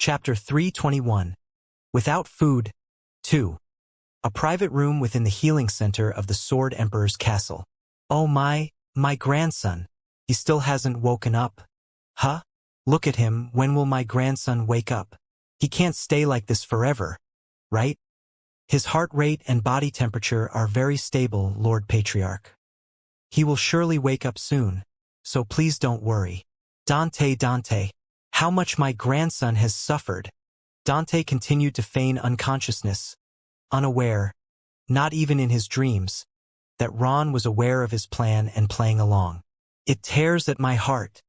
Chapter 321. Without Food. 2. A private room within the healing center of the Sword Emperor's castle. Oh my grandson. He still hasn't woken up. Huh? Look at him, when will my grandson wake up? He can't stay like this forever, right? His heart rate and body temperature are very stable, Lord Patriarch. He will surely wake up soon, so please don't worry. Dante, how much my grandson has suffered. Dante continued to feign unconsciousness, unaware, not even in his dreams, that Ron was aware of his plan and playing along. It tears at my heart.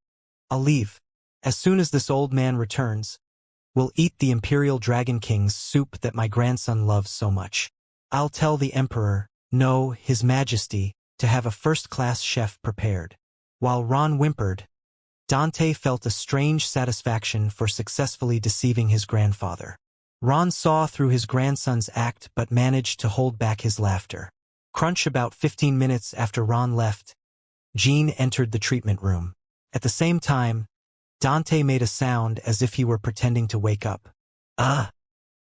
I'll leave. As soon as this old man returns, we'll eat the Imperial Dragon King's soup that my grandson loves so much. I'll tell the Emperor, no, His Majesty, to have a first-class chef prepared. While Ron whimpered, Dante felt a strange satisfaction for successfully deceiving his grandfather. Ron saw through his grandson's act but managed to hold back his laughter. Crunch. About 15 minutes after Ron left, Jean entered the treatment room. At the same time, Dante made a sound as if he were pretending to wake up.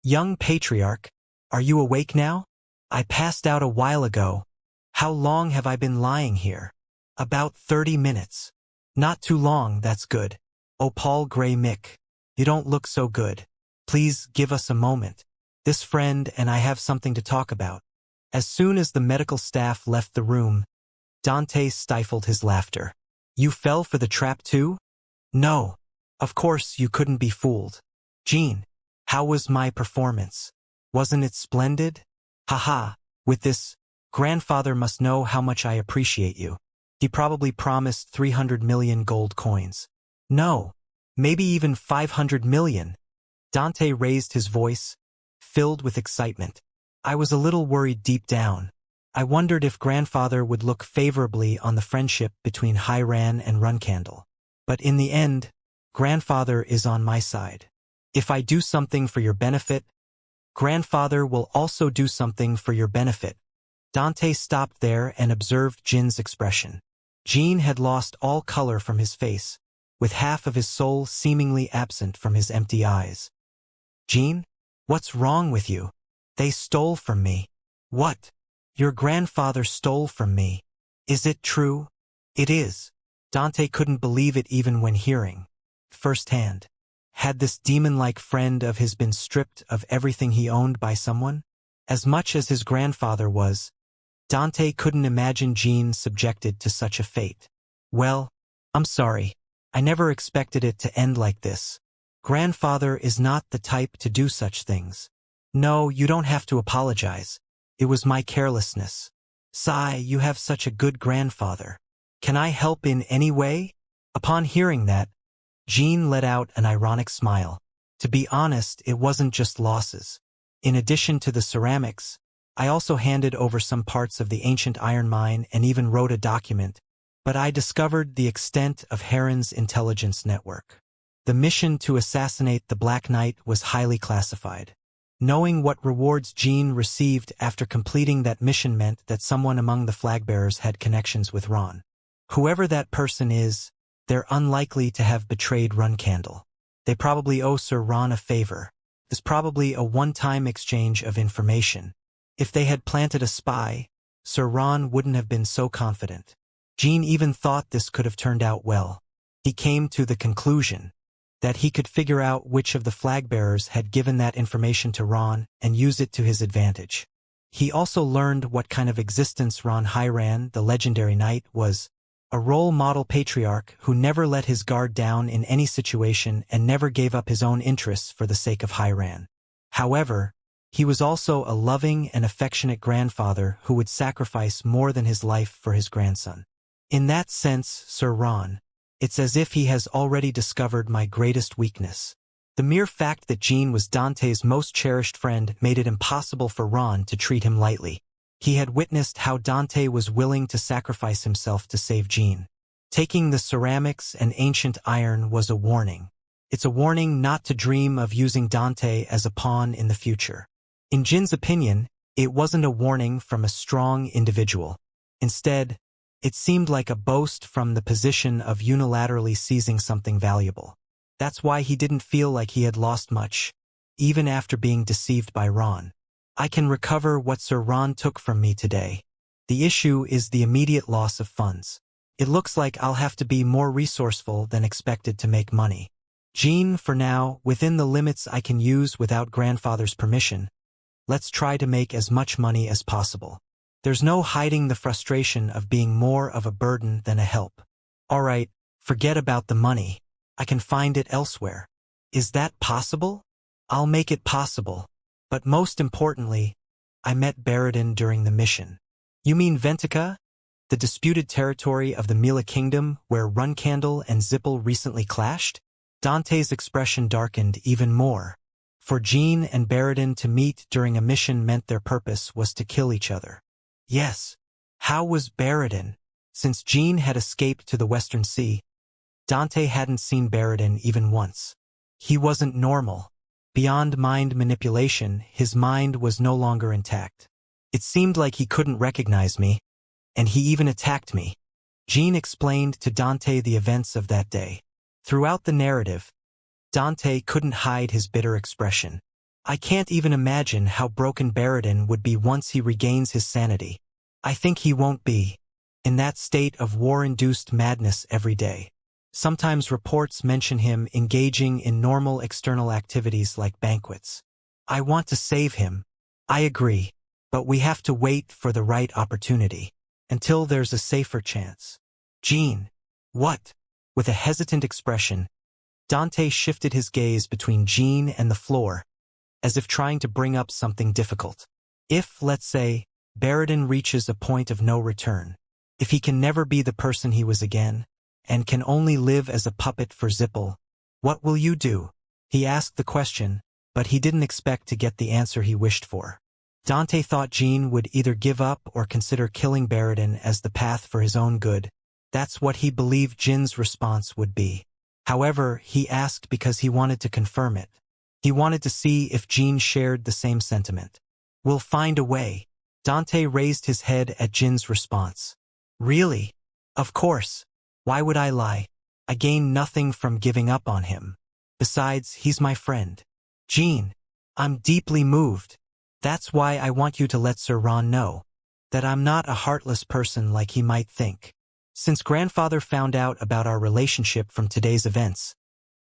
Young Patriarch, are you awake now? I passed out a while ago. How long have I been lying here? About 30 minutes. Not too long, that's good. Oh, Paul Gray Mick, you don't look so good. Please give us a moment. This friend and I have something to talk about. As soon as the medical staff left the room, Dante stifled his laughter. You fell for the trap too? No. Of course you couldn't be fooled. Jean, how was my performance? Wasn't it splendid? Haha, with this, grandfather must know how much I appreciate you. He probably promised 300 million gold coins. No, maybe even 500 million. Dante raised his voice, filled with excitement. I was a little worried deep down. I wondered if grandfather would look favorably on the friendship between Hiran and Runcandle. But in the end, grandfather is on my side. If I do something for your benefit, grandfather will also do something for your benefit. Dante stopped there and observed Jin's expression. Jean had lost all color from his face, with half of his soul seemingly absent from his empty eyes. Jean, what's wrong with you? They stole from me. What? Your grandfather stole from me. Is it true? It is. Dante couldn't believe it even when hearing firsthand. Had this demon-like friend of his been stripped of everything he owned by someone? As much as his grandfather was, Dante couldn't imagine Jean subjected to such a fate. Well, I'm sorry. I never expected it to end like this. Grandfather is not the type to do such things. No, you don't have to apologize. It was my carelessness. Sigh, you have such a good grandfather. Can I help in any way? Upon hearing that, Jean let out an ironic smile. To be honest, it wasn't just losses. In addition to the ceramics, I also handed over some parts of the ancient iron mine and even wrote a document, but I discovered the extent of Heron's intelligence network. The mission to assassinate the Black Knight was highly classified. Knowing what rewards Jean received after completing that mission meant that someone among the flagbearers had connections with Ron. Whoever that person is, they're unlikely to have betrayed Runcandle. They probably owe Sir Ron a favor. It's probably a one-time exchange of information. If they had planted a spy, Sir Ron wouldn't have been so confident. Jean even thought this could have turned out well. He came to the conclusion that he could figure out which of the flagbearers had given that information to Ron and use it to his advantage. He also learned what kind of existence Ron Hiran, the legendary knight, was. A role model patriarch who never let his guard down in any situation and never gave up his own interests for the sake of Hiran. However, he was also a loving and affectionate grandfather who would sacrifice more than his life for his grandson. In that sense, Sir Ron, it's as if he has already discovered my greatest weakness. The mere fact that Jean was Dante's most cherished friend made it impossible for Ron to treat him lightly. He had witnessed how Dante was willing to sacrifice himself to save Jean. Taking the ceramics and ancient iron was a warning. It's a warning not to dream of using Dante as a pawn in the future. In Jin's opinion, it wasn't a warning from a strong individual. Instead, it seemed like a boast from the position of unilaterally seizing something valuable. That's why he didn't feel like he had lost much, even after being deceived by Ron. I can recover what Sir Ron took from me today. The issue is the immediate loss of funds. It looks like I'll have to be more resourceful than expected to make money. Jean, for now, within the limits I can use without grandfather's permission, let's try to make as much money as possible. There's no hiding the frustration of being more of a burden than a help. All right, forget about the money. I can find it elsewhere. Is that possible? I'll make it possible. But most importantly, I met Baradin during the mission. You mean Ventica? The disputed territory of the Mila Kingdom where Runcandle and Zippel recently clashed? Dante's expression darkened even more. For Jean and Baradin to meet during a mission meant their purpose was to kill each other. Yes. How was Baradin? Since Jean had escaped to the Western Sea, Dante hadn't seen Baradin even once. He wasn't normal. Beyond mind manipulation, his mind was no longer intact. It seemed like he couldn't recognize me, and he even attacked me. Jean explained to Dante the events of that day. Throughout the narrative, Dante couldn't hide his bitter expression. I can't even imagine how broken Baradin would be once he regains his sanity. I think he won't be in that state of war-induced madness every day. Sometimes reports mention him engaging in normal external activities like banquets. I want to save him. I agree, but we have to wait for the right opportunity, until there's a safer chance. Jean. What? With a hesitant expression, Dante shifted his gaze between Jean and the floor, as if trying to bring up something difficult. If, let's say, Baradin reaches a point of no return, if he can never be the person he was again, and can only live as a puppet for Zippel, what will you do? He asked the question, but he didn't expect to get the answer he wished for. Dante thought Jean would either give up or consider killing Baradin as the path for his own good. That's what he believed Jin's response would be. However, he asked because he wanted to confirm it. He wanted to see if Jean shared the same sentiment. We'll find a way. Dante raised his head at Jin's response. Really? Of course. Why would I lie? I gain nothing from giving up on him. Besides, he's my friend. Jean, I'm deeply moved. That's why I want you to let Sir Ron know that I'm not a heartless person like he might think. Since grandfather found out about our relationship from today's events,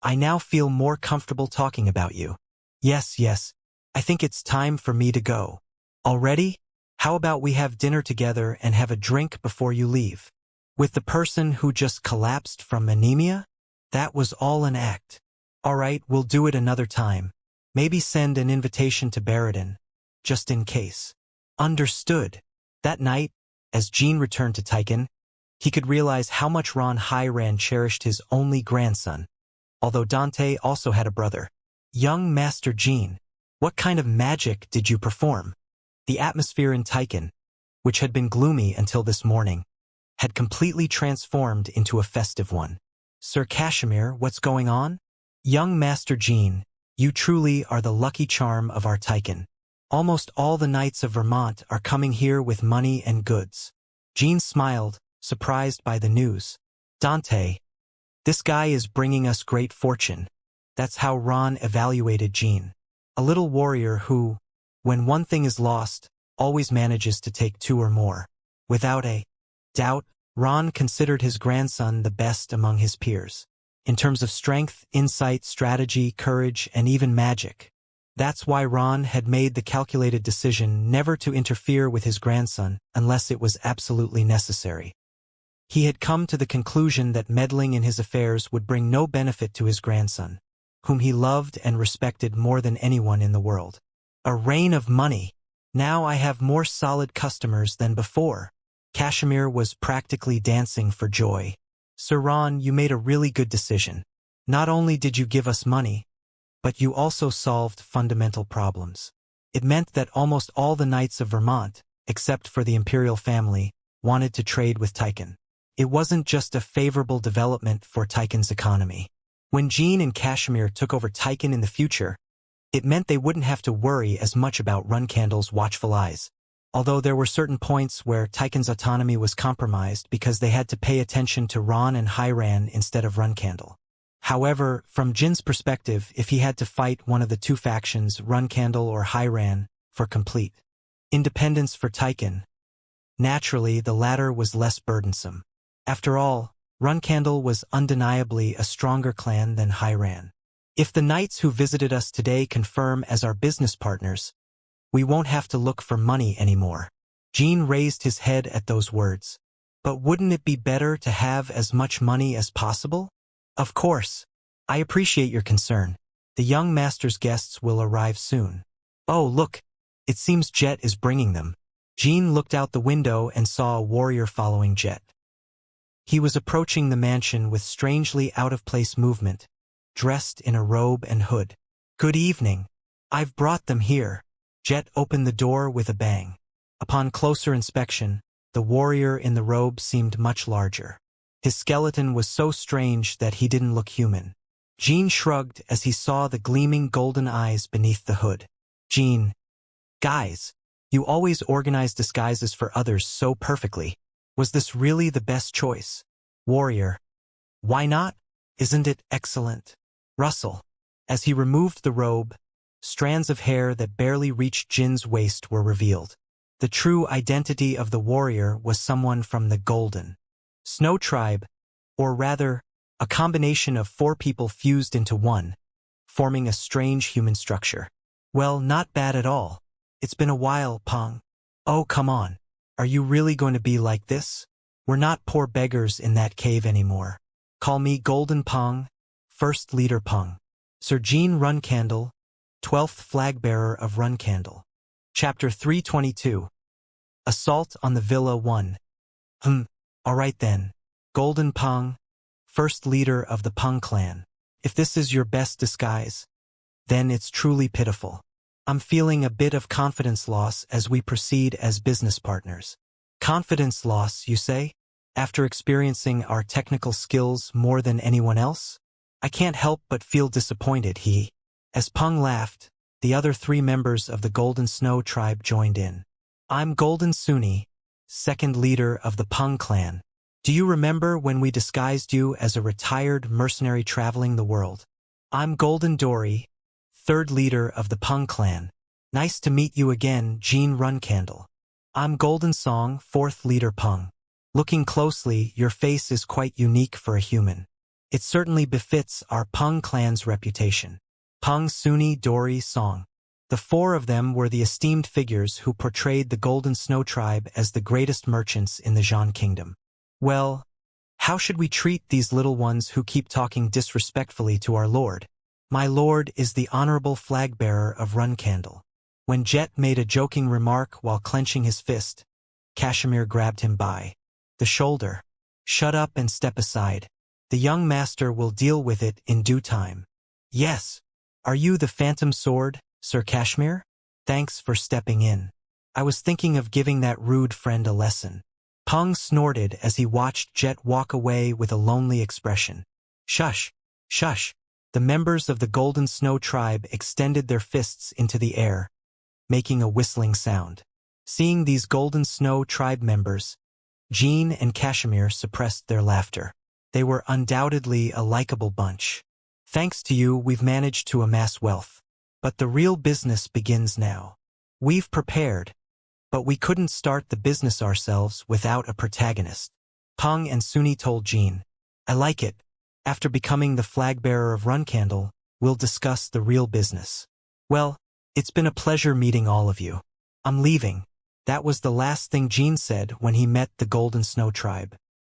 I now feel more comfortable talking about you. Yes, I think it's time for me to go. Already? How about we have dinner together and have a drink before you leave? With the person who just collapsed from anemia? That was all an act. All right, we'll do it another time. Maybe send an invitation to Baradin, just in case. Understood. That night, as Jean returned to Tychon, he could realize how much Ron Hyran cherished his only grandson, although Dante also had a brother. Young Master Jean, what kind of magic did you perform? The atmosphere in Tychon, which had been gloomy until this morning, had completely transformed into a festive one. Sir Kashmir, what's going on? Young Master Jean, you truly are the lucky charm of our Tychon. Almost all the knights of Vermont are coming here with money and goods. Jean smiled, surprised by the news. Dante, this guy is bringing us great fortune. That's how Ron evaluated Jean. A little warrior who, when one thing is lost, always manages to take two or more. Without a doubt, Ron considered his grandson the best among his peers. In terms of strength, insight, strategy, courage, and even magic. That's why Ron had made the calculated decision never to interfere with his grandson unless it was absolutely necessary. He had come to the conclusion that meddling in his affairs would bring no benefit to his grandson, whom he loved and respected more than anyone in the world. A rain of money. Now I have more solid customers than before. Kashmir was practically dancing for joy. Sir Ron, you made a really good decision. Not only did you give us money, but you also solved fundamental problems. It meant that almost all the knights of Vermont, except for the imperial family, wanted to trade with Tychon. It wasn't just a favorable development for Tychon's economy. When Jean and Kashmir took over Tychon in the future, it meant they wouldn't have to worry as much about Runcandle's watchful eyes. Although there were certain points where Tychon's autonomy was compromised because they had to pay attention to Ron and Hyran instead of Runcandle. However, from Jin's perspective, if he had to fight one of the two factions, Runcandle or Hyran, for complete independence for Tychon, naturally the latter was less burdensome. After all, Runcandle was undeniably a stronger clan than Hyran. If the knights who visited us today confirm as our business partners, we won't have to look for money anymore. Jin raised his head at those words. But wouldn't it be better to have as much money as possible? Of course. I appreciate your concern. The young master's guests will arrive soon. Oh, look. It seems Jet is bringing them. Jin looked out the window and saw a warrior following Jet. He was approaching the mansion with strangely out-of-place movement, dressed in a robe and hood. Good evening. I've brought them here. Jet opened the door with a bang. Upon closer inspection, the warrior in the robe seemed much larger. His skeleton was so strange that he didn't look human. Jin shrugged as he saw the gleaming golden eyes beneath the hood. Jin. Guys, you always organize disguises for others so perfectly. Was this really the best choice? Warrior. Why not? Isn't it excellent? Russell. As he removed the robe, strands of hair that barely reached Jin's waist were revealed. The true identity of the warrior was someone from the Golden Snow Tribe, or rather, a combination of 4 people fused into one, forming a strange human structure. Well, not bad at all. It's been a while, Peng. Oh, come on. Are you really going to be like this? We're not poor beggars in that cave anymore. Call me Golden Peng, First Leader Peng. Sir Jin Runcandle, 12th Flagbearer of Runcandle. Chapter 322. Assault on the Villa 1. Alright then. Golden Peng, First Leader of the Peng clan. If this is your best disguise, then it's truly pitiful. I'm feeling a bit of confidence loss as we proceed as business partners. Confidence loss, you say? After experiencing our technical skills more than anyone else? I can't help but feel disappointed, As Peng laughed, the other 3 members of the Golden Snow Tribe joined in. I'm Golden Suni, 2nd leader of the Peng clan. Do you remember when we disguised you as a retired mercenary traveling the world? I'm Golden Dory, 3rd leader of the Peng clan. Nice to meet you again, Jin Runcandle. I'm Golden Song, 4th leader Peng. Looking closely, your face is quite unique for a human. It certainly befits our Peng clan's reputation. Peng, Suni, Dory, Song. The 4 of them were the esteemed figures who portrayed the Golden Snow Tribe as the greatest merchants in the Zhan Kingdom. Well, how should we treat these little ones who keep talking disrespectfully to our lord? My lord is the honorable flag-bearer of Runcandle. When Jet made a joking remark while clenching his fist, Kashmir grabbed him by the shoulder. Shut up and step aside. The young master will deal with it in due time. Yes. Are you the Phantom Sword, Sir Kashmir? Thanks for stepping in. I was thinking of giving that rude friend a lesson. Peng snorted as he watched Jet walk away with a lonely expression. Shush, shush. The members of the Golden Snow Tribe extended their fists into the air, making a whistling sound. Seeing these Golden Snow Tribe members, Jin and Kashmir suppressed their laughter. They were undoubtedly a likable bunch. Thanks to you, we've managed to amass wealth. But the real business begins now. We've prepared, but we couldn't start the business ourselves without a protagonist. Peng and Suni told Jin. I like it. After becoming the flag-bearer of Runcandle, we'll discuss the real business. Well, it's been a pleasure meeting all of you. I'm leaving. That was the last thing Jin said when he met the Golden Snow Tribe.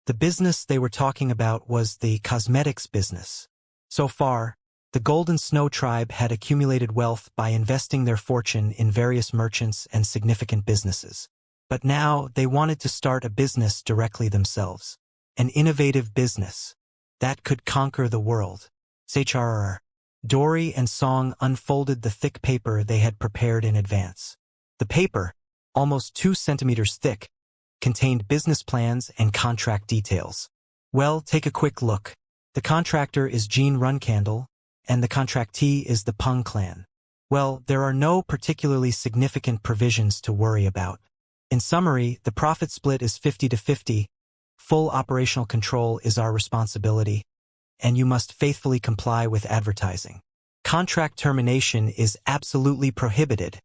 The business they were talking about was the cosmetics business. So far, the Golden Snow Tribe had accumulated wealth by investing their fortune in various merchants and significant businesses. But now they wanted to start a business directly themselves. An innovative business that could conquer the world. Shrrr. Dory and Song unfolded the thick paper they had prepared in advance. The paper, almost 2 centimeters thick, contained business plans and contract details. Well, take a quick look. The contractor is Jin Runcandle, and the contractee is the Peng clan. Well, there are no particularly significant provisions to worry about. In summary, the profit split is 50-50. Full operational control is our responsibility. and you must faithfully comply with advertising. Contract termination is absolutely prohibited.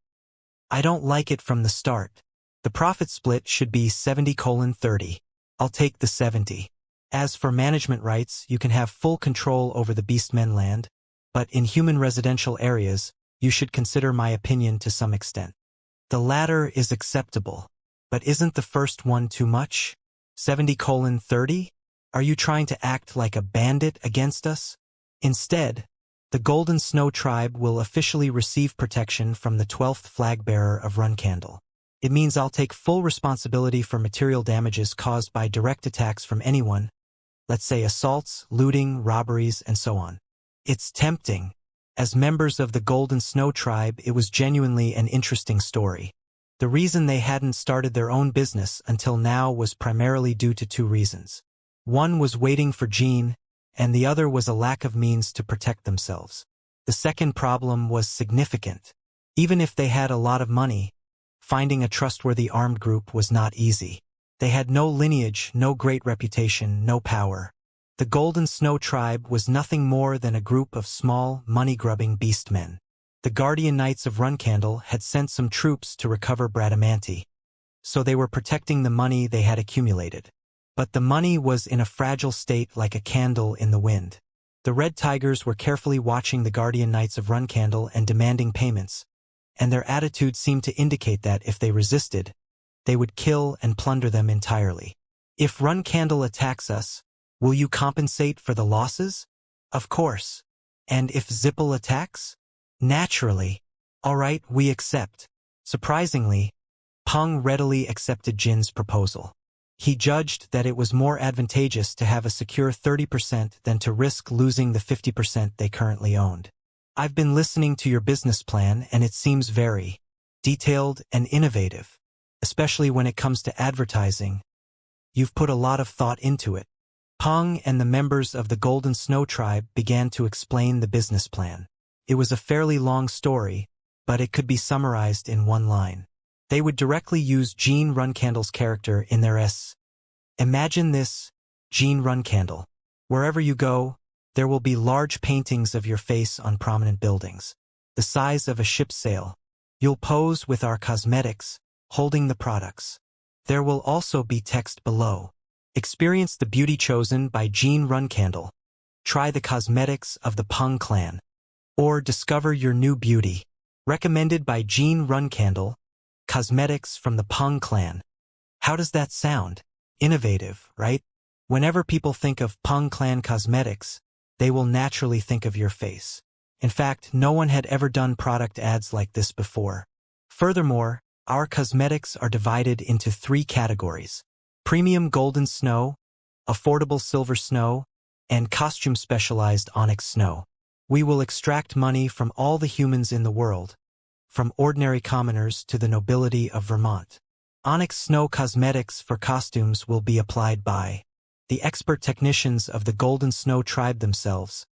I don't like it from the start. The profit split should be 70:30. I'll take the 70. As for management rights, you can have full control over the Beastmen land, but in human residential areas, you should consider my opinion to some extent. The latter is acceptable, but isn't the first one too much? 70:30? Are you trying to act like a bandit against us? Instead, the Golden Snow Tribe will officially receive protection from the 12th flag bearer of Runcandle. It means I'll take full responsibility for material damages caused by direct attacks from anyone, let's say assaults, looting, robberies, and so on. It's tempting. As members of the Golden Snow Tribe, it was genuinely an interesting story. The reason they hadn't started their own business until now was primarily due to two reasons. One was waiting for Jean, and the other was a lack of means to protect themselves. The second problem was significant. Even if they had a lot of money, finding a trustworthy armed group was not easy. They had no lineage, no great reputation, no power. The Golden Snow Tribe was nothing more than a group of small, money-grubbing beastmen. The Guardian Knights of Runcandle had sent some troops to recover Bradamanti, so they were protecting the money they had accumulated. But the money was in a fragile state like a candle in the wind. The Red Tigers were carefully watching the Guardian Knights of Runcandle and demanding payments, and their attitude seemed to indicate that if they resisted, they would kill and plunder them entirely. If Runcandle attacks us, will you compensate for the losses? Of course. And if Zippel attacks? Naturally. All right, we accept. Surprisingly, Peng readily accepted Jin's proposal. He judged that it was more advantageous to have a secure 30% than to risk losing the 50% they currently owned. I've been listening to your business plan and it seems very detailed and innovative, especially when it comes to advertising. You've put a lot of thought into it. Peng and the members of the Golden Snow Tribe began to explain the business plan. It was a fairly long story, but it could be summarized in one line. They would directly use Jean Runcandle's character in their S. Imagine this, Jean Runcandle. Wherever you go, there will be large paintings of your face on prominent buildings, the size of a ship's sail. You'll pose with our cosmetics, holding the products. There will also be text below. Experience the beauty chosen by Jean Runcandle. Try the cosmetics of the Peng clan. Or discover your new beauty. Recommended by Jean Runcandle. Cosmetics from the Peng clan. How does that sound? Innovative, right? Whenever people think of Peng clan cosmetics, they will naturally think of your face. In fact, no one had ever done product ads like this before. Furthermore, our cosmetics are divided into 3 categories: premium golden snow, affordable silver snow, and costume-specialized onyx snow. We will extract money from all the humans in the world, from ordinary commoners to the nobility of Vermont. Onyx Snow cosmetics for costumes will be applied by the expert technicians of the Golden Snow Tribe themselves,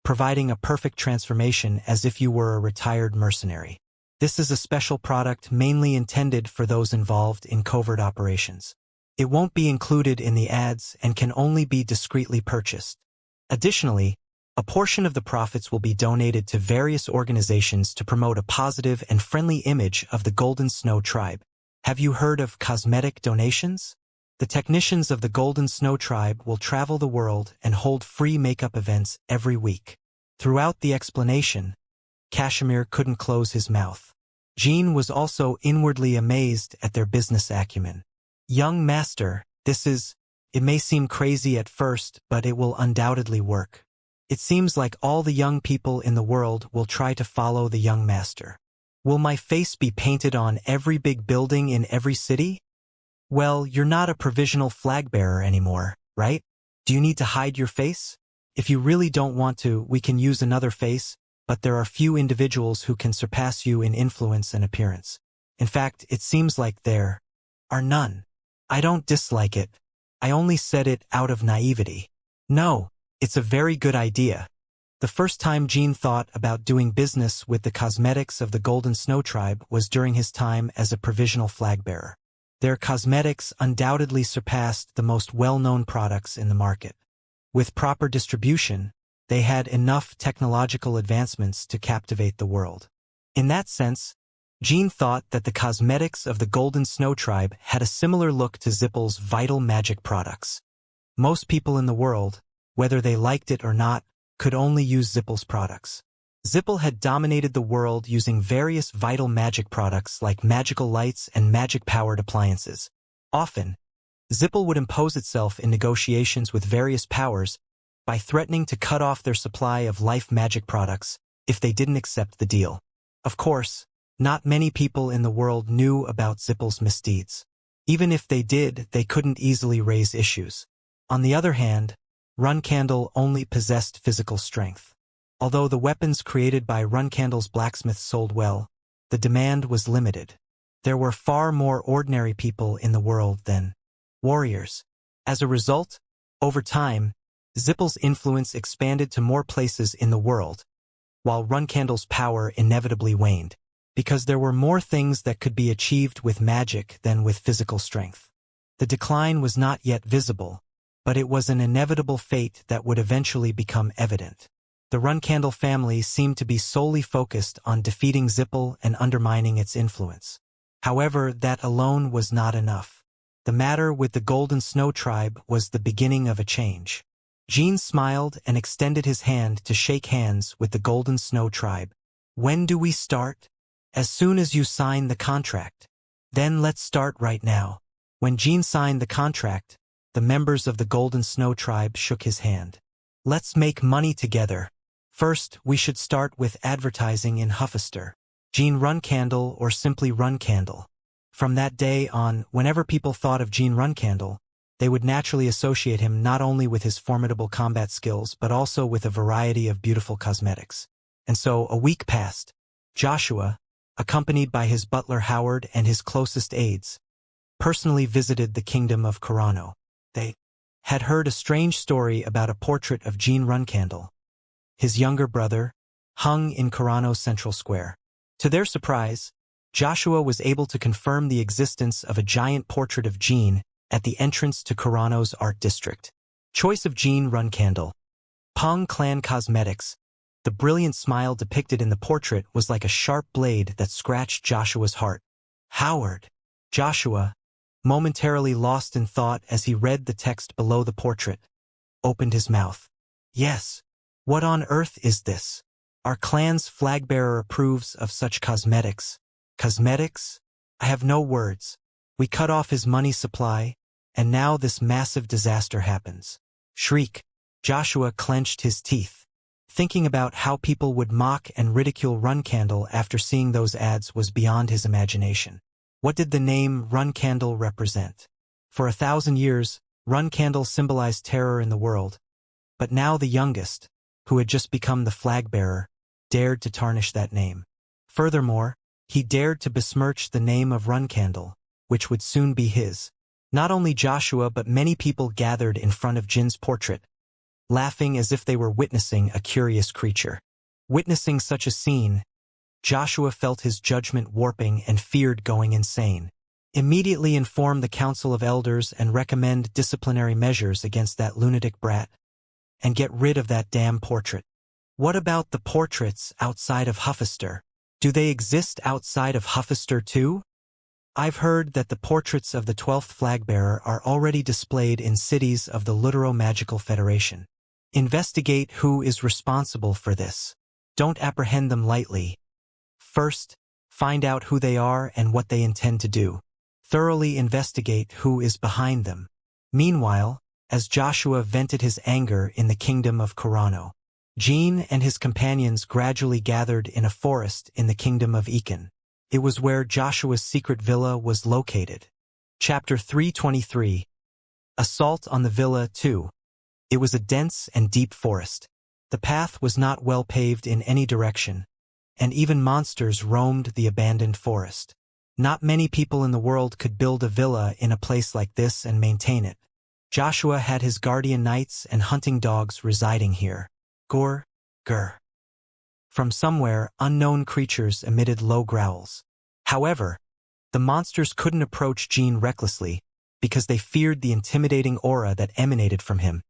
providing a perfect transformation as if you were a retired mercenary. This is a special product mainly intended for those involved in covert operations. It won't be included in the ads and can only be discreetly purchased. Additionally, a portion of the profits will be donated to various organizations to promote a positive and friendly image of the Golden Snow Tribe. Have you heard of cosmetic donations? The technicians of the Golden Snow Tribe will travel the world and hold free makeup events every week. Throughout the explanation, Kashmir couldn't close his mouth. Jean was also inwardly amazed at their business acumen. Young master, it may seem crazy at first, but it will undoubtedly work. It seems like all the young people in the world will try to follow the young master. Will my face be painted on every big building in every city? Well, you're not a provisional flag bearer anymore, right? Do you need to hide your face? If you really don't want to, we can use another face, but there are few individuals who can surpass you in influence and appearance. In fact, it seems like there are none. I don't dislike it. I only said it out of naivety. No, it's a very good idea. The first time Jean thought about doing business with the cosmetics of the Golden Snow Tribe was during his time as a provisional flag bearer. Their cosmetics undoubtedly surpassed the most well-known products in the market. With proper distribution, they had enough technological advancements to captivate the world. In that sense, Jean thought that the cosmetics of the Golden Snow Tribe had a similar look to Zippel's vital magic products. Most people in the world, whether they liked it or not, could only use Zippel's products. Zippel had dominated the world using various vital magic products like magical lights and magic-powered appliances. Often, Zippel would impose itself in negotiations with various powers by threatening to cut off their supply of life magic products if they didn't accept the deal. Of course, not many people in the world knew about Zippel's misdeeds. Even if they did, they couldn't easily raise issues. On the other hand, Runcandle only possessed physical strength. Although the weapons created by Runcandle's blacksmiths sold well, the demand was limited. There were far more ordinary people in the world than warriors. As a result, over time, Zippel's influence expanded to more places in the world, while Runcandle's power inevitably waned, because there were more things that could be achieved with magic than with physical strength. The decline was not yet visible, but it was an inevitable fate that would eventually become evident. The Runcandle family seemed to be solely focused on defeating Zippel and undermining its influence. However, that alone was not enough. The matter with the Golden Snow Tribe was the beginning of a change. Jean smiled and extended his hand to shake hands with the Golden Snow Tribe. "When do we start?" "As soon as you sign the contract." "Then let's start right now." When Jean signed the contract, the members of the Golden Snow Tribe shook his hand. "Let's make money together. First, we should start with advertising in Huffister. Jean Runcandle or simply Runcandle." From that day on, whenever people thought of Jean Runcandle, they would naturally associate him not only with his formidable combat skills but also with a variety of beautiful cosmetics. And so a week passed. Joshua, accompanied by his butler Howard and his closest aides, personally visited the kingdom of Carano. They had heard a strange story about a portrait of Jean Runcandle, his younger brother, hung in Carano's central square. To their surprise, Joshua was able to confirm the existence of a giant portrait of Jean at the entrance to Carano's art district. Choice of Jean Runcandle. Pong Clan Cosmetics. The brilliant smile depicted in the portrait was like a sharp blade that scratched Joshua's heart. Howard. Joshua, momentarily lost in thought as he read the text below the portrait, opened his mouth. "Yes. What on earth is this? Our clan's flagbearer approves of such cosmetics." "Cosmetics? I have no words. We cut off his money supply, and now this massive disaster happens." Shriek. Joshua clenched his teeth. Thinking about how people would mock and ridicule Runcandle after seeing those ads was beyond his imagination. What did the name Runcandle represent? For 1,000 years, Runcandle symbolized terror in the world, but now the youngest, who had just become the flag-bearer, dared to tarnish that name. Furthermore, he dared to besmirch the name of Runcandle, which would soon be his. Not only Joshua but many people gathered in front of Jin's portrait, laughing as if they were witnessing a curious creature. Witnessing such a scene, Joshua felt his judgment warping and feared going insane. Immediately inform the Council of Elders and recommend disciplinary measures against that lunatic brat. And get rid of that damn portrait. What about the portraits outside of Huffister? Do they exist outside of Huffister too? I've heard that the portraits of the 12th flagbearer are already displayed in cities of the Lutero-Magical Federation. Investigate who is responsible for this. Don't apprehend them lightly. First, find out who they are and what they intend to do. Thoroughly investigate who is behind them. Meanwhile, as Joshua vented his anger in the kingdom of Carano, Jean and his companions gradually gathered in a forest in the kingdom of Ekin. It was where Joshua's secret villa was located. Chapter 323. Assault on the Villa 2. It was a dense and deep forest. The path was not well paved in any direction, and even monsters roamed the abandoned forest. Not many people in the world could build a villa in a place like this and maintain it. Joshua had his guardian knights and hunting dogs residing here. Gur, gur. From somewhere, unknown creatures emitted low growls. However, the monsters couldn't approach Jean recklessly because they feared the intimidating aura that emanated from him.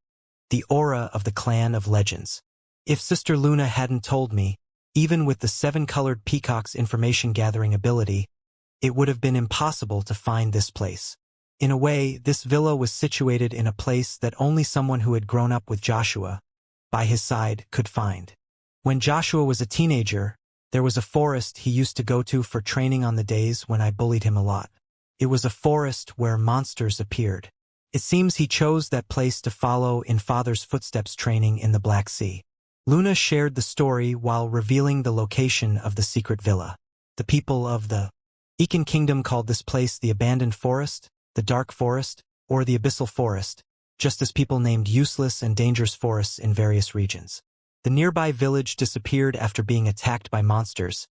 the aura of the clan of legends. If Sister Luna hadn't told me, even with the 7-colored peacock's information-gathering ability, it would have been impossible to find this place. In a way, this villa was situated in a place that only someone who had grown up with Joshua, by his side, could find. When Joshua was a teenager, there was a forest he used to go to for training on the days when I bullied him a lot. It was a forest where monsters appeared. It seems he chose that place to follow in Father's footsteps training in the Black Sea. Luna shared the story while revealing the location of the secret villa. The people of the Ekan Kingdom called this place the Abandoned Forest, the Dark Forest, or the Abyssal Forest, just as people named useless and dangerous forests in various regions. The nearby village disappeared after being attacked by monsters,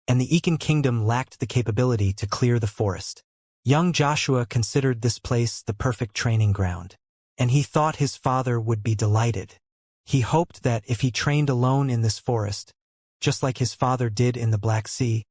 and the Ekan Kingdom lacked the capability to clear the forest. Young Joshua considered this place the perfect training ground, and he thought his father would be delighted. He hoped that if he trained alone in this forest, just like his father did in the Black Sea,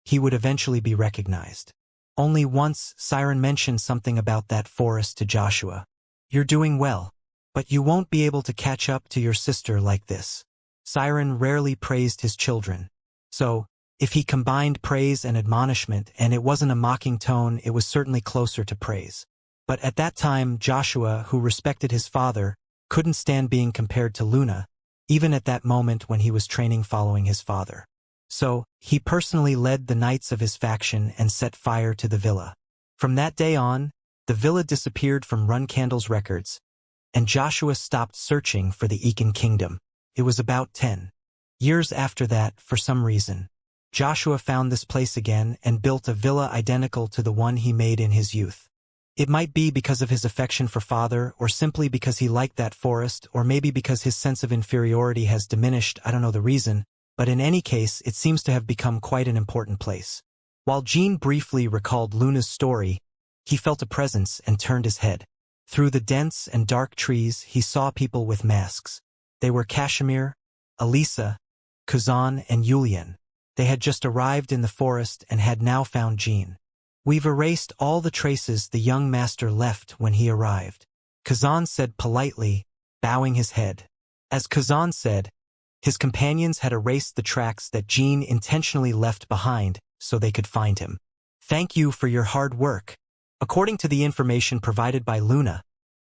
he would eventually be recognized. Only once Siren mentioned something about that forest to Joshua. "You're doing well, but you won't be able to catch up to your sister like this." Siren rarely praised his children. So, if he combined praise and admonishment and it wasn't a mocking tone, it was certainly closer to praise. But at that time, Joshua, who respected his father, couldn't stand being compared to Luna, even at that moment when he was training following his father. So, he personally led the knights of his faction and set fire to the villa. From that day on, the villa disappeared from Runcandle's records, and Joshua stopped searching for the Ekan Kingdom. It was about 10 years after that, for some reason, Joshua found this place again and built a villa identical to the one he made in his youth. It might be because of his affection for father, or simply because he liked that forest, or maybe because his sense of inferiority has diminished. I don't know the reason, but in any case, it seems to have become quite an important place. While Jean briefly recalled Luna's story, he felt a presence and turned his head. Through the dense and dark trees, he saw people with masks. They were Kashmir, Elisa, Kazan, and Yulian. They had just arrived in the forest and had now found Jean. "We've erased all the traces the young master left when he arrived," Kazan said politely, bowing his head. As Kazan said, his companions had erased the tracks that Jean intentionally left behind so they could find him. "Thank you for your hard work." According to the information provided by Luna,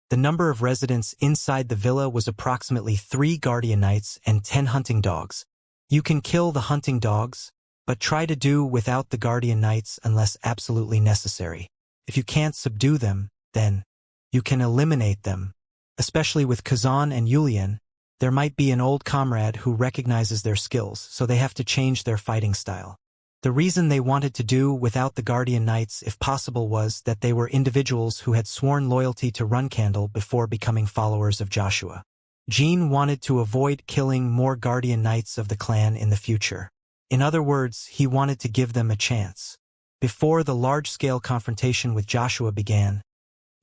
the number of residents inside the villa was approximately 3 guardian knights and 10 hunting dogs. You can kill the hunting dogs, but try to do without the guardian knights unless absolutely necessary. If you can't subdue them, then you can eliminate them. Especially with Kazan and Yulian, there might be an old comrade who recognizes their skills, so they have to change their fighting style. The reason they wanted to do without the guardian knights if possible was that they were individuals who had sworn loyalty to Runcandle before becoming followers of Joshua. Jean wanted to avoid killing more guardian knights of the clan in the future. In other words, he wanted to give them a chance. Before the large-scale confrontation with Joshua began,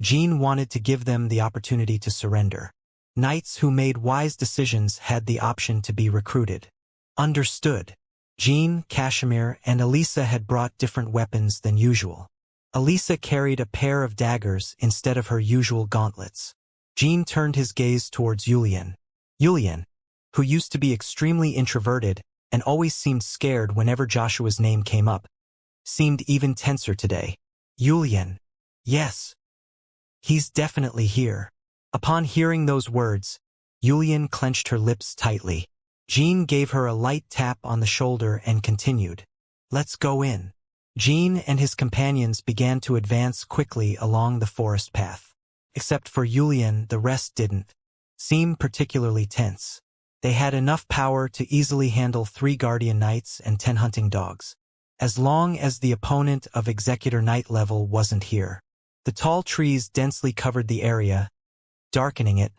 Jean wanted to give them the opportunity to surrender. Knights who made wise decisions had the option to be recruited. Understood. Jean, Kashmir, and Elisa had brought different weapons than usual. Elisa carried a pair of daggers instead of her usual gauntlets. Jean turned his gaze towards Yulian. Yulian, who used to be extremely introverted and always seemed scared whenever Joshua's name came up, seemed even tenser today. "Yulian. Yes. He's definitely here." Upon hearing those words, Yulian clenched her lips tightly. Jean gave her a light tap on the shoulder and continued, "Let's go in." Jean and his companions began to advance quickly along the forest path. Except for Yulian, the rest didn't seem particularly tense. They had enough power to easily handle 3 guardian knights and 10 hunting dogs, as long as the opponent of Executor Knight level wasn't here. The tall trees densely covered the area, darkening it,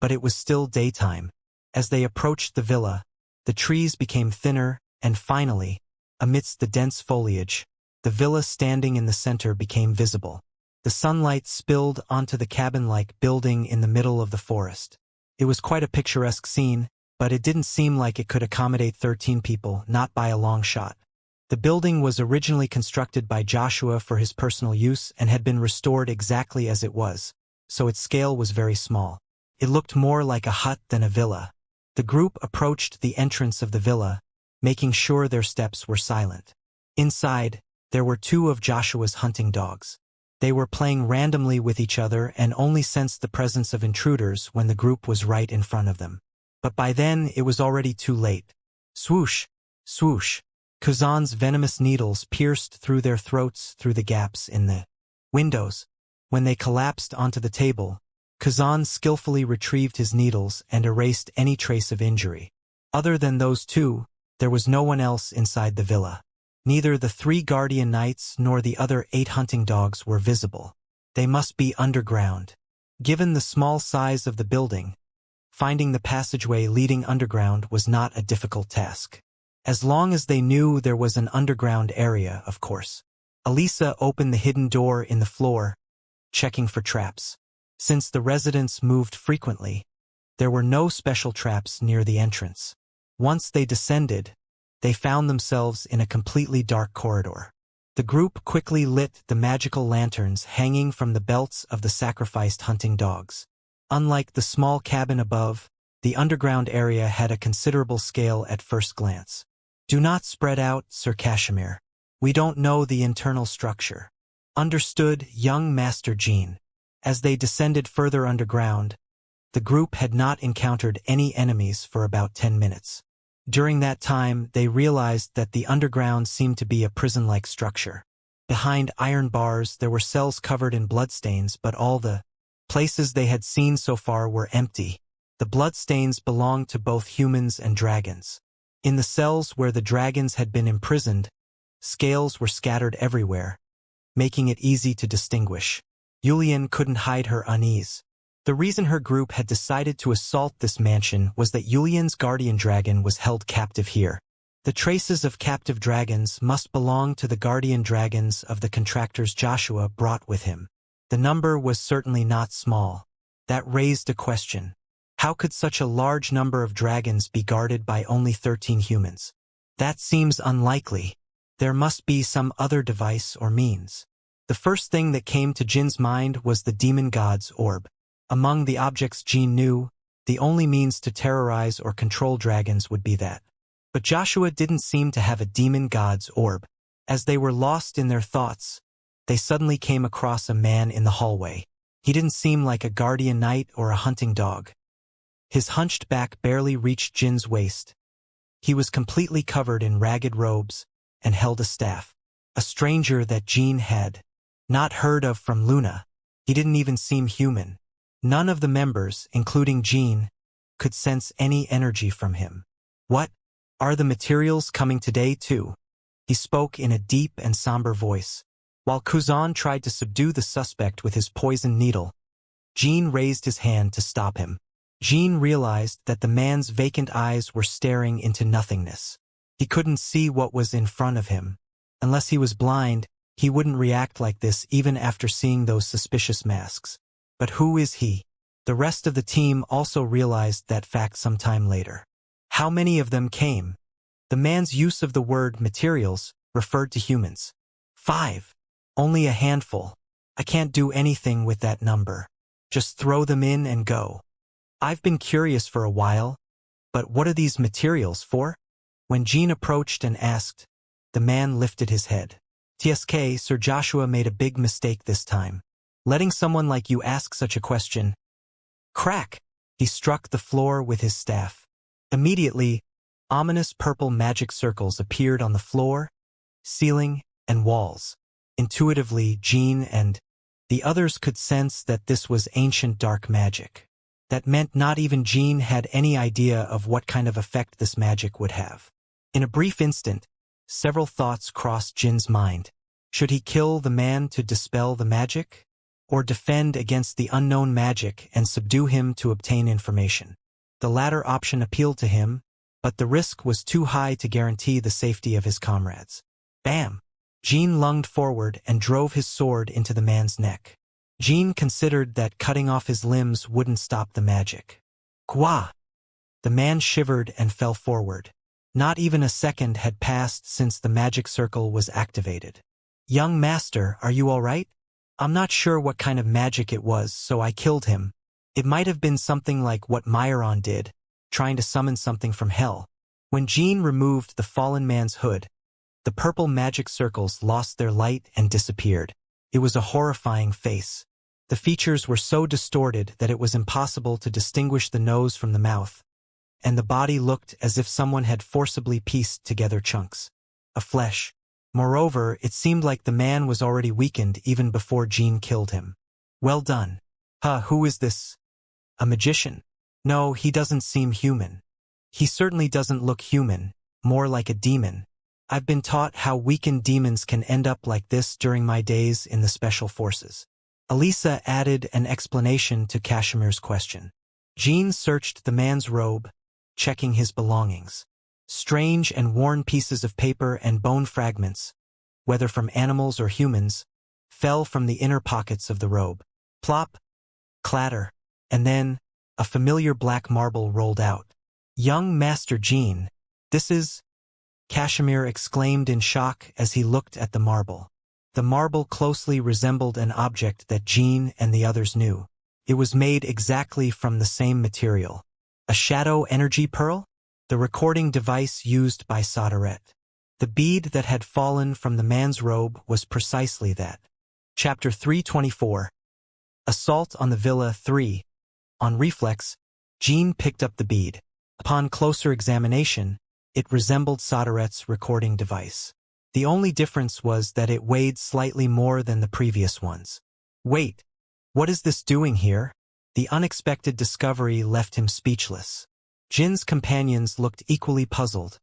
but it was still daytime. As they approached the villa, the trees became thinner, and finally, amidst the dense foliage, the villa standing in the center became visible. The sunlight spilled onto the cabin-like building in the middle of the forest. It was quite a picturesque scene, but it didn't seem like it could accommodate 13 people, not by a long shot. The building was originally constructed by Joshua for his personal use and had been restored exactly as it was, so its scale was very small. It looked more like a hut than a villa. The group approached the entrance of the villa, making sure their steps were silent. Inside, there were two of Joshua's hunting dogs. They were playing randomly with each other and only sensed the presence of intruders when the group was right in front of them. But by then, it was already too late. Swoosh! Swoosh! Kuzan's venomous needles pierced through their throats through the gaps in the windows. When they collapsed onto the table, Kuzan skillfully retrieved his needles and erased any trace of injury. Other than those two, there was no one else inside the villa. Neither the 3 guardian knights nor the other 8 hunting dogs were visible. They must be underground. Given the small size of the building, finding the passageway leading underground was not a difficult task. As long as they knew there was an underground area, of course. Elisa opened the hidden door in the floor, checking for traps. Since the residents moved frequently, there were no special traps near the entrance. Once they descended, they found themselves in a completely dark corridor. The group quickly lit the magical lanterns hanging from the belts of the sacrificed hunting dogs. Unlike the small cabin above, the underground area had a considerable scale at first glance. Do not spread out, Sir Kashmir. We don't know the internal structure. Understood, young Master Jean. As they descended further underground, the group had not encountered any enemies for about 10 minutes. During that time, they realized that the underground seemed to be a prison-like structure. Behind iron bars, there were cells covered in bloodstains, but all the places they had seen so far were empty. The bloodstains belonged to both humans and dragons. In the cells where the dragons had been imprisoned, scales were scattered everywhere, making it easy to distinguish. Yulian couldn't hide her unease. The reason her group had decided to assault this mansion was that Yulian's guardian dragon was held captive here. The traces of captive dragons must belong to the guardian dragons of the contractors Joshua brought with him. The number was certainly not small. That raised a question. How could such a large number of dragons be guarded by only 13 humans? That seems unlikely. There must be some other device or means. The first thing that came to Jin's mind was the demon god's orb. Among the objects Jin knew, the only means to terrorize or control dragons would be that. But Joshua didn't seem to have a demon god's orb. As they were lost in their thoughts, they suddenly came across a man in the hallway. He didn't seem like a guardian knight or a hunting dog. His hunched back barely reached Jin's waist. He was completely covered in ragged robes and held a staff. A stranger that Jin had not heard of from Luna. He didn't even seem human. None of the members, including Jin, could sense any energy from him. What? Are the materials coming today too? He spoke in a deep and somber voice. While Kuzan tried to subdue the suspect with his poisoned needle, Jin raised his hand to stop him. Jin realized that the man's vacant eyes were staring into nothingness. He couldn't see what was in front of him. Unless he was blind, he wouldn't react like this even after seeing those suspicious masks. But who is he? The rest of the team also realized that fact sometime later. How many of them came? The man's use of the word materials referred to humans. 5. Only a handful. I can't do anything with that number. Just throw them in and go. I've been curious for a while, but what are these materials for? When Jean approached and asked, the man lifted his head. TSK, Sir Joshua made a big mistake this time. Letting someone like you ask such a question. Crack! He struck the floor with his staff. Immediately, ominous purple magic circles appeared on the floor, ceiling, and walls. Intuitively, Jean and the others could sense that this was ancient dark magic. That meant not even Jean had any idea of what kind of effect this magic would have. In a brief instant, several thoughts crossed Jin's mind. Should he kill the man to dispel the magic? Or defend against the unknown magic and subdue him to obtain information? The latter option appealed to him, but the risk was too high to guarantee the safety of his comrades. Bam! Jean lunged forward and drove his sword into the man's neck. Jean considered that cutting off his limbs wouldn't stop the magic. Kwa! The man shivered and fell forward. Not even a second had passed since the magic circle was activated. Young master, are you all right? I'm not sure what kind of magic it was, so I killed him. It might have been something like what Myron did, trying to summon something from hell. When Jean removed the fallen man's hood, the purple magic circles lost their light and disappeared. It was a horrifying face. The features were so distorted that it was impossible to distinguish the nose from the mouth, and the body looked as if someone had forcibly pieced together chunks of flesh. Moreover, it seemed like the man was already weakened even before Jean killed him. Well done. Who is this? A magician? No, he doesn't seem human. He certainly doesn't look human, more like a demon. I've been taught how weakened demons can end up like this during my days in the Special Forces. Elisa added an explanation to Cashimir's question. Jean searched the man's robe, checking his belongings. Strange and worn pieces of paper and bone fragments, whether from animals or humans, fell from the inner pockets of the robe. Plop, clatter, and then a familiar black marble rolled out. Young Master Jean, this is... Cashmere exclaimed in shock as he looked at the marble. The marble closely resembled an object that Jean and the others knew. It was made exactly from the same material. A shadow energy pearl? The recording device used by Soderette. The bead that had fallen from the man's robe was precisely that. Chapter 324. Assault on the Villa 3. On reflex, Jean picked up the bead. Upon closer examination, it resembled Soderette's recording device. The only difference was that it weighed slightly more than the previous ones. Wait, what is this doing here? The unexpected discovery left him speechless. Jin's companions looked equally puzzled,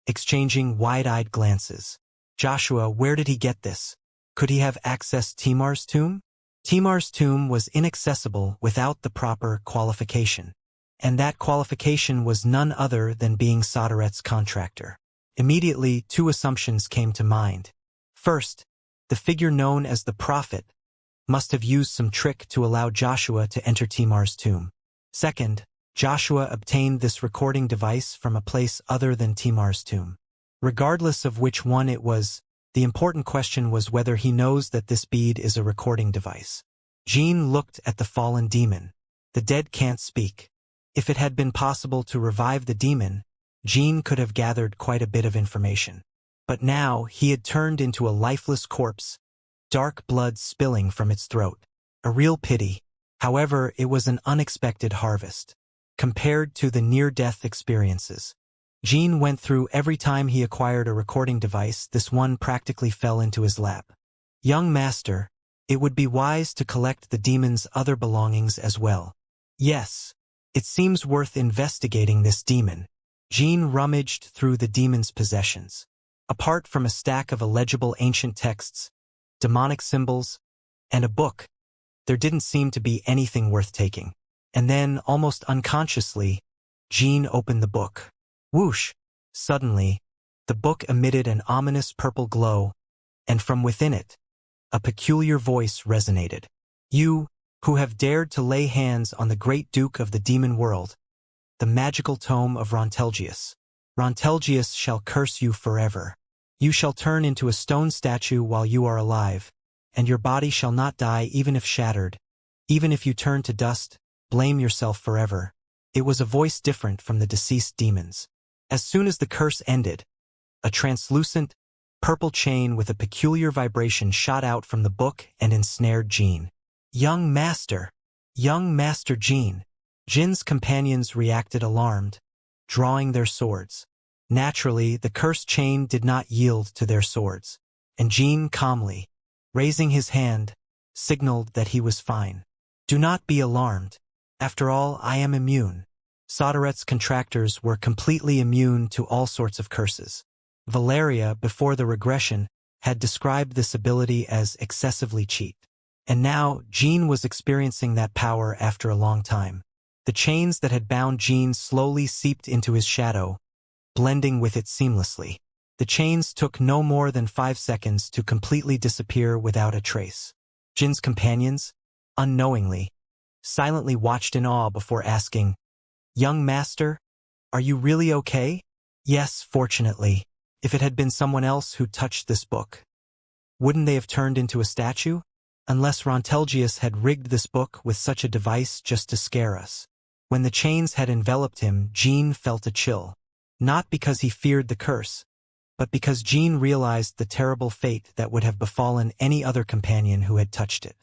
exchanging wide-eyed glances. Joshua, where did he get this? Could he have accessed Timar's tomb? Timar's tomb was inaccessible without the proper qualification. And that qualification was none other than being Soderette's contractor. Immediately, two assumptions came to mind. First, the figure known as the Prophet must have used some trick to allow Joshua to enter Timar's tomb. Second, Joshua obtained this recording device from a place other than Timar's tomb. Regardless of which one it was, the important question was whether he knows that this bead is a recording device. Jean looked at the fallen demon. The dead can't speak. If it had been possible to revive the demon, Jean could have gathered quite a bit of information. But now he had turned into a lifeless corpse, dark blood spilling from its throat. A real pity. However, it was an unexpected harvest. Compared to the near-death experiences Jean went through every time he acquired a recording device, this one practically fell into his lap. Young master, it would be wise to collect the demon's other belongings as well. Yes, it seems worth investigating this demon. Jean rummaged through the demon's possessions. Apart from a stack of illegible ancient texts, demonic symbols, and a book, there didn't seem to be anything worth taking. And then, almost unconsciously, Jean opened the book. Whoosh! Suddenly, the book emitted an ominous purple glow, and from within it, a peculiar voice resonated. You, who have dared to lay hands on the great Duke of the Demon World, the magical tome of Rontelgius. Rontelgius shall curse you forever. You shall turn into a stone statue while you are alive, and your body shall not die even if shattered. Even if you turn to dust, blame yourself forever. It was a voice different from the deceased demons. As soon as the curse ended, a translucent, purple chain with a peculiar vibration shot out from the book and ensnared Jean. Young Master Jean. Jin's companions reacted alarmed, drawing their swords. Naturally, the cursed chain did not yield to their swords, and Jean calmly, raising his hand, signaled that he was fine. Do not be alarmed. After all, I am immune. Soderette's contractors were completely immune to all sorts of curses. Valeria, before the regression, had described this ability as excessively cheap. And now, Jean was experiencing that power after a long time. The chains that had bound Jean slowly seeped into his shadow, blending with it seamlessly. The chains took no more than 5 seconds to completely disappear without a trace. Jin's companions, unknowingly, silently watched in awe before asking, Young Master, are you really okay? Yes, fortunately. If it had been someone else who touched this book, wouldn't they have turned into a statue? unless Rontelgius had rigged this book with such a device just to scare us. When the chains had enveloped him, Jean felt a chill. Not because he feared the curse, but because Jean realized the terrible fate that would have befallen any other companion who had touched it.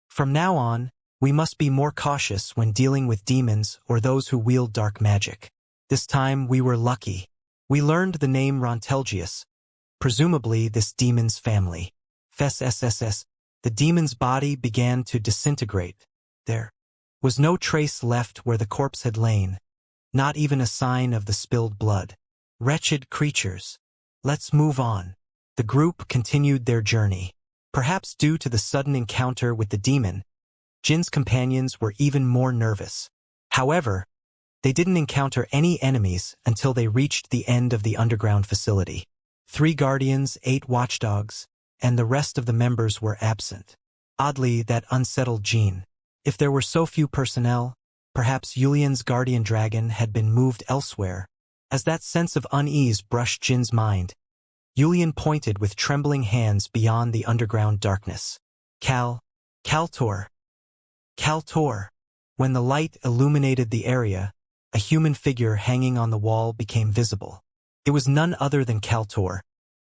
From now on, we must be more cautious when dealing with demons or those who wield dark magic. This time we were lucky. We learned the name Rontelgius, presumably this demon's family. FSSS. The demon's body began to disintegrate. There was no trace left where the corpse had lain, not even a sign of the spilled blood. Wretched creatures. Let's move on. The group continued their journey. Perhaps due to the sudden encounter with the demon, Jin's companions were even more nervous. However, they didn't encounter any enemies until they reached the end of the underground facility. 3 guardians, 8 watchdogs, and the rest of the members were absent. Oddly, that unsettled Jean. If there were so few personnel, perhaps Yulian's guardian dragon had been moved elsewhere. As that sense of unease brushed Jin's mind, Yulian pointed with trembling hands beyond the underground darkness. Kaltor. When the light illuminated the area, a human figure hanging on the wall became visible. It was none other than Kaltor,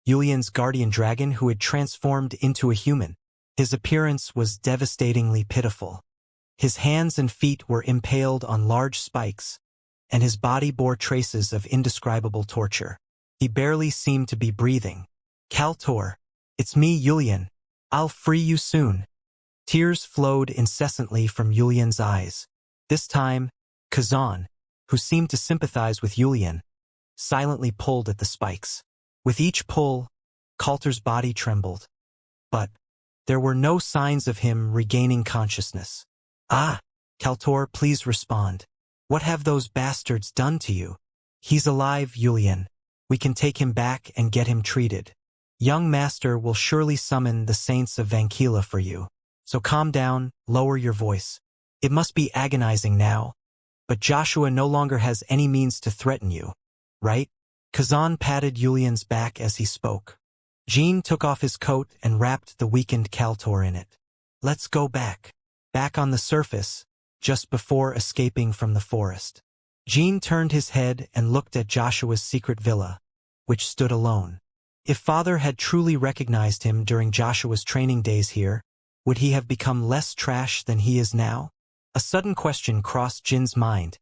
Yulian's guardian dragon who had transformed into a human. His appearance was devastatingly pitiful. His hands and feet were impaled on large spikes, and his body bore traces of indescribable torture. He barely seemed to be breathing. Kaltor, it's me, Yulian. I'll free you soon. Tears flowed incessantly from Yulian's eyes. This time, Kazan, who seemed to sympathize with Yulian, silently pulled at the spikes. With each pull, Kaltor's body trembled. But there were no signs of him regaining consciousness. Kaltor, please respond. What have those bastards done to you? He's alive, Yulian. We can take him back and get him treated. Young master will surely summon the saints of Vankila for you. So calm down, lower your voice. It must be agonizing now, but Joshua no longer has any means to threaten you, right? Kazan patted Yulian's back as he spoke. Jean took off his coat and wrapped the weakened Kaltor in it. Let's go back. Back on the surface, just before escaping from the forest. Jean turned his head and looked at Joshua's secret villa, which stood alone. If Father had truly recognized him during Joshua's training days here, would he have become less trash than he is now? A sudden question crossed Jin's mind,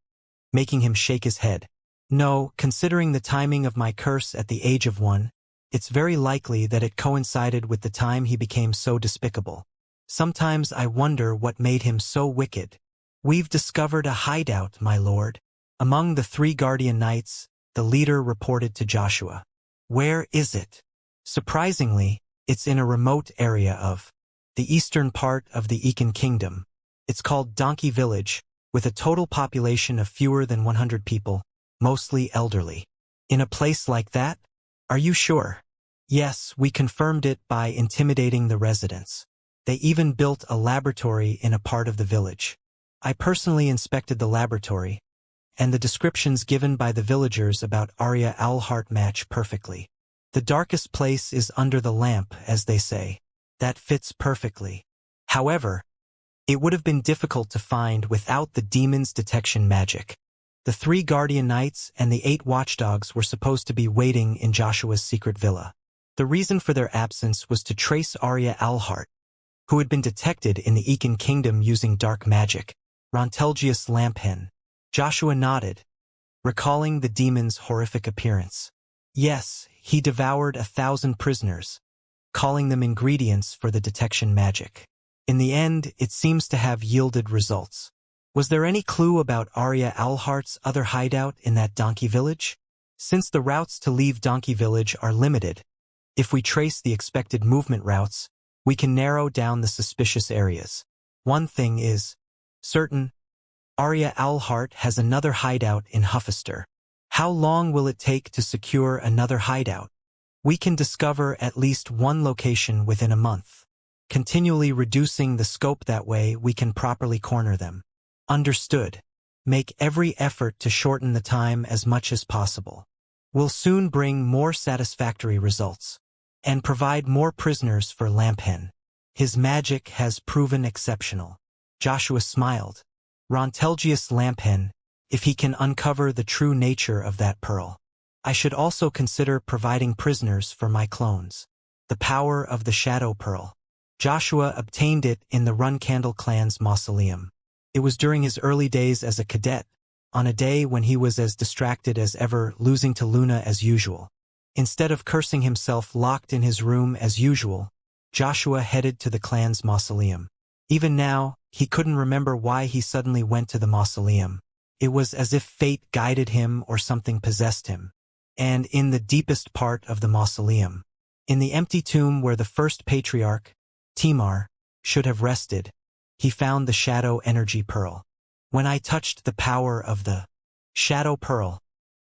making him shake his head. No, considering the timing of my curse at the age of 1, it's very likely that it coincided with the time he became so despicable. Sometimes I wonder what made him so wicked. We've discovered a hideout, my lord. Among the 3 guardian knights, the leader reported to Joshua. Where is it? Surprisingly, it's in a remote area of the eastern part of the Ekan Kingdom. It's called Donkey Village, with a total population of fewer than 100 people, mostly elderly. In a place like that? Are you sure? Yes, we confirmed it by intimidating the residents. They even built a laboratory in a part of the village. I personally inspected the laboratory, and the descriptions given by the villagers about Arya Alhart match perfectly. The darkest place is under the lamp, as they say. That fits perfectly. However, it would have been difficult to find without the demon's detection magic. The 3 guardian knights and the 8 watchdogs were supposed to be waiting in Joshua's secret villa. The reason for their absence was to trace Arya Alhart, who had been detected in the Ekan Kingdom using dark magic. Rontelgius Lamphen. Joshua nodded, recalling the demon's horrific appearance. Yes, he devoured 1,000 prisoners, calling them ingredients for the detection magic. In the end, it seems to have yielded results. Was there any clue about Arya Alhart's other hideout in that donkey village? Since the routes to leave Donkey Village are limited, if we trace the expected movement routes, we can narrow down the suspicious areas. One thing is certain, Arya Alhart has another hideout in Huffister. How long will it take to secure another hideout? We can discover at least one location within a month. Continually reducing the scope that way we can properly corner them. Understood. Make every effort to shorten the time as much as possible. We'll soon bring more satisfactory results and provide more prisoners for Lamphen. His magic has proven exceptional. Joshua smiled. Rontelgius Lamphen, if he can uncover the true nature of that pearl. I should also consider providing prisoners for my clones. The power of the Shadow Pearl. Joshua obtained it in the Runcandle clan's mausoleum. It was during his early days as a cadet, on a day when he was as distracted as ever, losing to Luna as usual. Instead of cursing himself locked in his room as usual, Joshua headed to the clan's mausoleum. Even now, he couldn't remember why he suddenly went to the mausoleum. It was as if fate guided him or something possessed him. And in the deepest part of the mausoleum, in the empty tomb where the first patriarch, Timar, should have rested, he found the Shadow Energy Pearl. When I touched the power of the Shadow Pearl,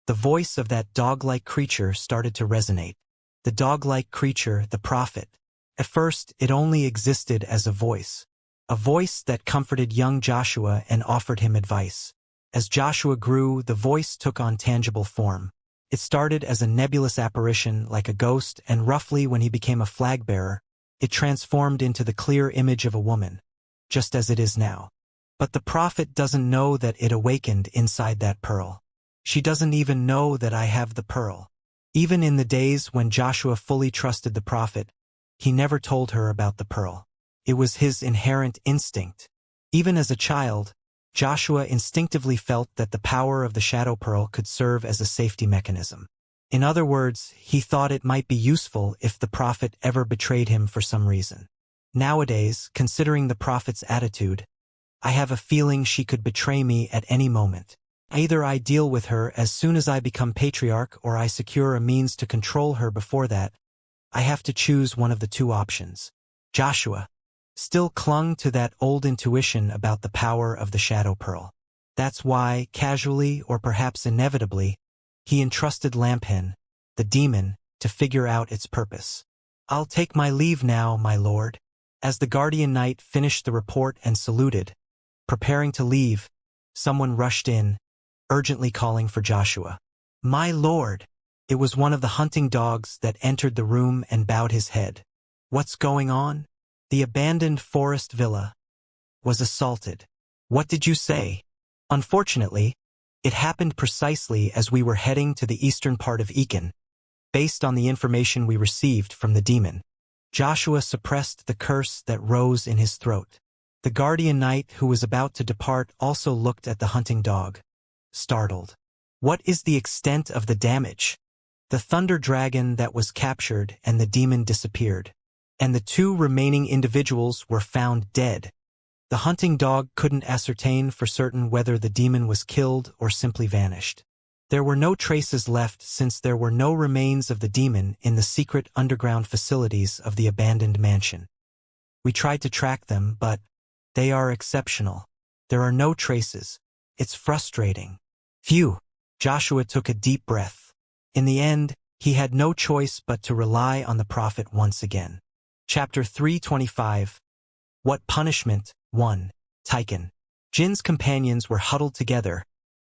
the voice of that dog-like creature started to resonate. The dog-like creature, the prophet. At first, it only existed as a voice that comforted young Joshua and offered him advice. As Joshua grew, the voice took on tangible form. It started as a nebulous apparition like a ghost, and roughly when he became a flag-bearer, it transformed into the clear image of a woman, just as it is now. But the prophet doesn't know that it awakened inside that pearl. She doesn't even know that I have the pearl. Even in the days when Joshua fully trusted the prophet, he never told her about the pearl. It was his inherent instinct. Even as a child, Joshua instinctively felt that the power of the Shadow Pearl could serve as a safety mechanism. In other words, he thought it might be useful if the prophet ever betrayed him for some reason. Nowadays, considering the prophet's attitude, I have a feeling she could betray me at any moment. Either I deal with her as soon as I become patriarch or I secure a means to control her before that. I have to choose one of the two options. Joshua still clung to that old intuition about the power of the Shadow Pearl. That's why, casually or perhaps inevitably, he entrusted Lamphen, the demon, to figure out its purpose. I'll take my leave now, my lord. As the guardian knight finished the report and saluted, preparing to leave, someone rushed in, urgently calling for Joshua. My lord! It was one of the hunting dogs that entered the room and bowed his head. What's going on? The abandoned forest villa was assaulted. What did you say? Unfortunately, it happened precisely as we were heading to the eastern part of Ekin, based on the information we received from the demon. Joshua suppressed the curse that rose in his throat. The guardian knight who was about to depart also looked at the hunting dog, startled. What is the extent of the damage? The thunder dragon that was captured and the demon disappeared, and the two remaining individuals were found dead. The hunting dog couldn't ascertain for certain whether the demon was killed or simply vanished. There were no traces left since there were no remains of the demon in the secret underground facilities of the abandoned mansion. We tried to track them, but they are exceptional. There are no traces. It's frustrating. Phew! Joshua took a deep breath. In the end, he had no choice but to rely on the prophet once again. Chapter 325. What Punishment? 1. Tychon. Jin's companions were huddled together,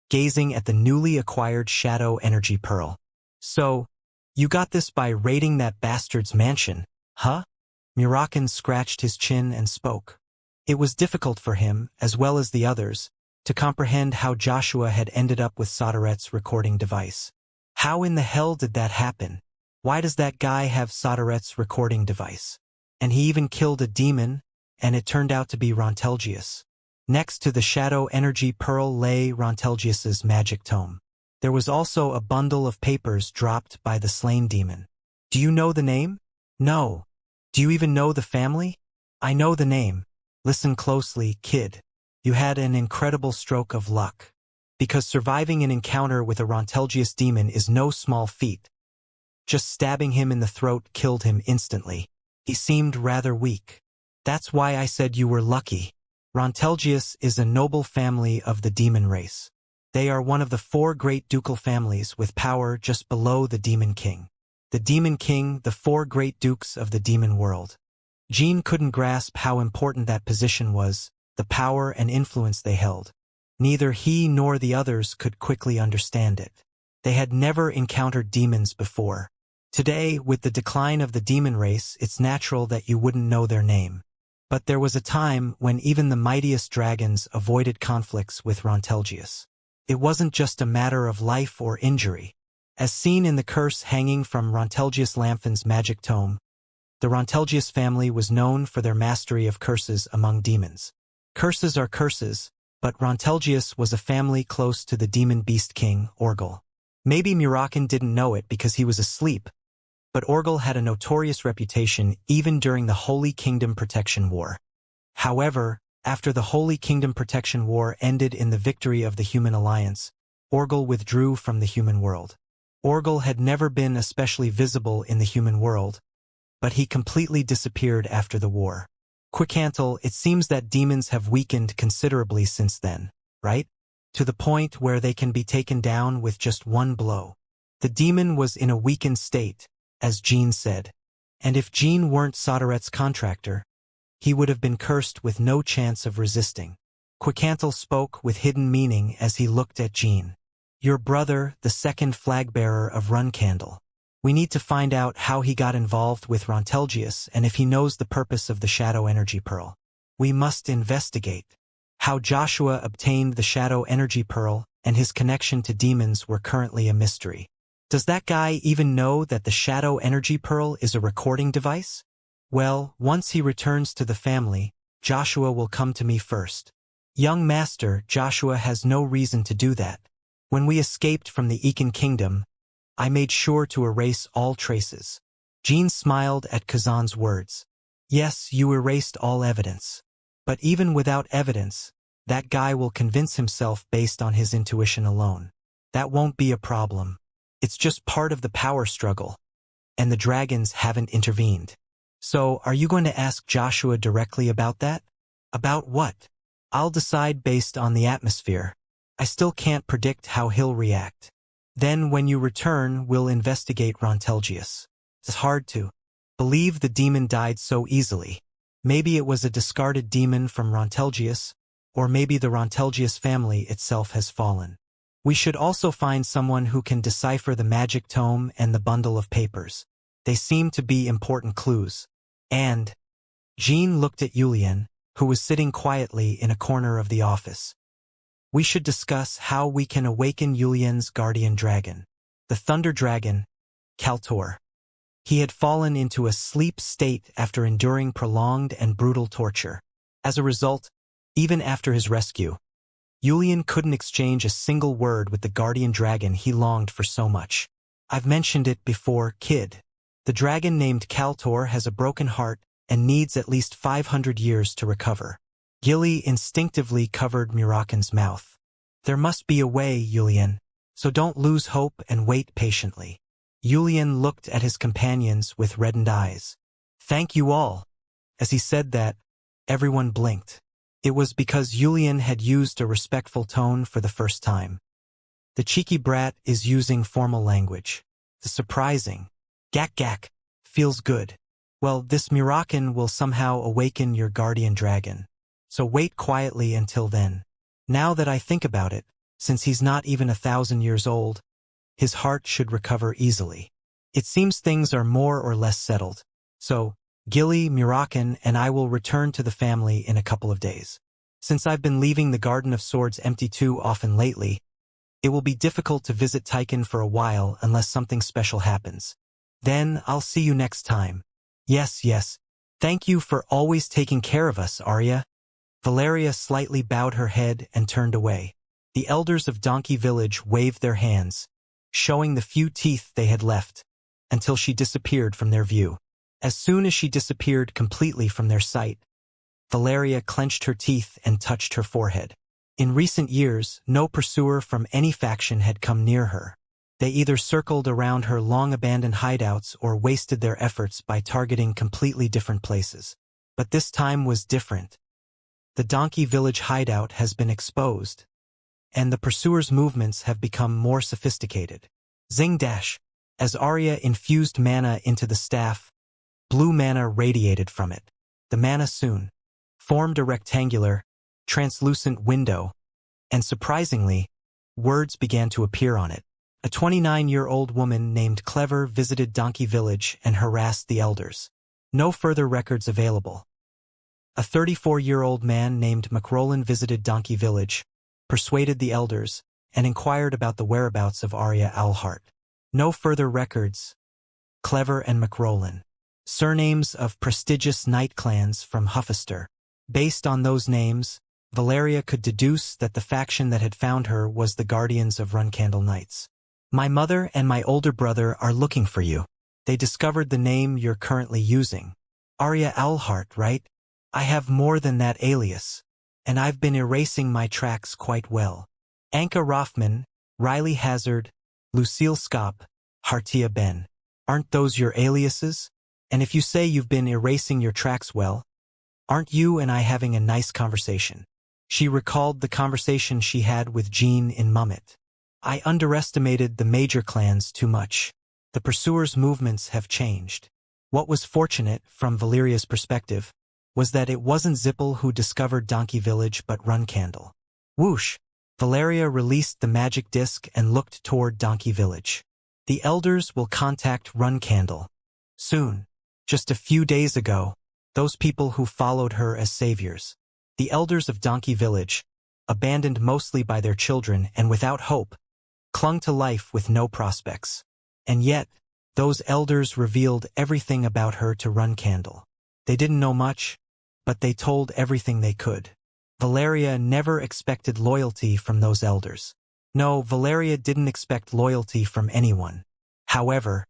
gazing at the newly acquired Shadow Energy Pearl. So, you got this by raiding that bastard's mansion, huh? Murakan scratched his chin and spoke. It was difficult for him, as well as the others, to comprehend how Joshua had ended up with Soderet's recording device. How in the hell did that happen? Why does that guy have Soderet's recording device? And he even killed a demon, and it turned out to be Rontelgius. Next to the Shadow Energy Pearl lay Rontelgius's magic tome. There was also a bundle of papers dropped by the slain demon. Do you know the name? No. Do you even know the family? I know the name. Listen closely, kid. You had an incredible stroke of luck. Because surviving an encounter with a Rontelgius demon is no small feat. Just stabbing him in the throat killed him instantly. He seemed rather weak. That's why I said you were lucky. Rontelgius is a noble family of the demon race. They are one of the 4 great ducal families with power just below the Demon King. The Demon King, the 4 great dukes of the demon world. Jean couldn't grasp how important that position was, the power and influence they held. Neither he nor the others could quickly understand it. They had never encountered demons before. Today, with the decline of the demon race, it's natural that you wouldn't know their name. But there was a time when even the mightiest dragons avoided conflicts with Rontelgius. It wasn't just a matter of life or injury. As seen in the curse hanging from Rontelgius Lamphin's magic tome, the Rontelgius family was known for their mastery of curses among demons. Curses are curses, but Rontelgius was a family close to the demon beast king, Orgel. Maybe Murakin didn't know it because he was asleep, but Orgel had a notorious reputation even during the Holy Kingdom Protection War. However, after the Holy Kingdom Protection War ended in the victory of the Human Alliance, Orgel withdrew from the human world. Orgel had never been especially visible in the human world, but he completely disappeared after the war. Quicantle, it seems that demons have weakened considerably since then, right? To the point where they can be taken down with just one blow. The demon was in a weakened state, as Jean said, and if Jean weren't Soderet's contractor, he would have been cursed with no chance of resisting. Quicantle spoke with hidden meaning as he looked at Jean. Your brother, the second flag-bearer of Runcandle. We need to find out how he got involved with Rontelgius and if he knows the purpose of the Shadow Energy Pearl. We must investigate. How Joshua obtained the Shadow Energy Pearl and his connection to demons were currently a mystery. Does that guy even know that the Shadow Energy Pearl is a recording device? Well, once he returns to the family, Joshua will come to me first. Young master, Joshua has no reason to do that. When we escaped from the Ekin Kingdom, I made sure to erase all traces. Jean smiled at Kazan's words. Yes, you erased all evidence. But even without evidence, that guy will convince himself based on his intuition alone. That won't be a problem. It's just part of the power struggle, and the dragons haven't intervened. So, are you going to ask Joshua directly about that? About what? I'll decide based on the atmosphere. I still can't predict how he'll react. Then when you return, we'll investigate Rontelgius. It's hard to believe the demon died so easily. Maybe it was a discarded demon from Rontelgius, or maybe the Rontelgius family itself has fallen. We should also find someone who can decipher the magic tome and the bundle of papers. They seem to be important clues. And Jean looked at Yulian, who was sitting quietly in a corner of the office. We should discuss how we can awaken Yulian's guardian dragon, the thunder dragon, Kaltor. He had fallen into a sleep state after enduring prolonged and brutal torture. As a result, even after his rescue, Yulian couldn't exchange a single word with the guardian dragon he longed for so much. I've mentioned it before, kid. The dragon named Kaltor has a broken heart and needs at least 500 years to recover. Gilly instinctively covered Murakin's mouth. There must be a way, Yulian, so don't lose hope and wait patiently. Yulian looked at his companions with reddened eyes. Thank you all. As he said that, everyone blinked. It was because Yulian had used a respectful tone for the first time. The cheeky brat is using formal language. The surprising, gak, feels good. Well, this Murakin will somehow awaken your guardian dragon. So wait quietly until then. Now that I think about it, since he's not even 1,000 years old, his heart should recover easily. It seems things are more or less settled. So, Gilly, Murakin, and I will return to the family in a couple of days. Since I've been leaving the Garden of Swords empty too often lately, it will be difficult to visit Tychon for a while unless something special happens. Then, I'll see you next time. Yes. Thank you for always taking care of us, Arya. Valeria slightly bowed her head and turned away. The elders of Donkey Village waved their hands, showing the few teeth they had left, until she disappeared from their view. As soon as she disappeared completely from their sight, Valeria clenched her teeth and touched her forehead. In recent years, no pursuer from any faction had come near her. They either circled around her long-abandoned hideouts or wasted their efforts by targeting completely different places. But this time was different. The Donkey Village hideout has been exposed, and the pursuers' movements have become more sophisticated. Zing dash! As Arya infused mana into the staff, blue mana radiated from it. The mana soon formed a rectangular, translucent window, and surprisingly, words began to appear on it. A 29-year-old woman named Clever visited Donkey Village and harassed the elders. No further records available. A 34-year-old man named McRolin visited Donkey Village, persuaded the elders, and inquired about the whereabouts of Arya Alhart. No further records. Clever and McRolin. Surnames of prestigious knight clans from Huffister. Based on those names, Valeria could deduce that the faction that had found her was the Guardians of Runcandle Knights. My mother and my older brother are looking for you. They discovered the name you're currently using. Arya Alhart, right? I have more than that alias, and I've been erasing my tracks quite well. Anka Rothman, Riley Hazard, Lucille Scop, Hartia Ben. Aren't those your aliases? And if you say you've been erasing your tracks well, aren't you and I having a nice conversation? She recalled the conversation she had with Jean in Mummet. I underestimated the major clans too much. The pursuers' movements have changed. What was fortunate, from Valeria's perspective, was that it wasn't Zippel who discovered Donkey Village but Runcandle. Whoosh! Valeria released the magic disc and looked toward Donkey Village. The elders will contact Runcandle soon. Just a few days ago, those people who followed her as saviors, the elders of Donkey Village, abandoned mostly by their children and without hope, clung to life with no prospects. And yet, those elders revealed everything about her to Runcandle. They didn't know much, but they told everything they could. Valeria never expected loyalty from those elders. No, Valeria didn't expect loyalty from anyone. However,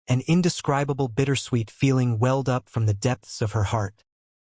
an indescribable bittersweet feeling welled up from the depths of her heart,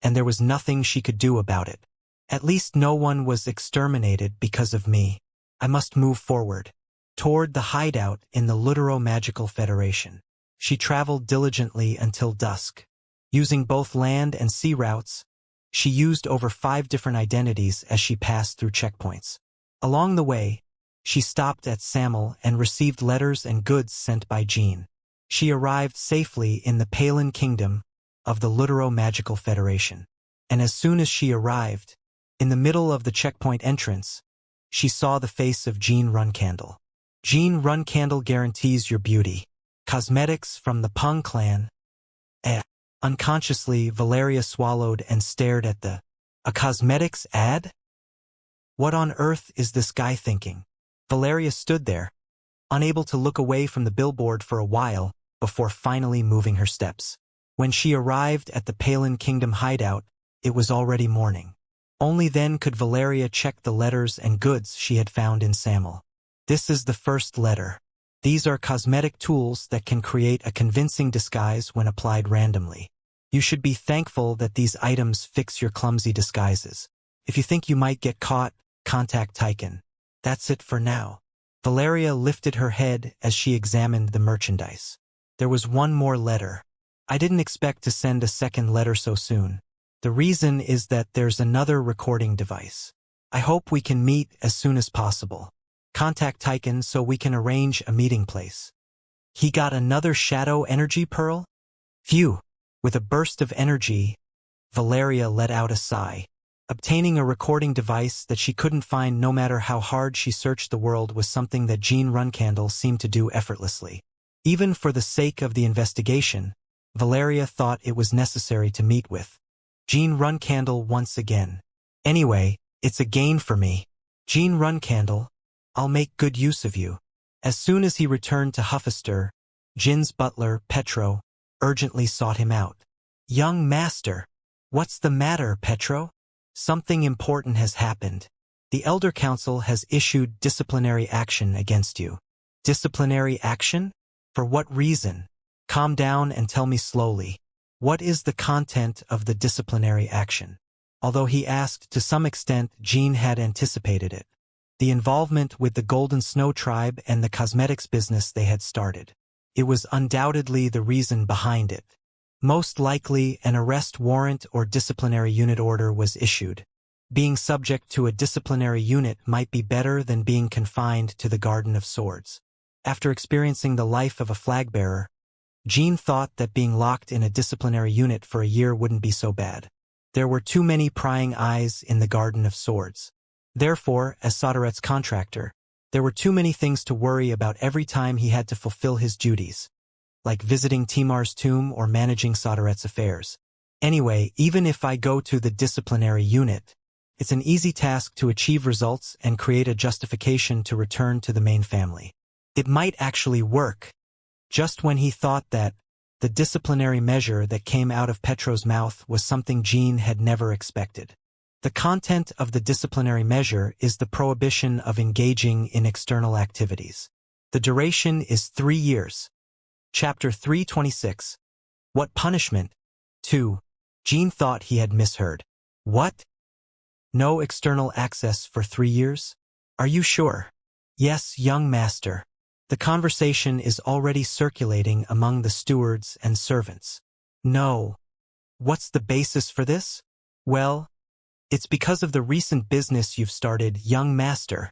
and there was nothing she could do about it. At least no one was exterminated because of me. I must move forward, toward the hideout in the Lutero-Magical Federation. She traveled diligently until dusk. Using both land and sea routes, she used over 5 different identities as she passed through checkpoints. Along the way, she stopped at Samel and received letters and goods sent by Jean. She arrived safely in the Palin Kingdom of the Lutero-Magical Federation. And as soon as she arrived, in the middle of the checkpoint entrance, she saw the face of Jean Runcandle. Jean Runcandle guarantees your beauty. Cosmetics from the Pung clan. Unconsciously, Valeria swallowed and stared at a cosmetics ad? What on earth is this guy thinking? Valeria stood there, unable to look away from the billboard for a while before finally moving her steps. When she arrived at the Palin Kingdom hideout, it was already morning. Only then could Valeria check the letters and goods she had found in Samel. This is the first letter. These are cosmetic tools that can create a convincing disguise when applied randomly. You should be thankful that these items fix your clumsy disguises. If you think you might get caught, contact Tychon. That's it for now. Valeria lifted her head as she examined the merchandise. There was one more letter. I didn't expect to send a second letter so soon. The reason is that there's another recording device. I hope we can meet as soon as possible. Contact Tychon so we can arrange a meeting place. He got another shadow energy pearl? Phew! With a burst of energy, Valeria let out a sigh. Obtaining a recording device that she couldn't find no matter how hard she searched the world was something that Jean Runcandle seemed to do effortlessly. Even for the sake of the investigation, Valeria thought it was necessary to meet with Jean Runcandle once again. Anyway, it's a gain for me. Jean Runcandle, I'll make good use of you. As soon as he returned to Huffister, Jin's butler, Petro, urgently sought him out. Young master, what's the matter, Petro? Something important has happened. The Elder Council has issued disciplinary action against you. Disciplinary action? For what reason? Calm down and tell me slowly. What is the content of the disciplinary action? Although he asked, to some extent, Jean had anticipated it. The involvement with the Golden Snow tribe and the cosmetics business they had started. It was undoubtedly the reason behind it. Most likely, an arrest warrant or disciplinary unit order was issued. Being subject to a disciplinary unit might be better than being confined to the Garden of Swords. After experiencing the life of a flag-bearer, Jean thought that being locked in a disciplinary unit for a year wouldn't be so bad. There were too many prying eyes in the Garden of Swords. Therefore, as Soderet's contractor, There were too many things to worry about every time he had to fulfill his duties, like visiting Timar's tomb or managing Soderet's affairs. Anyway, even if I go to the disciplinary unit, it's an easy task to achieve results and create a justification to return to the main family. It might actually work. Just when he thought that, the disciplinary measure that came out of Petro's mouth was something Jean had never expected. The content of the disciplinary measure is the prohibition of engaging in external activities. The duration is 3 years. Chapter 326. What punishment? 2. Jean thought he had misheard. What? No external access for 3 years? Are you sure? Yes, young master. The conversation is already circulating among the stewards and servants. No. What's the basis for this? Well, it's because of the recent business you've started, young master.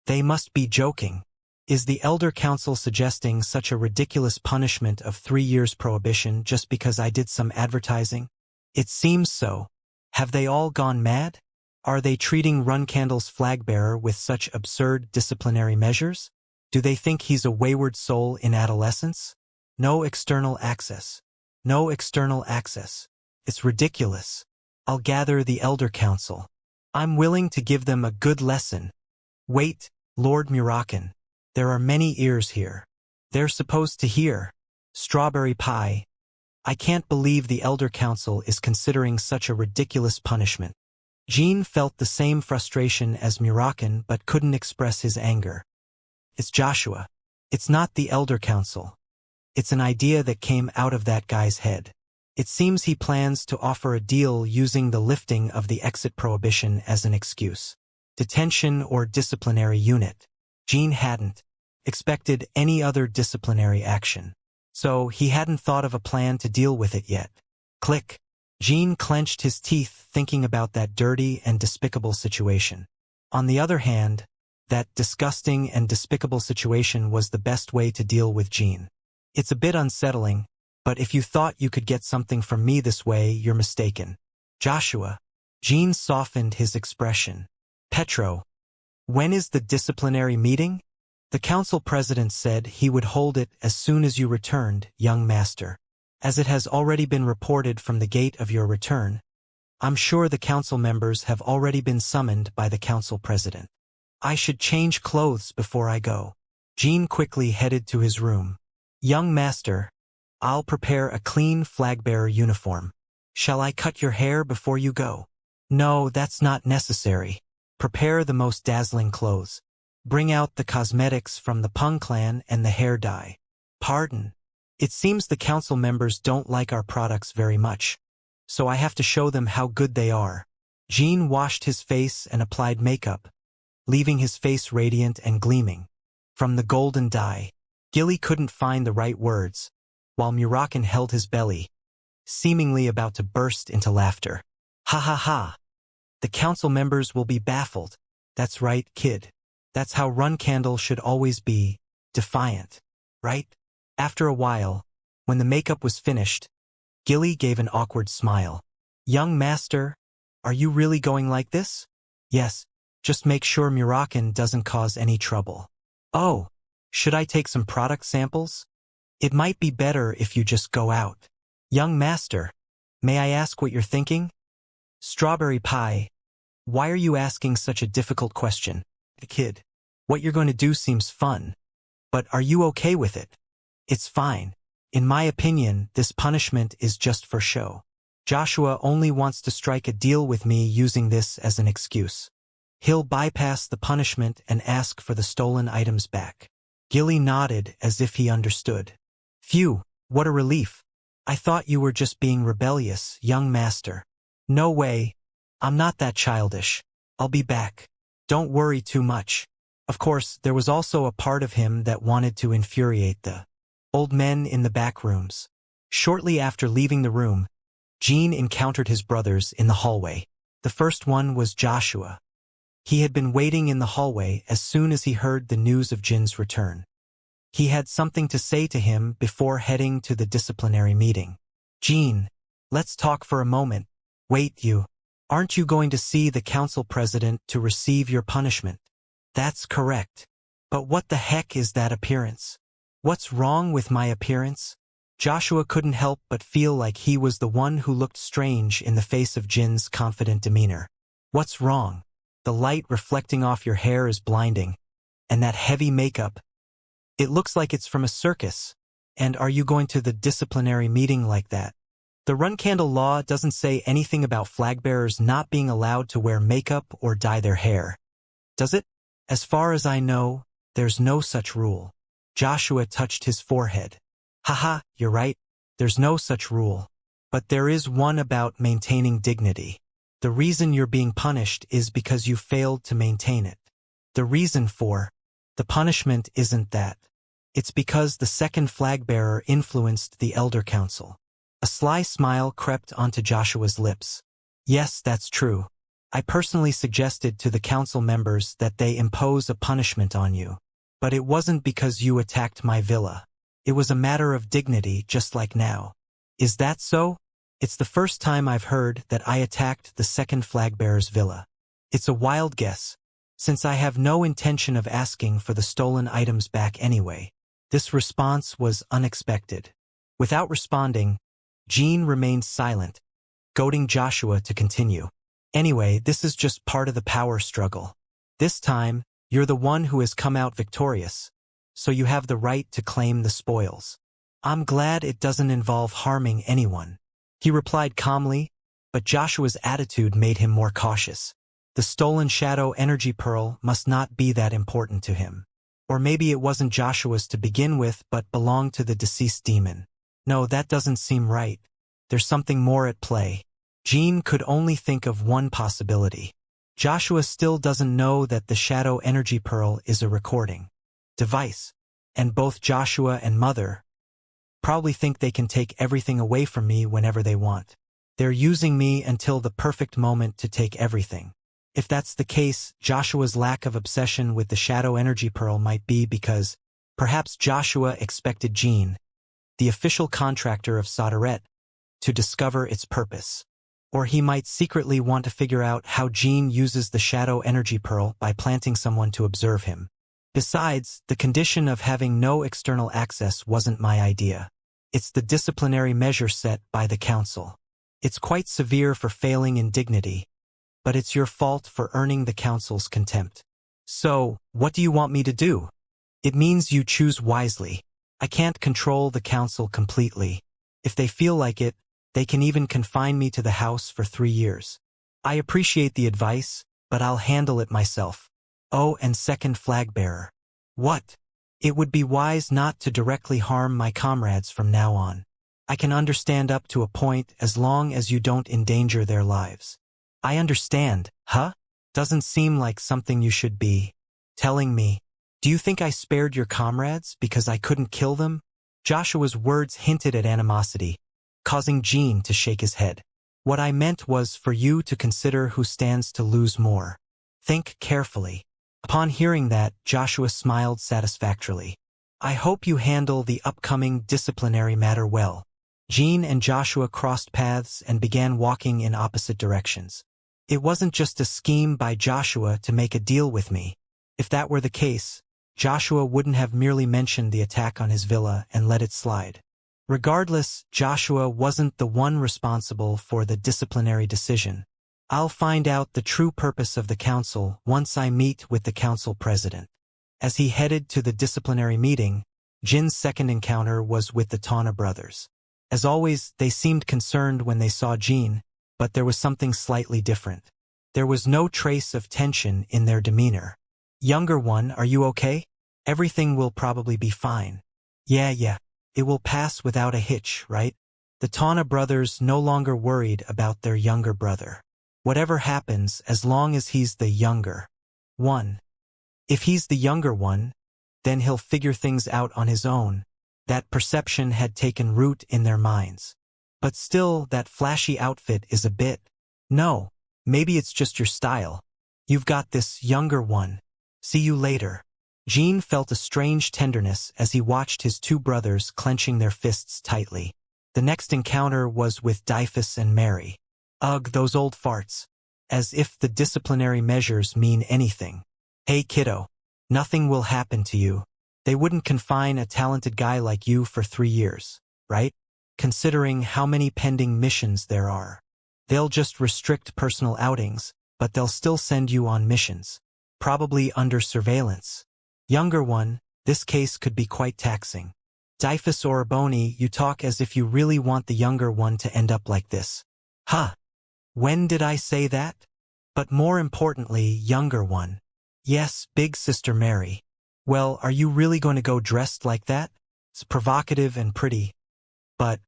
They must be joking. Is the elder council suggesting such a ridiculous punishment of 3 years prohibition just because I did some advertising? It seems so. Have they all gone mad? Are they treating Runcandle's flag-bearer with such absurd disciplinary measures? Do they think he's a wayward soul in adolescence? No external access. No external access. It's ridiculous. I'll gather the elder council. I'm willing to give them a good lesson. Wait, Lord Murakan. There are many ears here. They're supposed to hear. Strawberry pie. I can't believe the elder council is considering such a ridiculous punishment. Jean felt the same frustration as Murakan but couldn't express his anger. It's Joshua. It's not the elder council. It's an idea that came out of that guy's head. It seems he plans to offer a deal using the lifting of the exit prohibition as an excuse. Detention or disciplinary unit. Jean hadn't expected any other disciplinary action. So he hadn't thought of a plan to deal with it yet. Click. Jean clenched his teeth thinking about that dirty and despicable situation. On the other hand, that disgusting and despicable situation was the best way to deal with Jean. It's a bit unsettling, but if you thought you could get something from me this way, you're mistaken. Joshua. Jean softened his expression. Petro. When is the disciplinary meeting? The council president said he would hold it as soon as you returned, young master. As it has already been reported from the gate of your return, I'm sure the council members have already been summoned by the council president. I should change clothes before I go. Jean quickly headed to his room. Young master, I'll prepare a clean flag-bearer uniform. Shall I cut your hair before you go? No, that's not necessary. Prepare the most dazzling clothes. Bring out the cosmetics from the Pung clan and the hair dye. Pardon. It seems the council members don't like our products very much, so I have to show them how good they are. Jean washed his face and applied makeup, leaving his face radiant and gleaming. From the golden dye. Gilly couldn't find the right words, while Murakan held his belly, seemingly about to burst into laughter. Ha ha ha. The council members will be baffled. That's right, kid. That's how Runcandle should always be, defiant, right? After a while, when the makeup was finished, Gilly gave an awkward smile. Young master, are you really going like this? Yes, just make sure Murakan doesn't cause any trouble. Oh, should I take some product samples? It might be better if you just go out. Young master, may I ask what you're thinking? Strawberry pie. Why are you asking such a difficult question? Kid, what you're going to do seems fun. But are you okay with it? It's fine. In my opinion, this punishment is just for show. Joshua only wants to strike a deal with me using this as an excuse. He'll bypass the punishment and ask for the stolen items back. Gilly nodded as if he understood. Phew, what a relief. I thought you were just being rebellious, young master. No way. I'm not that childish. I'll be back. Don't worry too much. Of course, there was also a part of him that wanted to infuriate the old men in the back rooms. Shortly after leaving the room, Jean encountered his brothers in the hallway. The first one was Joshua. He had been waiting in the hallway as soon as he heard the news of Jin's return. He had something to say to him before heading to the disciplinary meeting. Jean, let's talk for a moment. Wait, you. Aren't you going to see the council president to receive your punishment? That's correct. But what the heck is that appearance? What's wrong with my appearance? Joshua couldn't help but feel like he was the one who looked strange in the face of Jin's confident demeanor. What's wrong? The light reflecting off your hair is blinding. And that heavy makeup. It looks like it's from a circus. And are you going to the disciplinary meeting like that? The Run Candle law doesn't say anything about flag-bearers not being allowed to wear makeup or dye their hair. Does it? As far as I know, there's no such rule. Joshua touched his forehead. Haha, you're right. There's no such rule. But there is one about maintaining dignity. The reason you're being punished is because you failed to maintain it. The reason for the punishment isn't that. It's because the second flag-bearer influenced the Elder Council. A sly smile crept onto Joshua's lips. Yes, that's true. I personally suggested to the council members that they impose a punishment on you. But it wasn't because you attacked my villa. It was a matter of dignity, just like now. Is that so? It's the first time I've heard that I attacked the second flag-bearer's villa. It's a wild guess, since I have no intention of asking for the stolen items back anyway. This response was unexpected. Without responding, Jean remained silent, goading Joshua to continue. Anyway, this is just part of the power struggle. This time, you're the one who has come out victorious, so you have the right to claim the spoils. I'm glad it doesn't involve harming anyone. He replied calmly, but Joshua's attitude made him more cautious. The stolen shadow energy pearl must not be that important to him. Or maybe it wasn't Joshua's to begin with but belonged to the deceased demon. No, that doesn't seem right. There's something more at play. Jean could only think of one possibility. Joshua still doesn't know that the shadow energy pearl is a recording device, and both Joshua and Mother probably think they can take everything away from me whenever they want. They're using me until the perfect moment to take everything. If that's the case, Joshua's lack of obsession with the shadow energy pearl might be because perhaps Joshua expected Jean, the official contractor of Solderet, to discover its purpose. Or he might secretly want to figure out how Jean uses the shadow energy pearl by planting someone to observe him. Besides, the condition of having no external access wasn't my idea. It's the disciplinary measure set by the council. It's quite severe for failing in dignity, but it's your fault for earning the council's contempt. So, what do you want me to do? It means you choose wisely. I can't control the council completely. If they feel like it, they can even confine me to the house for 3 years. I appreciate the advice, but I'll handle it myself. Oh, and second flag-bearer. What? It would be wise not to directly harm my comrades from now on. I can understand up to a point as long as you don't endanger their lives. I understand, huh? Doesn't seem like something you should be telling me. Do you think I spared your comrades because I couldn't kill them? Joshua's words hinted at animosity, causing Jean to shake his head. What I meant was for you to consider who stands to lose more. Think carefully. Upon hearing that, Joshua smiled satisfactorily. I hope you handle the upcoming disciplinary matter well. Jean and Joshua crossed paths and began walking in opposite directions. It wasn't just a scheme by Joshua to make a deal with me. If that were the case, Joshua wouldn't have merely mentioned the attack on his villa and let it slide. Regardless, Joshua wasn't the one responsible for the disciplinary decision. I'll find out the true purpose of the council once I meet with the council president. As he headed to the disciplinary meeting, Jin's second encounter was with the Tana brothers. As always, they seemed concerned when they saw Jean, but there was something slightly different. There was no trace of tension in their demeanor. Younger one, are you okay? Everything will probably be fine. Yeah. It will pass without a hitch, right? The Tana brothers no longer worried about their younger brother. Whatever happens, as long as he's the younger one. If he's the younger one, then he'll figure things out on his own. That perception had taken root in their minds. But still, that flashy outfit is a bit. No, maybe it's just your style. You've got this younger one. See you later. Jean felt a strange tenderness as he watched his two brothers clenching their fists tightly. The next encounter was with Dyphus and Mary. Ugh, those old farts. As if the disciplinary measures mean anything. Hey kiddo. Nothing will happen to you. They wouldn't confine a talented guy like you for 3 years, right? Considering how many pending missions there are. They'll just restrict personal outings, but they'll still send you on missions. Probably under surveillance. Younger one, this case could be quite taxing. Dyphus Oriboni, you talk as if you really want the younger one to end up like this. Huh. When did I say that? But more importantly, younger one. Yes, big sister Mary. Well, are you really going to go dressed like that? It's provocative and pretty. But,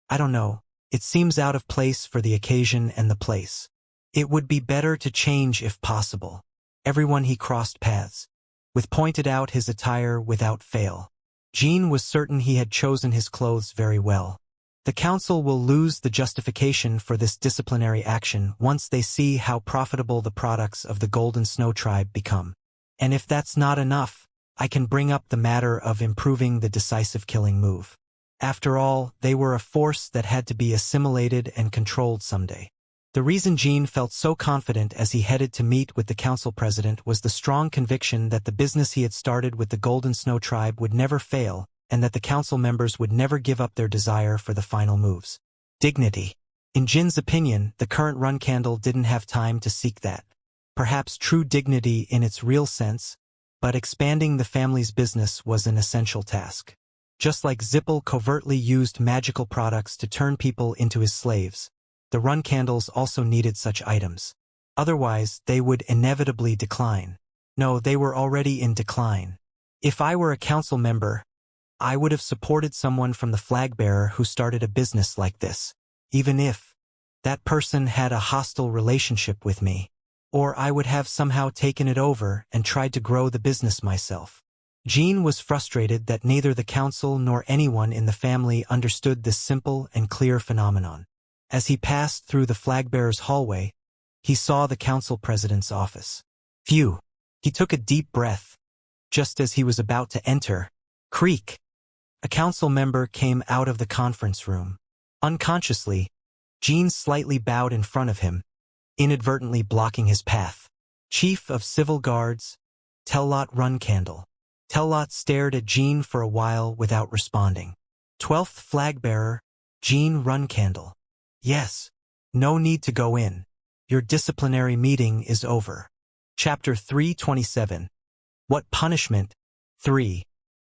I don't know, it seems out of place for the occasion and the place. It would be better to change if possible. Everyone he crossed paths with pointed out his attire without fail. Jean was certain he had chosen his clothes very well. The council will lose the justification for this disciplinary action once they see how profitable the products of the Golden Snow Tribe become. And if that's not enough, I can bring up the matter of improving the decisive killing move. After all, they were a force that had to be assimilated and controlled someday. The reason Jean felt so confident as he headed to meet with the council president was the strong conviction that the business he had started with the Golden Snow Tribe would never fail, and that the council members would never give up their desire for the final moves. Dignity. In Jin's opinion, the current run candle didn't have time to seek that. Perhaps true dignity in its real sense, but expanding the family's business was an essential task. Just like Zippel covertly used magical products to turn people into his slaves, the run candles also needed such items. Otherwise, they would inevitably decline. No, they were already in decline. If I were a council member, I would have supported someone from the flag bearer who started a business like this, even if that person had a hostile relationship with me. Or I would have somehow taken it over and tried to grow the business myself. Jean was frustrated that neither the council nor anyone in the family understood this simple and clear phenomenon. As he passed through the flag-bearer's hallway, he saw the council president's office. Phew! He took a deep breath. Just as he was about to enter, creak! A council member came out of the conference room. Unconsciously, Jean slightly bowed in front of him, inadvertently blocking his path. Chief of Civil Guards, Tellot Runcandle. Tellot stared at Jean for a while without responding. 12th flag-bearer, Jean Runcandle. Yes. No need to go in. Your disciplinary meeting is over. Chapter 327. What punishment? 3.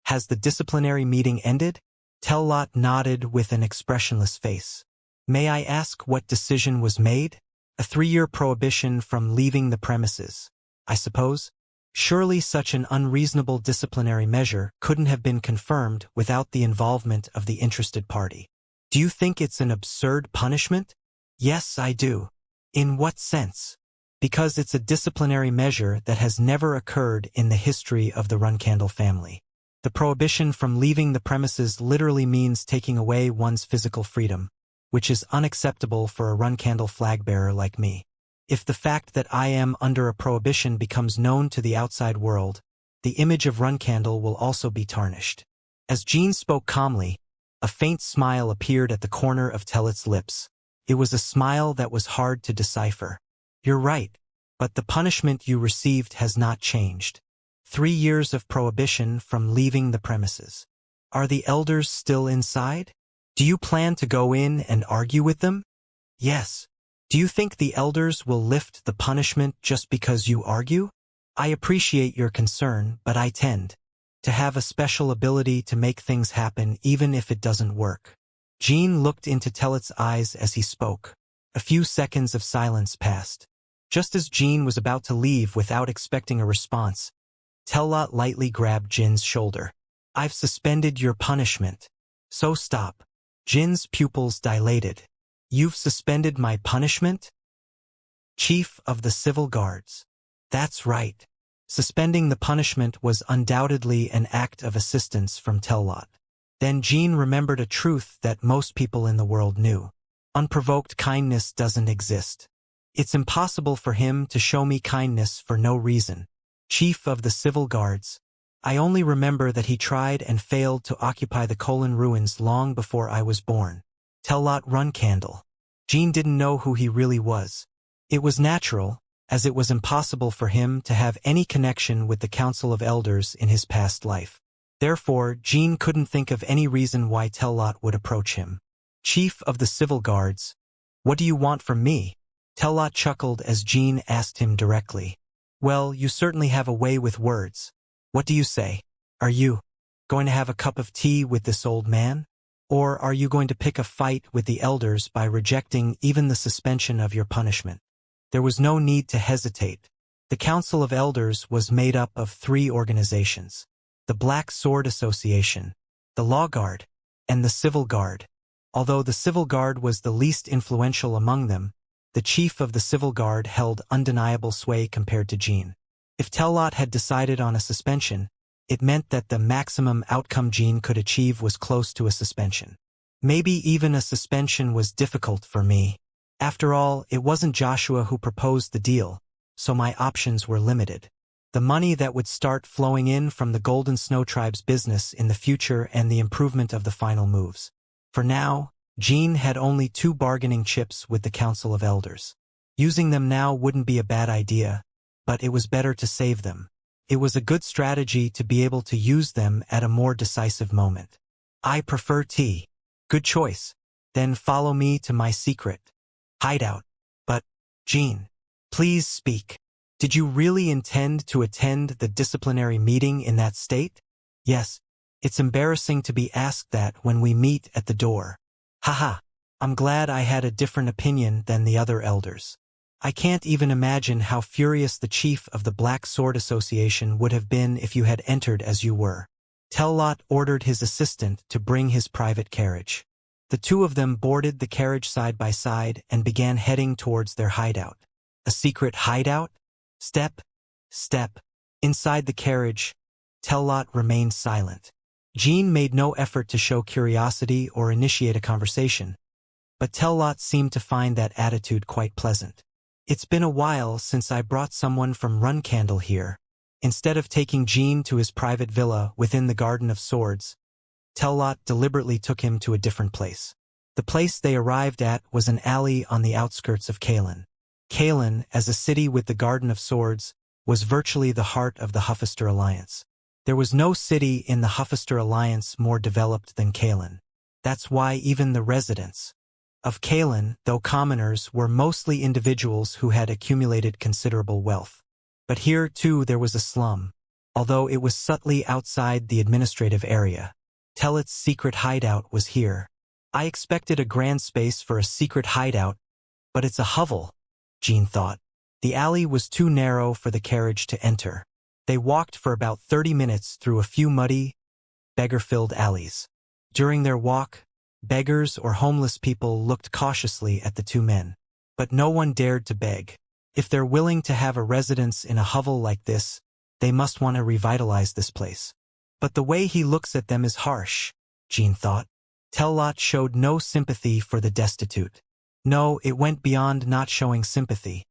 Has the disciplinary meeting ended? Tellot nodded with an expressionless face. May I ask what decision was made? A 3-year prohibition from leaving the premises, I suppose? Surely such an unreasonable disciplinary measure couldn't have been confirmed without the involvement of the interested party. Do you think it's an absurd punishment? Yes, I do. In what sense? Because it's a disciplinary measure that has never occurred in the history of the Runcandle family. The prohibition from leaving the premises literally means taking away one's physical freedom, which is unacceptable for a Runcandle flag-bearer like me. If the fact that I am under a prohibition becomes known to the outside world, the image of Runcandle will also be tarnished. As Jean spoke calmly, a faint smile appeared at the corner of Tellot's lips. It was a smile that was hard to decipher. You're right, but the punishment you received has not changed. 3 years of prohibition from leaving the premises. Are the elders still inside? Do you plan to go in and argue with them? Yes. Do you think the elders will lift the punishment just because you argue? I appreciate your concern, but I tend to have a special ability to make things happen even if it doesn't work. Jean looked into Tellot's eyes as he spoke. A few seconds of silence passed. Just as Jean was about to leave without expecting a response, Tellot lightly grabbed Jin's shoulder. I've suspended your punishment. So stop. Jin's pupils dilated. You've suspended my punishment? Chief of the Civil Guards. That's right. Suspending the punishment was undoubtedly an act of assistance from Tellot. Then Jean remembered a truth that most people in the world knew. Unprovoked kindness doesn't exist. It's impossible for him to show me kindness for no reason. Chief of the Civil Guards. I only remember that he tried and failed to occupy the Colon ruins long before I was born. Tellot Runcandle. Jean didn't know who he really was. It was natural, as it was impossible for him to have any connection with the Council of Elders in his past life. Therefore, Jean couldn't think of any reason why Tellot would approach him. "Chief of the Civil Guards, what do you want from me?" Tellot chuckled as Jean asked him directly. "Well, you certainly have a way with words. What do you say? Are you going to have a cup of tea with this old man? Or are you going to pick a fight with the elders by rejecting even the suspension of your punishment?" There was no need to hesitate. The Council of Elders was made up of 3 organizations: the Black Sword Association, the Law Guard, and the Civil Guard. Although the Civil Guard was the least influential among them, the chief of the Civil Guard held undeniable sway compared to Jean. If Tellot had decided on a suspension, it meant that the maximum outcome Jean could achieve was close to a suspension. Maybe even a suspension was difficult for me. After all, it wasn't Joshua who proposed the deal, so my options were limited. The money that would start flowing in from the Golden Snow Tribe's business in the future and the improvement of the final moves. For now, Jean had only 2 bargaining chips with the Council of Elders. Using them now wouldn't be a bad idea, but it was better to save them. It was a good strategy to be able to use them at a more decisive moment. "I prefer tea." "Good choice. Then follow me to my secret hideout." "But, Jean, please speak. Did you really intend to attend the disciplinary meeting in that state?" "Yes. It's embarrassing to be asked that when we meet at the door." "Haha. I'm glad I had a different opinion than the other elders. I can't even imagine how furious the chief of the Black Sword Association would have been if you had entered as you were." Tellot ordered his assistant to bring his private carriage. The 2 of them boarded the carriage side by side and began heading towards their hideout. A secret hideout? Step. Inside the carriage, Tellot remained silent. Jean made no effort to show curiosity or initiate a conversation, but Tellot seemed to find that attitude quite pleasant. "It's been a while since I brought someone from Runcandle here." Instead of taking Jean to his private villa within the Garden of Swords, Tellot deliberately took him to a different place. The place they arrived at was an alley on the outskirts of Caelin. Caelin, as a city with the Garden of Swords, was virtually the heart of the Huffister Alliance. There was no city in the Huffister Alliance more developed than Caelin. That's why even the residents of Caelin, though commoners, were mostly individuals who had accumulated considerable wealth. But here, too, there was a slum, although it was subtly outside the administrative area. Tellot's secret hideout was here. I expected a grand space for a secret hideout, but it's a hovel, Jean thought. The alley was too narrow for the carriage to enter. They walked for about 30 minutes through a few muddy, beggar-filled alleys. During their walk, beggars or homeless people looked cautiously at the 2 men. But no one dared to beg. If they're willing to have a residence in a hovel like this, they must want to revitalize this place. But the way he looks at them is harsh, Jean thought. Tellot showed no sympathy for the destitute. No, it went beyond not showing sympathy.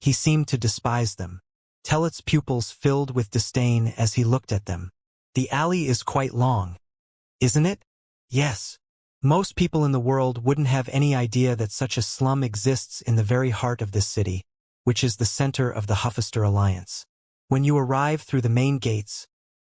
He seemed to despise them. Tellot's pupils filled with disdain as he looked at them. The alley is quite long, isn't it? Yes. Most people in the world wouldn't have any idea that such a slum exists in the very heart of this city, which is the center of the Huffister Alliance. When you arrive through the main gates,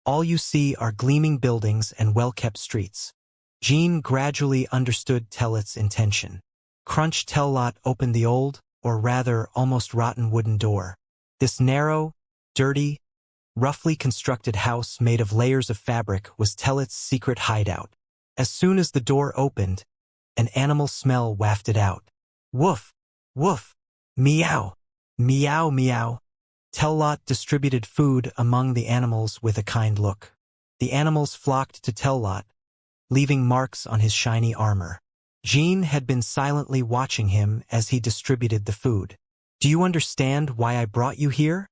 all you see are gleaming buildings and well-kept streets. Jean gradually understood Tellot's intention. Crunch. Tellot opened the old, or rather almost rotten wooden door. This narrow, dirty, roughly constructed house made of layers of fabric was Tellot's secret hideout. As soon as the door opened, an animal smell wafted out. Woof, woof, meow, meow, meow. Tellot distributed food among the animals with a kind look. The animals flocked to Tellot, leaving marks on his shiny armor. Jean had been silently watching him as he distributed the food. "Do you understand why I brought you here?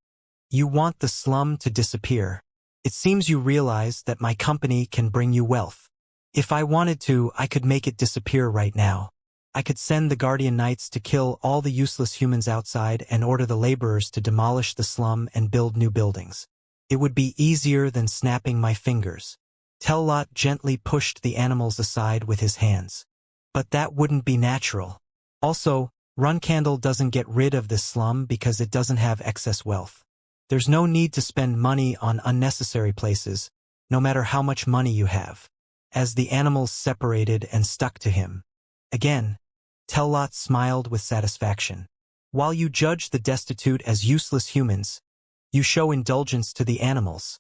You want the slum to disappear. It seems you realize that my company can bring you wealth. If I wanted to, I could make it disappear right now. I could send the Guardian Knights to kill all the useless humans outside and order the laborers to demolish the slum and build new buildings. It would be easier than snapping my fingers." Tellot gently pushed the animals aside with his hands. "But that wouldn't be natural. Also, Runcandle doesn't get rid of this slum because it doesn't have excess wealth. There's no need to spend money on unnecessary places, no matter how much money you have. As the animals separated and stuck to him. Again, Tellot smiled with satisfaction. While you judge the destitute as useless humans, you show indulgence to the animals,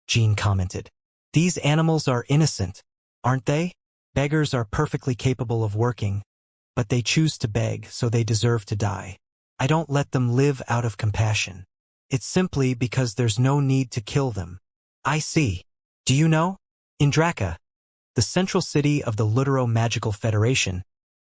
Jean commented. These animals are innocent, aren't they? Beggars are perfectly capable of working, but they choose to beg, so they deserve to die. I don't let them live out of compassion. It's simply because there's no need to kill them. I see. Do you know? In Draka, the central city of the Lutero-Magical Federation,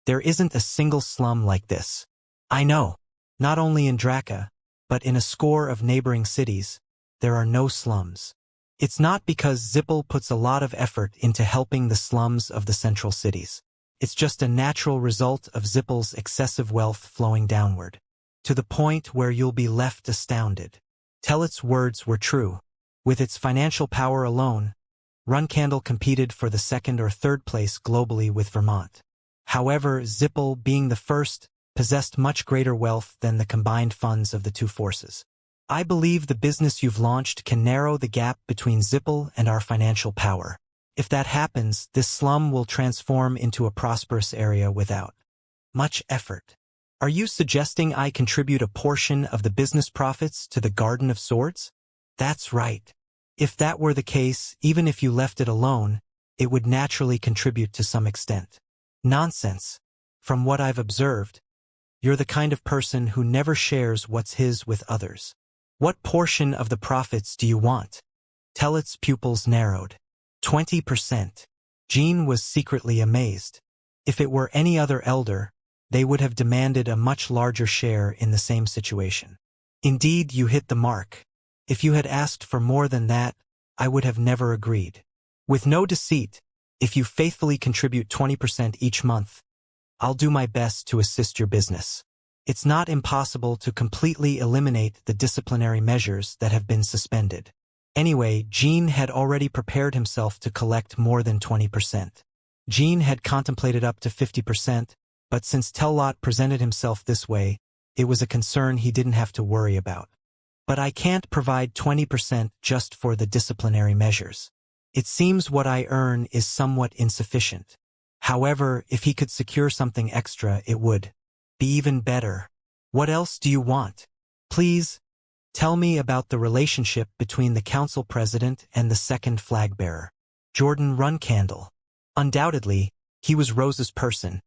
there isn't a single slum like this. I know. Not only in Draka, but in a score of neighboring cities, there are no slums. It's not because Zippel puts a lot of effort into helping the slums of the central cities. It's just a natural result of Zippel's excessive wealth flowing downward, to the point where you'll be left astounded. Tellot's words were true. With its financial power alone, Runcandle competed for the second or third place globally with Vermont. However, Zippel, being the first, possessed much greater wealth than the combined funds of the two forces. I believe the business you've launched can narrow the gap between Zippel and our financial power. If that happens, this slum will transform into a prosperous area without much effort. Are you suggesting I contribute a portion of the business profits to the Garden of Swords? That's right. If that were the case, even if you left it alone, it would naturally contribute to some extent. Nonsense. From what I've observed, you're the kind of person who never shares what's his with others. What portion of the profits do you want? Tellot's pupils narrowed. 20%. Jean was secretly amazed. If it were any other elder, they would have demanded a much larger share in the same situation. Indeed, you hit the mark. If you had asked for more than that, I would have never agreed. With no deceit, if you faithfully contribute 20% each month, I'll do my best to assist your business. It's not impossible to completely eliminate the disciplinary measures that have been suspended. Anyway, Jean had already prepared himself to collect more than 20%. Jean had contemplated up to 50%, but since Tellot presented himself this way, it was a concern he didn't have to worry about. But I can't provide 20% just for the disciplinary measures. It seems what I earn is somewhat insufficient. However, if he could secure something extra, it would be even better. What else do you want? Please, tell me about the relationship between the council president and the second flag bearer, Jordan Runcandle. Undoubtedly, he was Rose's person.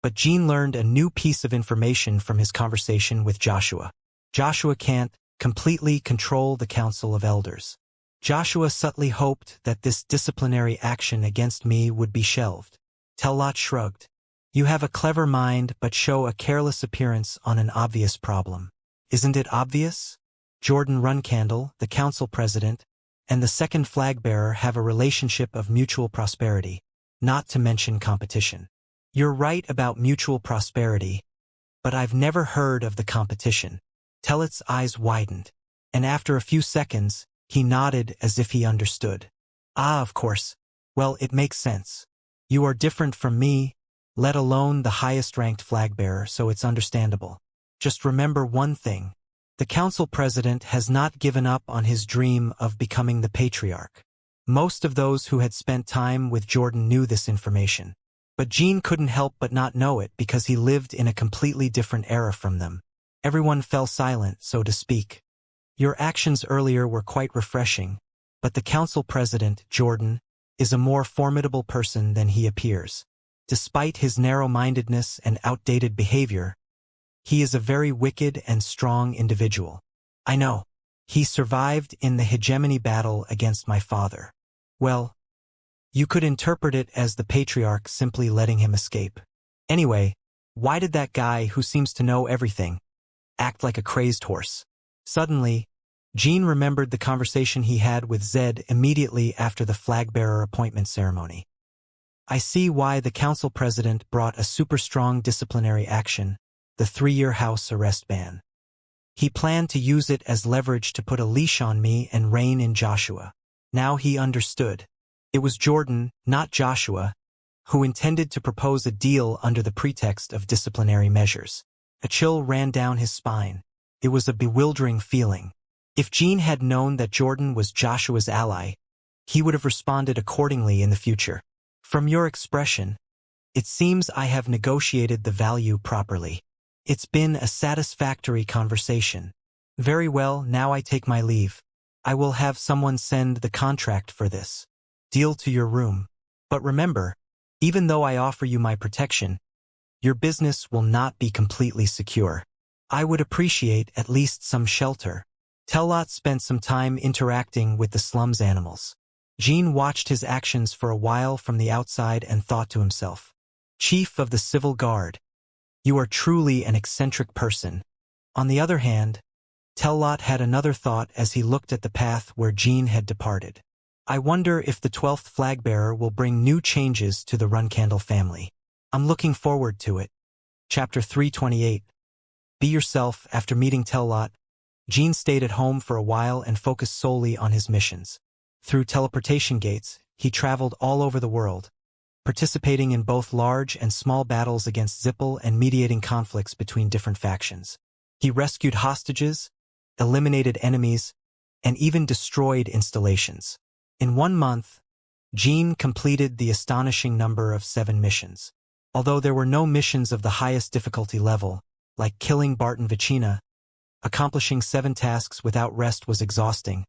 But Jean learned a new piece of information from his conversation with Joshua. Joshua can't completely control the Council of Elders. Joshua subtly hoped that this disciplinary action against me would be shelved. Tellot shrugged. You have a clever mind but show a careless appearance on an obvious problem. Isn't it obvious? Jordan Runcandle, the council president, and the second flag bearer have a relationship of mutual prosperity, not to mention competition. You're right about mutual prosperity, but I've never heard of the competition. Tellot's eyes widened, and after a few seconds, he nodded as if he understood. Ah, of course. Well, it makes sense. You are different from me, let alone the highest-ranked flag-bearer, so it's understandable. Just remember one thing. The council president has not given up on his dream of becoming the patriarch. Most of those who had spent time with Jordan knew this information. But Jean couldn't help but not know it because he lived in a completely different era from them. Everyone fell silent, so to speak. Your actions earlier were quite refreshing, but the council president, Jordan, is a more formidable person than he appears. Despite his narrow-mindedness and outdated behavior, he is a very wicked and strong individual. I know. He survived in the hegemony battle against my father. Well, you could interpret it as the patriarch simply letting him escape. Anyway, why did that guy who seems to know everything act like a crazed horse? Suddenly, Jean remembered the conversation he had with Zed immediately after the flag-bearer appointment ceremony. I see why the council president brought a super-strong disciplinary action, the 3-year house arrest ban. He planned to use it as leverage to put a leash on me and rein in Joshua. Now he understood. It was Jordan, not Joshua, who intended to propose a deal under the pretext of disciplinary measures. A chill ran down his spine. It was a bewildering feeling. If Jean had known that Jordan was Joshua's ally, he would have responded accordingly in the future. From your expression, it seems I have negotiated the value properly. It's been a satisfactory conversation. Very well, now I take my leave. I will have someone send the contract for this deal to your room. But remember, even though I offer you my protection, your business will not be completely secure. I would appreciate at least some shelter. Tellot spent some time interacting with the slums animals. Jean watched his actions for a while from the outside and thought to himself, Chief of the Civil Guard, you are truly an eccentric person. On the other hand, Tellot had another thought as he looked at the path where Jean had departed. I wonder if the 12th flagbearer will bring new changes to the Runcandle family. I'm looking forward to it. Chapter 328. Be yourself. After meeting Tellot, Jean stayed at home for a while and focused solely on his missions. Through teleportation gates, he traveled all over the world, participating in both large and small battles against Zippel and mediating conflicts between different factions. He rescued hostages, eliminated enemies, and even destroyed installations. In 1 month, Jean completed the astonishing number of 7 missions. Although there were no missions of the highest difficulty level, like killing Barton Vicina, accomplishing 7 tasks without rest was exhausting,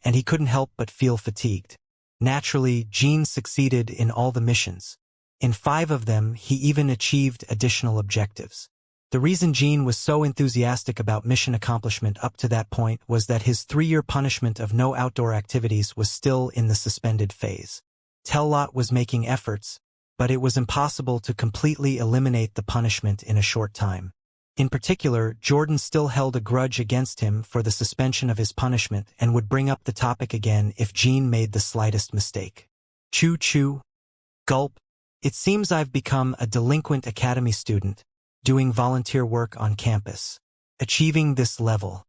and he couldn't help but feel fatigued. Naturally, Jean succeeded in all the missions. In 5 of them, he even achieved additional objectives. The reason Jean was so enthusiastic about mission accomplishment up to that point was that his 3-year punishment of no outdoor activities was still in the suspended phase. Tellot was making efforts, but it was impossible to completely eliminate the punishment in a short time. In particular, Jordan still held a grudge against him for the suspension of his punishment and would bring up the topic again if Jean made the slightest mistake. Chew. Gulp. It seems I've become a delinquent academy student, doing volunteer work on campus. Achieving this level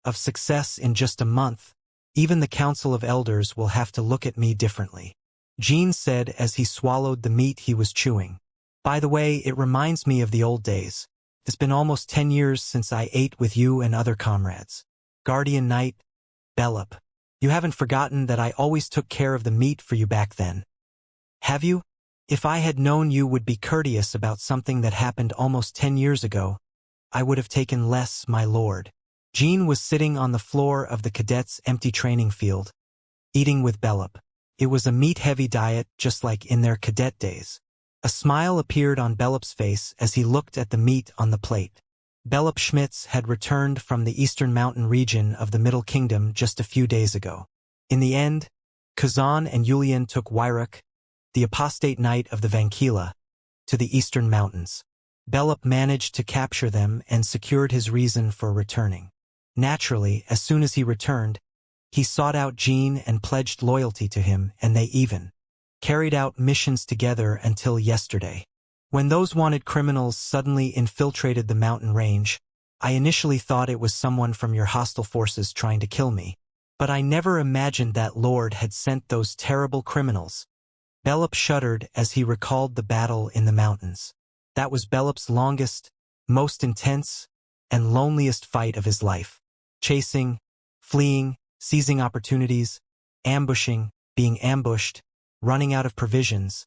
of success in just a month, even the Council of Elders will have to look at me differently, Jean said as he swallowed the meat he was chewing. By the way, it reminds me of the old days. It's been almost 10 years since I ate with you and other comrades. Guardian Knight, Bellup. You haven't forgotten that I always took care of the meat for you back then, have you? If I had known you would be courteous about something that happened almost 10 years ago, I would have taken less, my lord. Jean was sitting on the floor of the cadets' empty training field, eating with Bellup. It was a meat-heavy diet just like in their cadet days. A smile appeared on Bellup's face as he looked at the meat on the plate. Bellup Schmitz had returned from the eastern mountain region of the Middle Kingdom just a few days ago. In the end, Kazan and Yulian took Wyruk, the apostate knight of the Vankila, to the eastern mountains. Bellup managed to capture them and secured his reason for returning. Naturally, as soon as he returned, he sought out Jean and pledged loyalty to him, and they even carried out missions together until yesterday. When those wanted criminals suddenly infiltrated the mountain range, I initially thought it was someone from your hostile forces trying to kill me. But I never imagined that Lord had sent those terrible criminals. Bellup shuddered as he recalled the battle in the mountains. That was Bellup's longest, most intense, and loneliest fight of his life. Chasing, fleeing, seizing opportunities, ambushing, being ambushed, running out of provisions.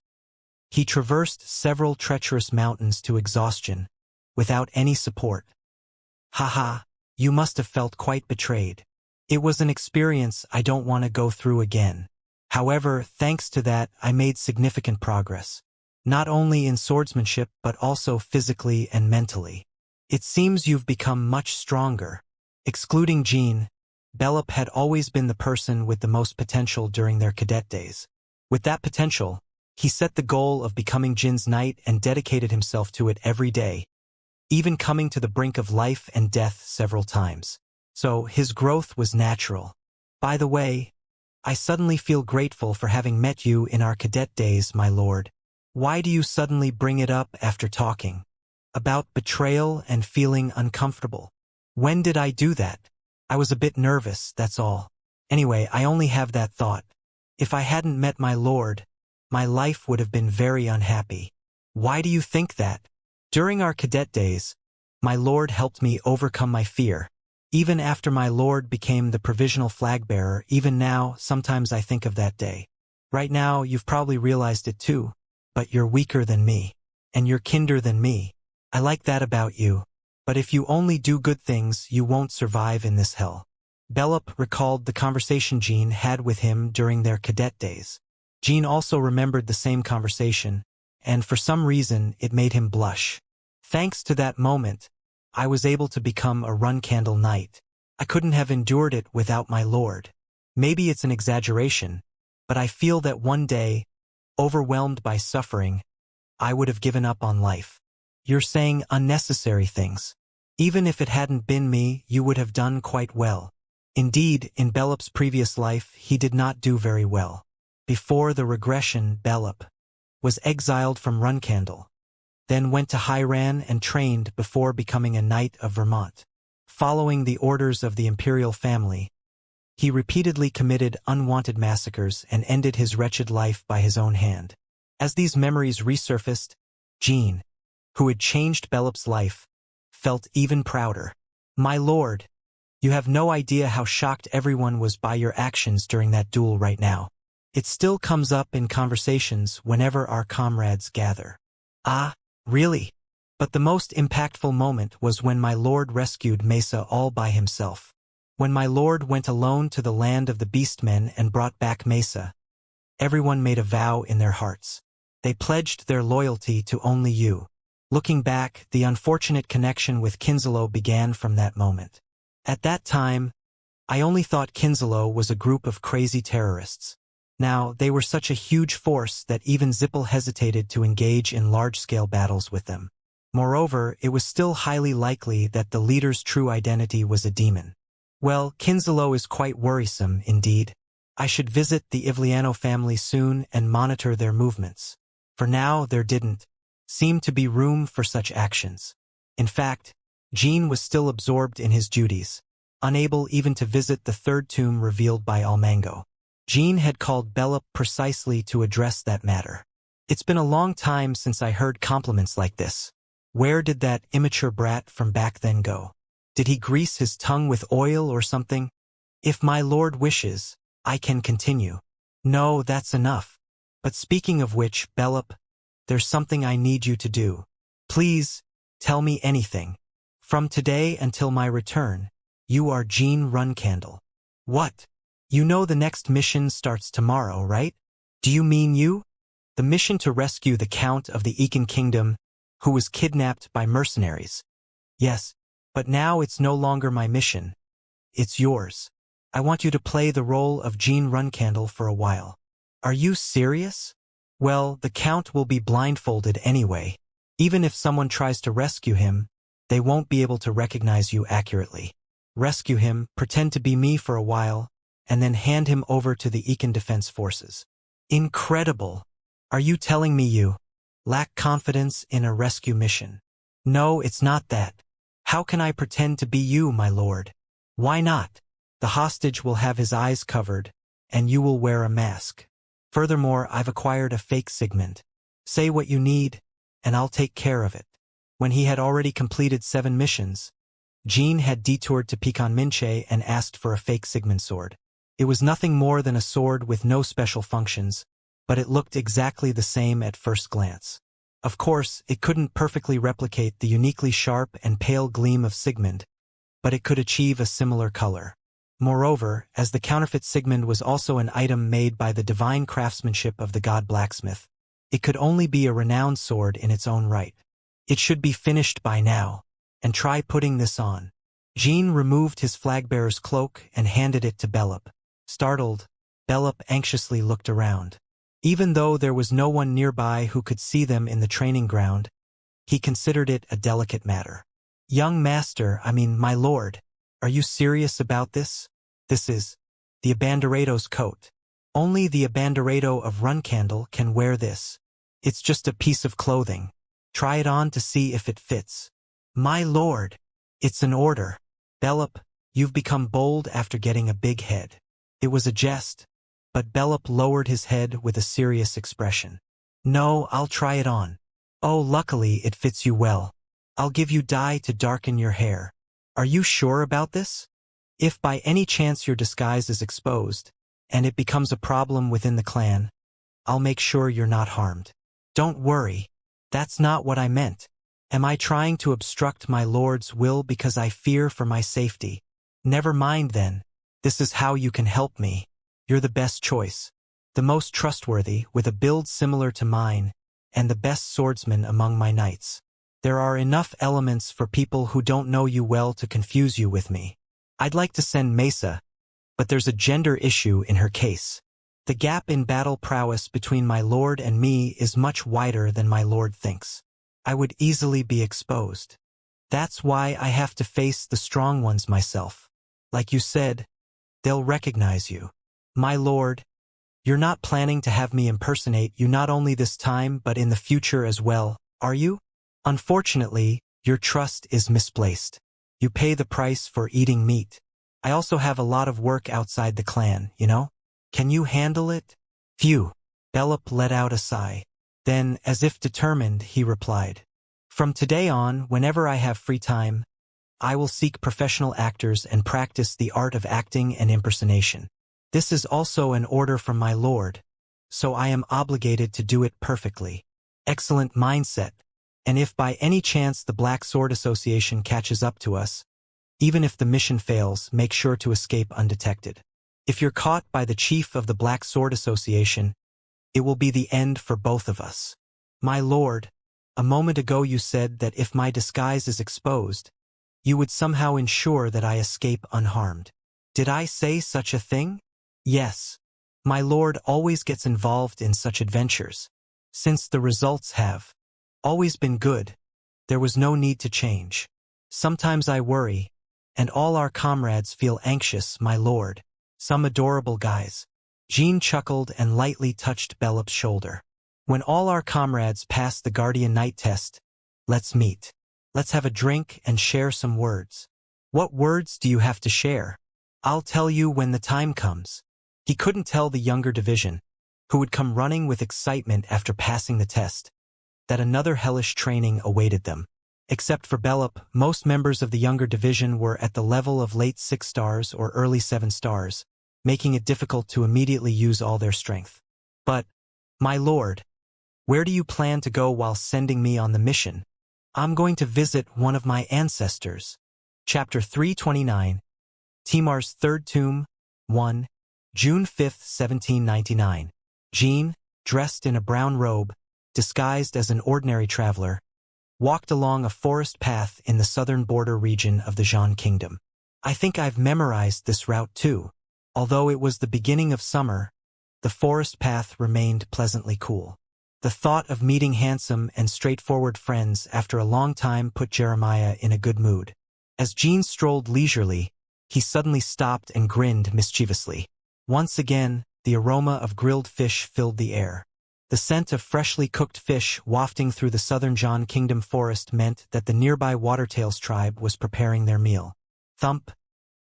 He traversed several treacherous mountains to exhaustion, without any support. Haha, you must have felt quite betrayed. It was an experience I don't want to go through again. However, thanks to that, I made significant progress. Not only in swordsmanship but also physically and mentally. It seems you've become much stronger. Excluding Jean, Bellup had always been the person with the most potential during their cadet days. With that potential, he set the goal of becoming Jin's knight and dedicated himself to it every day, even coming to the brink of life and death several times. So his growth was natural. By the way, I suddenly feel grateful for having met you in our cadet days, my lord. Why do you suddenly bring it up after talking about betrayal and feeling uncomfortable? When did I do that? I was a bit nervous, that's all. Anyway, I only have that thought. If I hadn't met my lord, my life would have been very unhappy. Why do you think that? During our cadet days, My lord helped me overcome my fear. Even after my lord became the provisional flag bearer, even now, sometimes I think of that day. Right now, you've probably realized it too, but you're weaker than me. And you're kinder than me. I like that about you. But if you only do good things, you won't survive in this hell. Belloп recalled the conversation Jean had with him during their cadet days. Jean also remembered the same conversation, and for some reason it made him blush. Thanks to that moment, I was able to become a run-candle knight. I couldn't have endured it without my lord. Maybe it's an exaggeration, but I feel that one day, overwhelmed by suffering, I would have given up on life. You're saying unnecessary things. Even if it hadn't been me, you would have done quite well. Indeed, in Bellop's previous life, he did not do very well. Before the regression, Bellop was exiled from Runcandle, then went to Hiran and trained before becoming a Knight of Vermont. Following the orders of the imperial family, he repeatedly committed unwanted massacres and ended his wretched life by his own hand. As these memories resurfaced, Jean, who had changed Bellop's life, felt even prouder. My lord, you have no idea how shocked everyone was by your actions during that duel right now. It still comes up in conversations whenever our comrades gather. Ah, really? But the most impactful moment was when my lord rescued Mesa all by himself. When my lord went alone to the land of the beastmen and brought back Mesa, everyone made a vow in their hearts. They pledged their loyalty to only you. Looking back, the unfortunate connection with Kinselo began from that moment. At that time, I only thought Kinselo was a group of crazy terrorists. Now, they were such a huge force that even Zippel hesitated to engage in large-scale battles with them. Moreover, it was still highly likely that the leader's true identity was a demon. Well, Kinselo is quite worrisome, indeed. I should visit the Ivliano family soon and monitor their movements. For now, there didn't seem to be room for such actions. In fact, Jean was still absorbed in his duties, unable even to visit the third tomb revealed by Almango. Jean had called Bellop precisely to address that matter. It's been a long time since I heard compliments like this. Where did that immature brat from back then go? Did he grease his tongue with oil or something? If my lord wishes, I can continue. No, that's enough. But speaking of which, Bellop, there's something I need you to do. Please, tell me anything. From today until my return, you are Jean Runcandle. What? You know the next mission starts tomorrow, right? Do you mean you? The mission to rescue the Count of the Ekin Kingdom, who was kidnapped by mercenaries. Yes, but now it's no longer my mission. It's yours. I want you to play the role of Jean Runcandle for a while. Are you serious? Well, the Count will be blindfolded anyway. Even if someone tries to rescue him, they won't be able to recognize you accurately. Rescue him, pretend to be me for a while, and then hand him over to the Ekin Defense Forces. Incredible! Are you telling me you lack confidence in a rescue mission? No, it's not that. How can I pretend to be you, my lord? Why not? The hostage will have his eyes covered, and you will wear a mask. Furthermore, I've acquired a fake Sigmund. Say what you need, and I'll take care of it. When he had already completed 7 missions, Jean had detoured to Pecan Minche and asked for a fake Sigmund sword. It was nothing more than a sword with no special functions, but it looked exactly the same at first glance. Of course, it couldn't perfectly replicate the uniquely sharp and pale gleam of Sigmund, but it could achieve a similar color. Moreover, as the counterfeit Sigmund was also an item made by the divine craftsmanship of the god blacksmith, it could only be a renowned sword in its own right. It should be finished by now, and try putting this on. Jean removed his flagbearer's cloak and handed it to Bellop. Startled, Bellop anxiously looked around. Even though there was no one nearby who could see them in the training ground, he considered it a delicate matter. Young master, my lord, are you serious about this? This is the Abandorado's coat. Only the Abandoredo of Runcandle can wear this. It's just a piece of clothing. Try it on to see if it fits. My lord, it's an order. Bellop, you've become bold after getting a big head. It was a jest, but Bellop lowered his head with a serious expression. No, I'll try it on. Oh, luckily it fits you well. I'll give you dye to darken your hair. Are you sure about this? If by any chance your disguise is exposed, and it becomes a problem within the clan, I'll make sure you're not harmed. Don't worry. That's not what I meant. Am I trying to obstruct my lord's will because I fear for my safety? Never mind then. This is how you can help me. You're the best choice. The most trustworthy, with a build similar to mine, and the best swordsman among my knights. There are enough elements for people who don't know you well to confuse you with me. I'd like to send Mesa, but there's a gender issue in her case. The gap in battle prowess between my lord and me is much wider than my lord thinks. I would easily be exposed. That's why I have to face the strong ones myself. Like you said, they'll recognize you. My lord, you're not planning to have me impersonate you not only this time but in the future as well, are you? Unfortunately, your trust is misplaced. You pay the price for eating meat. I also have a lot of work outside the clan, you know? Can you handle it? Phew. Bellop let out a sigh. Then, as if determined, he replied, from today on, whenever I have free time, I will seek professional actors and practice the art of acting and impersonation. This is also an order from my lord, so I am obligated to do it perfectly. Excellent mindset. And if by any chance the Black Sword Association catches up to us, even if the mission fails, make sure to escape undetected. If you're caught by the chief of the Black Sword Association, it will be the end for both of us. My lord, a moment ago you said that if my disguise is exposed, you would somehow ensure that I escape unharmed. Did I say such a thing? Yes. My lord always gets involved in such adventures. Since the results have always been good, there was no need to change. Sometimes I worry, and all our comrades feel anxious, my lord. Some adorable guys. Jean chuckled and lightly touched Bellop's shoulder. When all our comrades pass the Guardian Knight test, let's meet. Let's have a drink and share some words. What words do you have to share? I'll tell you when the time comes. He couldn't tell the younger division, who would come running with excitement after passing the test, that another hellish training awaited them. Except for Bellop, most members of the younger division were at the level of late 6 stars or early 7 stars, making it difficult to immediately use all their strength. But, my lord, where do you plan to go while sending me on the mission? I'm going to visit one of my ancestors. Chapter 329, Timar's Third Tomb, 1, June 5, 1799. Jean, dressed in a brown robe, disguised as an ordinary traveler, walked along a forest path in the southern border region of the Jean Kingdom. I think I've memorized this route too. Although it was the beginning of summer, the forest path remained pleasantly cool. The thought of meeting handsome and straightforward friends after a long time put Jeremiah in a good mood. As Jean strolled leisurely, he suddenly stopped and grinned mischievously. Once again, the aroma of grilled fish filled the air. The scent of freshly cooked fish wafting through the southern John Kingdom forest meant that the nearby Watertails tribe was preparing their meal. Thump,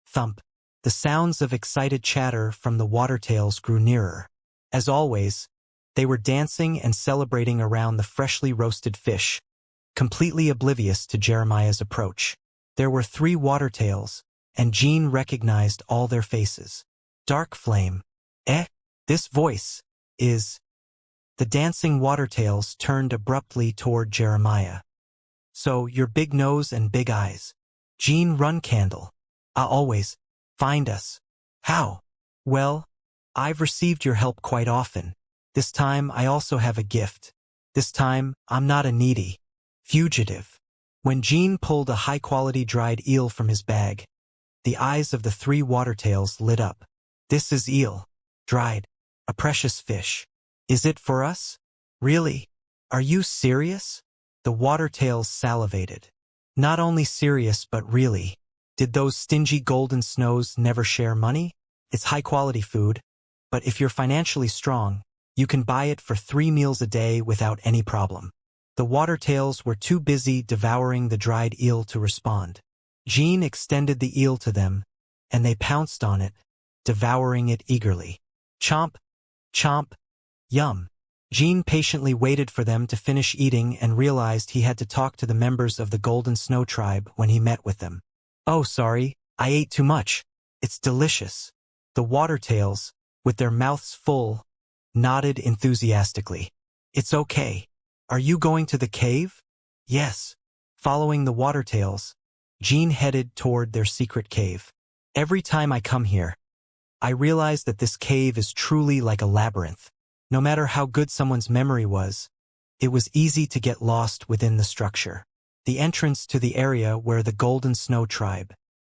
thump. The sounds of excited chatter from the Watertails grew nearer. As always, they were dancing and celebrating around the freshly roasted fish, completely oblivious to Jeremiah's approach. There were 3 Watertails, and Jean recognized all their faces. Dark Flame. This voice is... The dancing Watertails turned abruptly toward Jeremiah. So, your big nose and big eyes. Jean Run Candle. Always. Find us. How? Well, I've received your help quite often. This time I also have a gift. This time, I'm not a needy fugitive. When Jean pulled a high-quality dried eel from his bag, the eyes of the 3 Watertails lit up. This is eel. Dried. A precious fish. Is it for us? Really? Are you serious? The Watertails salivated. Not only serious but really. Did those stingy golden snows never share money? It's high-quality food, but if you're financially strong, you can buy it for 3 meals a day without any problem. The Watertails were too busy devouring the dried eel to respond. Jean extended the eel to them, and they pounced on it, devouring it eagerly. Chomp, chomp, yum. Jean patiently waited for them to finish eating and realized he had to talk to the members of the Golden Snow tribe when he met with them. "Oh, sorry, I ate too much. It's delicious." The Watertails, with their mouths full, nodded enthusiastically. "It's okay. Are you going to the cave?" "Yes." Following the Watertails, Jean headed toward their secret cave. "Every time I come here, I realize that this cave is truly like a labyrinth. No matter how good someone's memory was, it was easy to get lost within the structure." The entrance to the area where the Golden Snow tribe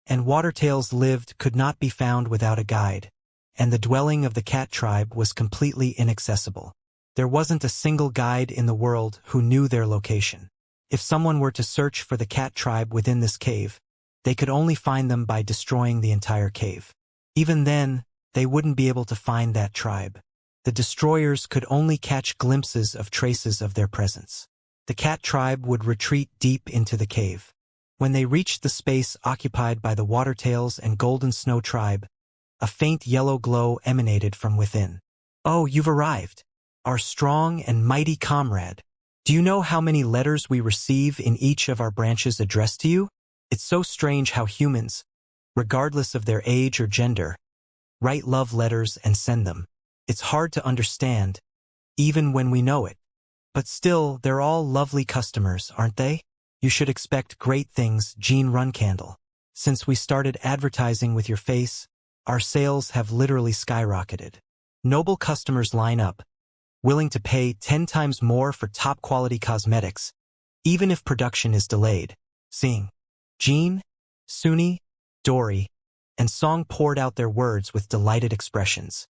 and Watertails lived could not be found without a guide, and the dwelling of the Cat tribe was completely inaccessible. There wasn't a single guide in the world who knew their location. If someone were to search for the Cat tribe within this cave, they could only find them by destroying the entire cave. Even then, they wouldn't be able to find that tribe. The destroyers could only catch glimpses of traces of their presence. The Cat tribe would retreat deep into the cave. When they reached the space occupied by the Watertails and Golden Snow tribe, a faint yellow glow emanated from within. "Oh, you've arrived, our strong and mighty comrade. Do you know how many letters we receive in each of our branches addressed to you? It's so strange how humans, regardless of their age or gender, write love letters and send them. It's hard to understand, even when we know it. But still, they're all lovely customers, aren't they? You should expect great things, Jean Runcandle. Since we started advertising with your face, our sales have literally skyrocketed. Noble customers line up, willing to pay 10 times more for top-quality cosmetics, even if production is delayed." Seeing Jean, Suni, Dory, and Song poured out their words with delighted expressions.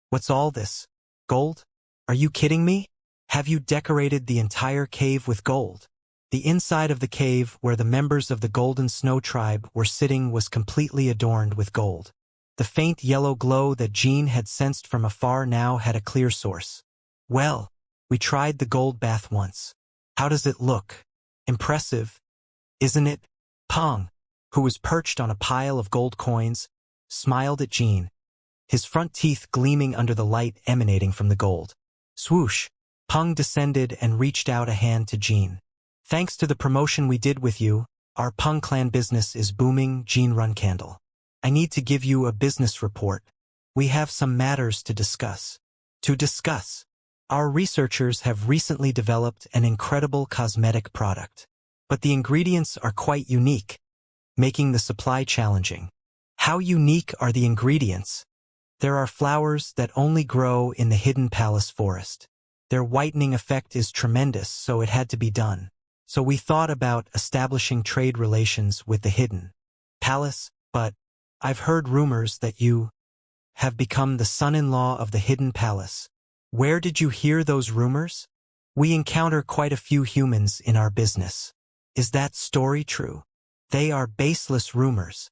"What's all this? Gold? Are you kidding me? Have you decorated the entire cave with gold?" The inside of the cave where the members of the Golden Snow tribe were sitting was completely adorned with gold. The faint yellow glow that Jean had sensed from afar now had a clear source. "Well, we tried the gold bath once. How does it look? Impressive, isn't it?" Pong, who was perched on a pile of gold coins, smiled at Jean, his front teeth gleaming under the light emanating from the gold. Swoosh! Pong descended and reached out a hand to Jean. "Thanks to the promotion we did with you, our Pong clan business is booming, Jean Runcandle. I need to give you a business report. We have some matters to discuss." "To discuss?" "Our researchers have recently developed an incredible cosmetic product. But the ingredients are quite unique, making the supply challenging." "How unique are the ingredients?" "There are flowers that only grow in the hidden palace forest. Their whitening effect is tremendous, so it had to be done. So we thought about establishing trade relations with the hidden palace, but I've heard rumors that you have become the son-in-law of the hidden palace." "Where did you hear those rumors?" "We encounter quite a few humans in our business." "Is that story true?" "They are baseless rumors."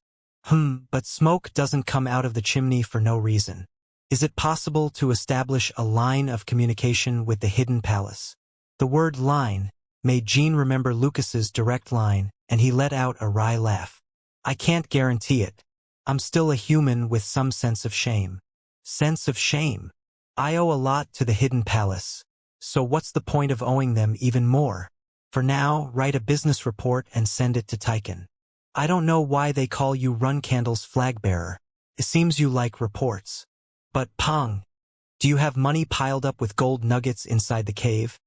But smoke doesn't come out of the chimney for no reason. Is it possible to establish a line of communication with the hidden palace?" The word line made Jean remember Lucas's direct line, and he let out a wry laugh. "I can't guarantee it. I'm still a human with some sense of shame." "Sense of shame?" "I owe a lot to the hidden palace. So what's the point of owing them even more? For now, write a business report and send it to Tychon. I don't know why they call you Runcandle's flag bearer. It seems you like reports. But Pong, do you have money piled up with gold nuggets inside the cave?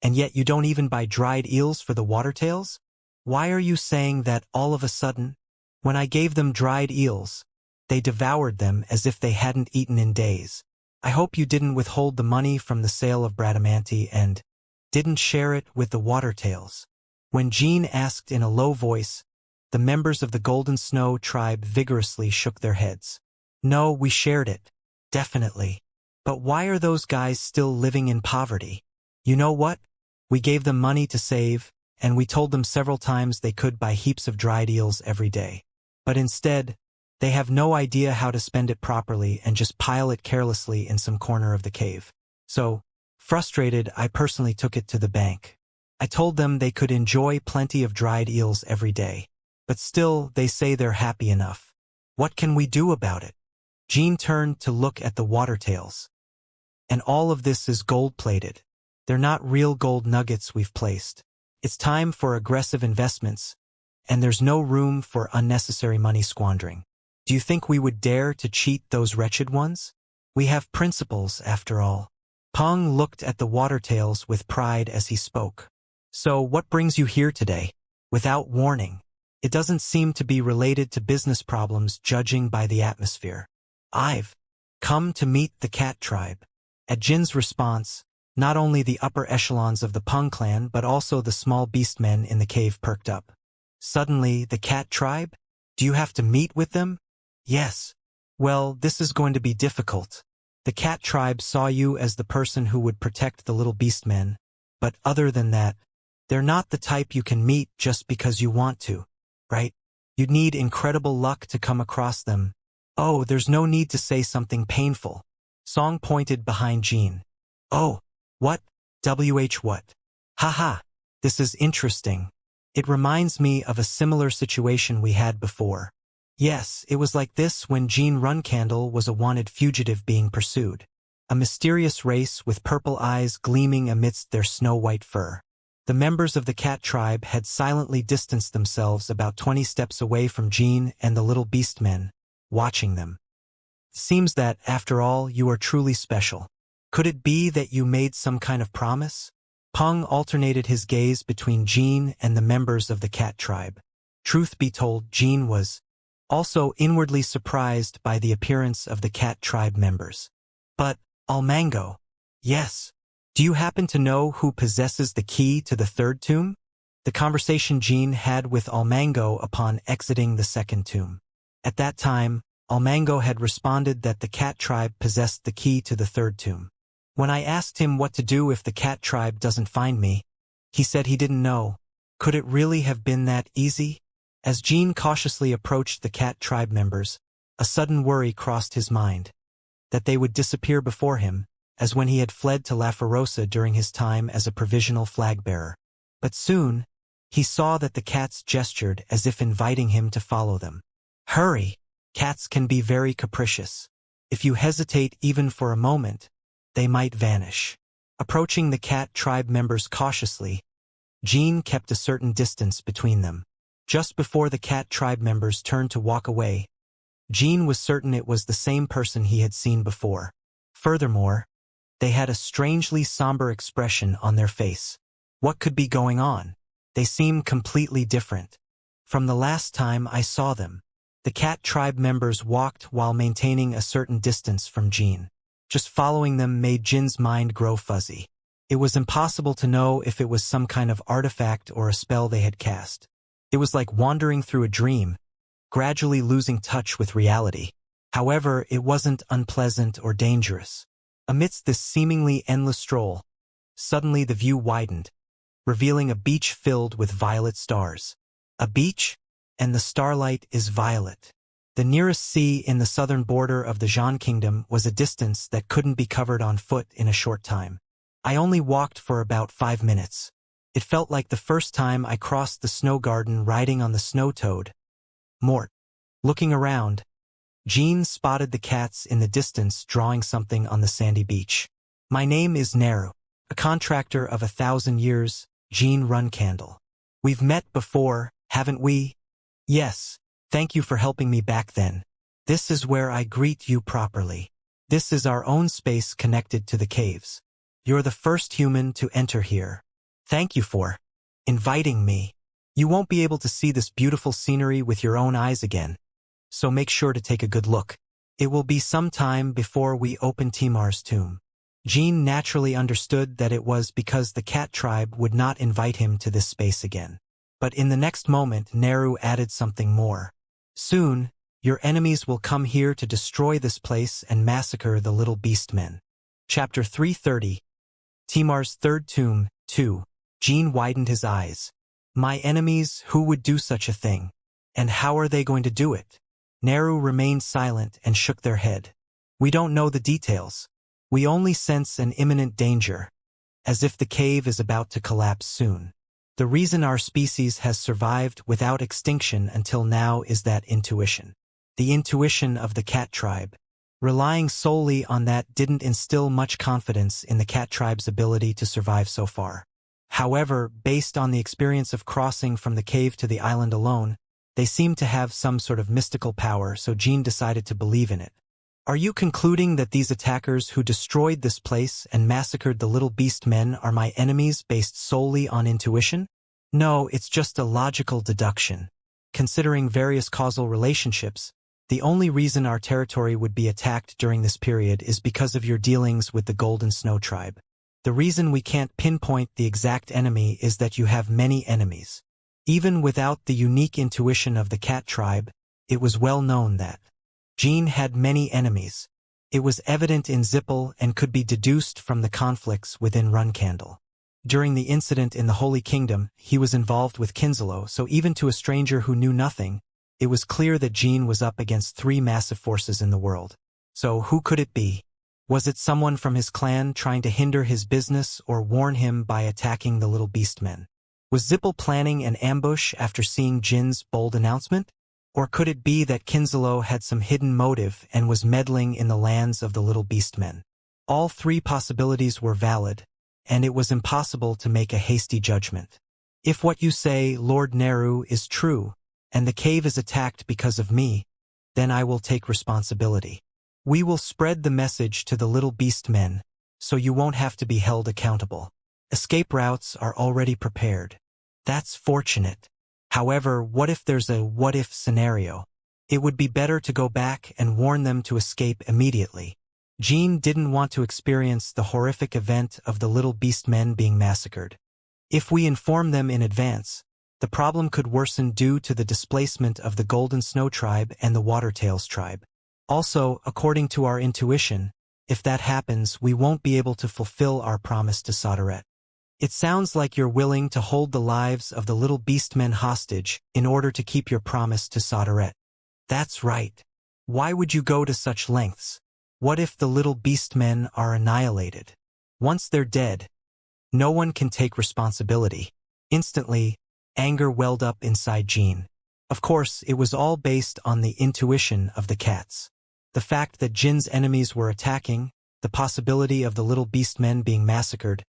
And yet you don't even buy dried eels for the Watertails? Why are you saying that all of a sudden? When I gave them dried eels, they devoured them as if they hadn't eaten in days. I hope you didn't withhold the money from the sale of Bradamanti and didn't share it with the Watertails." When Jean asked in a low voice, the members of the Golden Snow tribe vigorously shook their heads. "No, we shared it. Definitely. But why are those guys still living in poverty? You know what? We gave them money to save, and we told them several times they could buy heaps of dried eels every day. But instead, they have no idea how to spend it properly and just pile it carelessly in some corner of the cave. So, frustrated, I personally took it to the bank. I told them they could enjoy plenty of dried eels every day. But still, they say they're happy enough. What can we do about it?" Jean turned to look at the Watertails. And all of this is gold-plated. They're not real gold nuggets we've placed. It's time for aggressive investments, and there's no room for unnecessary money squandering. Do you think we would dare to cheat those wretched ones? We have principles, after all. Peng looked at the watertails with pride as he spoke. So what brings you here today? Without warning. It doesn't seem to be related to business problems judging by the atmosphere. I've come to meet the cat tribe. At Jin's response, not only the upper echelons of the Peng clan but also the small beastmen in the cave perked up. Suddenly, the cat tribe? Do you have to meet with them? Yes. Well, this is going to be difficult. The cat tribe saw you as the person who would protect the little beastmen, but other than that, they're not the type you can meet just because you want to, right? You'd need incredible luck to come across them. Oh, there's no need to say something painful. Song pointed behind Jin. Oh, what? What? Haha, this is interesting. It reminds me of a similar situation we had before. Yes, it was like this when Jean Runcandle was a wanted fugitive being pursued. A mysterious race with purple eyes gleaming amidst their snow-white fur. The members of the cat tribe had silently distanced themselves about 20 steps away from Jean and the little beastmen, watching them. Seems that, after all, you are truly special. Could it be that you made some kind of promise? Peng alternated his gaze between Jean and the members of the cat tribe. Truth be told, Jean was also inwardly surprised by the appearance of the cat tribe members. But, Almango. Yes. Do you happen to know who possesses the key to the third tomb? The conversation Jean had with Almango upon exiting the second tomb. At that time, Almango had responded that the cat tribe possessed the key to the third tomb. When I asked him what to do if the cat tribe doesn't find me, he said he didn't know. Could it really have been that easy? As Jean cautiously approached the cat tribe members, a sudden worry crossed his mind. That they would disappear before him, as when he had fled to La Ferosa during his time as a provisional flag-bearer. But soon, he saw that the cats gestured as if inviting him to follow them. Hurry! Cats can be very capricious. If you hesitate even for a moment, they might vanish. Approaching the cat tribe members cautiously, Jean kept a certain distance between them. Just before the cat tribe members turned to walk away, Jean was certain it was the same person he had seen before. Furthermore, they had a strangely somber expression on their face. What could be going on? They seemed completely different. From the last time I saw them, the cat tribe members walked while maintaining a certain distance from Jean. Just following them made Jin's mind grow fuzzy. It was impossible to know if it was some kind of artifact or a spell they had cast. It was like wandering through a dream, gradually losing touch with reality. However, it wasn't unpleasant or dangerous. Amidst this seemingly endless stroll, suddenly the view widened, revealing a beach filled with violet stars. A beach? And the starlight is violet. The nearest sea in the southern border of the Zhan Kingdom was a distance that couldn't be covered on foot in a short time. I only walked for about 5 minutes. It felt like the first time I crossed the snow garden riding on the snow toad. Mort. Looking around, Jean spotted the cats in the distance drawing something on the sandy beach. My name is Naru, a contractor of 1,000 years, Jean Runcandle. We've met before, haven't we? Yes, thank you for helping me back then. This is where I greet you properly. This is our own space connected to the caves. You're the first human to enter here. Thank you for inviting me. You won't be able to see this beautiful scenery with your own eyes again, so make sure to take a good look. It will be some time before we open Timar's tomb. Jean naturally understood that it was because the cat tribe would not invite him to this space again. But in the next moment, Naru added something more. Soon, your enemies will come here to destroy this place and massacre the little beastmen. Chapter 330. Timar's Third Tomb, 2. Jean widened his eyes. My enemies, who would do such a thing? And how are they going to do it? Naru remained silent and shook their head. We don't know the details. We only sense an imminent danger, as if the cave is about to collapse soon. The reason our species has survived without extinction until now is that intuition. The intuition of the cat tribe. Relying solely on that didn't instill much confidence in the cat tribe's ability to survive so far. However, based on the experience of crossing from the cave to the island alone, they seemed to have some sort of mystical power, so Jean decided to believe in it. Are you concluding that these attackers who destroyed this place and massacred the little beast men are my enemies based solely on intuition? No, it's just a logical deduction. Considering various causal relationships, the only reason our territory would be attacked during this period is because of your dealings with the Golden Snow Tribe. The reason we can't pinpoint the exact enemy is that you have many enemies. Even without the unique intuition of the cat tribe, it was well known that Jean had many enemies. It was evident in Zippel and could be deduced from the conflicts within Runcandle. During the incident in the Holy Kingdom, he was involved with Kinslow, so even to a stranger who knew nothing, it was clear that Jean was up against three massive forces in the world. So who could it be? Was it someone from his clan trying to hinder his business or warn him by attacking the little beastmen? Was Zippel planning an ambush after seeing Jin's bold announcement? Or could it be that Kinslow had some hidden motive and was meddling in the lands of the little beastmen? All three possibilities were valid, and it was impossible to make a hasty judgment. If what you say, Lord Neru, is true, and the cave is attacked because of me, then I will take responsibility. We will spread the message to the little beast men, so you won't have to be held accountable. Escape routes are already prepared. That's fortunate. However, what if there's a what-if scenario? It would be better to go back and warn them to escape immediately. Jean didn't want to experience the horrific event of the little beast men being massacred. If we inform them in advance, the problem could worsen due to the displacement of the Golden Snow Tribe and the Watertails Tribe. Also, according to our intuition, if that happens, we won't be able to fulfill our promise to Soderette. It sounds like you're willing to hold the lives of the little beastmen hostage in order to keep your promise to Soderette. That's right. Why would you go to such lengths? What if the little beastmen are annihilated? Once they're dead, no one can take responsibility. Instantly, anger welled up inside Jean. Of course, it was all based on the intuition of the cats. The fact that Jin's enemies were attacking, the possibility of the little beastmen being massacred,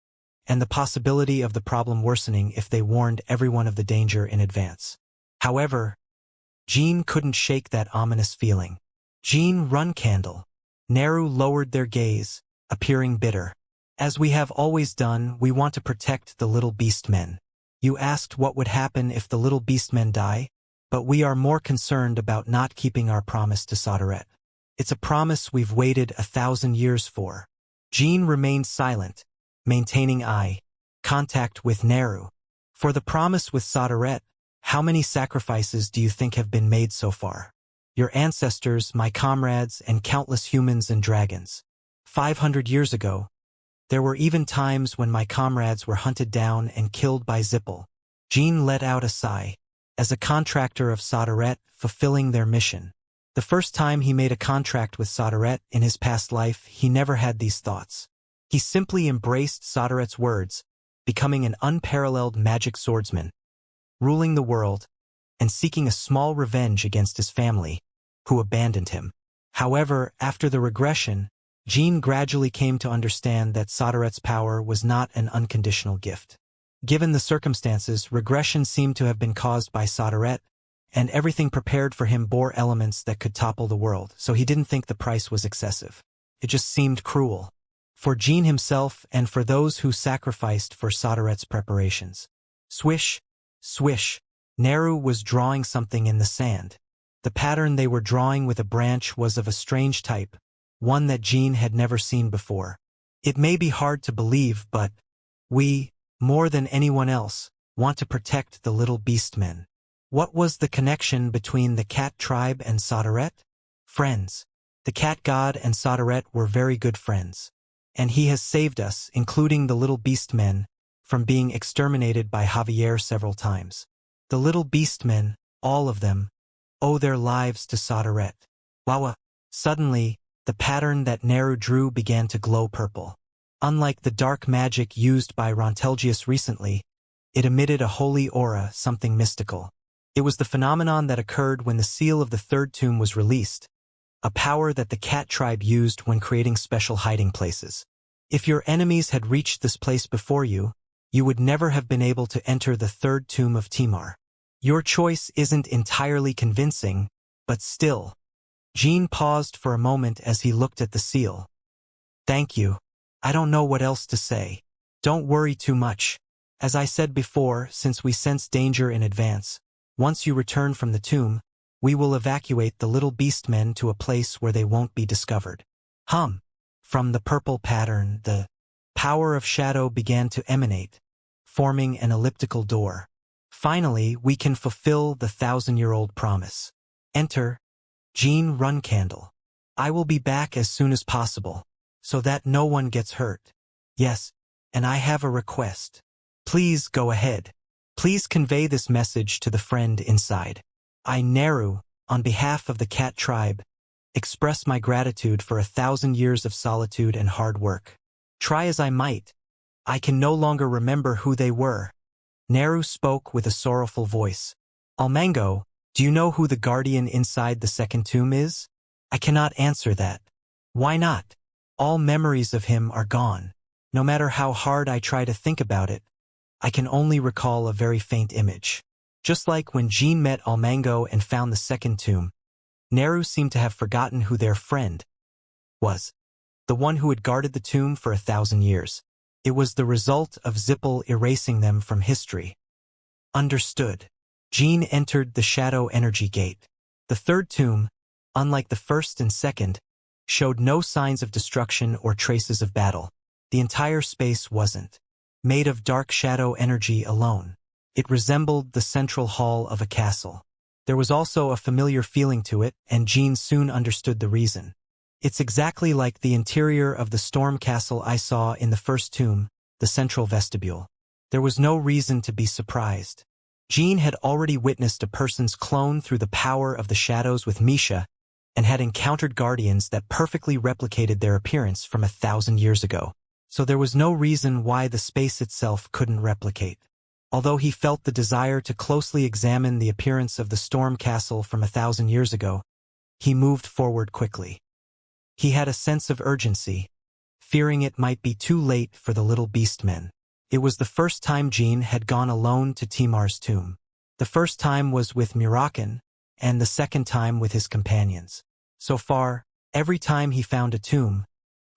and the possibility of the problem worsening if they warned everyone of the danger in advance. However, Jean couldn't shake that ominous feeling. Jean Runcandle. Neru lowered their gaze, appearing bitter. As we have always done, we want to protect the little beastmen. You asked what would happen if the little beastmen die, but we are more concerned about not keeping our promise to Soderette. It's a promise we've waited 1,000 years for. Jean remained silent, maintaining eye contact with Neru. For the promise with Soderette, how many sacrifices do you think have been made so far? Your ancestors, my comrades, and countless humans and dragons. 500 years ago, there were even times when my comrades were hunted down and killed by Zippel. Jean let out a sigh. As a contractor of Soderette, fulfilling their mission. The first time he made a contract with Soderette in his past life, he never had these thoughts. He simply embraced Soderette's words, becoming an unparalleled magic swordsman, ruling the world, and seeking a small revenge against his family, who abandoned him. However, after the regression, Jean gradually came to understand that Soderette's power was not an unconditional gift. Given the circumstances, regression seemed to have been caused by Soderette, and everything prepared for him bore elements that could topple the world, so he didn't think the price was excessive. It just seemed cruel. For Jean himself and for those who sacrificed for Soderette's preparations. Swish, swish, Neru was drawing something in the sand. The pattern they were drawing with a branch was of a strange type, one that Jean had never seen before. It may be hard to believe, but we, more than anyone else, want to protect the little beastmen. What was the connection between the cat tribe and Soderette? Friends. The cat god and Soderette were very good friends. And he has saved us, including the little beastmen, from being exterminated by Javier several times. The little beastmen, all of them, owe their lives to Soderette. Wawa. Suddenly, the pattern that Neru drew began to glow purple. Unlike the dark magic used by Rontelgius recently, it emitted a holy aura, something mystical. It was the phenomenon that occurred when the seal of the third tomb was released, a power that the cat tribe used when creating special hiding places. If your enemies had reached this place before you, you would never have been able to enter the third tomb of Timar. Your choice isn't entirely convincing, but still. Jean paused for a moment as he looked at the seal. Thank you. I don't know what else to say. Don't worry too much. As I said before, since we sense danger in advance, once you return from the tomb, we will evacuate the little beastmen to a place where they won't be discovered. From the purple pattern, the power of shadow began to emanate, forming an elliptical door. Finally, we can fulfill the 1,000-year-old promise. Enter, Jean Runcandle. I will be back as soon as possible, so that no one gets hurt. Yes, and I have a request. Please go ahead. Please convey this message to the friend inside. I, Neru, on behalf of the cat tribe, express my gratitude for 1,000 years of solitude and hard work. Try as I might, I can no longer remember who they were. Neru spoke with a sorrowful voice. Almango, do you know who the guardian inside the second tomb is? I cannot answer that. Why not? All memories of him are gone. No matter how hard I try to think about it, I can only recall a very faint image. Just like when Jean met Almango and found the second tomb, Neru seemed to have forgotten who their friend was. The one who had guarded the tomb for 1,000 years. It was the result of Zippel erasing them from history. Understood. Jean entered the shadow energy gate. The third tomb, unlike the first and second, showed no signs of destruction or traces of battle. The entire space wasn't made of dark shadow energy alone. It resembled the central hall of a castle. There was also a familiar feeling to it, and Jean soon understood the reason. It's exactly like the interior of the storm castle I saw in the first tomb, the central vestibule. There was no reason to be surprised. Jean had already witnessed a person's clone through the power of the shadows with Misha, and had encountered guardians that perfectly replicated their appearance from 1,000 years ago. So there was no reason why the space itself couldn't replicate. Although he felt the desire to closely examine the appearance of the storm castle from 1,000 years ago, he moved forward quickly. He had a sense of urgency, fearing it might be too late for the little beastmen. It was the first time Jean had gone alone to Timar's tomb. The first time was with Mirakan, and the second time with his companions. So far, every time he found a tomb,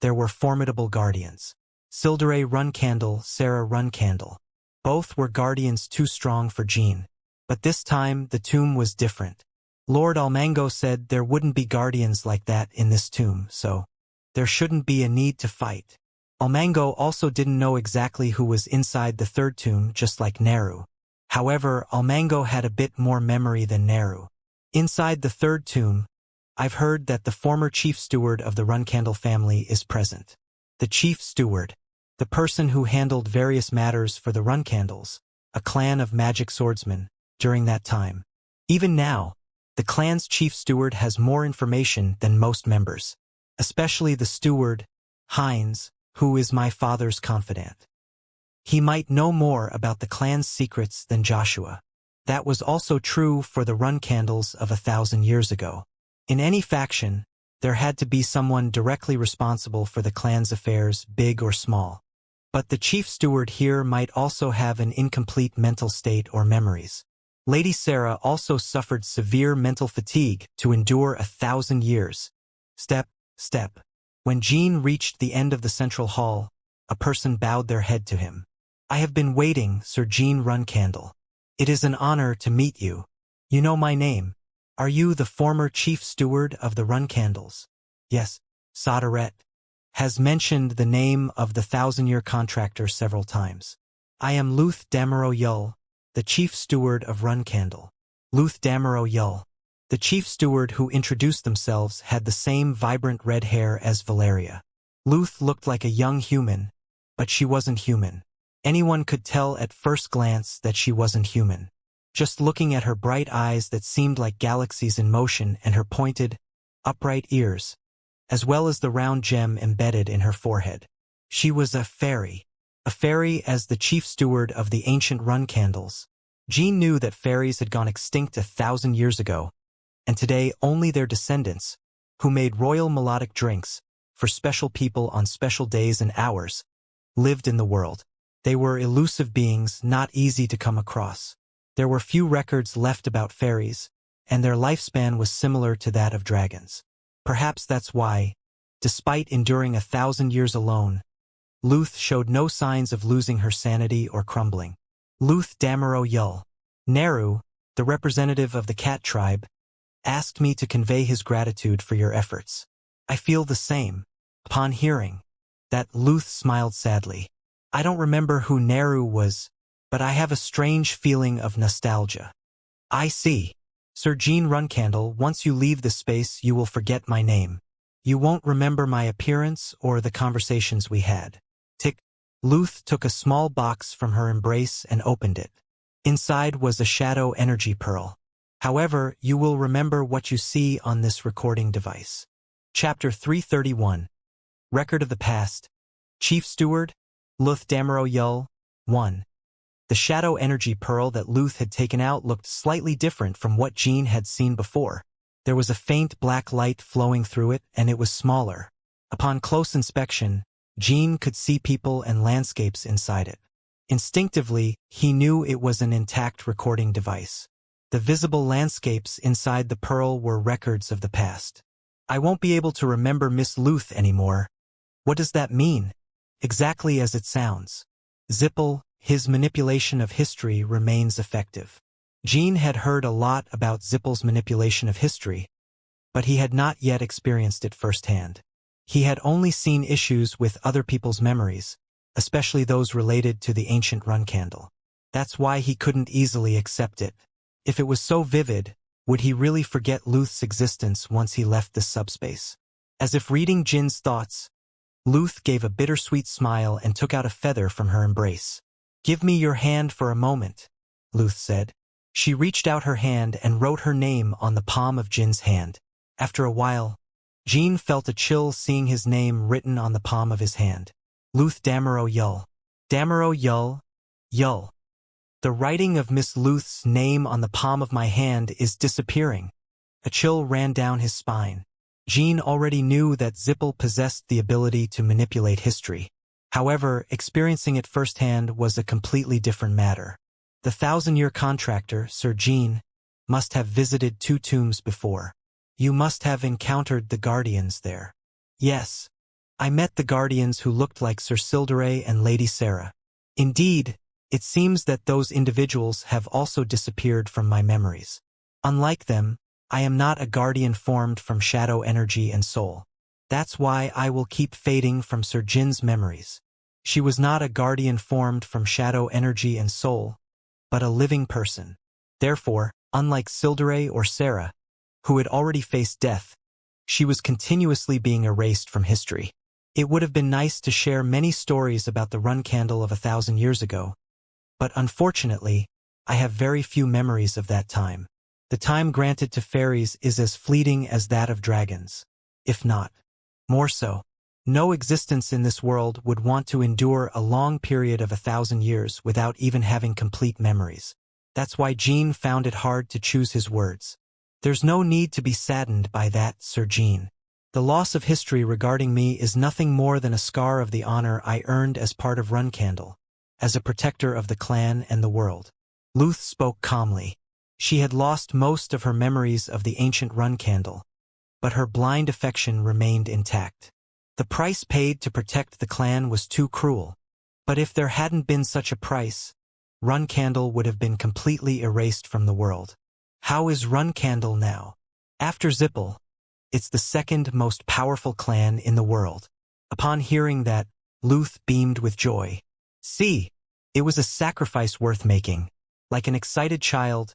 there were formidable guardians. Sildare Runcandle, Sarah Runcandle. Both were guardians too strong for Jean. But this time, the tomb was different. Lord Almango said there wouldn't be guardians like that in this tomb, so there shouldn't be a need to fight. Almango also didn't know exactly who was inside the third tomb, just like Neru. However, Almango had a bit more memory than Neru. Inside the third tomb, I've heard that the former chief steward of the Runcandle family is present. The chief steward, the person who handled various matters for the Runcandles, a clan of magic swordsmen, during that time. Even now, the clan's chief steward has more information than most members, especially the steward, Heinz, who is my father's confidant. He might know more about the clan's secrets than Joshua. That was also true for the Runcandles of 1,000 years ago. In any faction, there had to be someone directly responsible for the clan's affairs, big or small. But the chief steward here might also have an incomplete mental state or memories. Lady Sarah also suffered severe mental fatigue to endure 1,000 years. Step. When Jean reached the end of the central hall, a person bowed their head to him. I have been waiting, Sir Jean Runcandle. It is an honor to meet you. You know my name. Are you the former chief steward of the Runcandles? Yes, Soderette has mentioned the name of the 1,000-year contractor several times. I am Luth Damaro Yull, the chief steward of Runcandle. Luth Damaro Yull. The chief steward who introduced themselves had the same vibrant red hair as Valeria. Luth looked like a young human, but she wasn't human. Anyone could tell at first glance that she wasn't human. Just looking at her bright eyes that seemed like galaxies in motion and her pointed, upright ears, as well as the round gem embedded in her forehead. She was a fairy as the chief steward of the ancient Runcandles. Jean knew that fairies had gone extinct 1,000 years ago, and today only their descendants, who made royal melodic drinks for special people on special days and hours, lived in the world. They were elusive beings, not easy to come across. There were few records left about fairies, and their lifespan was similar to that of dragons. Perhaps that's why, despite enduring 1,000 years alone, Luth showed no signs of losing her sanity or crumbling. Luth Damaro Yul. Naru, the representative of the cat tribe, asked me to convey his gratitude for your efforts. I feel the same. Upon hearing that, Luth smiled sadly. I don't remember who Naru was, but I have a strange feeling of nostalgia. I see. Sir Jean Runcandle, once you leave this space, you will forget my name. You won't remember my appearance or the conversations we had. Tick. Luth took a small box from her embrace and opened it. Inside was a shadow energy pearl. However, you will remember what you see on this recording device. Chapter 331. Record of the Past. Chief Steward, Luth Damaro Yul. 1. The shadow energy pearl that Luth had taken out looked slightly different from what Jean had seen before. There was a faint black light flowing through it, and it was smaller. Upon close inspection, Jean could see people and landscapes inside it. Instinctively, he knew it was an intact recording device. The visible landscapes inside the pearl were records of the past. I won't be able to remember Miss Luth anymore. What does that mean? Exactly as it sounds. Zippel, his manipulation of history remains effective. Jean had heard a lot about Zippel's manipulation of history, but he had not yet experienced it firsthand. He had only seen issues with other people's memories, especially those related to the ancient Runcandle. That's why he couldn't easily accept it. If it was so vivid, would he really forget Luth's existence once he left this subspace? As if reading Jin's thoughts, Luth gave a bittersweet smile and took out a feather from her embrace. Give me your hand for a moment, Luth said. She reached out her hand and wrote her name on the palm of Jin's hand. After a while, Jean felt a chill seeing his name written on the palm of his hand. Luth Damaro Yul. Damaro Yul. Yul. The writing of Miss Luth's name on the palm of my hand is disappearing. A chill ran down his spine. Jean already knew that Zippel possessed the ability to manipulate history. However, experiencing it firsthand was a completely different matter. The 1,000-year contractor, Sir Jean, must have visited 2 tombs before. You must have encountered the guardians there. Yes. I met the guardians who looked like Sir Sildare and Lady Sarah. Indeed, it seems that those individuals have also disappeared from my memories. Unlike them, I am not a guardian formed from shadow energy and soul. That's why I will keep fading from Sir Jin's memories. She was not a guardian formed from shadow energy and soul, but a living person. Therefore, unlike Sildare or Sarah, who had already faced death, she was continuously being erased from history. It would have been nice to share many stories about the Runcandle of 1,000 years ago, but unfortunately, I have very few memories of that time. The time granted to fairies is as fleeting as that of dragons, if not more so. No existence in this world would want to endure a long period of 1,000 years without even having complete memories. That's why Jean found it hard to choose his words. There's no need to be saddened by that, Sir Jean. The loss of history regarding me is nothing more than a scar of the honor I earned as part of Runcandle, as a protector of the clan and the world. Luth spoke calmly. She had lost most of her memories of the ancient Runcandle, but her blind affection remained intact. The price paid to protect the clan was too cruel, but if there hadn't been such a price, Runcandle would have been completely erased from the world. How is Runcandle now? After Zippel, it's the second most powerful clan in the world. Upon hearing that, Luth beamed with joy. See, it was a sacrifice worth making. Like an excited child,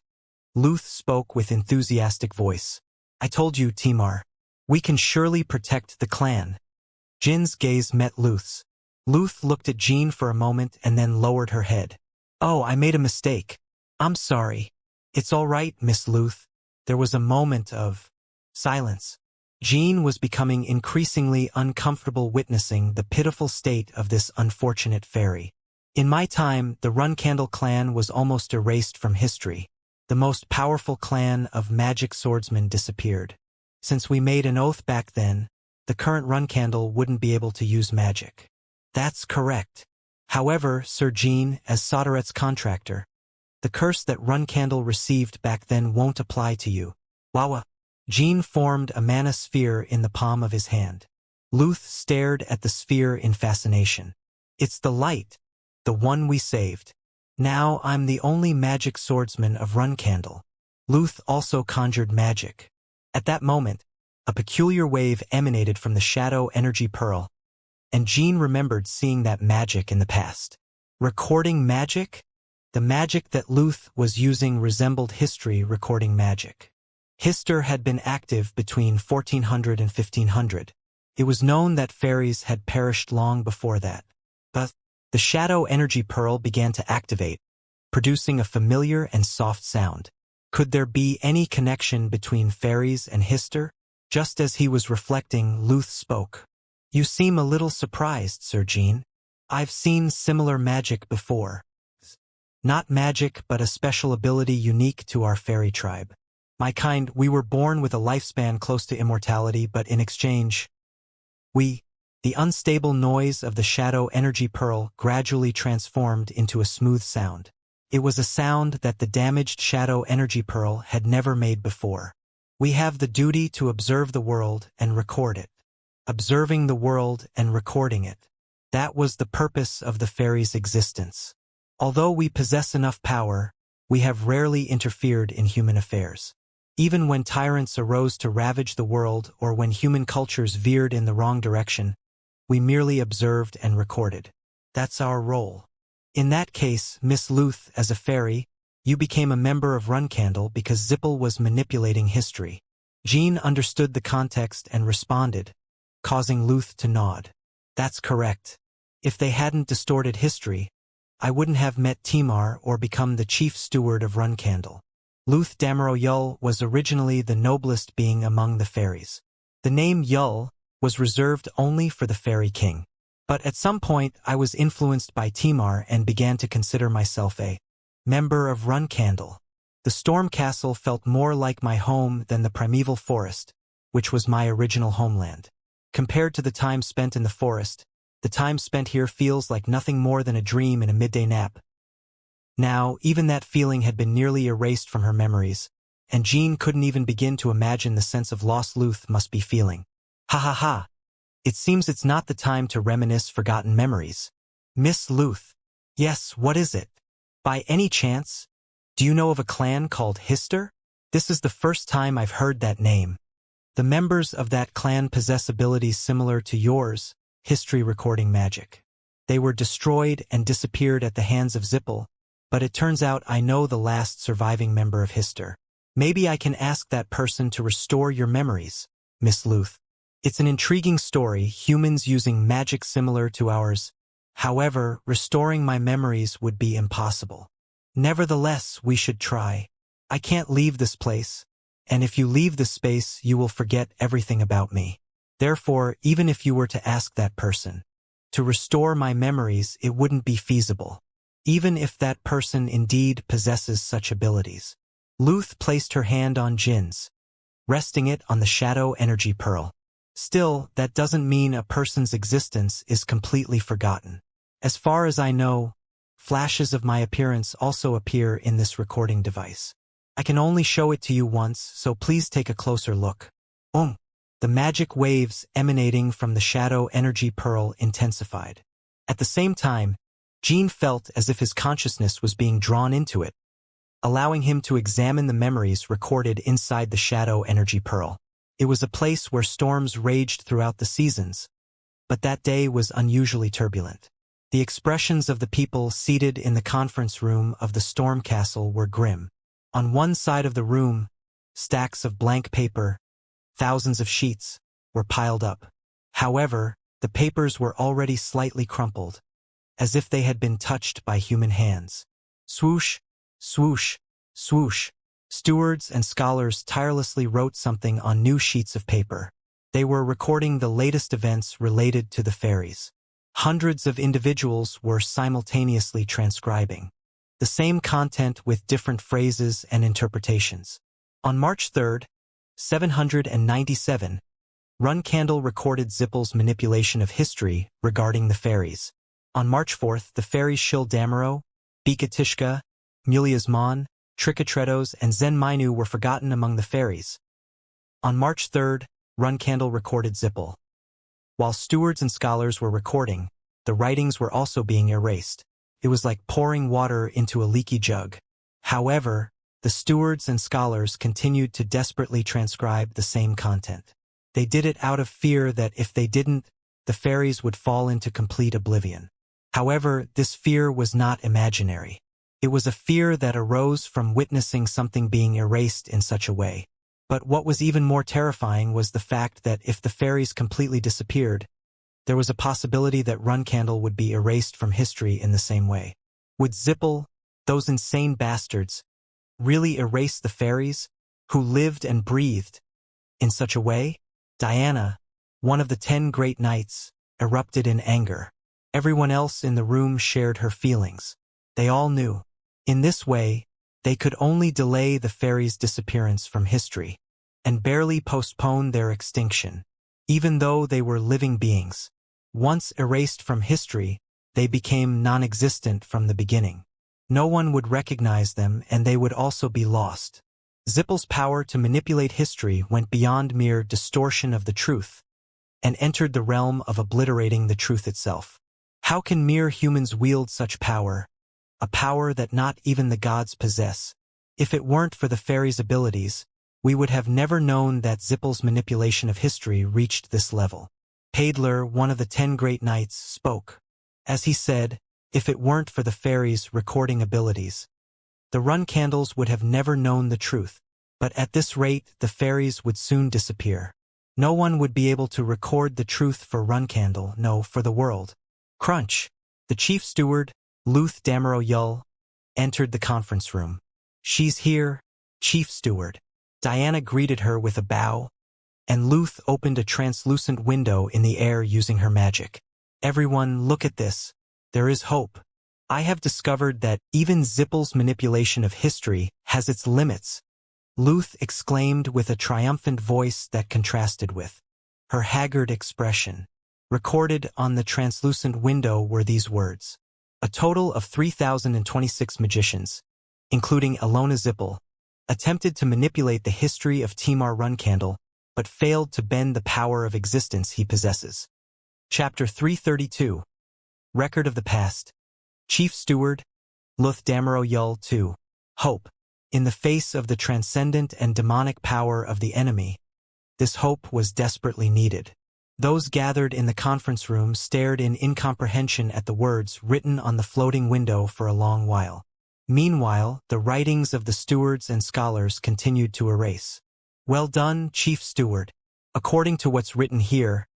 Luth spoke with enthusiastic voice. I told you, Timar. We can surely protect the clan. Jin's gaze met Luth's. Luth looked at Jean for a moment and then lowered her head. Oh, I made a mistake. I'm sorry. It's all right, Miss Luth. There was a moment of silence. Jean was becoming increasingly uncomfortable witnessing the pitiful state of this unfortunate fairy. In my time, the Runcandle clan was almost erased from history. The most powerful clan of magic swordsmen disappeared. Since we made an oath back then, the current run candle wouldn't be able to use magic. That's correct. However, Sir Jean, as Soderet's contractor, the curse that run candle received back then won't apply to you. Wawa. Jean formed a mana sphere in the palm of his hand. Luth stared at the sphere in fascination. It's the light, the one we saved. Now I'm the only magic swordsman of Run Candle. Luth also conjured magic. At that moment, a peculiar wave emanated from the shadow energy pearl, and Jean remembered seeing that magic in the past. Recording magic? The magic that Luth was using resembled history recording magic. Hister had been active between 1400 and 1500. It was known that fairies had perished long before that. But the shadow energy pearl began to activate, producing a familiar and soft sound. Could there be any connection between fairies and Hister? Just as he was reflecting, Luth spoke. You seem a little surprised, Sir Jean. I've seen similar magic before. Not magic, but a special ability unique to our fairy tribe. My kind, we were born with a lifespan close to immortality, but in exchange, the unstable noise of the shadow energy pearl gradually transformed into a smooth sound. It was a sound that the damaged shadow energy pearl had never made before. We have the duty to observe the world and record it. Observing the world and recording it. That was the purpose of the fairy's existence. Although we possess enough power, we have rarely interfered in human affairs. Even when tyrants arose to ravage the world or when human cultures veered in the wrong direction, we merely observed and recorded. That's our role. In that case, Miss Luth, as a fairy, you became a member of Run Candle because Zippel was manipulating history. Jean understood the context and responded, causing Luth to nod. That's correct. If they hadn't distorted history, I wouldn't have met Timar or become the chief steward of Run Candle. Luth Damaro Yul was originally the noblest being among the fairies. The name Yul was reserved only for the fairy king. But at some point I was influenced by Timar and began to consider myself a member of Run Candle. The storm castle felt more like my home than the primeval forest, which was my original homeland. Compared to the time spent in the forest, the time spent here feels like nothing more than a dream in a midday nap. Now, even that feeling had been nearly erased from her memories, and Jean couldn't even begin to imagine the sense of loss Luth must be feeling. Ha ha ha. It seems it's not the time to reminisce forgotten memories. Miss Luth. Yes, what is it? By any chance, do you know of a clan called Hister? This is the first time I've heard that name. The members of that clan possess abilities similar to yours, history recording magic. They were destroyed and disappeared at the hands of Zippel, but it turns out I know the last surviving member of Hister. Maybe I can ask that person to restore your memories, Miss Luth. It's an intriguing story, humans using magic similar to ours. However, restoring my memories would be impossible. Nevertheless, we should try. I can't leave this place, and if you leave this space, you will forget everything about me. Therefore, even if you were to ask that person to restore my memories, it wouldn't be feasible, even if that person indeed possesses such abilities. Luth placed her hand on Jin's, resting it on the shadow energy pearl. Still, that doesn't mean a person's existence is completely forgotten. As far as I know, flashes of my appearance also appear in this recording device. I can only show it to you once, so please take a closer look. The magic waves emanating from the shadow energy pearl intensified. At the same time, Jean felt as if his consciousness was being drawn into it, allowing him to examine the memories recorded inside the shadow energy pearl. It was a place where storms raged throughout the seasons, but that day was unusually turbulent. The expressions of the people seated in the conference room of the storm castle were grim. On one side of the room, stacks of blank paper, thousands of sheets, were piled up. However, the papers were already slightly crumpled, as if they had been touched by human hands. Swoosh, swoosh, swoosh. Stewards and scholars tirelessly wrote something on new sheets of paper. They were recording the latest events related to the fairies. Hundreds of individuals were simultaneously transcribing the same content with different phrases and interpretations. On March 3rd, 797. Runcandle recorded Zippel's manipulation of history regarding the fairies. On March 4th, the fairies Shil Damaro, Bikatishka, Muliasmon, Tricatretos, and Zen Mainu were forgotten among the fairies. On March 3rd, Runcandle recorded Zippel. While stewards and scholars were recording, the writings were also being erased. It was like pouring water into a leaky jug. However, the stewards and scholars continued to desperately transcribe the same content. They did it out of fear that if they didn't, the fairies would fall into complete oblivion. However, this fear was not imaginary. It was a fear that arose from witnessing something being erased in such a way. But what was even more terrifying was the fact that if the fairies completely disappeared, there was a possibility that Runcandle would be erased from history in the same way. Would Zippel, those insane bastards, really erase the fairies, who lived and breathed in such a way? Diana, one of the 10 great knights, erupted in anger. Everyone else in the room shared her feelings. They all knew. In this way, they could only delay the fairies' disappearance from history, and barely postpone their extinction. Even though they were living beings, once erased from history, they became non-existent from the beginning. No one would recognize them, and they would also be lost. Zippel's power to manipulate history went beyond mere distortion of the truth, and entered the realm of obliterating the truth itself. How can mere humans wield such power? A power that not even the gods possess. If it weren't for the fairies' abilities, we would have never known that Zippel's manipulation of history reached this level. Paidler, one of the 10 great knights, spoke. As he said, if it weren't for the fairies' recording abilities, the Runcandles would have never known the truth. But at this rate, the fairies would soon disappear. No one would be able to record the truth for Runcandle, no, for the world. Crunch. The chief steward, Luth Damaro Yull, entered the conference room. She's here, chief steward. Diana greeted her with a bow, and Luth opened a translucent window in the air using her magic. Everyone, look at this. There is hope. I have discovered that even Zippel's manipulation of history has its limits. Luth exclaimed with a triumphant voice that contrasted with her haggard expression. Recorded on the translucent window were these words. A total of 3,026 magicians, including Ilona Zippel, attempted to manipulate the history of Timar Runcandle, but failed to bend the power of existence he possesses. Chapter 332. Record of the Past. Chief Steward, Luth Damaro Yull 2. Hope. In the face of the transcendent and demonic power of the enemy, this hope was desperately needed. Those gathered in the conference room stared in incomprehension at the words written on the floating window for a long while. Meanwhile, the writings of the stewards and scholars continued to erase. Well done, Chief Steward. According to what's written here,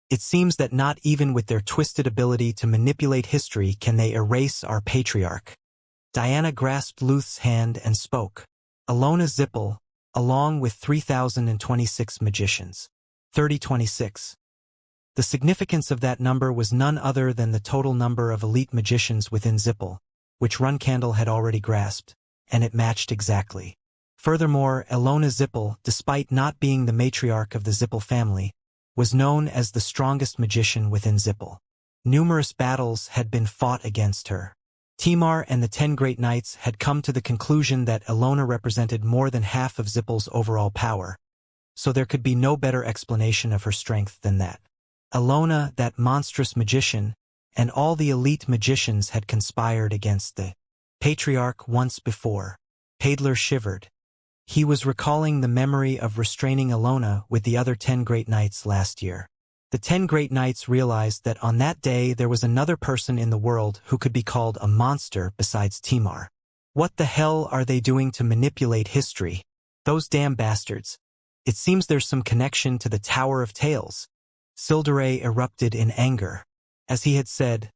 it seems that not even with their twisted ability to manipulate history can they erase our patriarch. Diana grasped Luth's hand and spoke. Ilona Zippel, along with 3,026 magicians. 3026. The significance of that number was none other than the total number of elite magicians within Zippel, which Runcandle had already grasped, and it matched exactly. Furthermore, Ilona Zippel, despite not being the matriarch of the Zippel family, was known as the strongest magician within Zippel. Numerous battles had been fought against her. Timar and the 10 great knights had come to the conclusion that Ilona represented more than half of Zippel's overall power, so there could be no better explanation of her strength than that. Ilona, that monstrous magician, and all the elite magicians had conspired against the patriarch once before. Paidler shivered. He was recalling the memory of restraining Ilona with the other 10 great knights last year. The 10 great knights realized that on that day there was another person in the world who could be called a monster besides Timar. What the hell are they doing to manipulate history? Those damn bastards. It seems there's some connection to the Tower of Tales. Sildaray erupted in anger. As he had said,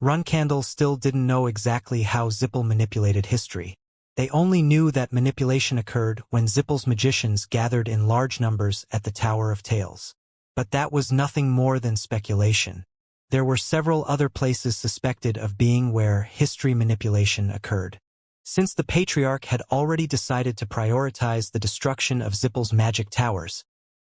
Runcandle still didn't know exactly how Zippel manipulated history. They only knew that manipulation occurred when Zippel's magicians gathered in large numbers at the Tower of Tales. But that was nothing more than speculation. There were several other places suspected of being where history manipulation occurred. Since the Patriarch had already decided to prioritize the destruction of Zippel's magic towers,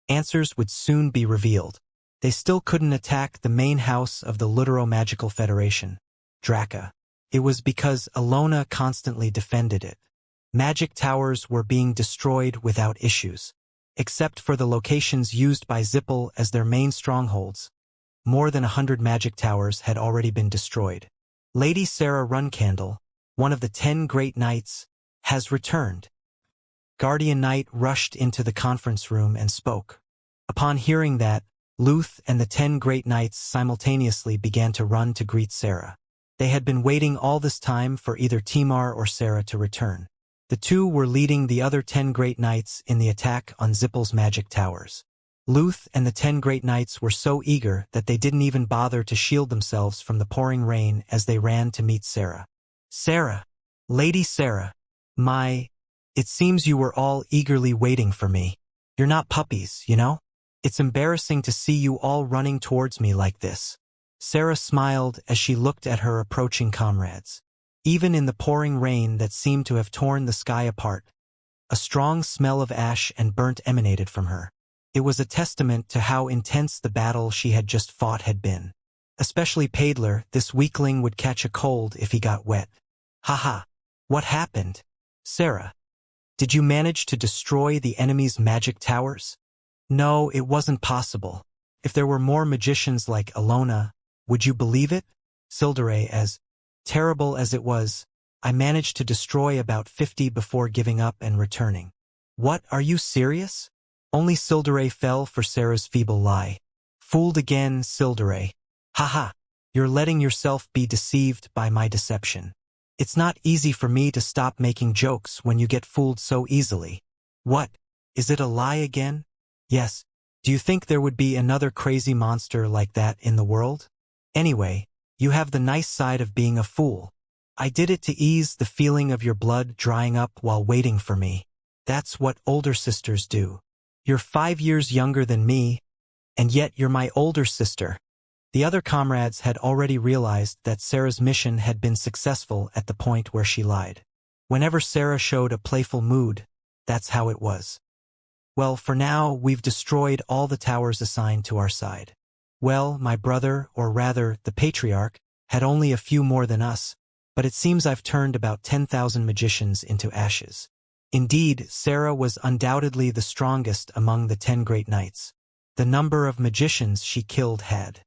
answers would soon be revealed. They still couldn't attack the main house of the Lutero-Magical Federation, Draka. It was because Alona constantly defended it. Magic towers were being destroyed without issues. Except for the locations used by Zippel as their main strongholds, more than 100 magic towers had already been destroyed. Lady Sarah Runcandle, one of the 10 Great Knights, has returned. Guardian Knight rushed into the conference room and spoke. Upon hearing that, Luth and the 10 Great Knights simultaneously began to run to greet Sarah. They had been waiting all this time for either Timar or Sarah to return. The two were leading the other 10 Great Knights in the attack on Zippel's magic towers. Luth and the 10 Great Knights were so eager that they didn't even bother to shield themselves from the pouring rain as they ran to meet Sarah. Sarah, Lady Sarah, it seems you were all eagerly waiting for me. You're not puppies, you know? It's embarrassing to see you all running towards me like this. Sarah smiled as she looked at her approaching comrades. Even in the pouring rain that seemed to have torn the sky apart, a strong smell of ash and burnt emanated from her. It was a testament to how intense the battle she had just fought had been. Especially Paidler, this weakling would catch a cold if he got wet. Haha. What happened? Sarah, did you manage to destroy the enemy's magic towers? No, it wasn't possible. If there were more magicians like Alona, would you believe it? Sildare, as terrible as it was, I managed to destroy about 50 before giving up and returning. What, are you serious? Only Sildare fell for Sarah's feeble lie. Fooled again, Sildare. Haha, you're letting yourself be deceived by my deception. It's not easy for me to stop making jokes when you get fooled so easily. What? Is it a lie again? Yes. Do you think there would be another crazy monster like that in the world? Anyway, you have the nice side of being a fool. I did it to ease the feeling of your blood drying up while waiting for me. That's what older sisters do. You're 5 years younger than me, and yet you're my older sister. The other comrades had already realized that Sarah's mission had been successful at the point where she lied. Whenever Sarah showed a playful mood, that's how it was. Well, for now, we've destroyed all the towers assigned to our side. Well, my brother, or rather, the Patriarch, had only a few more than us, but it seems I've turned about 10,000 magicians into ashes. Indeed, Sarah was undoubtedly the strongest among the 10 Great Knights. The number of magicians she killed had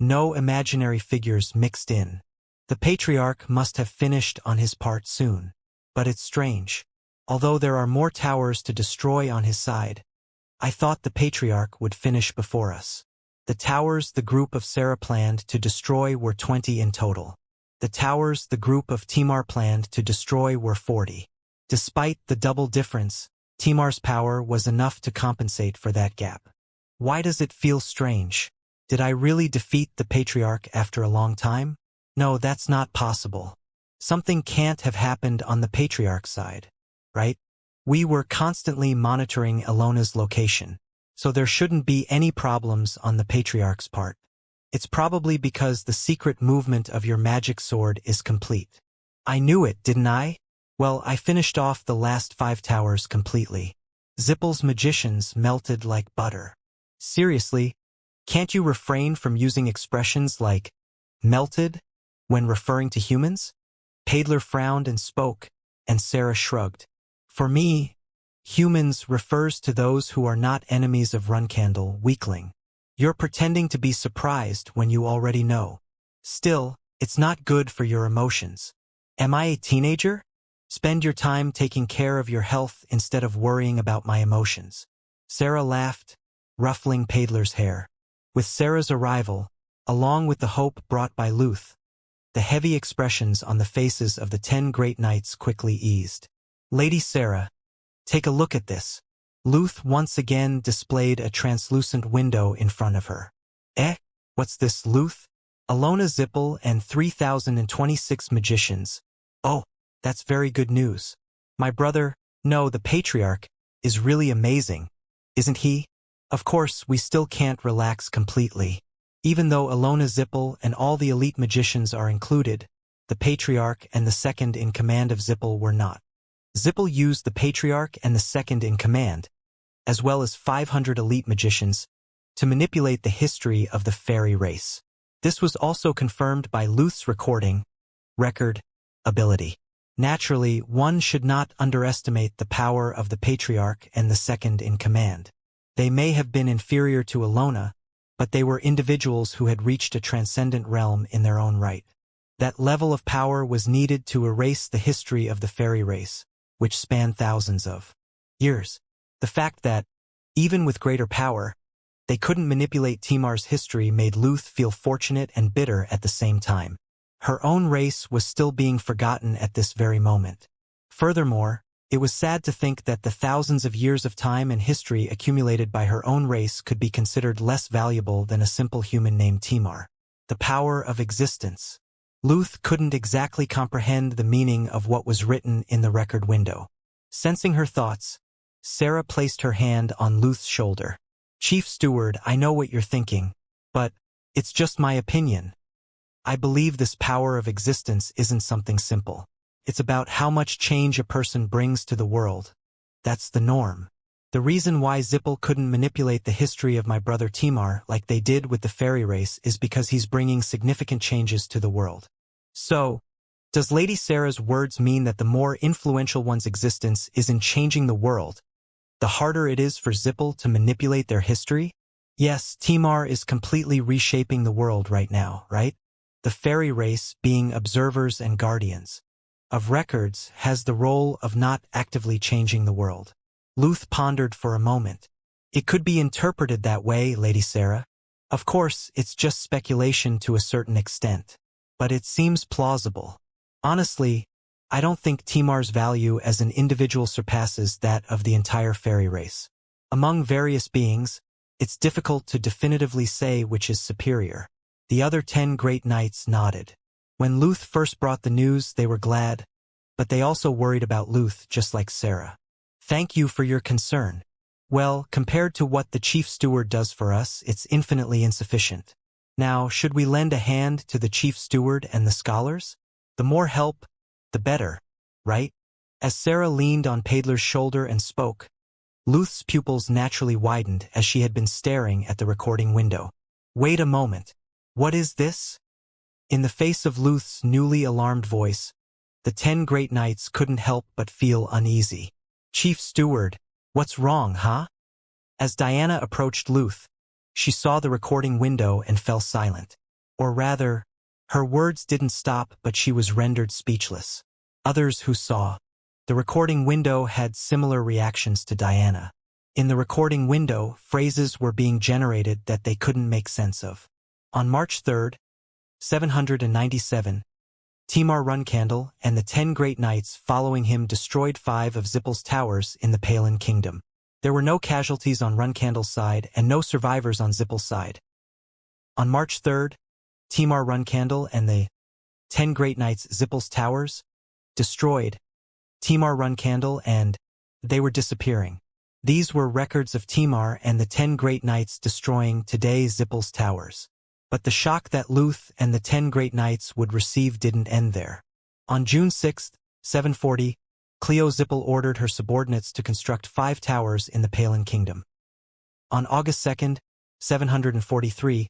no imaginary figures mixed in. The Patriarch must have finished on his part soon. But it's strange. Although there are more towers to destroy on his side, I thought the Patriarch would finish before us. The towers the group of Sarah planned to destroy were 20 in total. The towers the group of Timar planned to destroy were 40. Despite the double difference, Timar's power was enough to compensate for that gap. Why does it feel strange? Did I really defeat the Patriarch after a long time? No, that's not possible. Something can't have happened on the Patriarch's side, right? We were constantly monitoring Alona's location, so there shouldn't be any problems on the Patriarch's part. It's probably because the secret movement of your magic sword is complete. I knew it, didn't I? Well, I finished off the last 5 towers completely. Zippel's magicians melted like butter. Seriously, can't you refrain from using expressions like melted when referring to humans? Paidler frowned and spoke, and Sarah shrugged. For me, humans refers to those who are not enemies of Runcandle, weakling. You're pretending to be surprised when you already know. Still, it's not good for your emotions. Am I a teenager? Spend your time taking care of your health instead of worrying about my emotions. Sarah laughed, ruffling Paidler's hair. With Sarah's arrival, along with the hope brought by Luth, the heavy expressions on the faces of the 10 Great Knights quickly eased. Lady Sarah, take a look at this. Luth once again displayed a translucent window in front of her. What's this, Luth? Alona Zippel and 3,026 magicians. Oh, that's very good news. My brother, no, the Patriarch, is really amazing, isn't he? Of course, we still can't relax completely. Even though Alona Zippel and all the elite magicians are included, the Patriarch and the second-in-command of Zippel were not. Zippel used the Patriarch and the second-in-command, as well as 500 elite magicians, to manipulate the history of the fairy race. This was also confirmed by Luth's record ability. Naturally, one should not underestimate the power of the Patriarch and the second-in-command. They may have been inferior to Alona, but they were individuals who had reached a transcendent realm in their own right. That level of power was needed to erase the history of the fairy race, which spanned thousands of years. The fact that, even with greater power, they couldn't manipulate Timar's history made Luth feel fortunate and bitter at the same time. Her own race was still being forgotten at this very moment. Furthermore, it was sad to think that the thousands of years of time and history accumulated by her own race could be considered less valuable than a simple human named Timar. The power of existence. Luth couldn't exactly comprehend the meaning of what was written in the record window. Sensing her thoughts, Sarah placed her hand on Luth's shoulder. "Chief Steward, I know what you're thinking, but it's just my opinion. I believe this power of existence isn't something simple. It's about how much change a person brings to the world. That's the norm. The reason why Zippel couldn't manipulate the history of my brother Timar like they did with the fairy race is because he's bringing significant changes to the world." So, does Lady Sarah's words mean that the more influential one's existence is in changing the world, the harder it is for Zippel to manipulate their history? Yes, Timar is completely reshaping the world right now, right? The fairy race, being observers and guardians of records, has the role of not actively changing the world. Luth pondered for a moment. "It could be interpreted that way, Lady Sarah. Of course, it's just speculation to a certain extent. But it seems plausible. Honestly, I don't think Timar's value as an individual surpasses that of the entire fairy race. Among various beings, it's difficult to definitively say which is superior." The other 10 great knights nodded. When Luth first brought the news, they were glad, but they also worried about Luth just like Sarah. "Thank you for your concern. Well, compared to what the chief steward does for us, it's infinitely insufficient. Now, should we lend a hand to the chief steward and the scholars? The more help, the better, right?" As Sarah leaned on Paidler's shoulder and spoke, Luth's pupils naturally widened as she had been staring at the recording window. "Wait a moment. What is this?" In the face of Luth's newly alarmed voice, the 10 great knights couldn't help but feel uneasy. "Chief Steward, what's wrong, huh?" As Diana approached Luth, she saw the recording window and fell silent. Or rather, her words didn't stop, but she was rendered speechless. Others who saw the recording window had similar reactions to Diana. In the recording window, phrases were being generated that they couldn't make sense of. On March 3, 797, Timar Runcandle and the 10 great knights following him destroyed 5 of Zippel's towers in the Palin kingdom. There were no casualties on Runcandle's side and no survivors on Zippel's side. On March 3, Timar Runcandle and the 10 great knights Zippel's towers destroyed Timar Runcandle and they were disappearing. These were records of Timar and the 10 great knights destroying today's Zippel's towers. But the shock that Luth and the 10 great knights would receive didn't end there. On June 6, 740, Cleo Zippel ordered her subordinates to construct 5 towers in the Palin kingdom. On August 2, 743,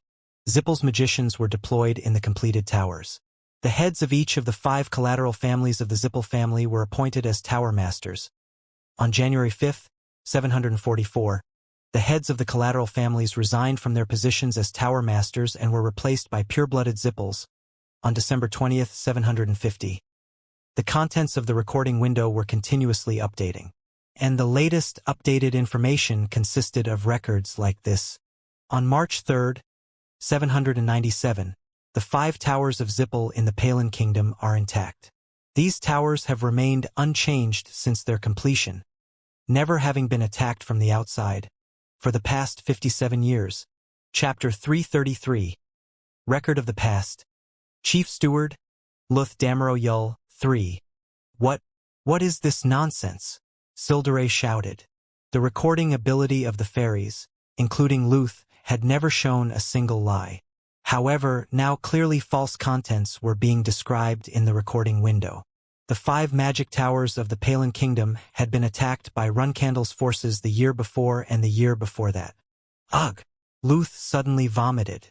Zippel's magicians were deployed in the completed towers. The heads of each of the 5 collateral families of the Zippel family were appointed as tower masters. On January 5, 744, the heads of the collateral families resigned from their positions as tower masters and were replaced by pure-blooded Zippels. On December 20, 750, the contents of the recording window were continuously updating, and the latest updated information consisted of records like this. On March 3, 797, the 5 towers of Zippel in the Palin kingdom are intact. These towers have remained unchanged since their completion, never having been attacked from the outside. For the past 57 years. Chapter 333. Record of the Past. Chief Steward, Luth Damaro Yul, 3. What is this nonsense? Sildaray shouted. The recording ability of the fairies, including Luth, had never shown a single lie. However, now clearly false contents were being described in the recording window. The 5 magic towers of the Palin Kingdom had been attacked by Runcandle's forces the year before and the year before that. Ugh! Luth suddenly vomited.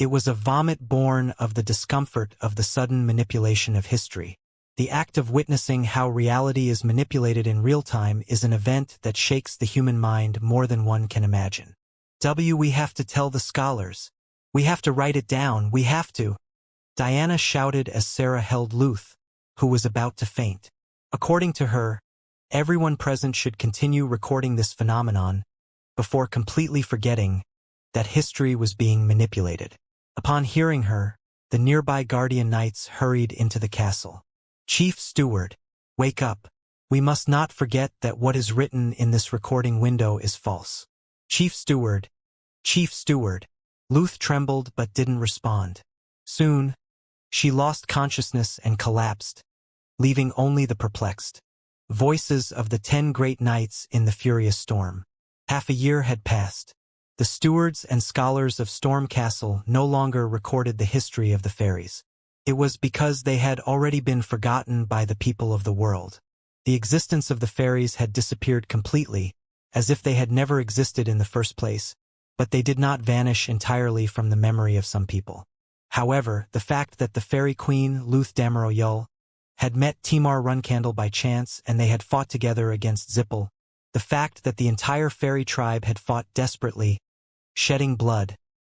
It was a vomit born of the discomfort of the sudden manipulation of history. The act of witnessing how reality is manipulated in real time is an event that shakes the human mind more than one can imagine. We have to tell the scholars. We have to write it down, we have to. Diana shouted as Sarah held Luth, who was about to faint. According to her, everyone present should continue recording this phenomenon before completely forgetting that history was being manipulated. Upon hearing her, the nearby guardian knights hurried into the castle. Chief Steward, wake up. We must not forget that what is written in this recording window is false. Chief Steward. Luth trembled but didn't respond. Soon, she lost consciousness and collapsed, leaving only the perplexed voices of the 10 great knights in the furious storm. Half a year had passed. The stewards and scholars of Storm Castle no longer recorded the history of the fairies. It was because they had already been forgotten by the people of the world. The existence of the fairies had disappeared completely, as if they had never existed in the first place, but they did not vanish entirely from the memory of some people. However, the fact that the fairy queen, Luth Damaroyul, had met Timar Runcandle by chance and they had fought together against Zippel, the fact that the entire fairy tribe had fought desperately, shedding blood,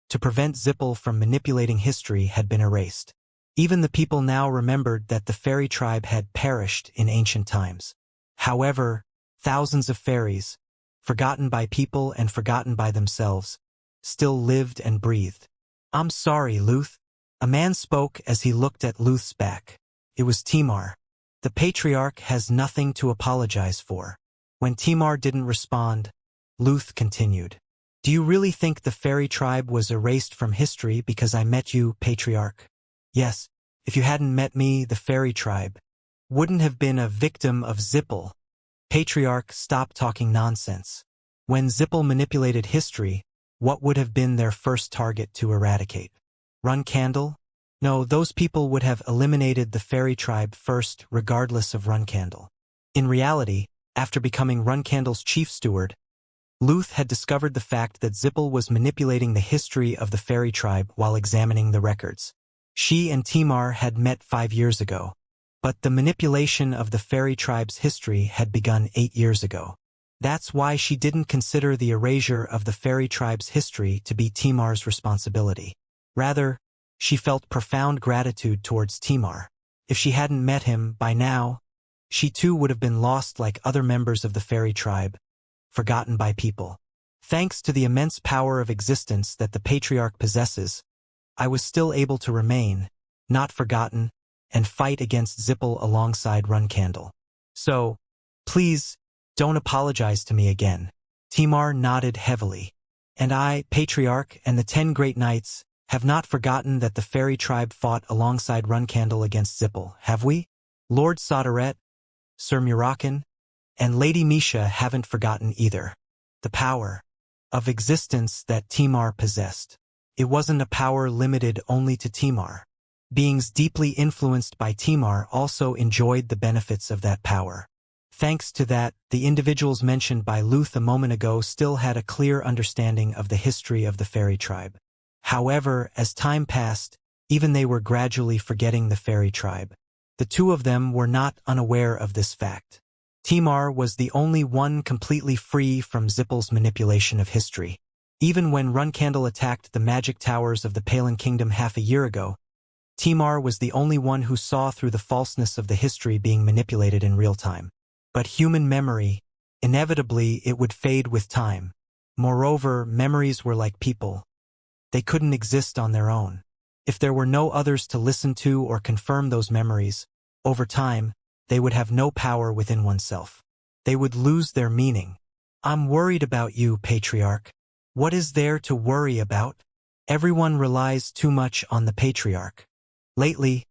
to prevent Zippel from manipulating history had been erased. Even the people now remembered that the fairy tribe had perished in ancient times. However, thousands of fairies, forgotten by people and forgotten by themselves, still lived and breathed. I'm sorry, Luth. A man spoke as he looked at Luth's back. It was Timar. The patriarch has nothing to apologize for. When Timar didn't respond, Luth continued. Do you really think the fairy tribe was erased from history because I met you, patriarch? Yes, if you hadn't met me, the fairy tribe wouldn't have been a victim of Zippel. Patriarch, stop talking nonsense. When Zippel manipulated history, what would have been their first target to eradicate? Runcandle? No, those people would have eliminated the fairy tribe first, regardless of Runcandle. In reality, after becoming Runcandle's chief steward, Luth had discovered the fact that Zippel was manipulating the history of the fairy tribe while examining the records. She and Timar had met 5 years ago, but the manipulation of the fairy tribe's history had begun 8 years ago. That's why she didn't consider the erasure of the fairy tribe's history to be Timar's responsibility. Rather, she felt profound gratitude towards Timar. If she hadn't met him by now, she too would have been lost like other members of the fairy tribe, forgotten by people. Thanks to the immense power of existence that the patriarch possesses, I was still able to remain, not forgotten, and fight against Zippel alongside Runcandle. So, please, don't apologize to me again. Timar nodded heavily. And I, patriarch, and the 10 great knights, have not forgotten that the fairy tribe fought alongside Runcandle against Zippel, have we? Lord Soderette, Sir Murakan, and Lady Misha haven't forgotten either. The power of existence that Timar possessed. It wasn't a power limited only to Timar. Beings deeply influenced by Timar also enjoyed the benefits of that power. Thanks to that, the individuals mentioned by Luth a moment ago still had a clear understanding of the history of the fairy tribe. However, as time passed, even they were gradually forgetting the fairy tribe. The two of them were not unaware of this fact. Timar was the only one completely free from Zippel's manipulation of history. Even when Runcandle attacked the magic towers of the Palin Kingdom half a year ago, Timar was the only one who saw through the falseness of the history being manipulated in real time. But human memory, inevitably it would fade with time. Moreover, memories were like people. They couldn't exist on their own. If there were no others to listen to or confirm those memories, over time, they would have no power within oneself. They would lose their meaning. I'm worried about you, patriarch. What is there to worry about? Everyone relies too much on the patriarch. Lately,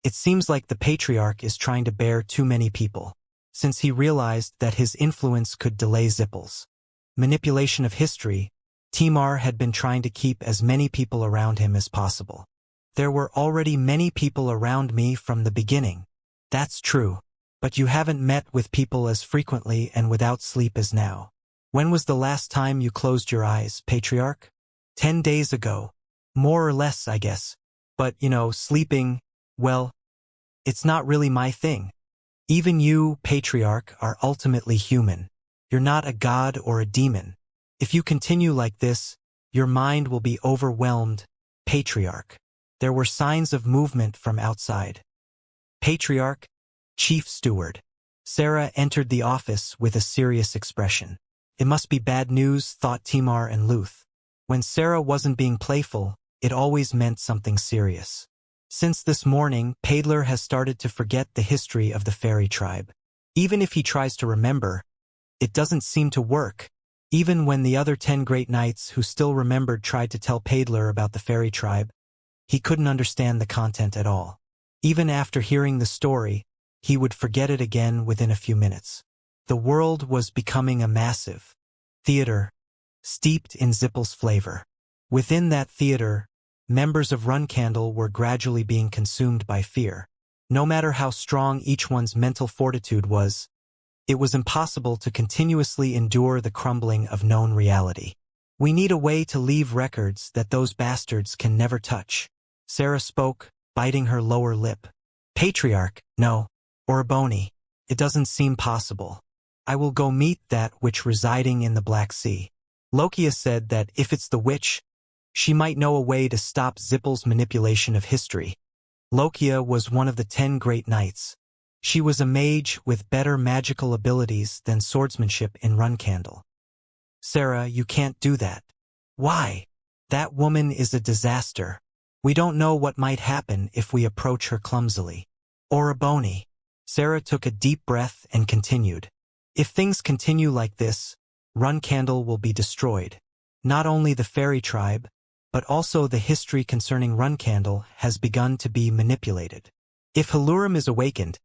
it seems like the patriarch is trying to bear too many people, since he realized that his influence could delay Zippel's manipulation of history. Timar had been trying to keep as many people around him as possible. There were already many people around me from the beginning. That's true. But you haven't met with people as frequently and without sleep as now. When was the last time you closed your eyes, Patriarch? 10 days ago. More or less, I guess. But, sleeping, well, it's not really my thing. Even you, Patriarch, are ultimately human. You're not a god or a demon. If you continue like this, your mind will be overwhelmed, Patriarch. There were signs of movement from outside. Patriarch, Chief Steward. Sarah entered the office with a serious expression. It must be bad news, thought Timar and Luth. When Sarah wasn't being playful, it always meant something serious. Since this morning, Paidler has started to forget the history of the fairy tribe. Even if he tries to remember, it doesn't seem to work. Even when the other 10 great knights who still remembered tried to tell Paidler about the fairy tribe, he couldn't understand the content at all. Even after hearing the story, he would forget it again within a few minutes. The world was becoming a massive theater, steeped in Zippel's flavor. Within that theater, members of Runcandle were gradually being consumed by fear. No matter how strong each one's mental fortitude was, it was impossible to continuously endure the crumbling of known reality. We need a way to leave records that those bastards can never touch. Sarah spoke, biting her lower lip. Patriarch, no. Orboni, it doesn't seem possible. I will go meet that witch residing in the Black Sea. Lokia said that if it's the witch, she might know a way to stop Zippel's manipulation of history. Lokia was one of the 10 great knights. She was a mage with better magical abilities than swordsmanship in Runcandle. Sarah, you can't do that. Why? That woman is a disaster. We don't know what might happen if we approach her clumsily. Orboni. Sarah took a deep breath and continued. If things continue like this, Runcandle will be destroyed. Not only the fairy tribe, but also the history concerning Runcandle has begun to be manipulated. If Halurim is awakened,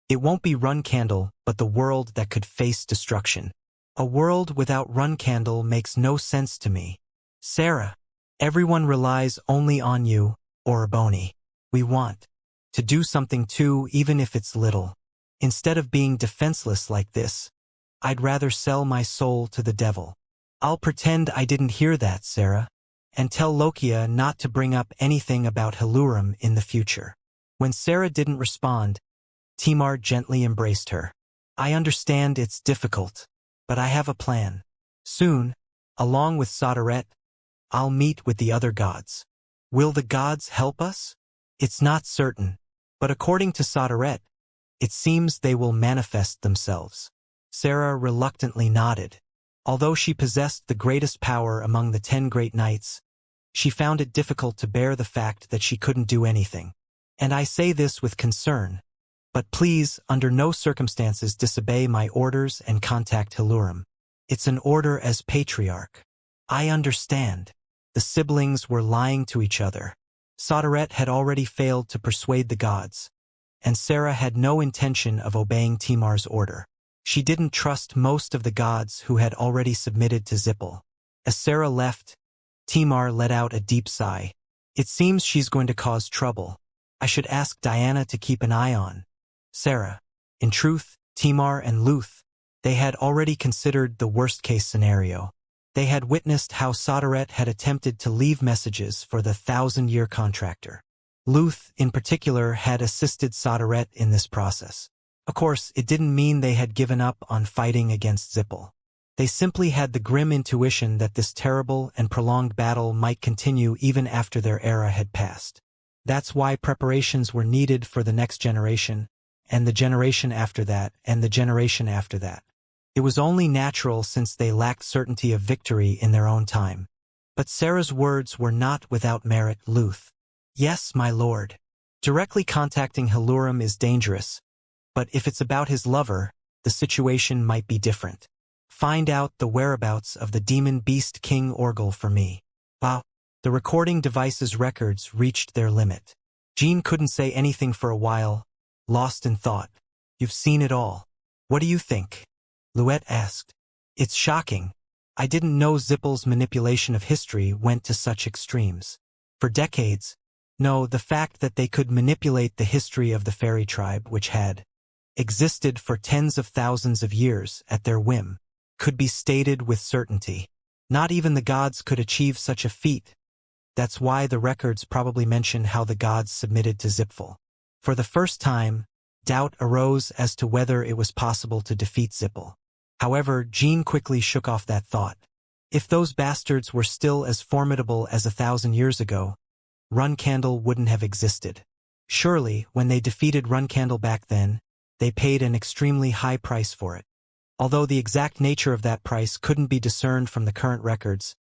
it won't be Runcandle but the world that could face destruction. A world without Runcandle makes no sense to me. Sarah, everyone relies only on you, Orboni. We want to do something too, even if it's little. Instead of being defenseless like this, I'd rather sell my soul to the devil. I'll pretend I didn't hear that, Sarah, and tell Lokia not to bring up anything about Halurim in the future. When Sarah didn't respond, Timar gently embraced her. I understand it's difficult, but I have a plan. Soon, along with Sodaret, I'll meet with the other gods. Will the gods help us? It's not certain, but according to Sodaret, it seems they will manifest themselves. Sarah reluctantly nodded. Although she possessed the greatest power among the 10 great knights, she found it difficult to bear the fact that she couldn't do anything. And I say this with concern, but please, under no circumstances disobey my orders and contact Halurim. It's an order as Patriarch. I understand. The siblings were lying to each other. Sodaret had already failed to persuade the gods, and Sarah had no intention of obeying Timar's order. She didn't trust most of the gods who had already submitted to Zippel. As Sarah left, Timar let out a deep sigh. It seems she's going to cause trouble. I should ask Diana to keep an eye on Sarah. In truth, Timar and Luth, they had already considered the worst-case scenario. They had witnessed how Sodaret had attempted to leave messages for the 1,000-year contractor. Luth, in particular, had assisted Sodaret in this process. Of course, it didn't mean they had given up on fighting against Zippel. They simply had the grim intuition that this terrible and prolonged battle might continue even after their era had passed. That's why preparations were needed for the next generation, and the generation after that, and the generation after that. It was only natural since they lacked certainty of victory in their own time. But Sarah's words were not without merit, Luth. Yes, my lord. Directly contacting Halurim is dangerous, but if it's about his lover, the situation might be different. Find out the whereabouts of the demon beast King Orgel for me. Wow. The recording device's records reached their limit. Jean couldn't say anything for a while, lost in thought. You've seen it all. What do you think? Louette asked. It's shocking. I didn't know Zippel's manipulation of history went to such extremes. For decades, no, the fact that they could manipulate the history of the fairy tribe, which had existed for tens of thousands of years at their whim, could be stated with certainty. Not even the gods could achieve such a feat. That's why the records probably mention how the gods submitted to Zippel. For the first time, doubt arose as to whether it was possible to defeat Zippel. However, Jean quickly shook off that thought. If those bastards were still as formidable as 1,000 years ago, Runcandle wouldn't have existed. Surely, when they defeated Runcandle back then, they paid an extremely high price for it. Although the exact nature of that price couldn't be discerned from the current records,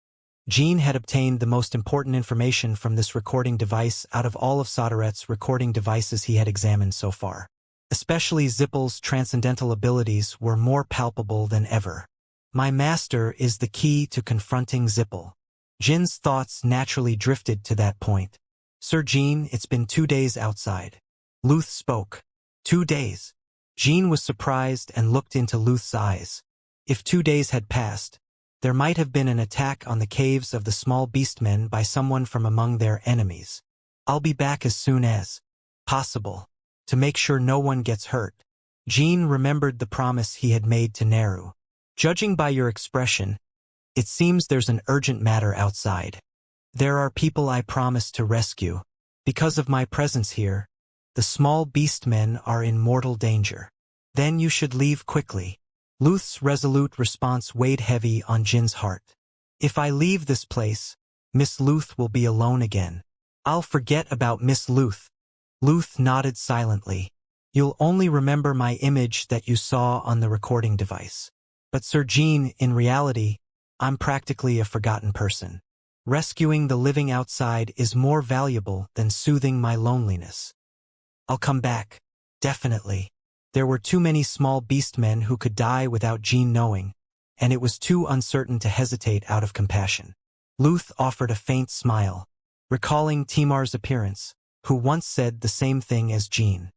Jean had obtained the most important information from this recording device out of all of Soderet's recording devices he had examined so far. Especially Zippel's transcendental abilities were more palpable than ever. My master is the key to confronting Zippel. Jin's thoughts naturally drifted to that point. Sir Jean, it's been 2 days outside. Luth spoke. 2 days. Jean was surprised and looked into Luth's eyes. If 2 days had passed, there might have been an attack on the caves of the small beastmen by someone from among their enemies. I'll be back as soon as possible, to make sure no one gets hurt. Jean remembered the promise he had made to Neru. Judging by your expression, it seems there's an urgent matter outside. There are people I promised to rescue. Because of my presence here, the small beastmen are in mortal danger. Then you should leave quickly. Luth's resolute response weighed heavy on Jin's heart. If I leave this place, Miss Luth will be alone again. I'll forget about Miss Luth. Luth nodded silently. You'll only remember my image that you saw on the recording device. But Sir Jean, in reality, I'm practically a forgotten person. Rescuing the living outside is more valuable than soothing my loneliness. I'll come back. Definitely. There were too many small beastmen who could die without Jean knowing, and it was too uncertain to hesitate out of compassion. Luth offered a faint smile, recalling Timar's appearance, who once said the same thing as Jean.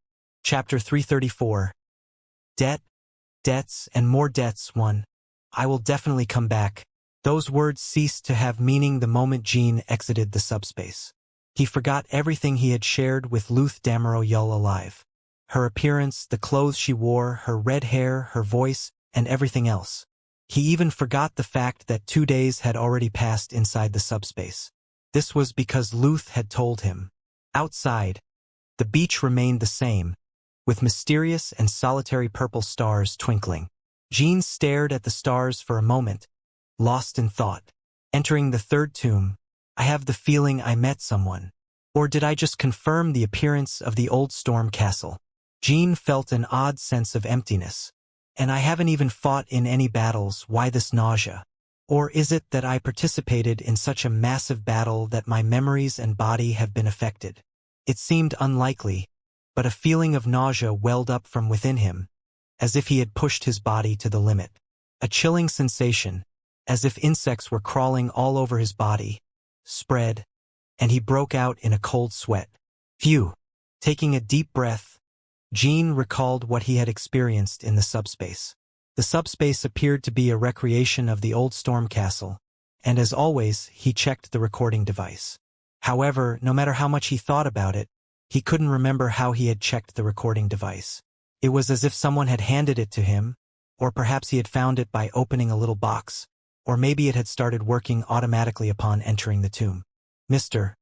Chapter 334. Debt, debts, and more debts. 1. I will definitely come back. Those words ceased to have meaning the moment Jean exited the subspace. He forgot everything he had shared with Luth Dameroyul alive. Her appearance, the clothes she wore, her red hair, her voice, and everything else. He even forgot the fact that 2 days had already passed inside the subspace. This was because Luth had told him. Outside, the beach remained the same, with mysterious and solitary purple stars twinkling. Jean stared at the stars for a moment, lost in thought. Entering the third tomb, I have the feeling I met someone. Or did I just confirm the appearance of the old storm castle? Jean felt an odd sense of emptiness. And I haven't even fought in any battles. Why this nausea? Or is it that I participated in such a massive battle that my memories and body have been affected? It seemed unlikely, but a feeling of nausea welled up from within him, as if he had pushed his body to the limit. A chilling sensation, as if insects were crawling all over his body, spread, and he broke out in a cold sweat. Phew! Taking a deep breath, Jean recalled what he had experienced in the subspace. The subspace appeared to be a recreation of the old storm castle, and as always, he checked the recording device. However, no matter how much he thought about it, he couldn't remember how he had checked the recording device. It was as if someone had handed it to him, or perhaps he had found it by opening a little box, or maybe it had started working automatically upon entering the tomb. Mr.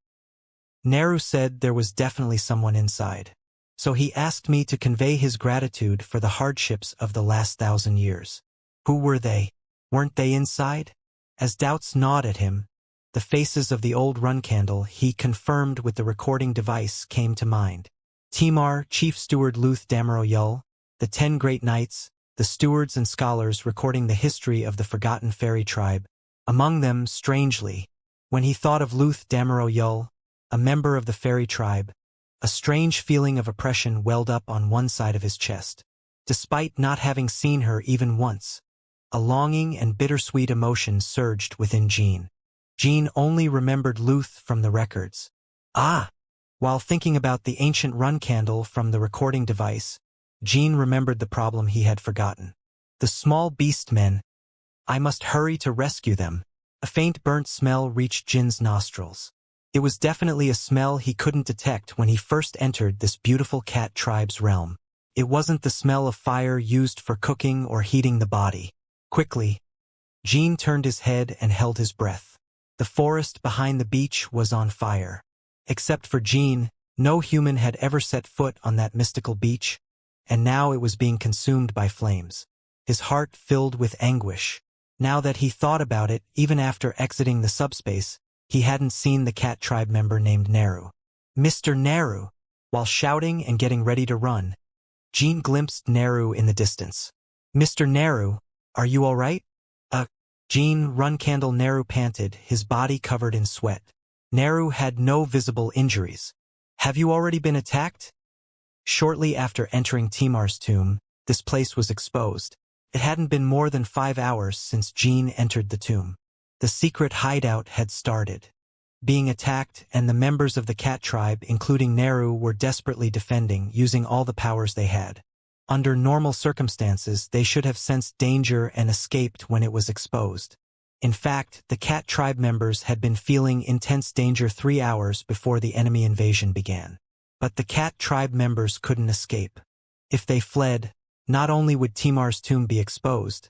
Neru said there was definitely someone inside. So he asked me to convey his gratitude for the hardships of the last 1,000 years. Who were they? Weren't they inside? As doubts gnawed at him, the faces of the old Runcandle he confirmed with the recording device came to mind. Timar, Chief Steward Luth Dameroyul, the 10 Great Knights, the stewards and scholars recording the history of the forgotten fairy tribe. Among them, strangely, when he thought of Luth Dameroyul, a member of the fairy tribe, a strange feeling of oppression welled up on one side of his chest. Despite not having seen her even once, a longing and bittersweet emotion surged within Jean. Jean only remembered Luth from the records. While thinking about the ancient Runcandle from the recording device, Jean remembered the problem he had forgotten. The small beast men. I must hurry to rescue them. A faint burnt smell reached Jin's nostrils. It was definitely a smell he couldn't detect when he first entered this beautiful cat tribe's realm. It wasn't the smell of fire used for cooking or heating the body. Quickly, Jin turned his head and held his breath. The forest behind the beach was on fire. Except for Jin, no human had ever set foot on that mystical beach, and now it was being consumed by flames. His heart filled with anguish. Now that he thought about it, even after exiting the subspace, he hadn't seen the cat tribe member named Naru. Mr. Naru! While shouting and getting ready to run, Jin glimpsed Naru in the distance. Mr. Naru, are you all right? Jin, run candle. Naru panted, his body covered in sweat. Naru had no visible injuries. Have you already been attacked? Shortly after entering Timar's tomb, this place was exposed. It hadn't been more than 5 hours since Jin entered the tomb. The secret hideout had started. Being attacked, and the members of the cat tribe, including Naru, were desperately defending, using all the powers they had. Under normal circumstances, they should have sensed danger and escaped when it was exposed. In fact, the cat tribe members had been feeling intense danger 3 hours before the enemy invasion began. But the cat tribe members couldn't escape. If they fled, not only would Timar's tomb be exposed,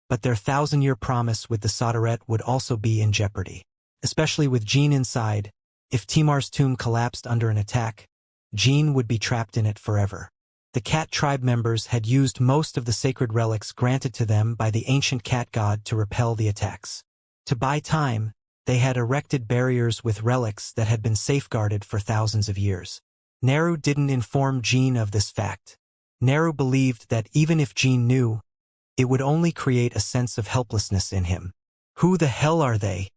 but their 1,000-year promise with the Soderette would also be in jeopardy. Especially with Jin inside, if Timar's tomb collapsed under an attack, Jin would be trapped in it forever. The cat tribe members had used most of the sacred relics granted to them by the ancient cat god to repel the attacks. To buy time, they had erected barriers with relics that had been safeguarded for thousands of years. Naru didn't inform Jin of this fact. Naru believed that even if Jin knew, it would only create a sense of helplessness in him. Who the hell are they?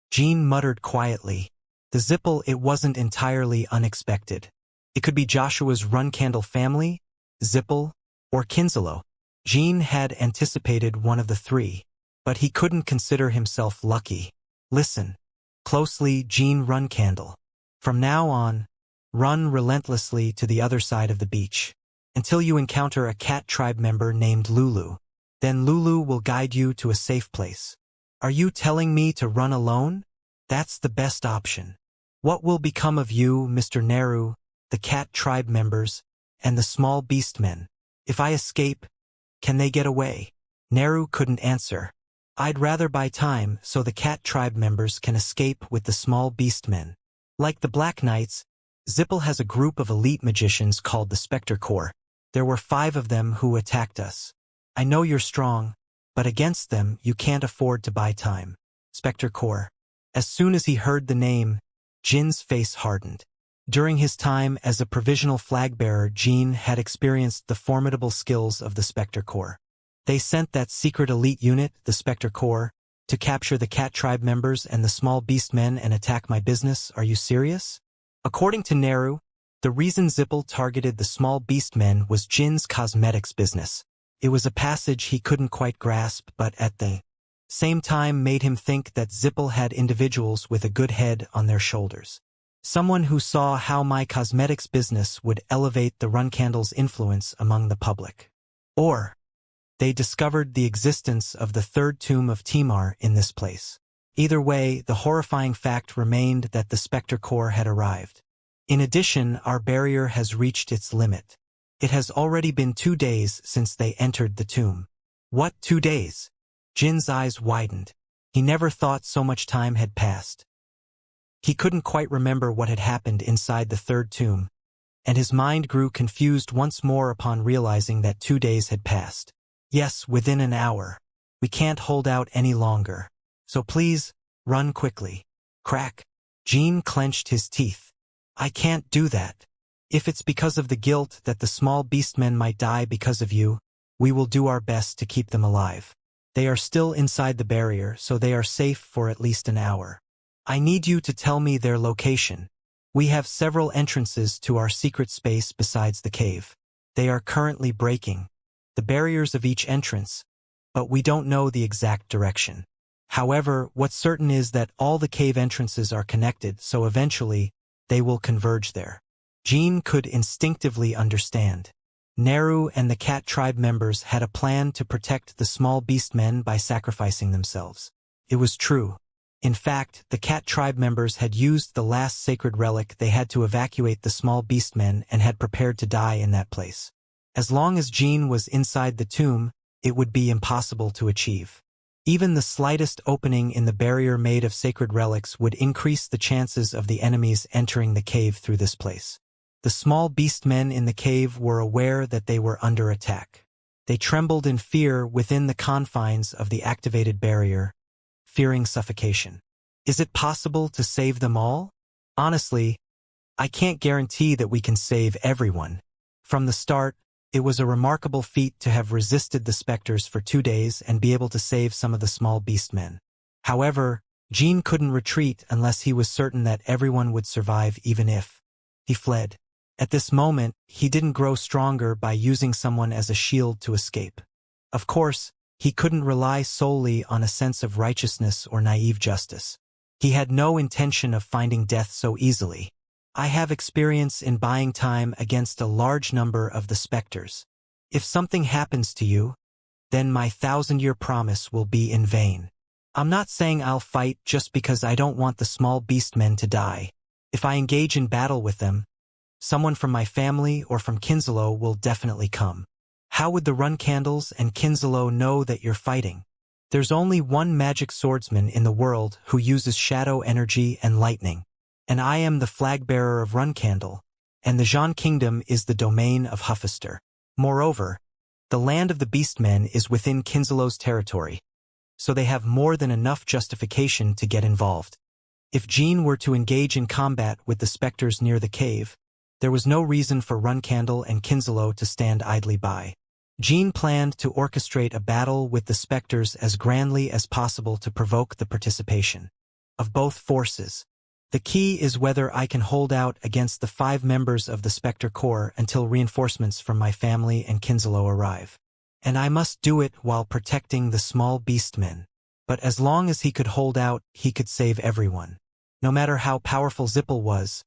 Jin muttered quietly. The Zippel, it wasn't entirely unexpected. It could be Joshua's Runcandle family, Zippel, or Kinzalo. Jin had anticipated one of the three, but he couldn't consider himself lucky. Listen closely, Jin Runcandle. From now on, run relentlessly to the other side of the beach, until you encounter a cat tribe member named Lulu. Then Lulu will guide you to a safe place. Are you telling me to run alone? That's the best option. What will become of you, Mr. Naru, the cat tribe members, and the small beastmen? If I escape, can they get away? Naru couldn't answer. I'd rather buy time so the cat tribe members can escape with the small beastmen. Like the Black Knights, Zippel has a group of elite magicians called the Spectre Corps. There were 5 of them who attacked us. I know you're strong, but against them you can't afford to buy time. Spectre Corps. As soon as he heard the name, Jin's face hardened. During his time as a provisional flag-bearer, Jin had experienced the formidable skills of the Spectre Corps. They sent that secret elite unit, the Spectre Corps, to capture the cat tribe members and the small beastmen and attack my business. Are you serious? According to Naru, the reason Zippel targeted the small beastmen was Jin's cosmetics business. It was a passage he couldn't quite grasp, but at the same time made him think that Zippel had individuals with a good head on their shoulders. Someone who saw how my cosmetics business would elevate the Runcandle's influence among the public. Or they discovered the existence of the third tomb of Timar in this place. Either way, the horrifying fact remained that the Spectre Corps had arrived. In addition, our barrier has reached its limit. It has already been 2 days since they entered the tomb. What, 2 days? Jin's eyes widened. He never thought so much time had passed. He couldn't quite remember what had happened inside the third tomb, and his mind grew confused once more upon realizing that 2 days had passed. Yes, within an hour. We can't hold out any longer. So please, run quickly. Crack. Jin clenched his teeth. I can't do that. If it's because of the guilt that the small beastmen might die because of you, we will do our best to keep them alive. They are still inside the barrier, so they are safe for at least an hour. I need you to tell me their location. We have several entrances to our secret space besides the cave. They are currently breaking the barriers of each entrance, but we don't know the exact direction. However, what's certain is that all the cave entrances are connected, so eventually, they will converge there. Jin could instinctively understand. Naru and the cat tribe members had a plan to protect the small beast men by sacrificing themselves. It was true. In fact, the cat tribe members had used the last sacred relic. They had to evacuate the small beast men and had prepared to die in that place. As long as Jean was inside the tomb, it would be impossible to achieve. Even the slightest opening in the barrier made of sacred relics would increase the chances of the enemies entering the cave through this place. The small beast men in the cave were aware that they were under attack. They trembled in fear within the confines of the activated barrier, fearing suffocation. Is it possible to save them all? Honestly, I can't guarantee that we can save everyone. From the start, it was a remarkable feat to have resisted the specters for 2 days and be able to save some of the small beast men. However, Jean couldn't retreat unless he was certain that everyone would survive, even if he fled. At this moment, he didn't grow stronger by using someone as a shield to escape. Of course, he couldn't rely solely on a sense of righteousness or naive justice. He had no intention of finding death so easily. I have experience in buying time against a large number of the specters. If something happens to you, then my 1,000-year promise will be in vain. I'm not saying I'll fight just because I don't want the small beast men to die. If I engage in battle with them, someone from my family or from Kinslow will definitely come. How would the Run Candles and Kinslow know that you're fighting? There's only one magic swordsman in the world who uses shadow energy and lightning. And I am the flag-bearer of Runcandle, and the Jean Kingdom is the domain of Huffister. Moreover, the land of the Beastmen is within Kinslow's territory, so they have more than enough justification to get involved. If Jean were to engage in combat with the specters near the cave, there was no reason for Runcandle and Kinslow to stand idly by. Jean planned to orchestrate a battle with the specters as grandly as possible to provoke the participation of both forces. The key is whether I can hold out against the 5 members of the Spectre Corps until reinforcements from my family and Kinslow arrive. And I must do it while protecting the small beastmen. But as long as he could hold out, he could save everyone. No matter how powerful Zippel was,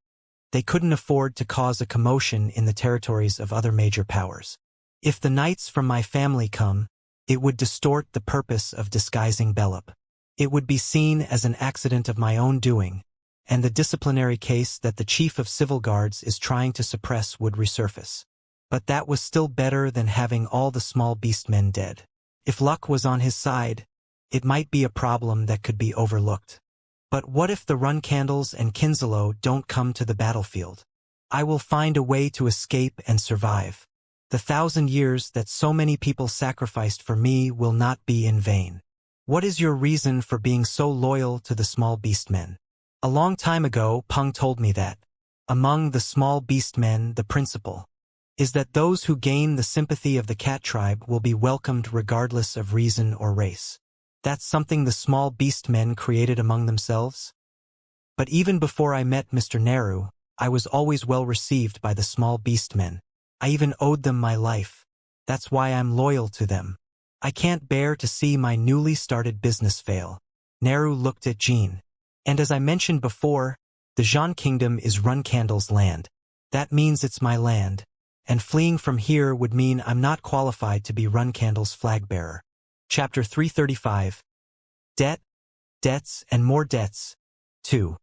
they couldn't afford to cause a commotion in the territories of other major powers. If the knights from my family come, it would distort the purpose of disguising Bellup. It would be seen as an accident of my own doing, and the disciplinary case that the chief of civil guards is trying to suppress would resurface. But that was still better than having all the small beastmen dead. If luck was on his side, it might be a problem that could be overlooked. But what if the Runcandles and Kinslow don't come to the battlefield? I will find a way to escape and survive. The 1,000 years that so many people sacrificed for me will not be in vain. What is your reason for being so loyal to the small beastmen? A long time ago, Peng told me that, among the small beastmen, the principle is that those who gain the sympathy of the cat tribe will be welcomed regardless of reason or race. That's something the small beastmen created among themselves? But even before I met Mr. Naru, I was always well received by the small beastmen. I even owed them my life. That's why I'm loyal to them. I can't bear to see my newly started business fail. Naru looked at Jean. And as I mentioned before, the Jean Kingdom is Runcandle's land. That means it's my land. And fleeing from here would mean I'm not qualified to be Runcandle's flag-bearer. Chapter 335. Debt, Debts, and More Debts. 2.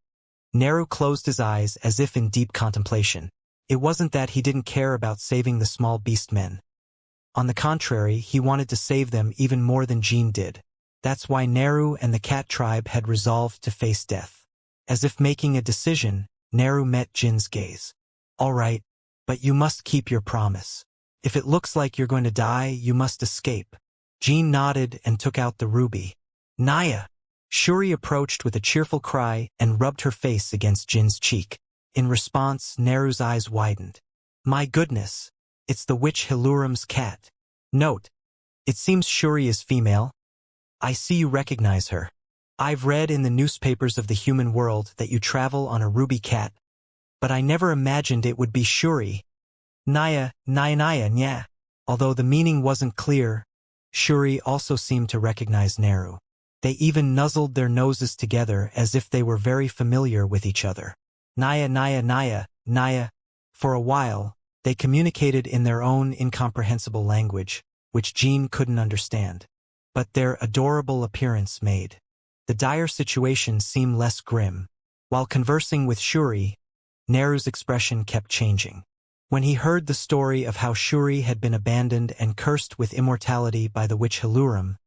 Naru closed his eyes as if in deep contemplation. It wasn't that he didn't care about saving the small beastmen. On the contrary, he wanted to save them even more than Jean did. That's why Naru and the cat tribe had resolved to face death. As if making a decision, Naru met Jin's gaze. All right, but you must keep your promise. If it looks like you're going to die, you must escape. Jean nodded and took out the ruby. Naya! Shuri approached with a cheerful cry and rubbed her face against Jin's cheek. In response, Naru's eyes widened. My goodness, it's the witch Hiluram's cat. Note, it seems Shuri is female. I see you recognize her. I've read in the newspapers of the human world that you travel on a ruby cat, but I never imagined it would be Shuri. Naya, nya. Although the meaning wasn't clear, Shuri also seemed to recognize Naru. They even nuzzled their noses together as if they were very familiar with each other. Naya. For a while, They communicated in their own incomprehensible language, which Jean couldn't understand. But their adorable appearance made the dire situation seem less grim. While conversing with Shuri, Neru's expression kept changing. When he heard the story of how Shuri had been abandoned and cursed with immortality by the witch Hilurum,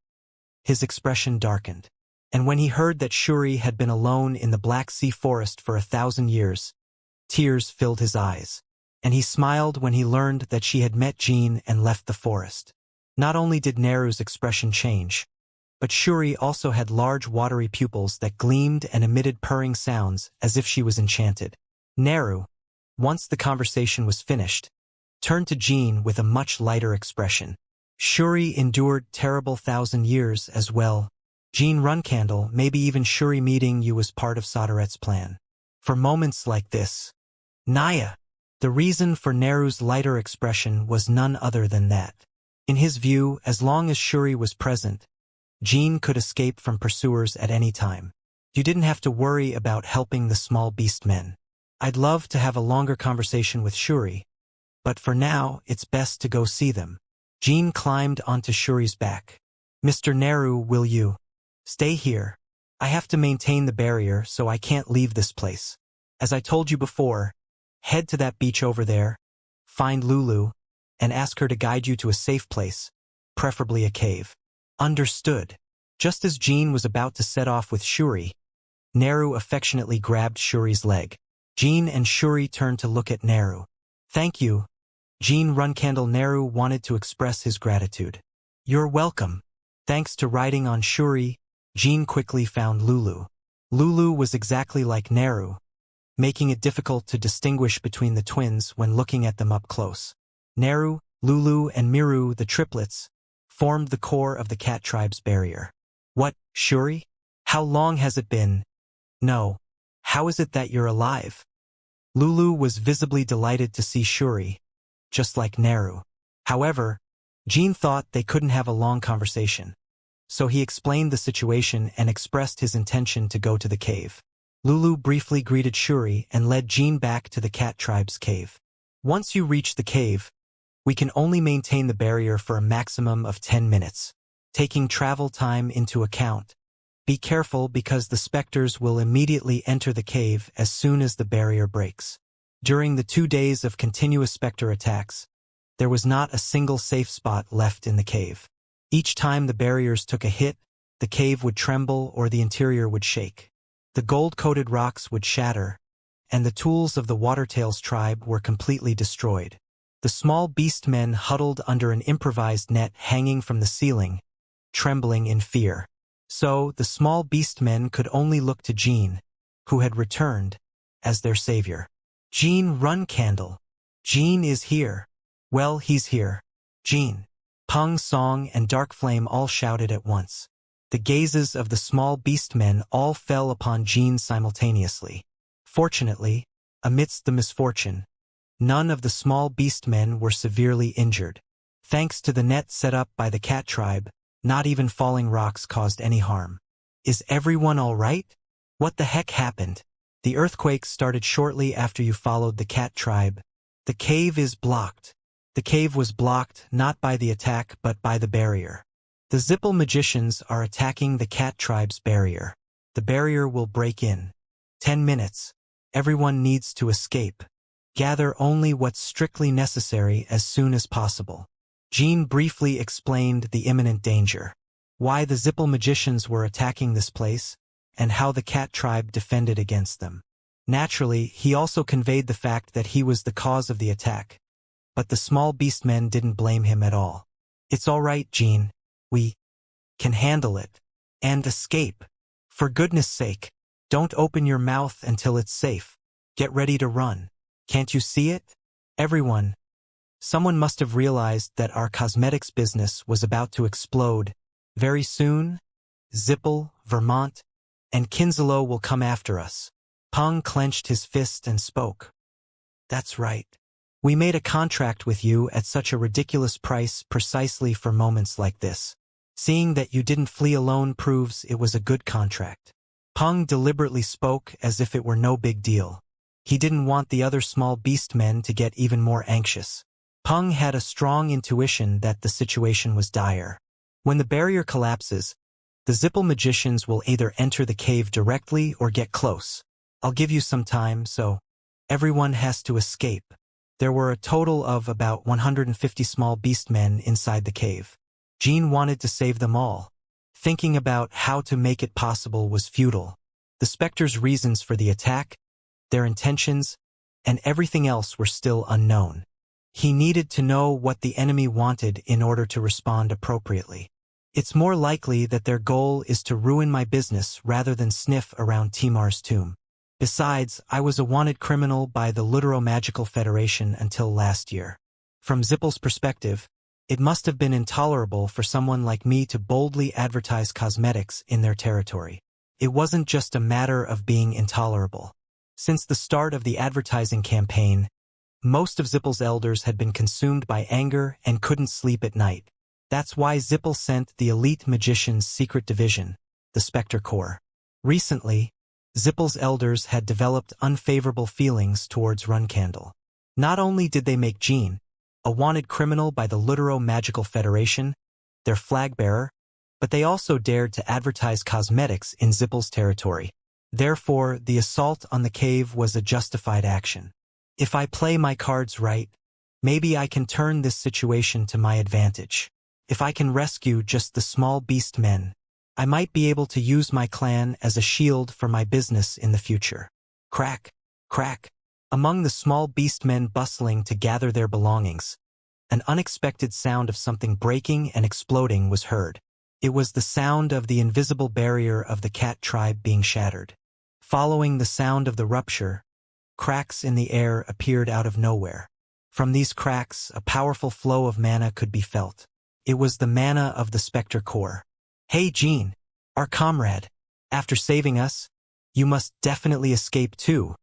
his expression darkened. And when he heard that Shuri had been alone in the Black Sea forest for 1,000 years, tears filled his eyes. And he smiled when he learned that she had met Jean and left the forest. Not only did Neru's expression change, but Shuri also had large watery pupils that gleamed and emitted purring sounds as if she was enchanted. Neru, once the conversation was finished, turned to Jean with a much lighter expression. Shuri endured terrible 1,000 years as well. Jean Runcandle, maybe even Shuri meeting you was part of Soderet's plan. For moments like this, Naya. The reason for Neru's lighter expression was none other than that. In his view, as long as Shuri was present, Jean could escape from pursuers at any time. You didn't have to worry about helping the small beast men. I'd love to have a longer conversation with Shuri, but for now, it's best to go see them. Jean climbed onto Shuri's back. Mr. Neru, will you stay here? I have to maintain the barrier, so I can't leave this place. As I told you before, head to that beach over there, find Lulu, and ask her to guide you to a safe place, preferably a cave. Understood. Just as Jean was about to set off with Shuri, Neru affectionately grabbed Shuri's leg. Jean and Shuri turned to look at Neru. Thank you. Jean Runcandle. Neru wanted to express his gratitude. You're welcome. Thanks to riding on Shuri, Jean quickly found Lulu. Lulu was exactly like Neru, making it difficult to distinguish between the twins when looking at them up close. Neru, Lulu, and Miru, the triplets, formed the core of the cat tribe's barrier. What, Shuri? How long has it been? No. How is it that you're alive? Lulu was visibly delighted to see Shuri, just like Neru. However, Jean thought they couldn't have a long conversation, so he explained the situation and expressed his intention to go to the cave. Lulu briefly greeted Shuri and led Jean back to the cat tribe's cave. Once you reach the cave, we can only maintain the barrier for a maximum of 10 minutes. Taking travel time into account, be careful because the specters will immediately enter the cave as soon as the barrier breaks. During the 2 days of continuous specter attacks, there was not a single safe spot left in the cave. Each time the barriers took a hit, the cave would tremble or the interior would shake. The gold-coated rocks would shatter, and the tools of the Watertails tribe were completely destroyed. The small beast men huddled under an improvised net hanging from the ceiling, trembling in fear. So, the small beast men could only look to Jean, who had returned, as their savior. Jean Runcandle. Jean is here. Well, he's here. Jean. Pung Song and Dark Flame all shouted at once. The gazes of the small beast men all fell upon Jean simultaneously. Fortunately, amidst the misfortune, none of the small beast men were severely injured. Thanks to the net set up by the cat tribe, not even falling rocks caused any harm. Is everyone all right? What the heck happened? The earthquake started shortly after you followed the cat tribe. The cave is blocked. The cave was blocked not by the attack but by the barrier. The Zippel magicians are attacking the cat tribe's barrier. The barrier will break in 10 minutes. Everyone needs to escape. Gather only what's strictly necessary as soon as possible. Jean briefly explained the imminent danger, why the Zippel magicians were attacking this place, and how the cat tribe defended against them. Naturally, he also conveyed the fact that he was the cause of the attack, but the small beast men didn't blame him at all. It's all right, Jean. We can handle it. And escape. For goodness sake, don't open your mouth until it's safe. Get ready to run. Can't you see it? Everyone. Someone must have realized that our cosmetics business was about to explode. Very soon, Zippel, Vermont, and Kinselo will come after us. Pung clenched his fist and spoke. That's right. We made a contract with you at such a ridiculous price precisely for moments like this. Seeing that you didn't flee alone proves it was a good contract. Pung deliberately spoke as if it were no big deal. He didn't want the other small beast men to get even more anxious. Peng had a strong intuition that the situation was dire. When the barrier collapses, the Zippel magicians will either enter the cave directly or get close. I'll give you some time, so everyone has to escape. There were a total of about 150 small beast men inside the cave. Jean wanted to save them all. Thinking about how to make it possible was futile. The Spectre's reasons for the attack, their intentions, and everything else were still unknown. He needed to know what the enemy wanted in order to respond appropriately. It's more likely that their goal is to ruin my business rather than sniff around Timar's tomb. Besides, I was a wanted criminal by the Ludero-Magical Federation until last year. From Zippel's perspective, it must have been intolerable for someone like me to boldly advertise cosmetics in their territory. It wasn't just a matter of being intolerable. Since the start of the advertising campaign, most of Zippel's elders had been consumed by anger and couldn't sleep at night. That's why Zippel sent the elite magician's secret division, the Spectre Corps. Recently, Zippel's elders had developed unfavorable feelings towards Runcandle. Not only did they make Jean, a wanted criminal by the Ludero-Magical Federation, their flag-bearer, but they also dared to advertise cosmetics in Zippel's territory. Therefore, the assault on the cave was a justified action. If I play my cards right, maybe I can turn this situation to my advantage. If I can rescue just the small beast men, I might be able to use my clan as a shield for my business in the future. Crack, crack. Among the small beast men bustling to gather their belongings, an unexpected sound of something breaking and exploding was heard. It was the sound of the invisible barrier of the cat tribe being shattered. Following the sound of the rupture, cracks in the air appeared out of nowhere. From these cracks, a powerful flow of mana could be felt. It was the mana of the Spectre Corps. Hey Jean, our comrade. After saving us, you must definitely escape too.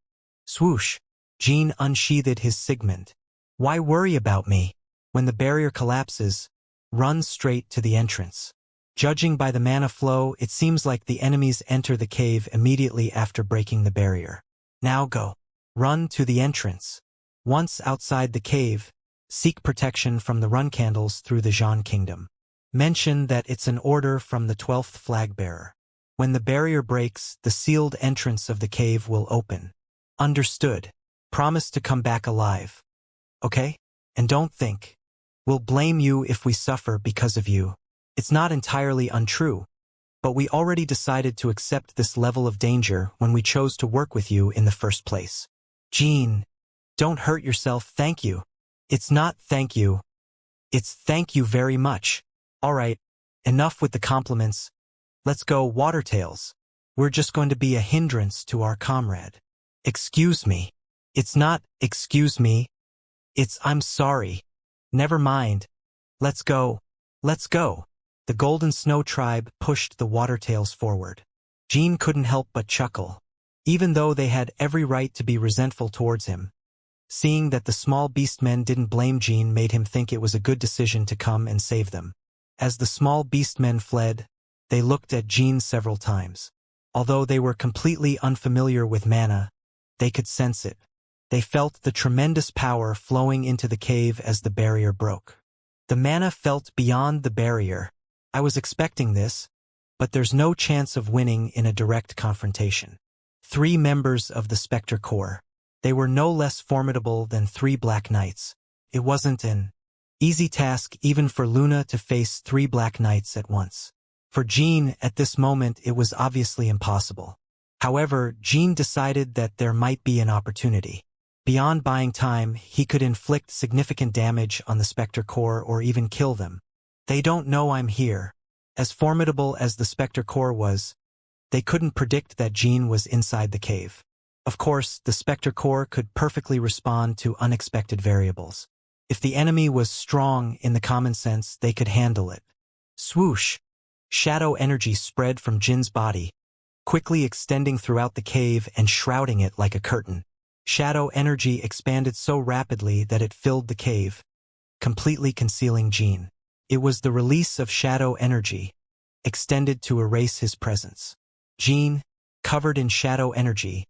Swoosh. Jean unsheathed his signet. Why worry about me? When the barrier collapses, run straight to the entrance. Judging by the mana flow, it seems like the enemies enter the cave immediately after breaking the barrier. Now go. Run to the entrance. Once outside the cave, seek protection from the Runcandles through the Jean Kingdom. Mention that it's an order from the 12th flag-bearer. When the barrier breaks, the sealed entrance of the cave will open. Understood. Promise to come back alive. Okay? And don't think we'll blame you if we suffer because of you. It's not entirely untrue, but we already decided to accept this level of danger when we chose to work with you in the first place. Jean, don't hurt yourself, thank you. It's not thank you. It's thank you very much. All right, enough with the compliments. Let's go, Watertails. We're just going to be a hindrance to our comrade. Excuse me. It's not, excuse me. It's, I'm sorry. Never mind. Let's go. Let's go. The Golden Snow tribe pushed the Watertails forward. Jean couldn't help but chuckle. Even though they had every right to be resentful towards him, seeing that the small beast men didn't blame Jean made him think it was a good decision to come and save them. As the small beast men fled, they looked at Jean several times. Although they were completely unfamiliar with mana, they could sense it. They felt the tremendous power flowing into the cave as the barrier broke. The mana felt beyond the barrier. I was expecting this, but there's no chance of winning in a direct confrontation. 3 members of the Spectre Corps. They were no less formidable than 3 Black Knights. It wasn't an easy task even for Luna to face 3 Black Knights at once. For Jean, at this moment, it was obviously impossible. However, Jean decided that there might be an opportunity. Beyond buying time, he could inflict significant damage on the Spectre Corps or even kill them. They don't know I'm here. As formidable as the Spectre Corps was, they couldn't predict that Jean was inside the cave. Of course, the Spectre Corps could perfectly respond to unexpected variables. If the enemy was strong in the common sense, they could handle it. Swoosh! Shadow energy spread from Jin's body, quickly extending throughout the cave and shrouding it like a curtain. Shadow energy expanded so rapidly that it filled the cave, completely concealing Jin. It was the release of shadow energy, extended to erase his presence. Jin, covered in shadow energy,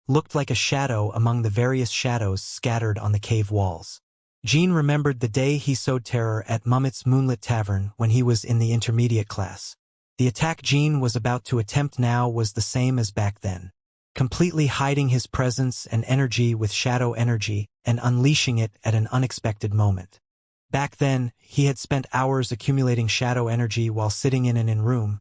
looked like a shadow among the various shadows scattered on the cave walls. Jean remembered the day he sowed terror at Mummit's Moonlit Tavern when he was in the intermediate class. The attack Jean was about to attempt now was the same as back then, completely hiding his presence and energy with shadow energy and unleashing it at an unexpected moment. Back then, he had spent hours accumulating shadow energy while sitting in an room,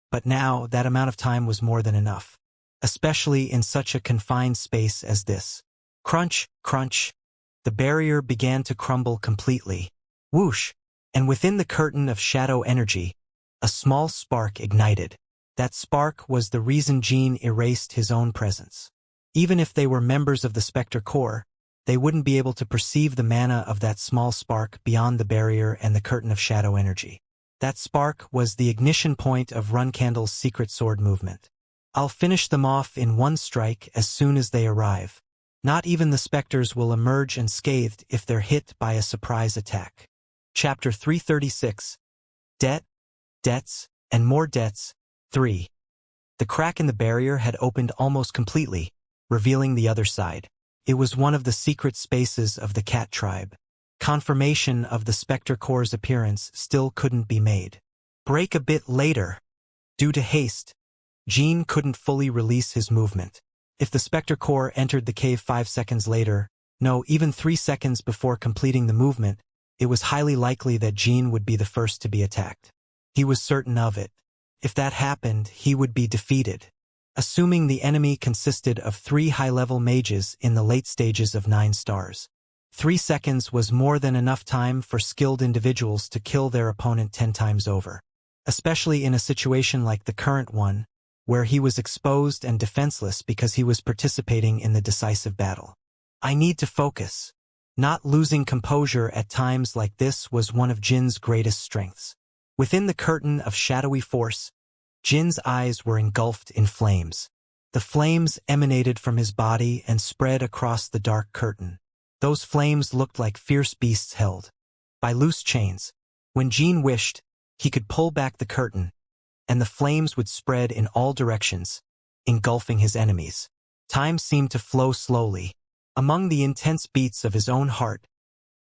but now that amount of time was more than enough, especially in such a confined space as this. Crunch, crunch. The barrier began to crumble completely. Whoosh! And within the curtain of shadow energy, a small spark ignited. That spark was the reason Jean erased his own presence. Even if they were members of the Spectre Corps, they wouldn't be able to perceive the mana of that small spark beyond the barrier and the curtain of shadow energy. That spark was the ignition point of Runcandle's secret sword movement. I'll finish them off in one strike as soon as they arrive. Not even the specters will emerge unscathed if they're hit by a surprise attack. Chapter 336. Debt, Debts, and More Debts. 3. The crack in the barrier had opened almost completely, revealing the other side. It was one of the secret spaces of the cat tribe. Confirmation of the Spectre Corps' appearance still couldn't be made. Break a bit later. Due to haste, Jean couldn't fully release his movement. If the Spectre Corps entered the cave 5 seconds later, no, even 3 seconds before completing the movement, it was highly likely that Jean would be the first to be attacked. He was certain of it. If that happened, he would be defeated. Assuming the enemy consisted of 3 high-level mages in the late stages of 9 stars. 3 seconds was more than enough time for skilled individuals to kill their opponent 10 times over. Especially in a situation like the current one, where he was exposed and defenseless because he was participating in the decisive battle. I need to focus. Not losing composure at times like this was one of Jin's greatest strengths. Within the curtain of shadowy force, Jin's eyes were engulfed in flames. The flames emanated from his body and spread across the dark curtain. Those flames looked like fierce beasts held by loose chains. When Jin wished, he could pull back the curtain, and the flames would spread in all directions, engulfing his enemies. Time seemed to flow slowly. Among the intense beats of his own heart,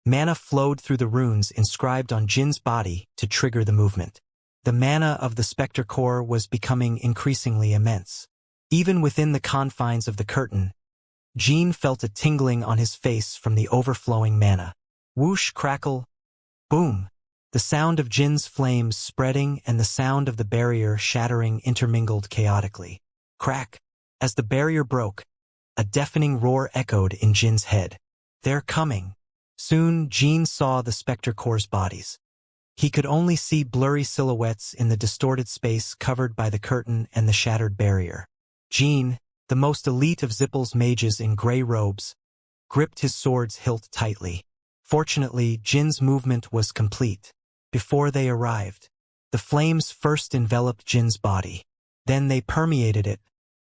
mana flowed through the runes inscribed on Jin's body to trigger the movement. The mana of the Spectre Corps was becoming increasingly immense. Even within the confines of the curtain, Jin felt a tingling on his face from the overflowing mana. Whoosh, crackle, boom. The sound of Jin's flames spreading and the sound of the barrier shattering intermingled chaotically. Crack. As the barrier broke, a deafening roar echoed in Jin's head. They're coming. Soon, Jin saw the Spectre Corps' bodies. He could only see blurry silhouettes in the distorted space covered by the curtain and the shattered barrier. Jin, the most elite of Zippel's mages in gray robes, gripped his sword's hilt tightly. Fortunately, Jin's movement was complete. Before they arrived, the flames first enveloped Jin's body. Then they permeated it,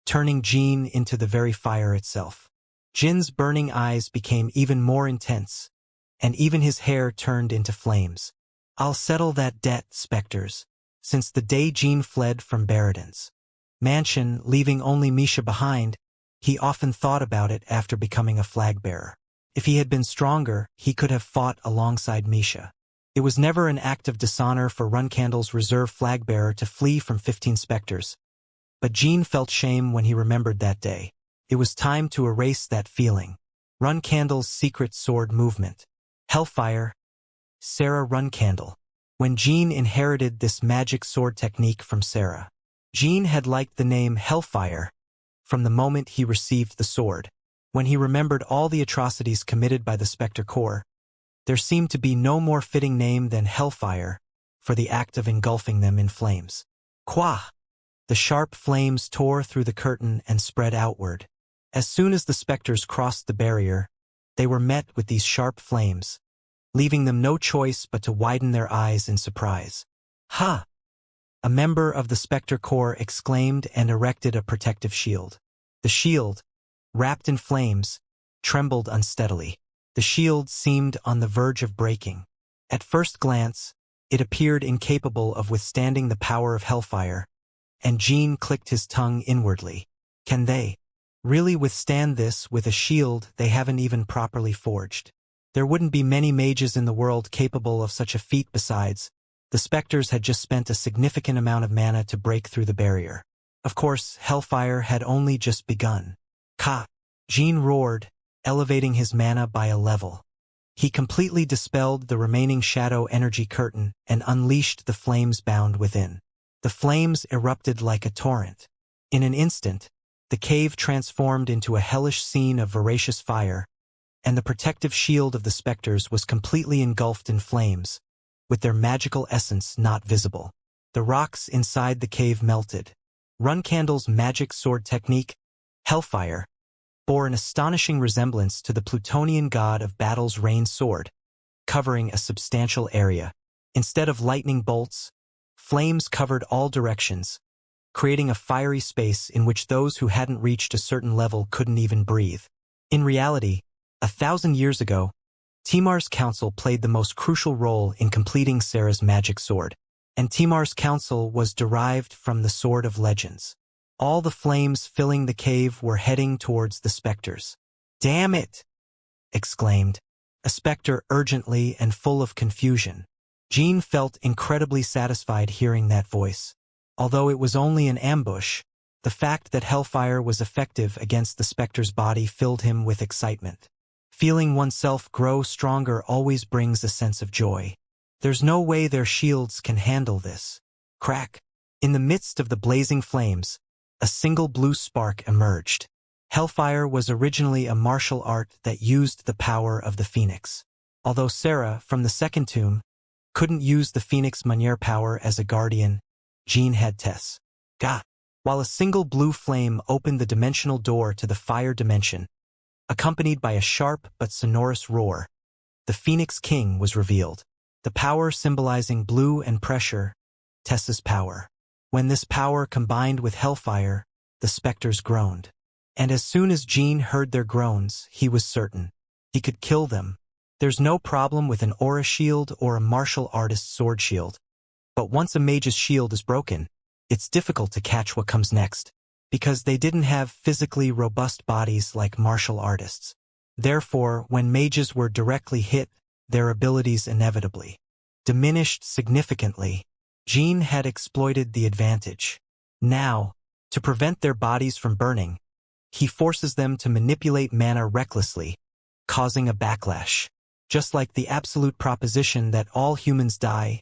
turning Jin into the very fire itself. Jin's burning eyes became even more intense, and even his hair turned into flames. I'll settle that debt, specters. Since the day Jin fled from Baradin's mansion, leaving only Misha behind, he often thought about it after becoming a flag-bearer. If he had been stronger, he could have fought alongside Misha. It was never an act of dishonor for Runcandle's reserve flag-bearer to flee from 15 specters. But Jin felt shame when he remembered that day. It was time to erase that feeling. Runcandle's secret sword movement. Hellfire. Sarah Runcandle. When Jin inherited this magic sword technique from Sarah, Jin had liked the name Hellfire from the moment he received the sword. When he remembered all the atrocities committed by the Spectre Corps, there seemed to be no more fitting name than Hellfire for the act of engulfing them in flames. Qua! The sharp flames tore through the curtain and spread outward. As soon as the specters crossed the barrier, they were met with these sharp flames, leaving them no choice but to widen their eyes in surprise. Ha! A member of the Spectre Corps exclaimed and erected a protective shield. The shield, wrapped in flames, trembled unsteadily. The shield seemed on the verge of breaking. At first glance, it appeared incapable of withstanding the power of Hellfire, and Jin clicked his tongue inwardly. Can they really withstand this with a shield they haven't even properly forged. There wouldn't be many mages in the world capable of such a feat. Besides, the specters had just spent a significant amount of mana to break through the barrier. Of course, hellfire had only just begun. Ka! Jean roared, elevating his mana by a level. He completely dispelled the remaining shadow energy curtain and unleashed the flames bound within. The flames erupted like a torrent. In an instant, the cave transformed into a hellish scene of voracious fire, and the protective shield of the specters was completely engulfed in flames, with their magical essence not visible. The rocks inside the cave melted. Runcandle's magic sword technique, Hellfire, bore an astonishing resemblance to the Plutonian god of battle's rain sword, covering a substantial area. Instead of lightning bolts, flames covered all directions, creating a fiery space in which those who hadn't reached a certain level couldn't even breathe. In reality, 1,000 years ago, Timar's council played the most crucial role in completing Sarah's magic sword, and Timar's council was derived from the Sword of Legends. All the flames filling the cave were heading towards the specters. "Damn it!" exclaimed a specter urgently and full of confusion. Jean felt incredibly satisfied hearing that voice. Although it was only an ambush, the fact that hellfire was effective against the specter's body filled him with excitement. Feeling oneself grow stronger always brings a sense of joy. There's no way their shields can handle this. Crack! In the midst of the blazing flames, a single blue spark emerged. Hellfire was originally a martial art that used the power of the phoenix. Although Sarah, from the second tomb, couldn't use the phoenix manière power as a guardian, Jean had Tess. Ga! While a single blue flame opened the dimensional door to the fire dimension, accompanied by a sharp but sonorous roar, the Phoenix King was revealed. The power symbolizing blue and pressure, Tess's power. When this power combined with hellfire, the specters groaned. And as soon as Jean heard their groans, he was certain he could kill them. There's no problem with an aura shield or a martial artist's sword shield. But once a mage's shield is broken, it's difficult to catch what comes next, because they didn't have physically robust bodies like martial artists. Therefore, when mages were directly hit, their abilities inevitably diminished significantly. Jean had exploited the advantage. Now, to prevent their bodies from burning, he forces them to manipulate mana recklessly, causing a backlash. Just like the absolute proposition that all humans die,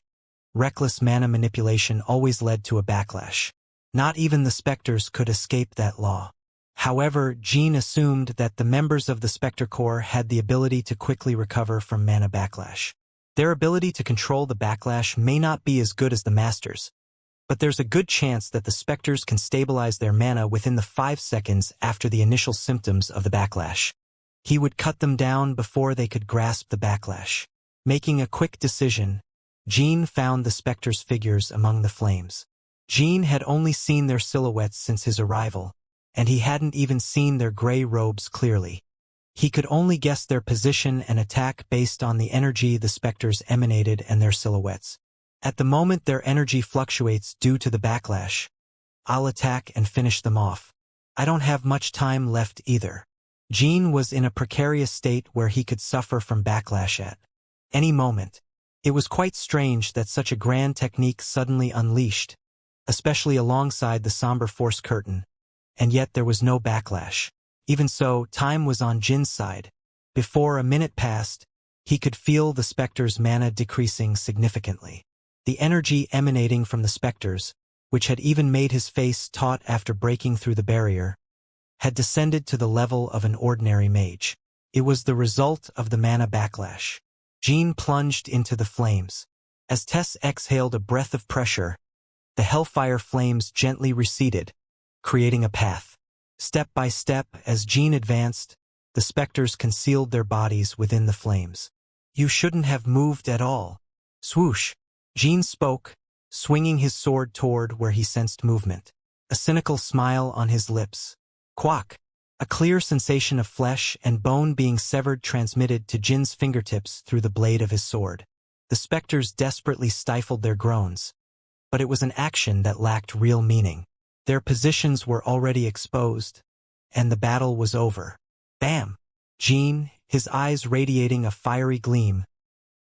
reckless mana manipulation always led to a backlash. Not even the specters could escape that law. However, Jean assumed that the members of the Spectre Corps had the ability to quickly recover from mana backlash. Their ability to control the backlash may not be as good as the Masters, but there's a good chance that the Spectres can stabilize their mana within the 5 seconds after the initial symptoms of the backlash. He would cut them down before they could grasp the backlash. Making a quick decision, Jean found the Spectres' figures among the flames. Jean had only seen their silhouettes since his arrival, and he hadn't even seen their gray robes clearly. He could only guess their position and attack based on the energy the specters emanated and their silhouettes. At the moment their energy fluctuates due to the backlash, I'll attack and finish them off. I don't have much time left either. Jean was in a precarious state where he could suffer from backlash at any moment. It was quite strange that such a grand technique suddenly unleashed, especially alongside the somber force curtain, and yet there was no backlash. Even so, time was on Jin's side. Before a minute passed, he could feel the specter's mana decreasing significantly. The energy emanating from the specters, which had even made his face taut after breaking through the barrier, had descended to the level of an ordinary mage. It was the result of the mana backlash. Jean plunged into the flames. As Tess exhaled a breath of pressure, the hellfire flames gently receded, creating a path. Step by step, as Jean advanced, the specters concealed their bodies within the flames. "You shouldn't have moved at all." Swoosh! Jean spoke, swinging his sword toward where he sensed movement. A cynical smile on his lips. Quack! A clear sensation of flesh and bone being severed transmitted to Jin's fingertips through the blade of his sword. The specters desperately stifled their groans, but it was an action that lacked real meaning. Their positions were already exposed, and the battle was over. Bam! Jean, his eyes radiating a fiery gleam,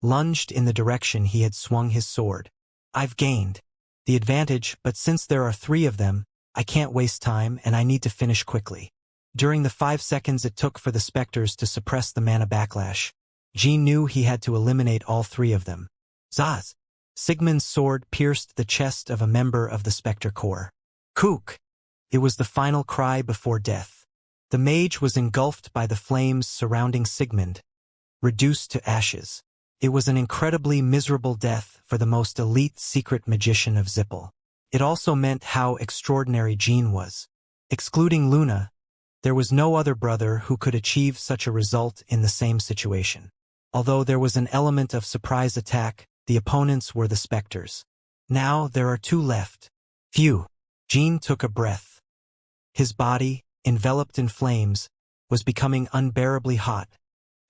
lunged in the direction he had swung his sword. I've gained the advantage, but since there are 3 of them, I can't waste time and I need to finish quickly. During the 5 seconds it took for the specters to suppress the mana backlash, Jean knew he had to eliminate all 3 of them. Zaz! Sigmund's sword pierced the chest of a member of the Spectre Corps. Kook! It was the final cry before death. The mage was engulfed by the flames surrounding Sigmund, reduced to ashes. It was an incredibly miserable death for the most elite secret magician of Zippel. It also meant how extraordinary Jean was. Excluding Luna, there was no other brother who could achieve such a result in the same situation. Although there was an element of surprise attack, the opponents were the specters. Now there are 2 left. Phew! Jean took a breath. His body, enveloped in flames, was becoming unbearably hot,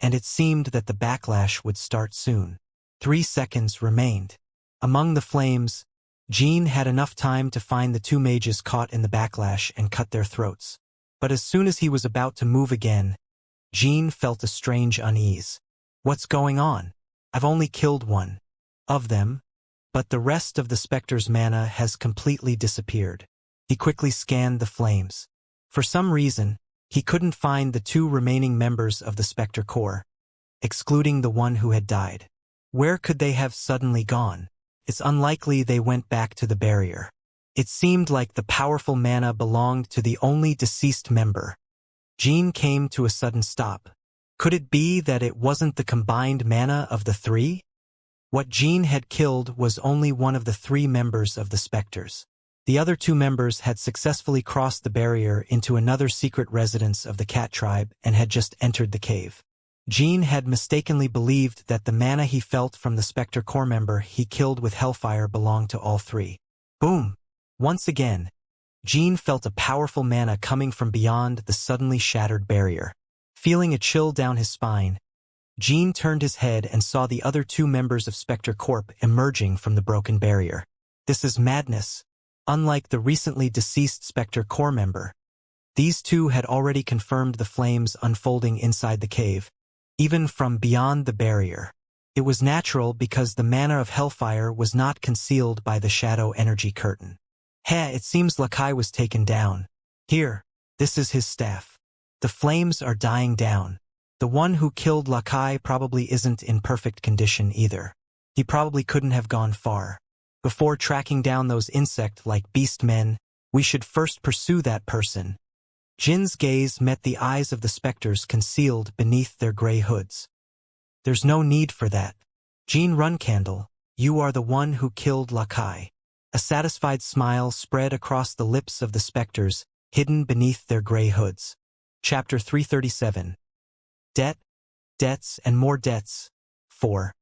and it seemed that the backlash would start soon. 3 seconds remained. Among the flames, Jean had enough time to find the 2 mages caught in the backlash and cut their throats. But as soon as he was about to move again, Jean felt a strange unease. What's going on? I've only killed 1 of them, but the rest of the specter's mana has completely disappeared. He quickly scanned the flames. For some reason, he couldn't find the 2 remaining members of the Spectre Corps, excluding the one who had died. Where could they have suddenly gone? It's unlikely they went back to the barrier. It seemed like the powerful mana belonged to the only deceased member. Jean came to a sudden stop. Could it be that it wasn't the combined mana of the 3? What Jean had killed was only one of the 3 members of the Spectres. The other 2 members had successfully crossed the barrier into another secret residence of the cat tribe and had just entered the cave. Jean had mistakenly believed that the mana he felt from the Spectre Corps member he killed with Hellfire belonged to all 3. Boom! Once again, Jean felt a powerful mana coming from beyond the suddenly shattered barrier. Feeling a chill down his spine, Jean turned his head and saw the other 2 members of Spectre Corp emerging from the broken barrier. This is madness. Unlike the recently deceased Spectre Corps member, these 2 had already confirmed the flames unfolding inside the cave, even from beyond the barrier. It was natural because the mana of Hellfire was not concealed by the shadow energy curtain. It seems Lakai was taken down. Here, this is his staff. The flames are dying down. The one who killed Lakai probably isn't in perfect condition either. He probably couldn't have gone far. Before tracking down those insect-like beast men, we should first pursue that person. Jin's gaze met the eyes of the specters concealed beneath their gray hoods. There's no need for that. Jean Runcandle, you are the one who killed Lakai. A satisfied smile spread across the lips of the specters, hidden beneath their gray hoods. Chapter 337. Debt, debts, and more debts. 4.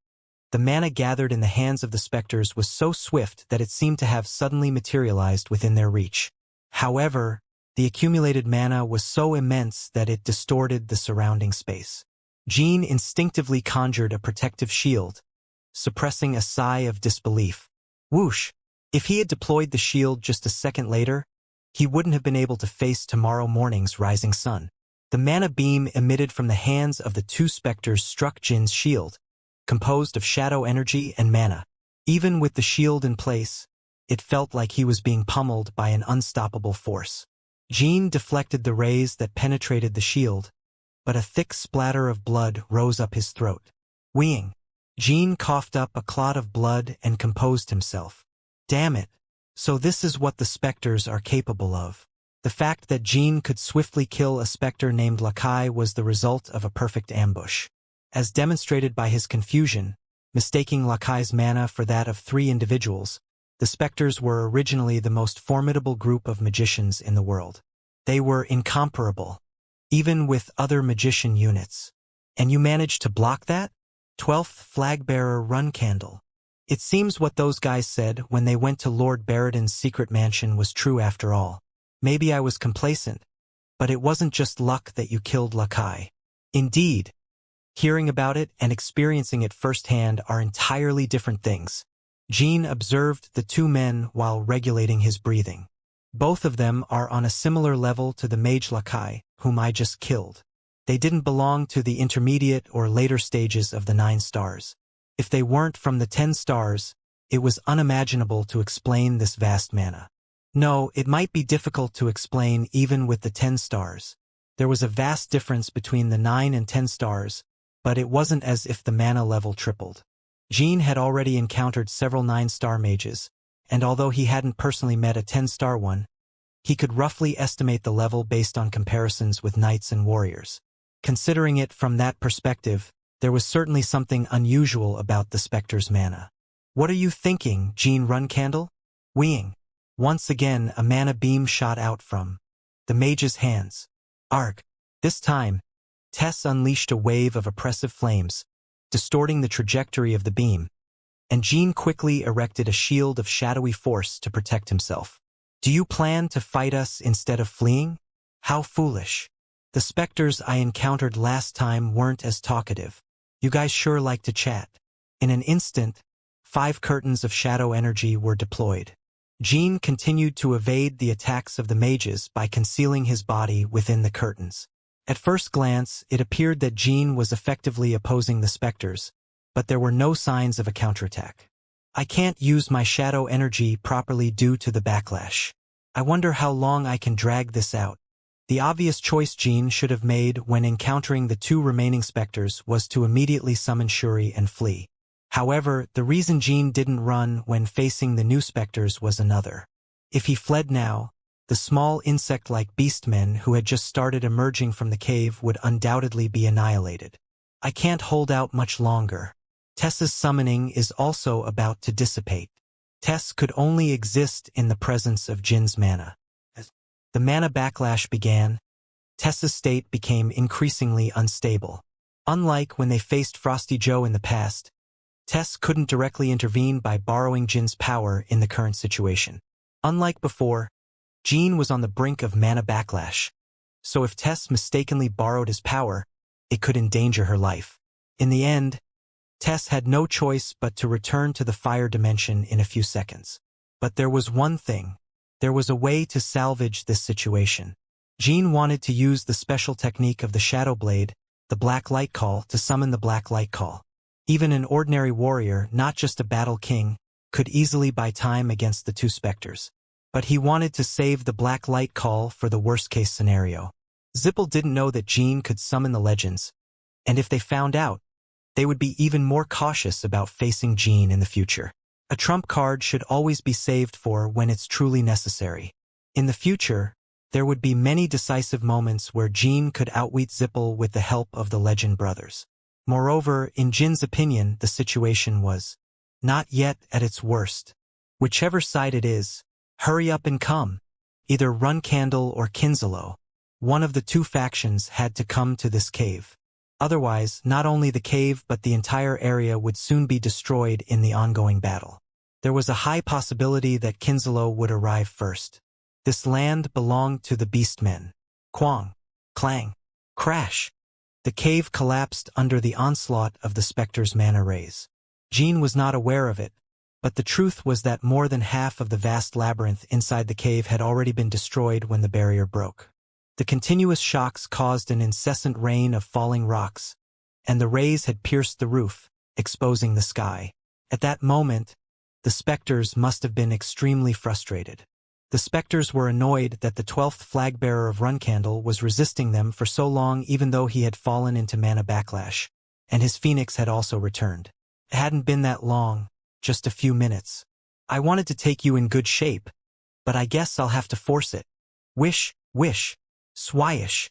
The mana gathered in the hands of the specters was so swift that it seemed to have suddenly materialized within their reach. However, the accumulated mana was so immense that it distorted the surrounding space. Jean instinctively conjured a protective shield, suppressing a sigh of disbelief. Whoosh! If he had deployed the shield just a second later, he wouldn't have been able to face tomorrow morning's rising sun. The mana beam emitted from the hands of the 2 specters struck Jin's shield, composed of shadow energy and mana. Even with the shield in place, it felt like he was being pummeled by an unstoppable force. Jean deflected the rays that penetrated the shield, but a thick splatter of blood rose up his throat. Weeing. Jean coughed up a clot of blood and composed himself. Damn it. So this is what the specters are capable of. The fact that Jean could swiftly kill a specter named Lakai was the result of a perfect ambush. As demonstrated by his confusion, mistaking Lakai's mana for that of 3 individuals, the specters were originally the most formidable group of magicians in the world. They were incomparable, even with other magician units. And you managed to block that? 12th Flagbearer Runcandle. It seems what those guys said when they went to Lord Barradin's secret mansion was true after all. Maybe I was complacent, but it wasn't just luck that you killed Lakai. Indeed, hearing about it and experiencing it firsthand are entirely different things. Jean observed the 2 men while regulating his breathing. Both of them are on a similar level to the mage Lakai, whom I just killed. They didn't belong to the intermediate or later stages of the 9 stars. If they weren't from the 10 stars, it was unimaginable to explain this vast mana. No, it might be difficult to explain even with the 10 stars. There was a vast difference between the 9 and 10 stars, but it wasn't as if the mana level tripled. Jean had already encountered several 9-star mages, and although he hadn't personally met a 10-star one, he could roughly estimate the level based on comparisons with knights and warriors. Considering it from that perspective, there was certainly something unusual about the Spectre's mana. "What are you thinking, Jean Runcandle?" Weeing. Once again, a mana beam shot out from the mage's hands. Arg. This time, Tess unleashed a wave of oppressive flames, distorting the trajectory of the beam, and Jean quickly erected a shield of shadowy force to protect himself. "Do you plan to fight us instead of fleeing? How foolish. The specters I encountered last time weren't as talkative. You guys sure like to chat." In an instant, 5 curtains of shadow energy were deployed. Jean continued to evade the attacks of the mages by concealing his body within the curtains. At first glance, it appeared that Jean was effectively opposing the specters, but there were no signs of a counterattack. "I can't use my shadow energy properly due to the backlash. I wonder how long I can drag this out." The obvious choice Jean should have made when encountering the 2 remaining specters was to immediately summon Shuri and flee. However, the reason Jean didn't run when facing the new specters was another. If he fled now, the small insect-like beastmen who had just started emerging from the cave would undoubtedly be annihilated. "I can't hold out much longer. Tess's summoning is also about to dissipate." Tess could only exist in the presence of Jin's mana. As the mana backlash began, Tess's state became increasingly unstable. Unlike when they faced Frosty Joe in the past, Tess couldn't directly intervene by borrowing Jin's power in the current situation. Unlike before, Jean was on the brink of mana backlash, so if Tess mistakenly borrowed his power, it could endanger her life. In the end, Tess had no choice but to return to the fire dimension in a few seconds. But there was one thing. There was a way to salvage this situation. Jean wanted to use the special technique of the Shadow Blade, the Black Light Call, to summon the Black Light Call. Even an ordinary warrior, not just a battle king, could easily buy time against the 2 specters. But he wanted to save the Black Light Call for the worst-case scenario. Zipple didn't know that Jean could summon the legends, and if they found out, they would be even more cautious about facing Jean in the future. A trump card should always be saved for when it's truly necessary. In the future, there would be many decisive moments where Jean could outwit Zipple with the help of the Legend Brothers. Moreover, in Jin's opinion, the situation was not yet at its worst. Whichever side it is, hurry up and come. Either Runcandle or Kinslow. One of the 2 factions had to come to this cave. Otherwise, not only the cave but the entire area would soon be destroyed in the ongoing battle. There was a high possibility that Kinslow would arrive first. This land belonged to the Beastmen. Quang. Clang. Crash. The cave collapsed under the onslaught of the specter's mana rays. Jean was not aware of it, but the truth was that more than half of the vast labyrinth inside the cave had already been destroyed when the barrier broke. The continuous shocks caused an incessant rain of falling rocks, and the rays had pierced the roof, exposing the sky. At that moment, the specters must have been extremely frustrated. The specters were annoyed that the 12th flag-bearer of Runcandle was resisting them for so long even though he had fallen into mana backlash, and his phoenix had also returned. It hadn't been that long, just a few minutes. "I wanted to take you in good shape, but I guess I'll have to force it." Wish, wish, swish.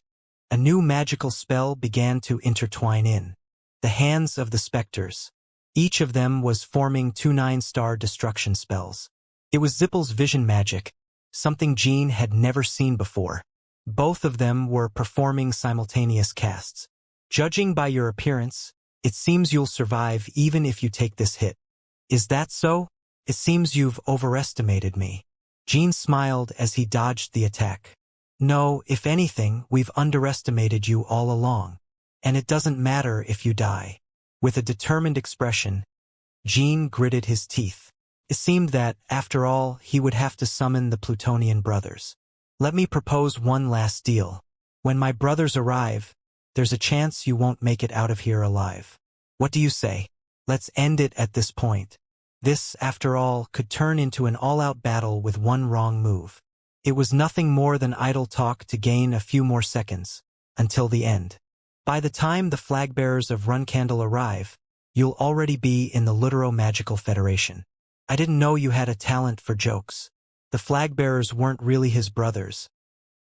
A new magical spell began to intertwine in the hands of the specters. Each of them was forming 2 9-star destruction spells. It was Zipple's vision magic, something Jean had never seen before. Both of them were performing simultaneous casts. "Judging by your appearance, it seems you'll survive even if you take this hit. Is that so? It seems you've overestimated me." Jean smiled as he dodged the attack. "No, if anything, we've underestimated you all along. And it doesn't matter if you die." With a determined expression, Jean gritted his teeth. It seemed that, after all, he would have to summon the Plutonian brothers. Let me propose one last deal. When my brothers arrive, there's a chance you won't make it out of here alive. What do you say? Let's end it at this point. This, after all, could turn into an all-out battle with one wrong move. It was nothing more than idle talk to gain a few more seconds, until the end. By the time the flag-bearers of Runcandle arrive, you'll already be in the Lutero-Magical Federation. I didn't know you had a talent for jokes. The flag-bearers weren't really his brothers,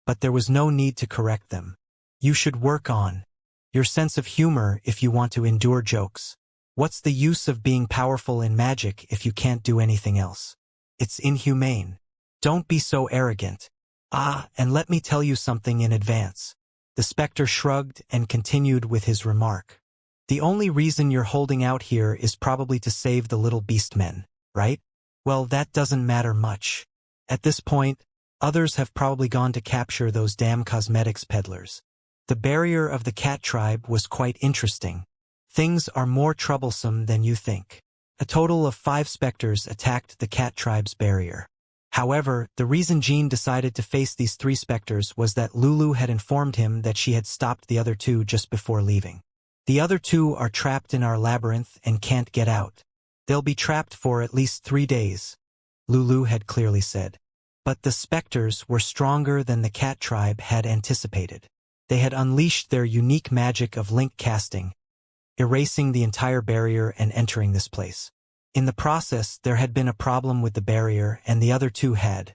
but there was no need to correct them. You should work on your sense of humor if you want to endure jokes. What's the use of being powerful in magic if you can't do anything else? It's inhumane. Don't be so arrogant. And let me tell you something in advance. The specter shrugged and continued with his remark. The only reason you're holding out here is probably to save the little beastmen, right? Well, that doesn't matter much. At this point, others have probably gone to capture those damn cosmetics peddlers. The barrier of the cat tribe was quite interesting. Things are more troublesome than you think. A total of 5 specters attacked the cat tribe's barrier. However, the reason Jean decided to face these 3 specters was that Lulu had informed him that she had stopped the other 2 just before leaving. The other 2 are trapped in our labyrinth and can't get out. They'll be trapped for at least 3 days, Lulu had clearly said. But the specters were stronger than the cat tribe had anticipated. They had unleashed their unique magic of link casting, erasing the entire barrier and entering this place. In the process, there had been a problem with the barrier, and the other 2 had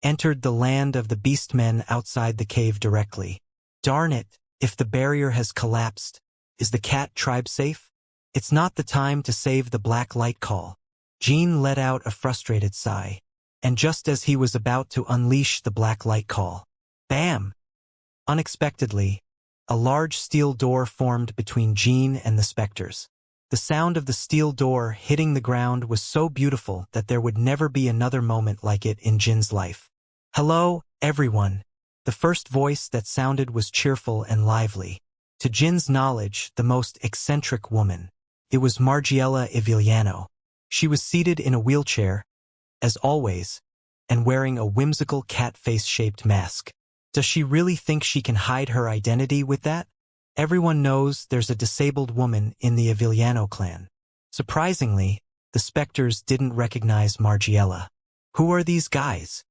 entered the land of the beastmen outside the cave directly. Darn it, if the barrier has collapsed, is the cat tribe safe? It's not the time to save the black light call. Jean let out a frustrated sigh. And just as he was about to unleash the black light call, bam! Unexpectedly, a large steel door formed between Jean and the specters. The sound of the steel door hitting the ground was so beautiful that there would never be another moment like it in Jin's life. Hello, everyone. The first voice that sounded was cheerful and lively. To Jin's knowledge, the most eccentric woman. It was Margiela Iviliano. She was seated in a wheelchair, as always, and wearing a whimsical cat face-shaped mask. Does she really think she can hide her identity with that? Everyone knows there's a disabled woman in the Iviliano clan. Surprisingly, the specters didn't recognize Margiela. Who are these guys?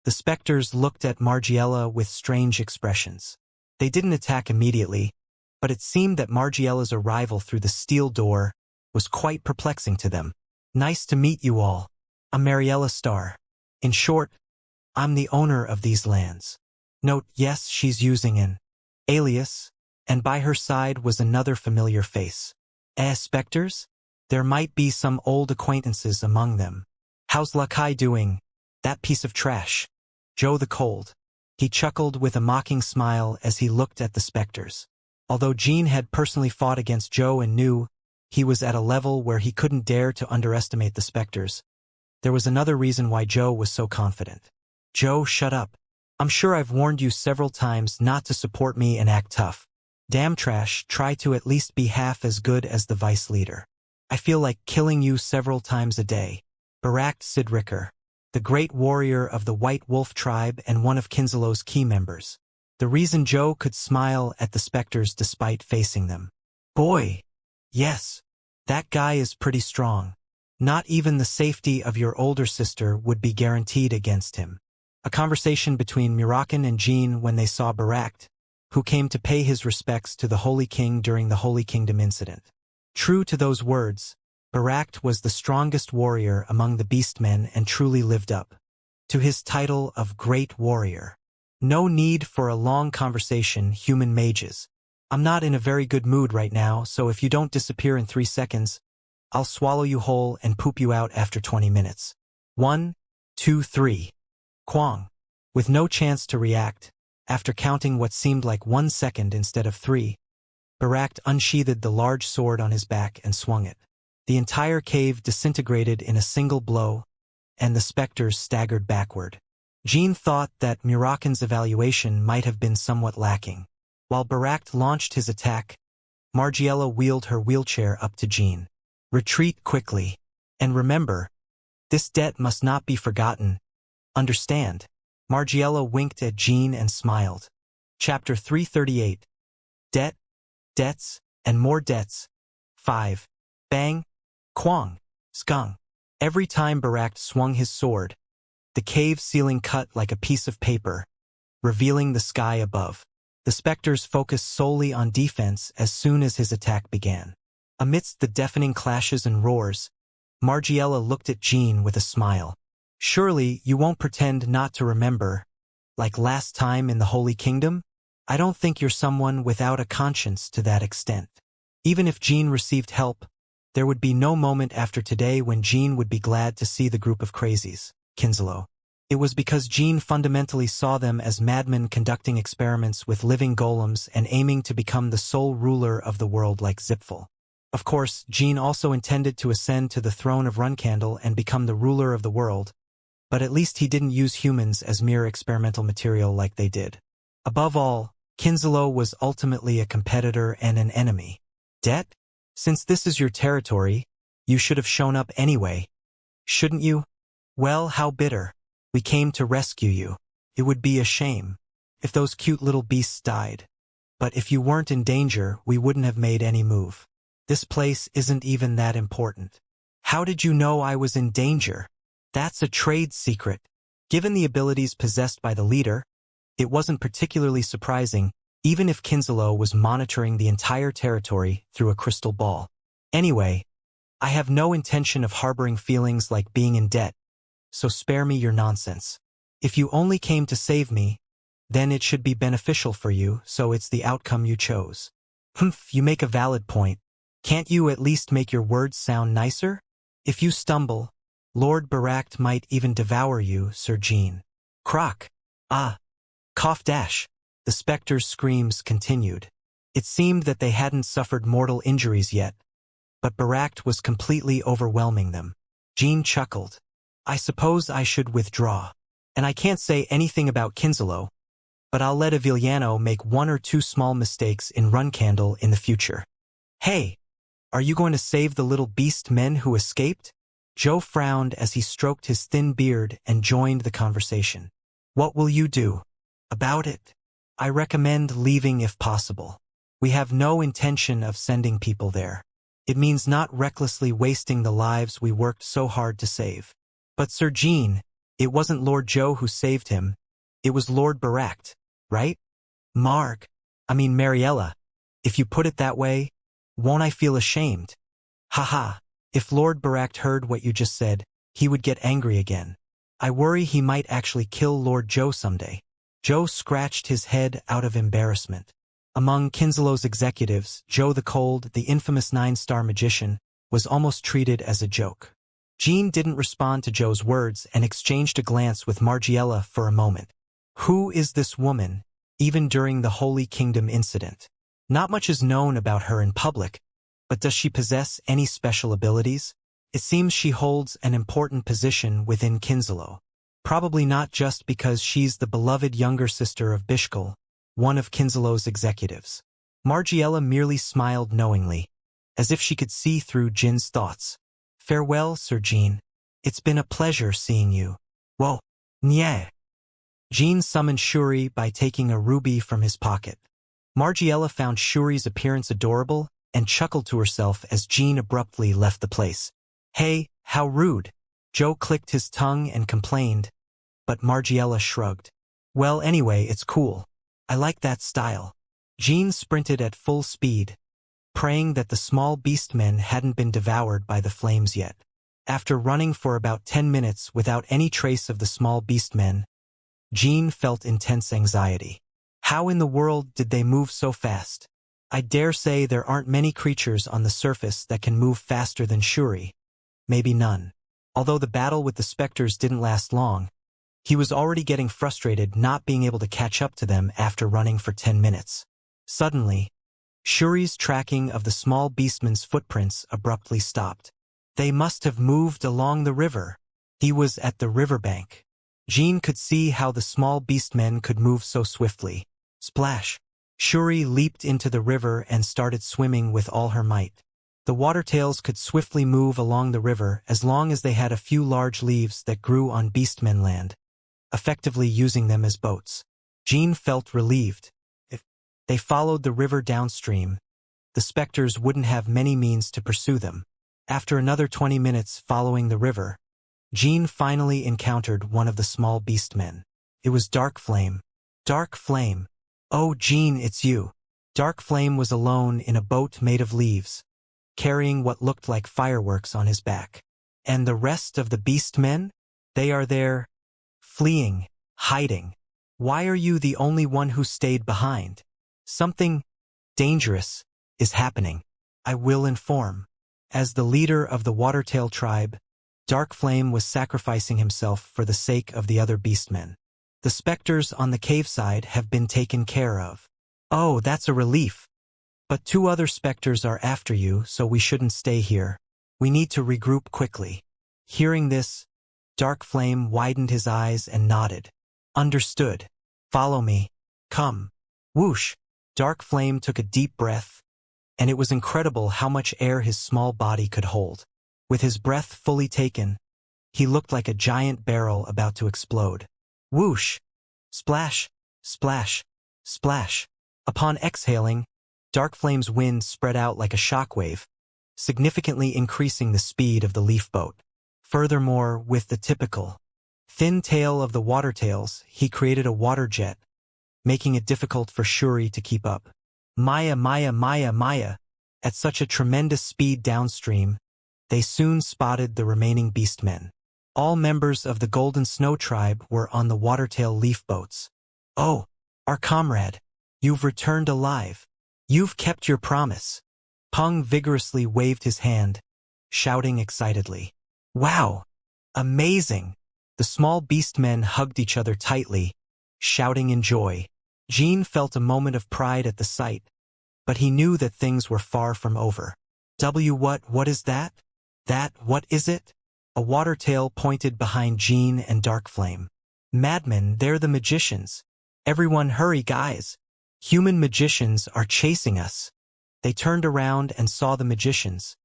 The specters looked at Margiela with strange expressions. They didn't attack immediately, but it seemed that Margiela's arrival through the steel door was quite perplexing to them. Nice to meet you all. I'm Mariella Starr. In short, I'm the owner of these lands. Note, yes, she's using an alias, and by her side was another familiar face. Specters? There might be some old acquaintances among them. How's Lakai doing? That piece of trash. Joe the Cold. He chuckled with a mocking smile as he looked at the specters. Although Jean had personally fought against Joe and knew he was at a level where he couldn't dare to underestimate the specters, there was another reason why Joe was so confident. Joe, shut up. I'm sure I've warned you several times not to support me and act tough. Damn trash, try to at least be half as good as the vice leader. I feel like killing you several times a day. Barak Sidricker, the great warrior of the White Wolf tribe and one of Kinzelo's key members. The reason Joe could smile at the specters despite facing them. Boy, yes, that guy is pretty strong. Not even the safety of your older sister would be guaranteed against him. A conversation between Murakan and Jean when they saw Barak, who came to pay his respects to the Holy King during the Holy Kingdom incident. True to those words, Barak was the strongest warrior among the beastmen and truly lived up to his title of Great Warrior. No need for a long conversation, human mages. I'm not in a very good mood right now, so if you don't disappear in 3 seconds, I'll swallow you whole and poop you out after 20 minutes. 1, 2, 3. Kwong. With no chance to react, after counting what seemed like 1 second instead of 3, Barak unsheathed the large sword on his back and swung it. The entire cave disintegrated in a single blow, and the specters staggered backward. Jean thought that Murakan's evaluation might have been somewhat lacking. While Barak launched his attack, Margiela wheeled her wheelchair up to Jean. Retreat quickly. And remember, This debt must not be forgotten. Understand? Margiela winked at Jean and smiled. Chapter 338. Debt, debts, and more debts. 5. Bang, quang, skung. Every time Barak swung his sword, the cave ceiling cut like a piece of paper, revealing the sky above. The specters focused solely on defense as soon as his attack began. Amidst the deafening clashes and roars, Margiela looked at Jean with a smile. Surely you won't pretend not to remember, like last time in the Holy Kingdom? I don't think you're someone without a conscience to that extent. Even if Jean received help, there would be no moment after today when Jean would be glad to see the group of crazies, Kinslow. It was because Jean fundamentally saw them as madmen conducting experiments with living golems and aiming to become the sole ruler of the world like Zipfel. Of course, Jean also intended to ascend to the throne of Runcandle and become the ruler of the world, but at least he didn't use humans as mere experimental material like they did. Above all, Kinslow was ultimately a competitor and an enemy. Debt? Since this is your territory, you should have shown up anyway. Shouldn't you? Well, how bitter. We came to rescue you. It would be a shame if those cute little beasts died. But if you weren't in danger, we wouldn't have made any move. This place isn't even that important. How did you know I was in danger? That's a trade secret. Given the abilities possessed by the leader, it wasn't particularly surprising, even if Kinslow was monitoring the entire territory through a crystal ball. Anyway, I have no intention of harboring feelings like being in debt, so spare me your nonsense. If you only came to save me, then it should be beneficial for you, so it's the outcome you chose. Humph, you make a valid point. Can't you at least make your words sound nicer? If you stumble, Lord Barak might even devour you, Sir Jean. Croc. Ah. Cough dash. The specters' screams continued. It seemed that they hadn't suffered mortal injuries yet, but Barak was completely overwhelming them. Jean chuckled. I suppose I should withdraw. And I can't say anything about Kinslow, but I'll let Aviliano make 1 or 2 small mistakes in Runcandle in the future. Hey, are you going to save the little beast men who escaped? Joe frowned as he stroked his thin beard and joined the conversation. What will you do about it? I recommend leaving if possible. We have no intention of sending people there. It means not recklessly wasting the lives we worked so hard to save. But Sir Jean, it wasn't Lord Joe who saved him. It was Lord Barak, right? Mariella. If you put it that way, won't I feel ashamed? Haha, if Lord Barak heard what you just said, he would get angry again. I worry he might actually kill Lord Joe someday. Joe scratched his head out of embarrassment. Among Kinslow's executives, Joe the Cold, the infamous 9-star magician, was almost treated as a joke. Jean didn't respond to Joe's words and exchanged a glance with Margiela for a moment. Who is this woman, even during the Holy Kingdom incident? Not much is known about her in public, but does she possess any special abilities? It seems she holds an important position within Kinslow. Probably not just because she's the beloved younger sister of Bishkal, one of Kinslow's executives. Margiela merely smiled knowingly, as if she could see through Jin's thoughts. Farewell, Sir Jean. It's been a pleasure seeing you. Whoa, nye. Jean summoned Shuri by taking a ruby from his pocket. Margiela found Shuri's appearance adorable and chuckled to herself as Jean abruptly left the place. Hey, how rude. Joe clicked his tongue and complained, but Margiela shrugged. Well, anyway, it's cool. I like that style. Jean sprinted at full speed, praying that the small beastmen hadn't been devoured by the flames yet. After running for about 10 minutes without any trace of the small beastmen, Jean felt intense anxiety. How in the world did they move so fast? I dare say there aren't many creatures on the surface that can move faster than Shuri. Maybe none. Although the battle with the specters didn't last long, he was already getting frustrated not being able to catch up to them after running for 10 minutes. Suddenly, Shuri's tracking of the small beastmen's footprints abruptly stopped. They must have moved along the river. He was at the riverbank. Jean could see how the small beastmen could move so swiftly. Splash! Shuri leaped into the river and started swimming with all her might. The watertails could swiftly move along the river as long as they had a few large leaves that grew on beastmen land, effectively using them as boats. Jean felt relieved. If they followed the river downstream, the specters wouldn't have many means to pursue them. After another 20 minutes following the river, Jean finally encountered one of the small beastmen. It was Dark Flame. Dark Flame. Oh, Jean, it's you. Dark Flame was alone in a boat made of leaves, carrying what looked like fireworks on his back. And the rest of the beastmen? They are there, fleeing, hiding. Why are you the only one who stayed behind? Something dangerous is happening. I will inform. As the leader of the Watertail tribe, Dark Flame was sacrificing himself for the sake of the other beastmen. The specters on the cave side have been taken care of. Oh, that's a relief. But 2 other specters are after you, so we shouldn't stay here. We need to regroup quickly. Hearing this, Dark Flame widened his eyes and nodded. Understood. Follow me. Come. Whoosh. Dark Flame took a deep breath, and it was incredible how much air his small body could hold. With his breath fully taken, he looked like a giant barrel about to explode. Whoosh! Splash! Splash! Splash! Upon exhaling, Dark Flame's wind spread out like a shockwave, significantly increasing the speed of the leaf boat. Furthermore, with the typical thin tail of the watertails, he created a water jet, making it difficult for Shuri to keep up. Maya, Maya, Maya, Maya! At such a tremendous speed downstream, they soon spotted the remaining beastmen. All members of the Golden Snow tribe were on the Watertail leaf boats. Oh, our comrade! You've returned alive. You've kept your promise. Peng vigorously waved his hand, shouting excitedly. Wow! Amazing! The small beastmen hugged each other tightly, shouting in joy. Jean felt a moment of pride at the sight, but he knew that things were far from over. What is that? What is it? A watertail pointed behind Jean and Dark Flame. Madmen, they're the magicians. Everyone hurry, guys. Human magicians are chasing us. They turned around and saw the magicians,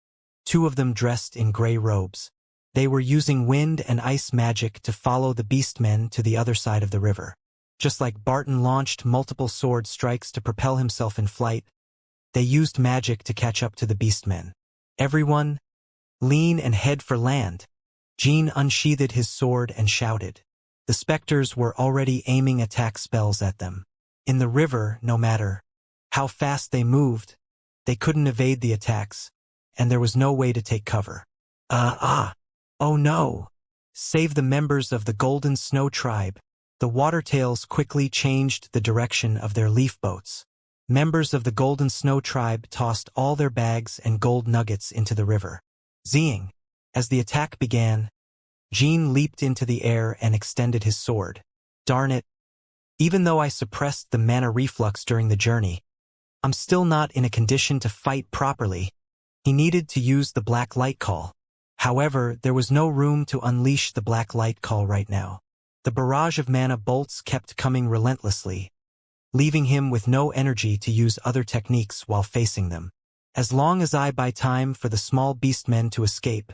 2 of them dressed in gray robes. They were using wind and ice magic to follow the beastmen to the other side of the river. Just like Barton launched multiple sword strikes to propel himself in flight, they used magic to catch up to the beastmen. Everyone, lean and head for land. Jean unsheathed his sword and shouted. The specters were already aiming attack spells at them. In the river, no matter how fast they moved, they couldn't evade the attacks, and there was no way to take cover. Oh no! Save the members of the Golden Snow tribe. The Watertails quickly changed the direction of their leaf boats. Members of the Golden Snow tribe tossed all their bags and gold nuggets into the river. Zing! As the attack began, Jean leaped into the air and extended his sword. Darn it! Even though I suppressed the mana reflux during the journey, I'm still not in a condition to fight properly. He needed to use the Black Light Call. However, there was no room to unleash the Black Light Call right now. The barrage of mana bolts kept coming relentlessly, leaving him with no energy to use other techniques while facing them. As long as I buy time for the small beastmen to escape,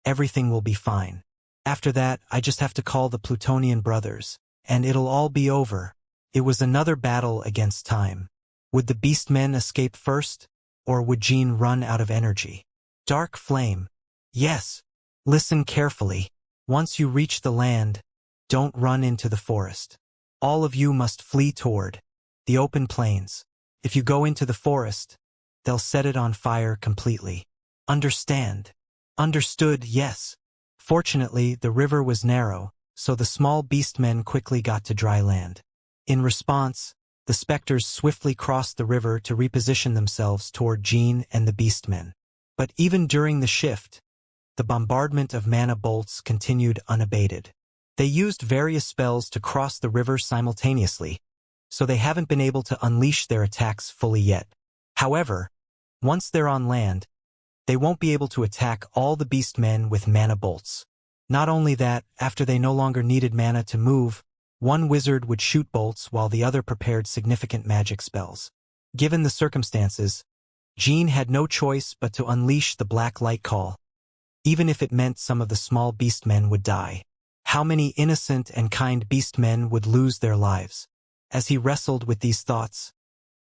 everything will be fine. After that, I just have to call the Plutonian brothers, and it'll all be over. It was another battle against time. Would the beastmen escape first, or would Jean run out of energy? Dark Flame. Yes. Listen carefully. Once you reach the land, don't run into the forest. All of you must flee toward the open plains. If you go into the forest, they'll set it on fire completely. Understand? Understood, yes. Fortunately, the river was narrow, so the small beastmen quickly got to dry land. In response, the specters swiftly crossed the river to reposition themselves toward Jean and the beastmen. But even during the shift, the bombardment of mana bolts continued unabated. They used various spells to cross the river simultaneously, so they haven't been able to unleash their attacks fully yet. However, once they're on land, they won't be able to attack all the beastmen with mana bolts. Not only that, after they no longer needed mana to move, one wizard would shoot bolts while the other prepared significant magic spells. Given the circumstances, Jean had no choice but to unleash the black light call, even if it meant some of the small beastmen would die. How many innocent and kind beastmen would lose their lives? As he wrestled with these thoughts,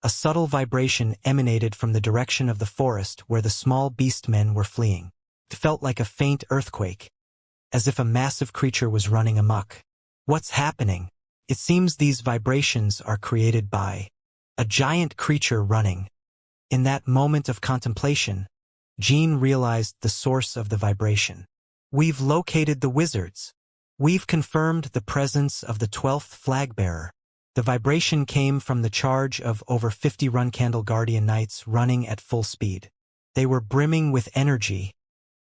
a subtle vibration emanated from the direction of the forest where the small beastmen were fleeing. It felt like a faint earthquake, as if a massive creature was running amok. What's happening? It seems these vibrations are created by a giant creature running. In that moment of contemplation, Jean realized the source of the vibration. We've located the wizards. We've confirmed the presence of the 12th flag-bearer. The vibration came from the charge of over 50 Runcandle Guardian Knights running at full speed. They were brimming with energy,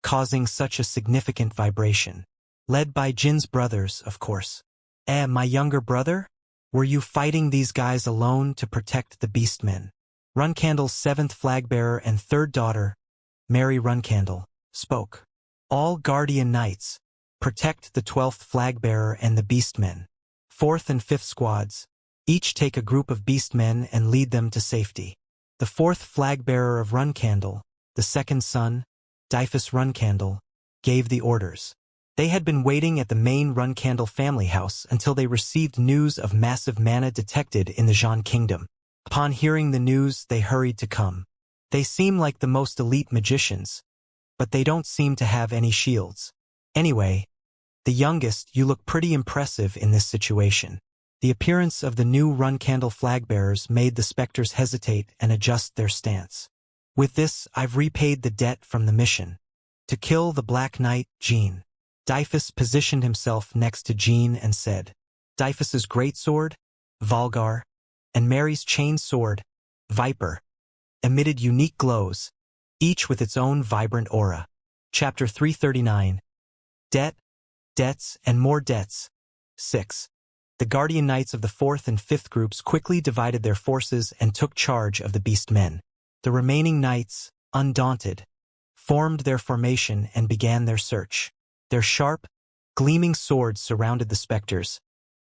causing such a significant vibration. Led by Jin's brothers, of course. My younger brother? Were you fighting these guys alone to protect the beastmen? Runcandle's 7th flag-bearer and 3rd daughter, Mary Runcandle, spoke. All Guardian Knights, protect the 12th flag-bearer and the beastmen. 4th and 5th squads, each take a group of beastmen and lead them to safety. The 4th flag-bearer of Runcandle, the 2nd son, Dyphus Runcandle, gave the orders. They had been waiting at the main Runcandle family house until they received news of massive mana detected in the Jean Kingdom. Upon hearing the news, they hurried to come. They seem like the most elite magicians, but they don't seem to have any shields. Anyway, the youngest, you look pretty impressive in this situation. The appearance of the new Runcandle flag-bearers made the specters hesitate and adjust their stance. With this, I've repaid the debt from the mission. To kill the Black Knight, Jean. Dyphus positioned himself next to Jean and said, Dyphus's greatsword, Volgar, and Mary's chain sword, Viper, emitted unique glows, each with its own vibrant aura. Chapter 339. Debt, Debts, and More Debts. 6. The Guardian Knights of the 4th and 5th groups quickly divided their forces and took charge of the beastmen. The remaining knights, undaunted, formed their formation and began their search. Their sharp, gleaming swords surrounded the specters,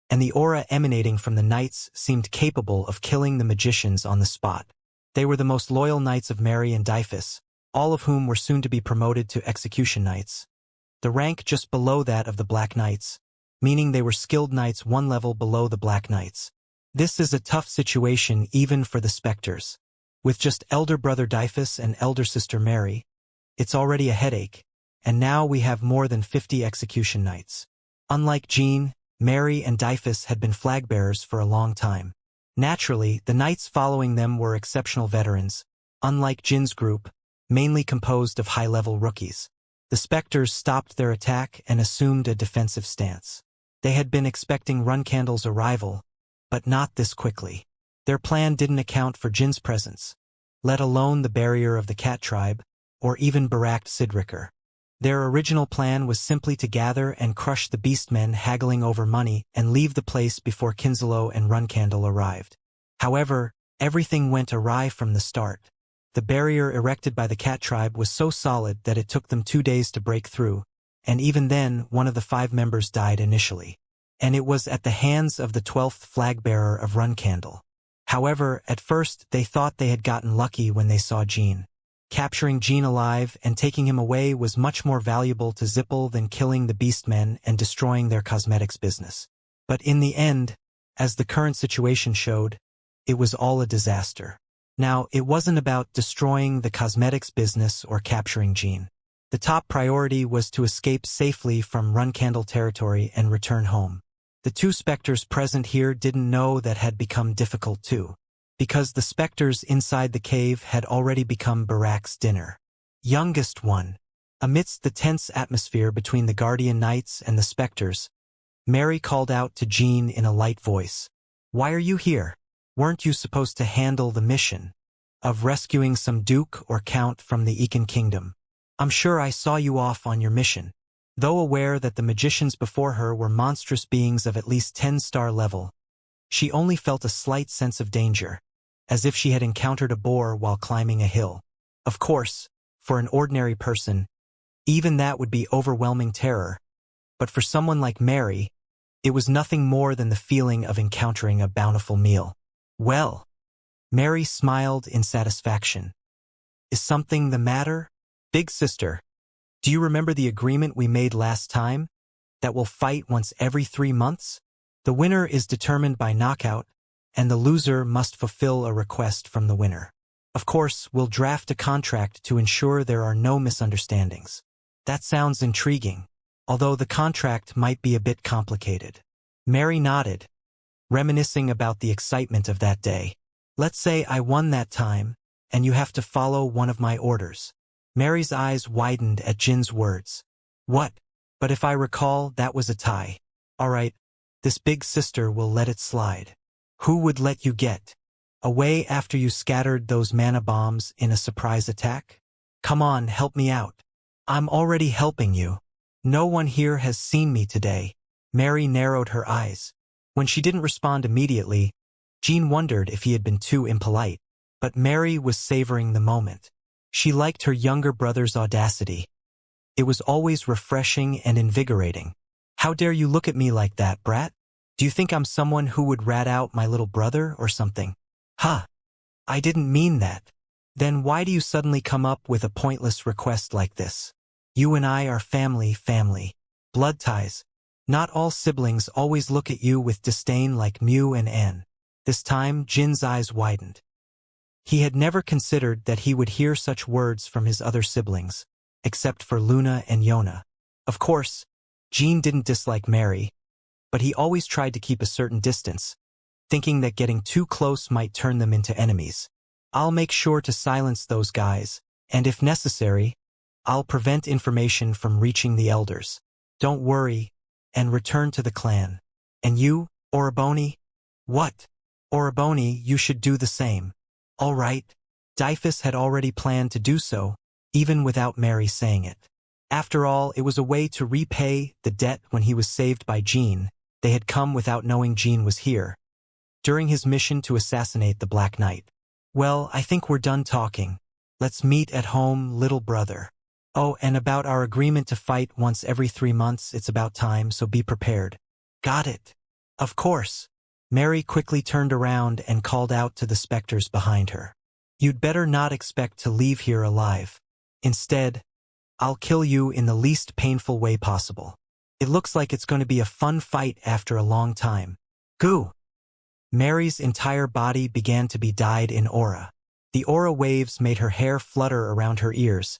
and the aura emanating from the knights seemed capable of killing the magicians on the spot. They were the most loyal knights of Mary and Dyphus, all of whom were soon to be promoted to execution knights. The rank just below that of the Black Knights, meaning they were skilled knights one level below the Black Knights. This is a tough situation even for the specters. With just elder brother Dyphus and elder sister Mary, it's already a headache, and now we have more than 50 execution knights. Unlike Jean, Mary and Dyphus had been flag-bearers for a long time. Naturally, the knights following them were exceptional veterans, unlike Jin's group, mainly composed of high-level rookies. The specters stopped their attack and assumed a defensive stance. They had been expecting Runcandle's arrival, but not this quickly. Their plan didn't account for Jin's presence, let alone the barrier of the Cat tribe, or even Barak Sidricker. Their original plan was simply to gather and crush the beastmen haggling over money and leave the place before Kinslow and Runcandle arrived. However, everything went awry from the start. The barrier erected by the Cat tribe was so solid that it took them 2 days to break through, and even then one of the 5 members died initially. And it was at the hands of the 12th flag-bearer of Runcandle. However, at first they thought they had gotten lucky when they saw Jean. Capturing Jean alive and taking him away was much more valuable to Zippel than killing the beastmen and destroying their cosmetics business. But in the end, as the current situation showed, it was all a disaster. Now, it wasn't about destroying the cosmetics business or capturing Jean. The top priority was to escape safely from Runcandle territory and return home. The 2 specters present here didn't know that had become difficult too, because the specters inside the cave had already become Barak's dinner. Youngest one. Amidst the tense atmosphere between the Guardian Knights and the specters, Mary called out to Jean in a light voice. Why are you here? Weren't you supposed to handle the mission of rescuing some duke or count from the Ekin Kingdom? I'm sure I saw you off on your mission. Though aware that the magicians before her were monstrous beings of at least 10-star level, she only felt a slight sense of danger, as if she had encountered a boar while climbing a hill. Of course, for an ordinary person, even that would be overwhelming terror, but for someone like Mary, it was nothing more than the feeling of encountering a bountiful meal. Well, Mary smiled in satisfaction. Is something the matter? Big sister, do you remember the agreement we made last time? That we'll fight once every 3 months? The winner is determined by knockout, and the loser must fulfill a request from the winner. Of course, we'll draft a contract to ensure there are no misunderstandings. That sounds intriguing, although the contract might be a bit complicated. Mary nodded, reminiscing about the excitement of that day. Let's say I won that time, and you have to follow one of my orders. Mary's eyes widened at Jin's words. What? But if I recall, that was a tie. All right, this big sister will let it slide. Who would let you get away after you scattered those mana bombs in a surprise attack? Come on, help me out. I'm already helping you. No one here has seen me today. Mary narrowed her eyes. When she didn't respond immediately, Jin wondered if he had been too impolite. But Mary was savoring the moment. She liked her younger brother's audacity. It was always refreshing and invigorating. How dare you look at me like that, brat? Do you think I'm someone who would rat out my little brother or something? Huh. I didn't mean that. Then why do you suddenly come up with a pointless request like this? You and I are family. Blood ties. Not all siblings always look at you with disdain like Mew and Anne. This time, Jin's eyes widened. He had never considered that he would hear such words from his other siblings, except for Luna and Yona. Of course, Jin didn't dislike Mary, but he always tried to keep a certain distance, thinking that getting too close might turn them into enemies. I'll make sure to silence those guys, and if necessary, I'll prevent information from reaching the elders. Don't worry, and return to the clan. And you, Oriboni? What? Oriboni, you should do the same. All right. Dyphus had already planned to do so, even without Mary saying it. After all, it was a way to repay the debt when he was saved by Jean. They had come without knowing Jean was here, during his mission to assassinate the Black Knight. Well, I think we're done talking. Let's meet at home, little brother. Oh, and about our agreement to fight once every 3 months, it's about time, so be prepared. Got it. Of course. Mary quickly turned around and called out to the specters behind her. You'd better not expect to leave here alive. Instead, I'll kill you in the least painful way possible. It looks like it's going to be a fun fight after a long time. Goo! Mary's entire body began to be dyed in aura. The aura waves made her hair flutter around her ears,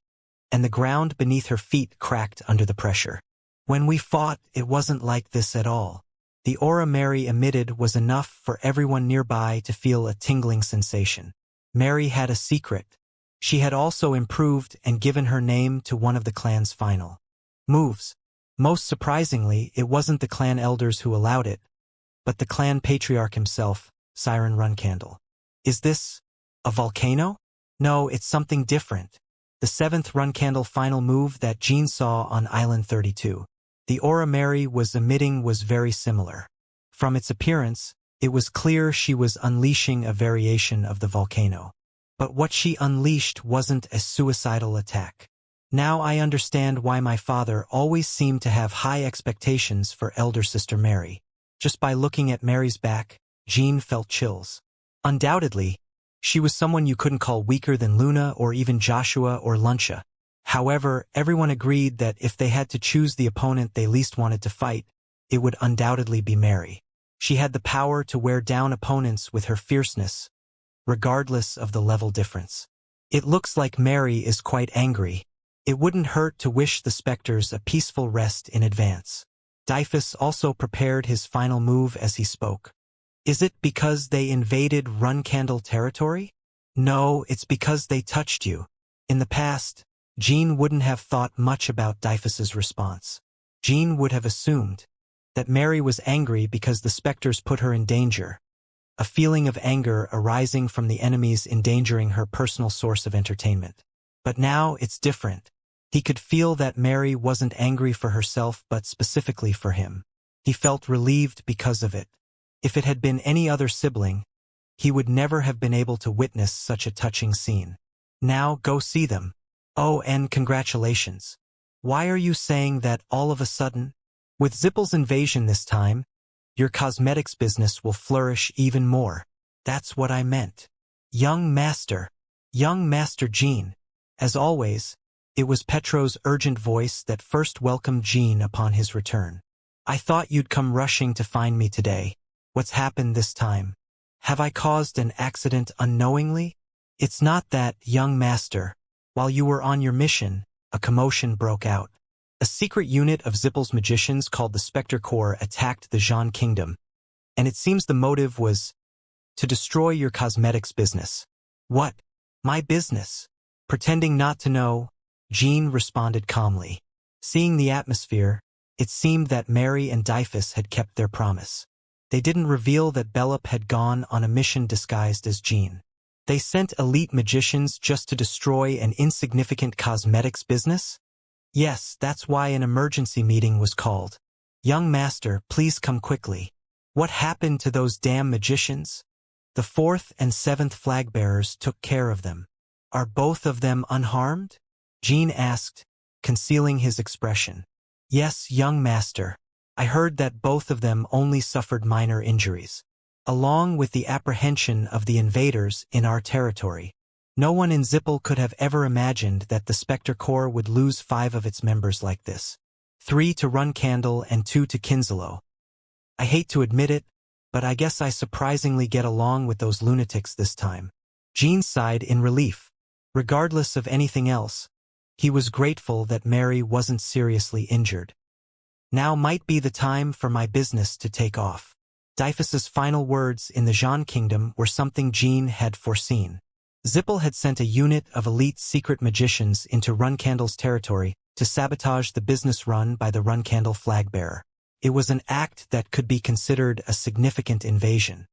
and the ground beneath her feet cracked under the pressure. When we fought, it wasn't like this at all. The aura Mary emitted was enough for everyone nearby to feel a tingling sensation. Mary had a secret. She had also improved and given her name to one of the clan's final moves. Most surprisingly, it wasn't the clan elders who allowed it, but the clan patriarch himself, Siren Runcandle. Is this a volcano? No, it's something different. The 7th Runcandle final move that Jean saw on Island 32. The aura Mary was emitting was very similar. From its appearance, it was clear she was unleashing a variation of the volcano. But what she unleashed wasn't a suicidal attack. Now I understand why my father always seemed to have high expectations for elder sister Mary. Just by looking at Mary's back, Jean felt chills. Undoubtedly, she was someone you couldn't call weaker than Luna or even Joshua or Luncia. However, everyone agreed that if they had to choose the opponent they least wanted to fight, it would undoubtedly be Mary. She had the power to wear down opponents with her fierceness, regardless of the level difference. It looks like Mary is quite angry. It wouldn't hurt to wish the specters a peaceful rest in advance. Dyphus also prepared his final move as he spoke. Is it because they invaded Runcandle territory? No, it's because they touched you. In the past, Jean wouldn't have thought much about Dyphus's response. Jean would have assumed that Mary was angry because the specters put her in danger, a feeling of anger arising from the enemies endangering her personal source of entertainment. But now it's different. He could feel that Mary wasn't angry for herself but specifically for him. He felt relieved because of it. If it had been any other sibling, he would never have been able to witness such a touching scene. Now go see them. Oh, and congratulations. Why are you saying that all of a sudden? With Zippel's invasion this time, your cosmetics business will flourish even more. That's what I meant. Young Master Jean. As always, it was Petro's urgent voice that first welcomed Jean upon his return. "I thought you'd come rushing to find me today. What's happened this time? Have I caused an accident unknowingly?" "It's not that, young master. While you were on your mission, a commotion broke out. A secret unit of Zippel's magicians called the Spectre Corps attacked the Jean Kingdom, and it seems the motive was to destroy your cosmetics business." "What? My business?" Pretending not to know, Jean responded calmly. Seeing the atmosphere, it seemed that Mary and Dyphus had kept their promise. They didn't reveal that Bellup had gone on a mission disguised as Jean. They sent elite magicians just to destroy an insignificant cosmetics business? Yes, that's why an emergency meeting was called. "Young master, please come quickly. What happened to those damn magicians?" "The 4th and 7th flag bearers took care of them." "Are both of them unharmed?" Jean asked, concealing his expression. "Yes, young master. I heard that both of them only suffered minor injuries. Along with the apprehension of the invaders in our territory. No one in Zippel could have ever imagined that the Spectre Corps would lose 5 of its members like this. 3 to Runcandle and 2 to Kinslow. I hate to admit it, but I guess I surprisingly get along with those lunatics this time." Jean sighed in relief. Regardless of anything else, he was grateful that Mary wasn't seriously injured. "Now might be the time for my business to take off." Dyphus's final words in the Jean Kingdom were something Jean had foreseen. Zippel had sent a unit of elite secret magicians into Runcandle's territory to sabotage the business run by the Runcandle flag-bearer. It was an act that could be considered a significant invasion,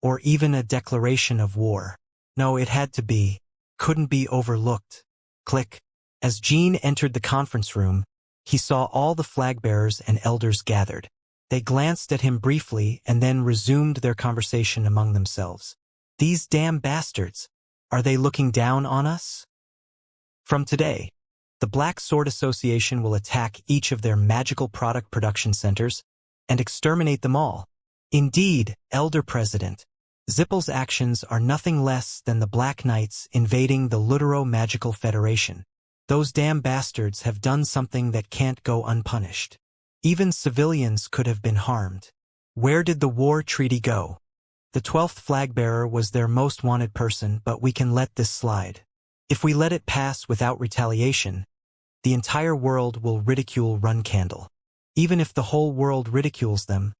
or even a declaration of war. No, it had to be. Couldn't be overlooked. Click. As Jean entered the conference room, he saw all the flag-bearers and elders gathered. They glanced at him briefly and then resumed their conversation among themselves. "These damn bastards. Are they looking down on us?" From today, the Black Sword Association will attack each of their magical product production centers and exterminate them all. Indeed, Elder President, Zippel's actions are nothing less than the Black Knights invading the Lutero-Magical Federation. Those damn bastards have done something that can't go unpunished. Even civilians could have been harmed. Where did the war treaty go? The 12th flag-bearer was their most wanted person, but we can let this slide. If we let it pass without retaliation, the entire world will ridicule Runcandle. Even if the whole world ridicules them,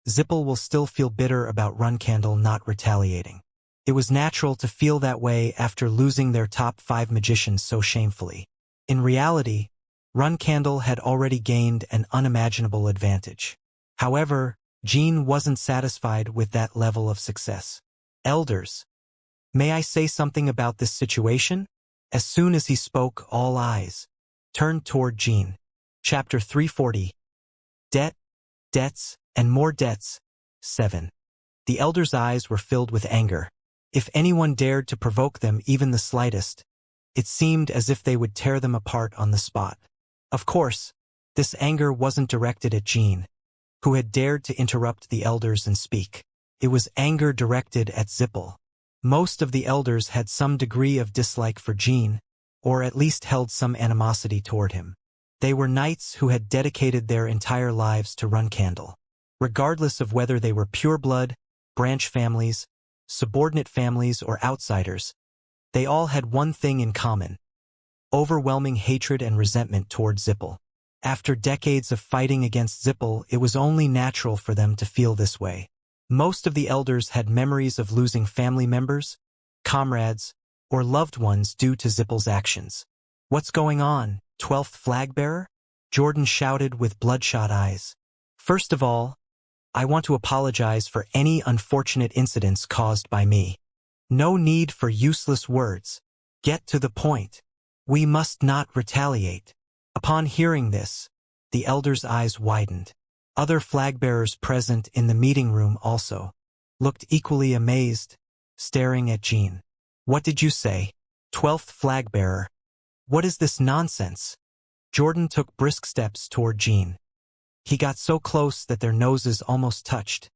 Zippel will still feel bitter about Runcandle not retaliating. It was natural to feel that way after losing their top 5 magicians so shamefully. In reality, Runcandle had already gained an unimaginable advantage. However, Jean wasn't satisfied with that level of success. "Elders, may I say something about this situation?" As soon as he spoke, all eyes turned toward Jean. Chapter 340. Debt, Debts, and More Debts. 7. The elders' eyes were filled with anger. If anyone dared to provoke them even the slightest, it seemed as if they would tear them apart on the spot. Of course, this anger wasn't directed at Jean, who had dared to interrupt the elders and speak. It was anger directed at Zippel. Most of the elders had some degree of dislike for Jean, or at least held some animosity toward him. They were knights who had dedicated their entire lives to Runcandle. Regardless of whether they were pureblood, branch families, subordinate families, or outsiders, they all had one thing in common: overwhelming hatred and resentment toward Zippel. After decades of fighting against Zippel, it was only natural for them to feel this way. Most of the elders had memories of losing family members, comrades, or loved ones due to Zippel's actions. "What's going on, 12th flag-bearer?" Jordan shouted with bloodshot eyes. "First of all, I want to apologize for any unfortunate incidents caused by me. No need for useless words. Get to the point. We must not retaliate." Upon hearing this, the elders' eyes widened. Other flag-bearers present in the meeting room also looked equally amazed, staring at Jean. "What did you say? 12th flag-bearer? What is this nonsense?" Jordan took brisk steps toward Jean. He got so close that their noses almost touched,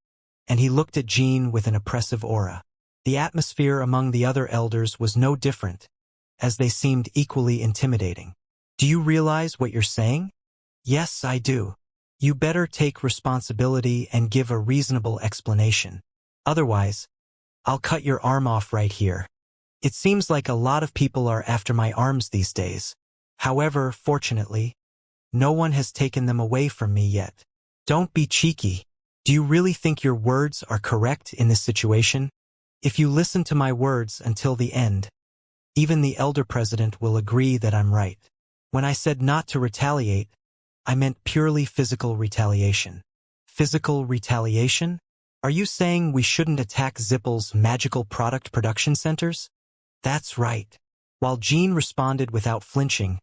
and he looked at Jean with an oppressive aura. The atmosphere among the other elders was no different. as they seemed equally intimidating. Do you realize what you're saying? Yes, I do. You better take responsibility and give a reasonable explanation. Otherwise, I'll cut your arm off right here. It seems like a lot of people are after my arms these days. However, fortunately, no one has taken them away from me yet. Don't be cheeky. Do you really think your words are correct in this situation? If you listen to my words until the end, even the elder president will agree that I'm right. When I said not to retaliate, I meant purely physical retaliation. Physical retaliation? Are you saying we shouldn't attack Zippel's magical product production centers? That's right. While Jean responded without flinching,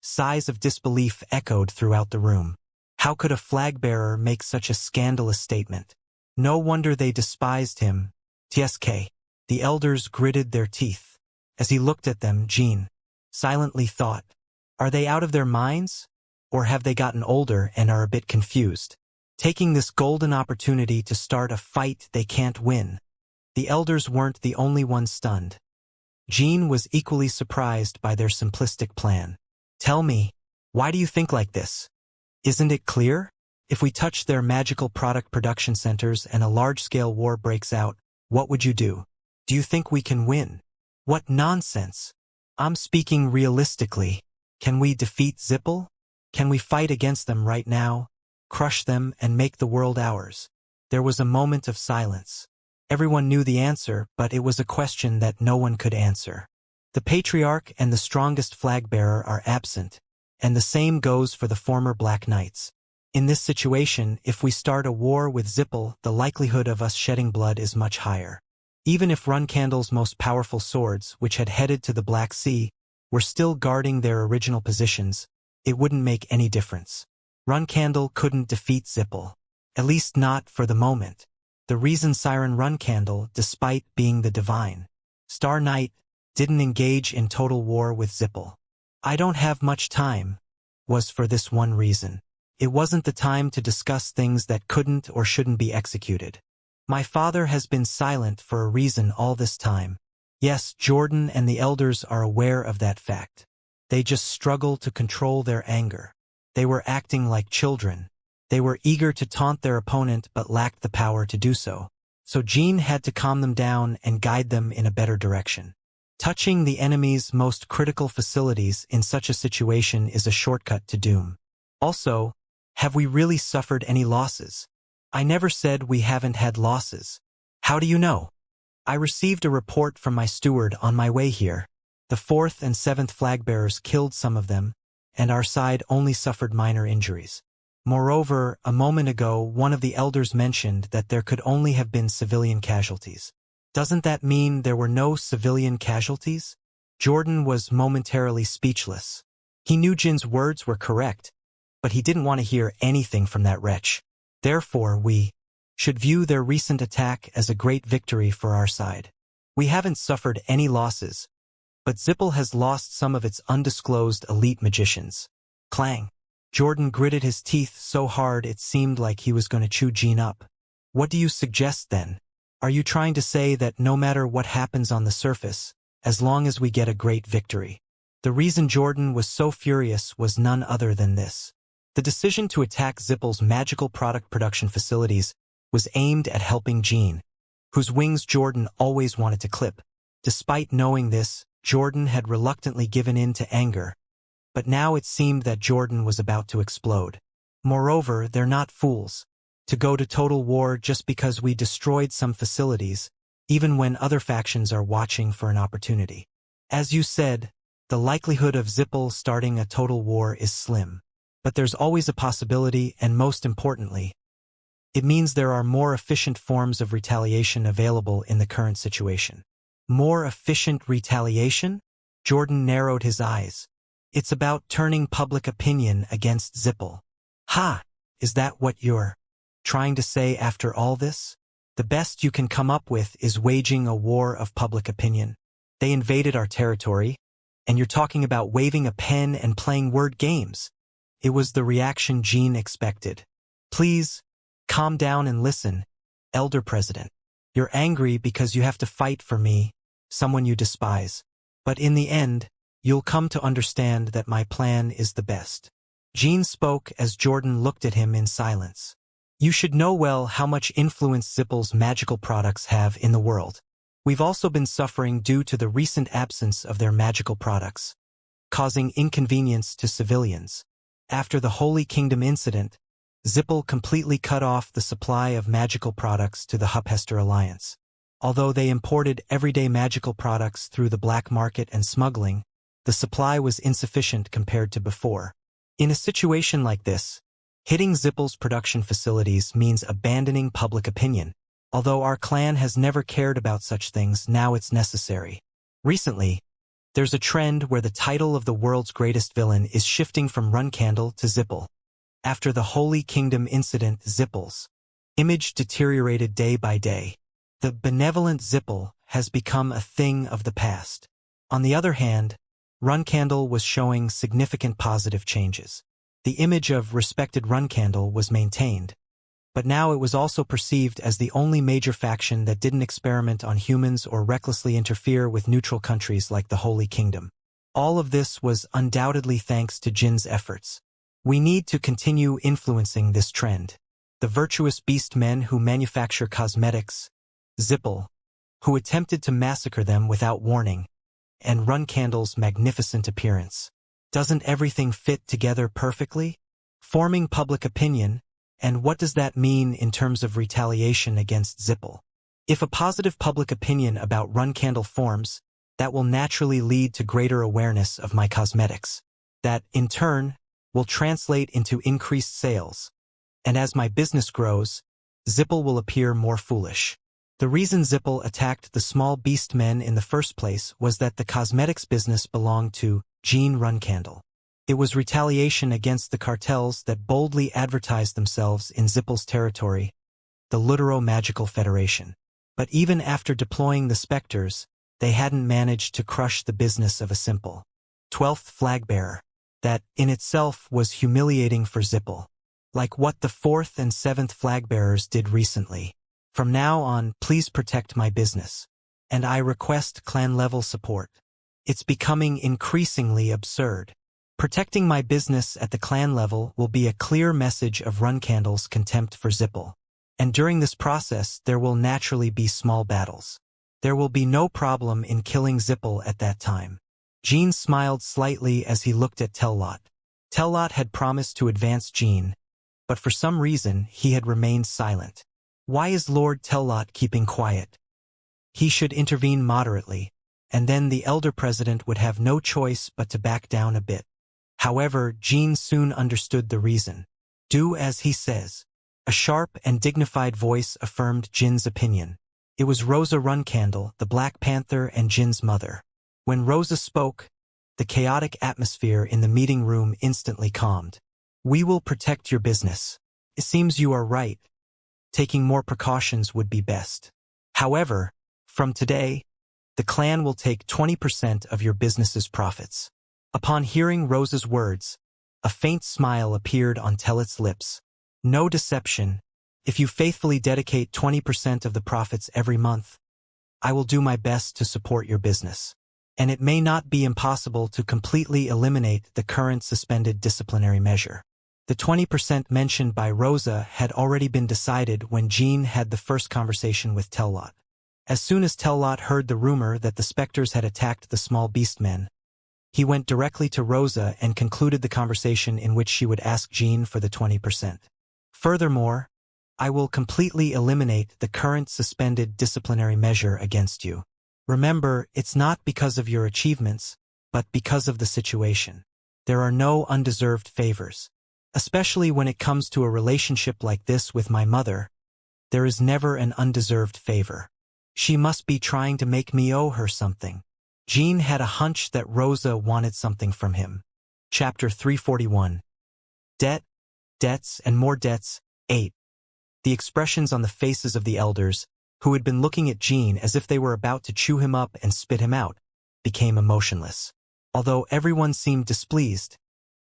sighs of disbelief echoed throughout the room. How could a flag-bearer make such a scandalous statement? No wonder they despised him. TSK. The elders gritted their teeth. As he looked at them, Jean silently thought, are they out of their minds? Or have they gotten older and are a bit confused? Taking this golden opportunity to start a fight they can't win. The elders weren't the only ones stunned. Jean was equally surprised by their simplistic plan. Tell me, why do you think like this? Isn't it clear? If we touch their magical product production centers and a large-scale war breaks out, what would you do? Do you think we can win? What nonsense! I'm speaking realistically. Can we defeat Zippel? Can we fight against them right now, crush them, and make the world ours? There was a moment of silence. Everyone knew the answer, but it was a question that no one could answer. The patriarch and the strongest flag-bearer are absent, and the same goes for the former Black Knights. In this situation, if we start a war with Zippel, the likelihood of us shedding blood is much higher. Even if Runcandle's most powerful swords, which had headed to the Black Sea, were still guarding their original positions, it wouldn't make any difference. Runcandle couldn't defeat Zippel. At least not for the moment. The reason Siren Runcandle, despite being the divine Star Knight, didn't engage in total war with Zippel. I don't have much time, was for this one reason. It wasn't the time to discuss things that couldn't or shouldn't be executed. My father has been silent for a reason all this time. Yes, Jordan and the elders are aware of that fact. They just struggle to control their anger. They were acting like children. They were eager to taunt their opponent but lacked the power to do so. So Jean had to calm them down and guide them in a better direction. Touching the enemy's most critical facilities in such a situation is a shortcut to doom. Also, have we really suffered any losses? I never said we haven't had losses. How do you know? I received a report from my steward on my way here. The 4th and 7th flag-bearers killed some of them, and our side only suffered minor injuries. Moreover, a moment ago one of the elders mentioned that there could only have been civilian casualties. Doesn't that mean there were no civilian casualties? Jordan was momentarily speechless. He knew Jin's words were correct, but he didn't want to hear anything from that wretch. Therefore, we should view their recent attack as a great victory for our side. We haven't suffered any losses, but Zippel has lost some of its undisclosed elite magicians. Clang. Jordan gritted his teeth so hard it seemed like he was going to chew Jean up. What do you suggest then? Are you trying to say that no matter what happens on the surface, as long as we get a great victory? The reason Jordan was so furious was none other than this. The decision to attack Zippel's magical product production facilities was aimed at helping Jean, whose wings Jordan always wanted to clip. Despite knowing this, Jordan had reluctantly given in to anger, but now it seemed that Jordan was about to explode. Moreover, they're not fools. To go to total war just because we destroyed some facilities, even when other factions are watching for an opportunity. As you said, the likelihood of Zippel starting a total war is slim. But there's always a possibility, and most importantly, it means there are more efficient forms of retaliation available in the current situation. More efficient retaliation? Jordan narrowed his eyes. It's about turning public opinion against Zippel. Ha! Is that what you're trying to say after all this? The best you can come up with is waging a war of public opinion. They invaded our territory, and you're talking about waving a pen and playing word games. It was the reaction Jean expected. Please, calm down and listen, Elder President. You're angry because you have to fight for me, someone you despise. But in the end, you'll come to understand that my plan is the best. Jean spoke as Jordan looked at him in silence. You should know well how much influence Zippel's magical products have in the world. We've also been suffering due to the recent absence of their magical products, causing inconvenience to civilians. After the Holy Kingdom incident, Zippel completely cut off the supply of magical products to the Huphester Alliance. Although they imported everyday magical products through the black market and smuggling, the supply was insufficient compared to before. In a situation like this, hitting Zippel's production facilities means abandoning public opinion. Although our clan has never cared about such things, now it's necessary. Recently, there's a trend where the title of the world's greatest villain is shifting from Runcandle to Zippel. After the Holy Kingdom incident, Zippel's image deteriorated day by day. The benevolent Zippel has become a thing of the past. On the other hand, Runcandle was showing significant positive changes. The image of respected Runcandle was maintained, but now it was also perceived as the only major faction that didn't experiment on humans or recklessly interfere with neutral countries like the Holy Kingdom. All of this was undoubtedly thanks to Jin's efforts. We need to continue influencing this trend. The virtuous beast men who manufacture cosmetics, Zippel, who attempted to massacre them without warning, and Runcandle's magnificent appearance. Doesn't everything fit together perfectly? Forming public opinion, and what does that mean in terms of retaliation against Zippel? If a positive public opinion about Runcandle forms, that will naturally lead to greater awareness of my cosmetics. That, in turn, will translate into increased sales. And as my business grows, Zippel will appear more foolish. The reason Zippel attacked the small beast men in the first place was that the cosmetics business belonged to Jean Runcandle. It was retaliation against the cartels that boldly advertised themselves in Zippel's territory, the Lutero-Magical Federation. But even after deploying the Spectres, they hadn't managed to crush the business of a simple 12th flag-bearer. That, in itself, was humiliating for Zippel, like what the 4th and 7th flag-bearers did recently. From now on, please protect my business. And I request clan-level support. It's becoming increasingly absurd. Protecting my business at the clan level will be a clear message of Runcandle's contempt for Zippel. And during this process, there will naturally be small battles. There will be no problem in killing Zippel at that time. Jean smiled slightly as he looked at Tellot. Tellot had promised to advance Jean, but for some reason he had remained silent. Why is Lord Tellot keeping quiet? He should intervene moderately, and then the elder president would have no choice but to back down a bit. However, Jean soon understood the reason. Do as he says. A sharp and dignified voice affirmed Jin's opinion. It was Rosa Runcandle, the Black Panther and Jin's mother. When Rosa spoke, the chaotic atmosphere in the meeting room instantly calmed. We will protect your business. It seems you are right. Taking more precautions would be best. However, from today, the clan will take 20% of your business's profits. Upon hearing Rosa's words, a faint smile appeared on Tellot's lips. No deception. If you faithfully dedicate 20% of the profits every month, I will do my best to support your business. And it may not be impossible to completely eliminate the current suspended disciplinary measure. The 20% mentioned by Rosa had already been decided when Jean had the first conversation with Tellot. As soon as Tellot heard the rumor that the Spectres had attacked the small beast men, he went directly to Rosa and concluded the conversation in which she would ask Jean for the 20%. Furthermore, I will completely eliminate the current suspended disciplinary measure against you. Remember, it's not because of your achievements, but because of the situation. There are no undeserved favors. Especially when it comes to a relationship like this with my mother, there is never an undeserved favor. She must be trying to make me owe her something. Jean had a hunch that Rosa wanted something from him. Chapter 341. Debt, debts, and more debts. 8. The expressions on the faces of the elders, who had been looking at Jean as if they were about to chew him up and spit him out, became emotionless. Although everyone seemed displeased,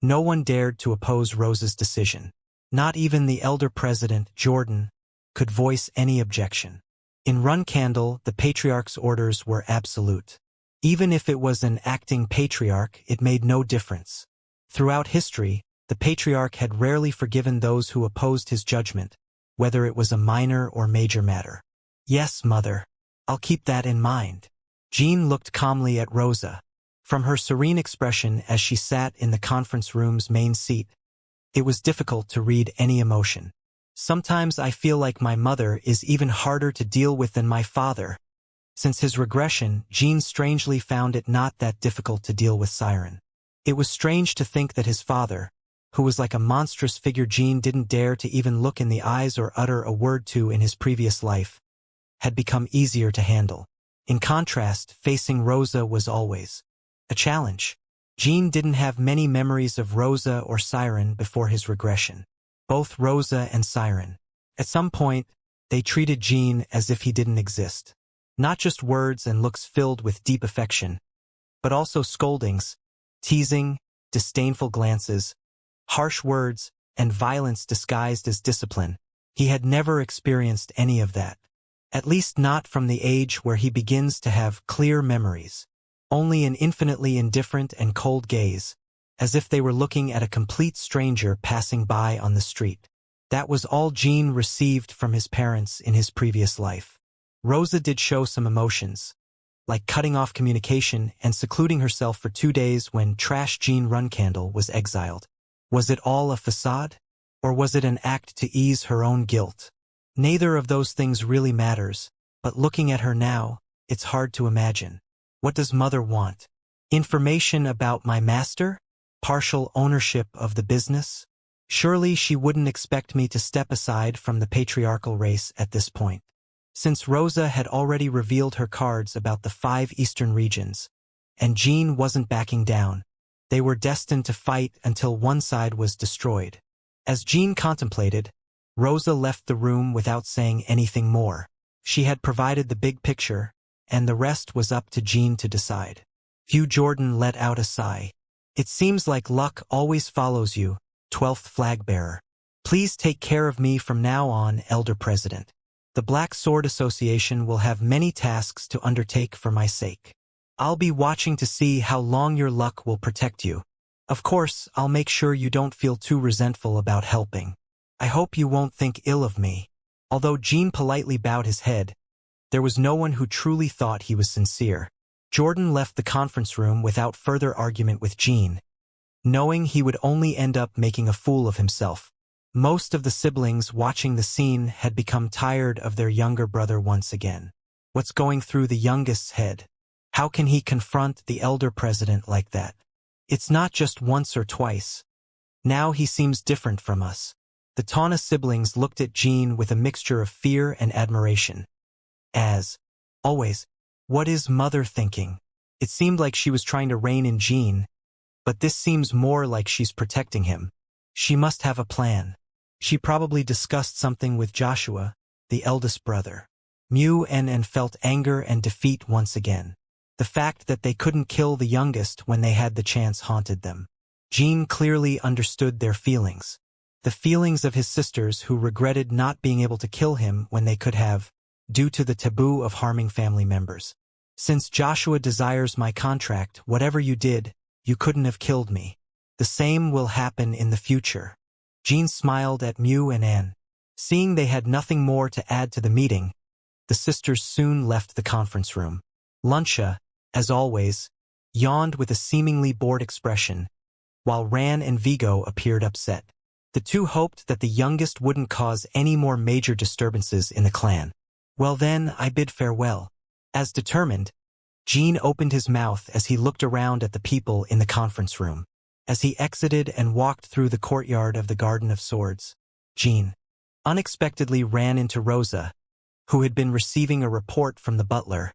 no one dared to oppose Rosa's decision. Not even the elder president, Jordan, could voice any objection. In Runcandle, the patriarch's orders were absolute. Even if it was an acting patriarch, it made no difference. Throughout history, the patriarch had rarely forgiven those who opposed his judgment, whether it was a minor or major matter. Yes, mother. I'll keep that in mind. Jean looked calmly at Rosa. From her serene expression as she sat in the conference room's main seat, it was difficult to read any emotion. Sometimes I feel like my mother is even harder to deal with than my father. Since his regression, Jean strangely found it not that difficult to deal with Siren. It was strange to think that his father, who was like a monstrous figure Jean didn't dare to even look in the eyes or utter a word to in his previous life, had become easier to handle. In contrast, facing Rosa was always a challenge. Jean didn't have many memories of Rosa or Siren before his regression. Both Rosa and Siren. At some point, they treated Jean as if he didn't exist. Not just words and looks filled with deep affection, but also scoldings, teasing, disdainful glances, harsh words, and violence disguised as discipline. He had never experienced any of that. At least not from the age where he begins to have clear memories. Only an infinitely indifferent and cold gaze, as if they were looking at a complete stranger passing by on the street. That was all Jean received from his parents in his previous life. Rosa did show some emotions, like cutting off communication and secluding herself for 2 days when Trash Jean Runcandle was exiled. Was it all a facade? Or was it an act to ease her own guilt? Neither of those things really matters, but looking at her now, it's hard to imagine. What does mother want? Information about my master? Partial ownership of the business? Surely she wouldn't expect me to step aside from the patriarchal race at this point. Since Rosa had already revealed her cards about the 5 eastern regions, and Jean wasn't backing down, they were destined to fight until one side was destroyed. As Jean contemplated, Rosa left the room without saying anything more. She had provided the big picture, and the rest was up to Jean to decide. Hugh Jordan let out a sigh. It seems like luck always follows you, 12th flag bearer. Please take care of me from now on, Elder President. The Black Sword Association will have many tasks to undertake for my sake. I'll be watching to see how long your luck will protect you. Of course, I'll make sure you don't feel too resentful about helping. I hope you won't think ill of me. Although Jean politely bowed his head, there was no one who truly thought he was sincere. Jordan left the conference room without further argument with Jean, knowing he would only end up making a fool of himself. Most of the siblings watching the scene had become tired of their younger brother once again. What's going through the youngest's head? How can he confront the elder president like that? It's not just once or twice. Now he seems different from us. The Tawna siblings looked at Jean with a mixture of fear and admiration. As always, what is mother thinking? It seemed like she was trying to rein in Jean, but this seems more like she's protecting him. She must have a plan. She probably discussed something with Joshua, the eldest brother. Mew felt anger and defeat once again. The fact that they couldn't kill the youngest when they had the chance haunted them. Jean clearly understood their feelings. The feelings of his sisters who regretted not being able to kill him when they could have, due to the taboo of harming family members. Since Joshua desires my contract, whatever you did, you couldn't have killed me. The same will happen in the future. Jean smiled at Mew and Anne. Seeing they had nothing more to add to the meeting, the sisters soon left the conference room. Luncia, as always, yawned with a seemingly bored expression, while Ran and Vigo appeared upset. The two hoped that the youngest wouldn't cause any more major disturbances in the clan. Well then, I bid farewell. As determined, Jean opened his mouth as he looked around at the people in the conference room. As he exited and walked through the courtyard of the Garden of Swords, Jean unexpectedly ran into Rosa, who had been receiving a report from the butler,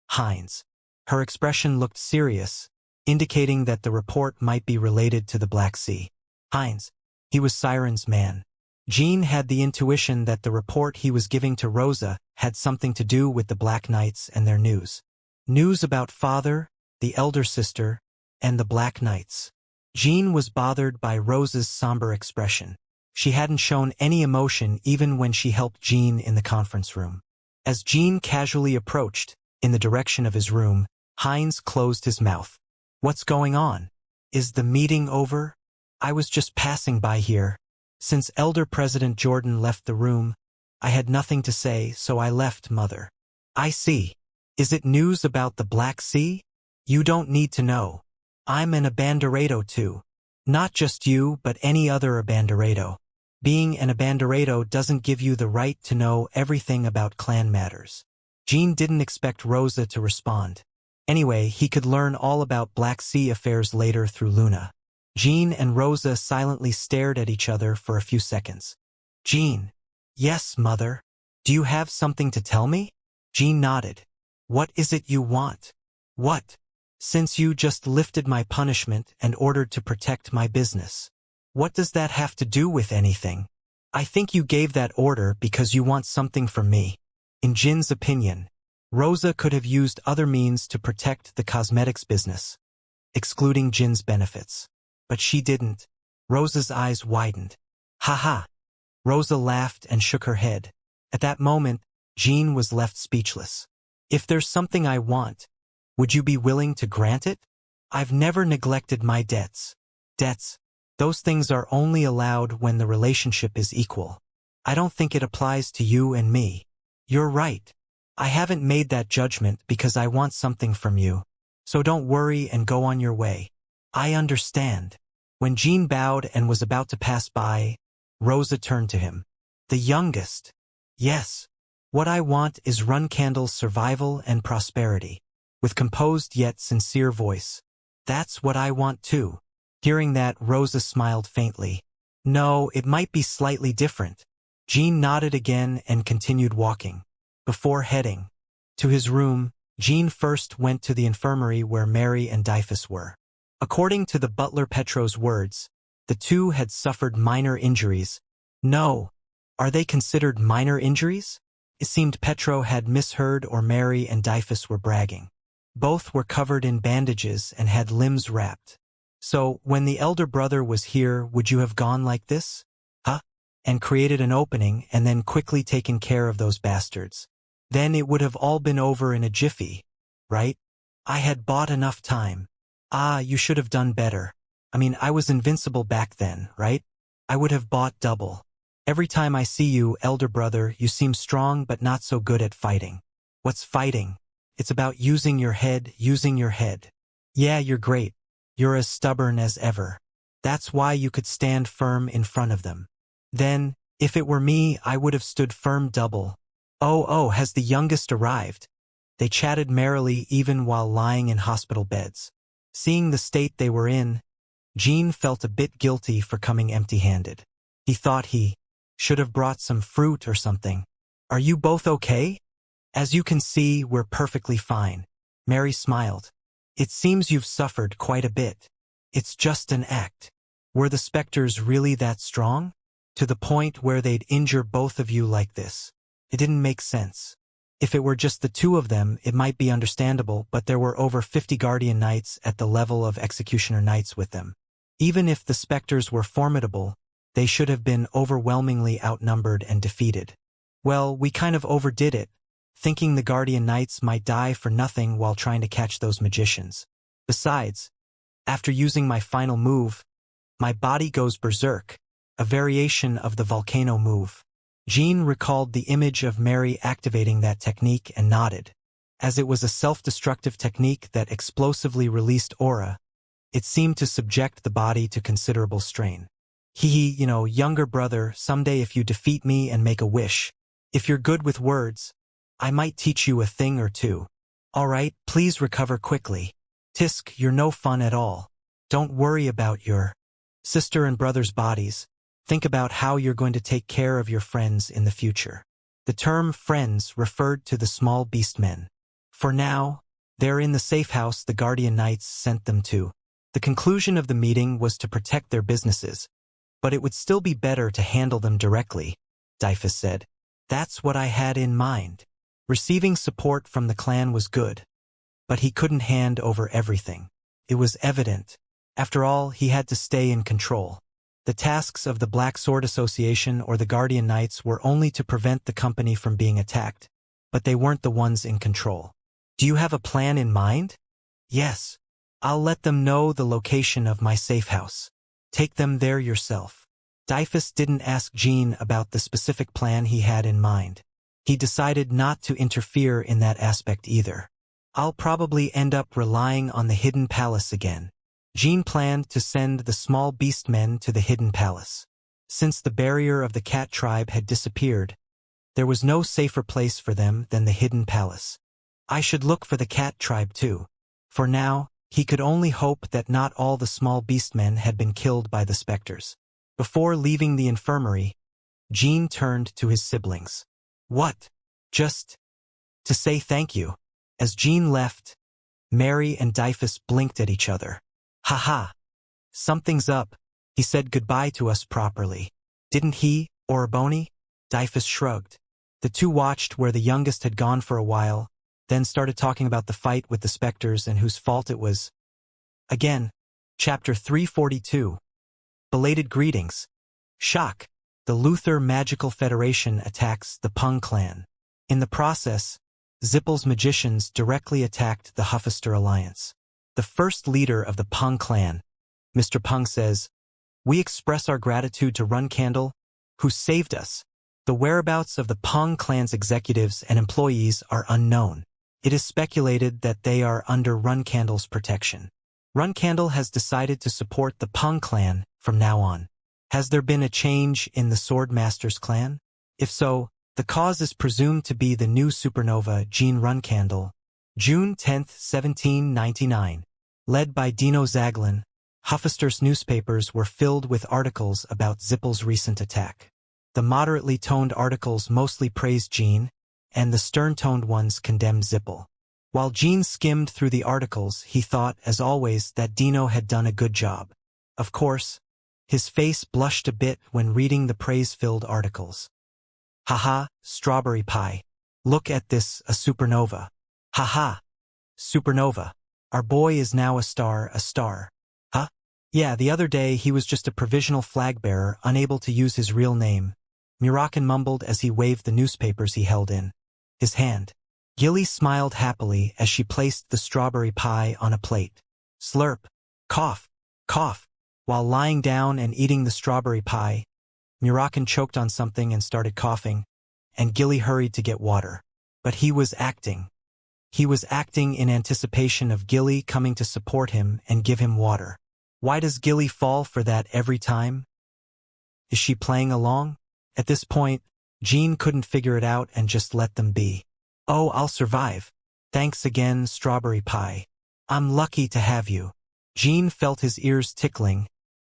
Hines. Her expression looked serious, indicating that the report might be related to the Black Sea. Hines. He was Siren's man. Jean had the intuition that the report he was giving to Rosa had something to do with the Black Knights and their news. News about father, the elder sister, and the Black Knights. Jean was bothered by Rosa's somber expression. She hadn't shown any emotion even when she helped Jean in the conference room. As Jean casually approached, in the direction of his room, Hines closed his mouth. What's going on? Is the meeting over? I was just passing by here. Since Elder President Jordan left the room, I had nothing to say, so I left, Mother. I see. Is it news about the Black Sea? You don't need to know. I'm an abanderado too. Not just you, but any other abanderado. Being an abanderado doesn't give you the right to know everything about clan matters. Jean didn't expect Rosa to respond. Anyway, he could learn all about Black Sea affairs later through Luna. Jean and Rosa silently stared at each other for a few seconds. Jean. Yes, Mother. Do you have something to tell me? Jean nodded. What is it you want? What? Since you just lifted my punishment and ordered to protect my business. What does that have to do with anything? I think you gave that order because you want something from me. In Jin's opinion, Rosa could have used other means to protect the cosmetics business, excluding Jin's benefits. But she didn't. Rosa's eyes widened. Ha ha. Rosa laughed and shook her head. At that moment, Jean was left speechless. If there's something I want, would you be willing to grant it? I've never neglected my debts. Debts. Those things are only allowed when the relationship is equal. I don't think it applies to you and me. You're right. I haven't made that judgment because I want something from you. So don't worry and go on your way. I understand. When Jean bowed and was about to pass by, Rosa turned to him. The youngest. Yes. What I want is Runcandle's survival and prosperity. With composed yet sincere voice. That's what I want too. Hearing that, Rosa smiled faintly. No, it might be slightly different. Jean nodded again and continued walking. Before heading to his room, Jean first went to the infirmary where Mary and Dyfus were. According to the butler Petro's words, the two had suffered minor injuries. No. Are they considered minor injuries? It seemed Petro had misheard or Mary and Dyfus were bragging. Both were covered in bandages and had limbs wrapped. So, when the elder brother was here, would you have gone like this? Huh? And created an opening and then quickly taken care of those bastards. Then it would have all been over in a jiffy, right? I had bought enough time. Ah, you should have done better. I mean, I was invincible back then, right? I would have bought double. Every time I see you, elder brother, you seem strong but not so good at fighting. What's fighting? It's about using your head, using your head. Yeah, you're great. You're as stubborn as ever. That's why you could stand firm in front of them. Then, if it were me, I would have stood firm double. Oh, has the youngest arrived? They chatted merrily even while lying in hospital beds. Seeing the state they were in, Jean felt a bit guilty for coming empty-handed. He thought he should have brought some fruit or something. Are you both okay? As you can see, we're perfectly fine. Mary smiled. It seems you've suffered quite a bit. It's just an act. Were the specters really that strong? To the point where they'd injure both of you like this? It didn't make sense. If it were just the two of them, it might be understandable, but there were over 50 Guardian Knights at the level of Executioner Knights with them. Even if the specters were formidable, they should have been overwhelmingly outnumbered and defeated. Well, we kind of overdid it, thinking the Guardian Knights might die for nothing while trying to catch those magicians. Besides, after using my final move, my body goes berserk, a variation of the volcano move. Jean recalled the image of Mary activating that technique and nodded. As it was a self-destructive technique that explosively released aura, it seemed to subject the body to considerable strain. Younger brother, someday if you defeat me and make a wish, if you're good with words, I might teach you a thing or two. All right, please recover quickly. Tisk, you're no fun at all. Don't worry about your sister and brother's bodies. Think about how you're going to take care of your friends in the future. The term friends referred to the small beast men. For now, they're in the safe house the Guardian Knights sent them to. The conclusion of the meeting was to protect their businesses, but it would still be better to handle them directly, Dyfus said. That's what I had in mind. Receiving support from the clan was good, but he couldn't hand over everything. It was evident. After all, he had to stay in control. The tasks of the Black Sword Association or the Guardian Knights were only to prevent the company from being attacked, but they weren't the ones in control. Do you have a plan in mind? Yes. I'll let them know the location of my safe house. Take them there yourself. Dyfus didn't ask Jean about the specific plan he had in mind. He decided not to interfere in that aspect either. I'll probably end up relying on the hidden palace again. Jean planned to send the small beast men to the hidden palace. Since the barrier of the cat tribe had disappeared, there was no safer place for them than the hidden palace. I should look for the cat tribe too. For now, he could only hope that not all the small beastmen had been killed by the specters. Before leaving the infirmary, Jean turned to his siblings. What? Just to say thank you. As Jean left, Mary and Dyfus blinked at each other. Ha. Something's up. He said goodbye to us properly. Didn't he, Oriboni? Dyfus shrugged. The two watched where the youngest had gone for a while, then started talking about the fight with the specters and whose fault it was. Again, Chapter 342. Belated greetings. Shock. The Luther Magical Federation attacks the Pung clan. In the process, Zippel's magicians directly attacked the Huffister Alliance. The first leader of the Pung clan, Mr. Pung, says, "We express our gratitude to Runcandle, who saved us. The whereabouts of the Pung clan's executives and employees are unknown. It is speculated that they are under Runcandle's protection. Runcandle has decided to support the Pung clan from now on. Has there been a change in the Swordmaster's clan? If so, the cause is presumed to be the new supernova Jean Runcandle." June 10, 1799. Led by Dino Zaglin, Huffister's newspapers were filled with articles about Zippel's recent attack. The moderately toned articles mostly praised Jean, and the stern-toned ones condemned Zippel. While Jean skimmed through the articles, he thought, as always, that Dino had done a good job. Of course, his face blushed a bit when reading the praise-filled articles. Haha, strawberry pie. Look at this, a supernova. Haha. Supernova. Our boy is now a star. Huh? Yeah, the other day he was just a provisional flag-bearer, unable to use his real name. Murakin mumbled as he waved the newspapers he held in his hand. Gilly smiled happily as she placed the strawberry pie on a plate. Slurp. Cough. Cough. While lying down and eating the strawberry pie, Murakin choked on something and started coughing, and Gilly hurried to get water. But he was acting. He was acting in anticipation of Gilly coming to support him and give him water. Why does Gilly fall for that every time? Is she playing along? At this point, Jean couldn't figure it out and just let them be. Oh, I'll survive. Thanks again, strawberry pie. I'm lucky to have you. Jean felt his ears tickling,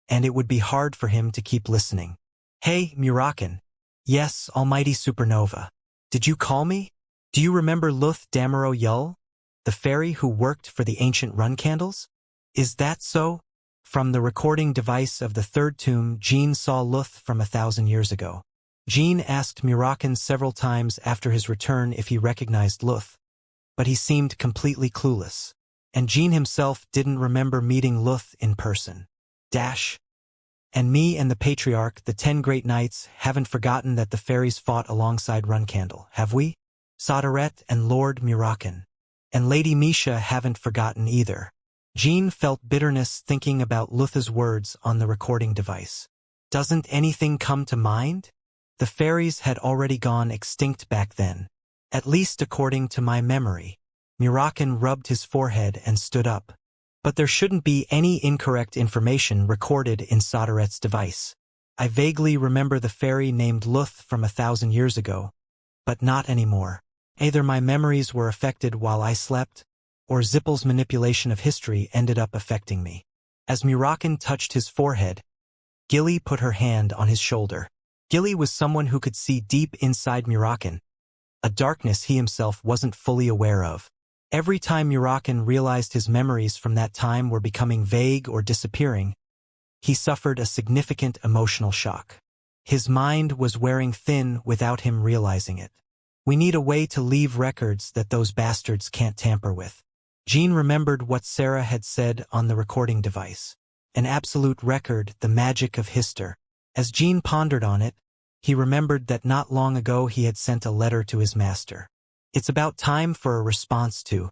and it would be hard for him to keep listening. Hey, Murakin. Yes, almighty supernova. Did you call me? Do you remember Luth Damaro Yull, the fairy who worked for the ancient Runcandles? Is that so? From the recording device of the third tomb, Jean saw Luth from 1,000 years ago. Jean asked Murakin several times after his return if he recognized Luth, but he seemed completely clueless. And Jean himself didn't remember meeting Luth in person. And me and the Patriarch, the 10 Great Knights, haven't forgotten that the fairies fought alongside Runcandle, have we? Sodaret and Lord Murakin. And Lady Misha haven't forgotten either. Jean felt bitterness thinking about Luth's words on the recording device. Doesn't anything come to mind? The fairies had already gone extinct back then, at least according to my memory. Murakin rubbed his forehead and stood up. But there shouldn't be any incorrect information recorded in Sodaret's device. I vaguely remember the fairy named Luth from 1,000 years ago, but not anymore. Either my memories were affected while I slept, or Zippel's manipulation of history ended up affecting me. As Murakin touched his forehead, Gilly put her hand on his shoulder. Gilly was someone who could see deep inside Murakin, a darkness he himself wasn't fully aware of. Every time Murakin realized his memories from that time were becoming vague or disappearing, he suffered a significant emotional shock. His mind was wearing thin without him realizing it. We need a way to leave records that those bastards can't tamper with. Jean remembered what Sarah had said on the recording device. An absolute record, the magic of Hister. As Jean pondered on it, he remembered that not long ago he had sent a letter to his master. It's about time for a response to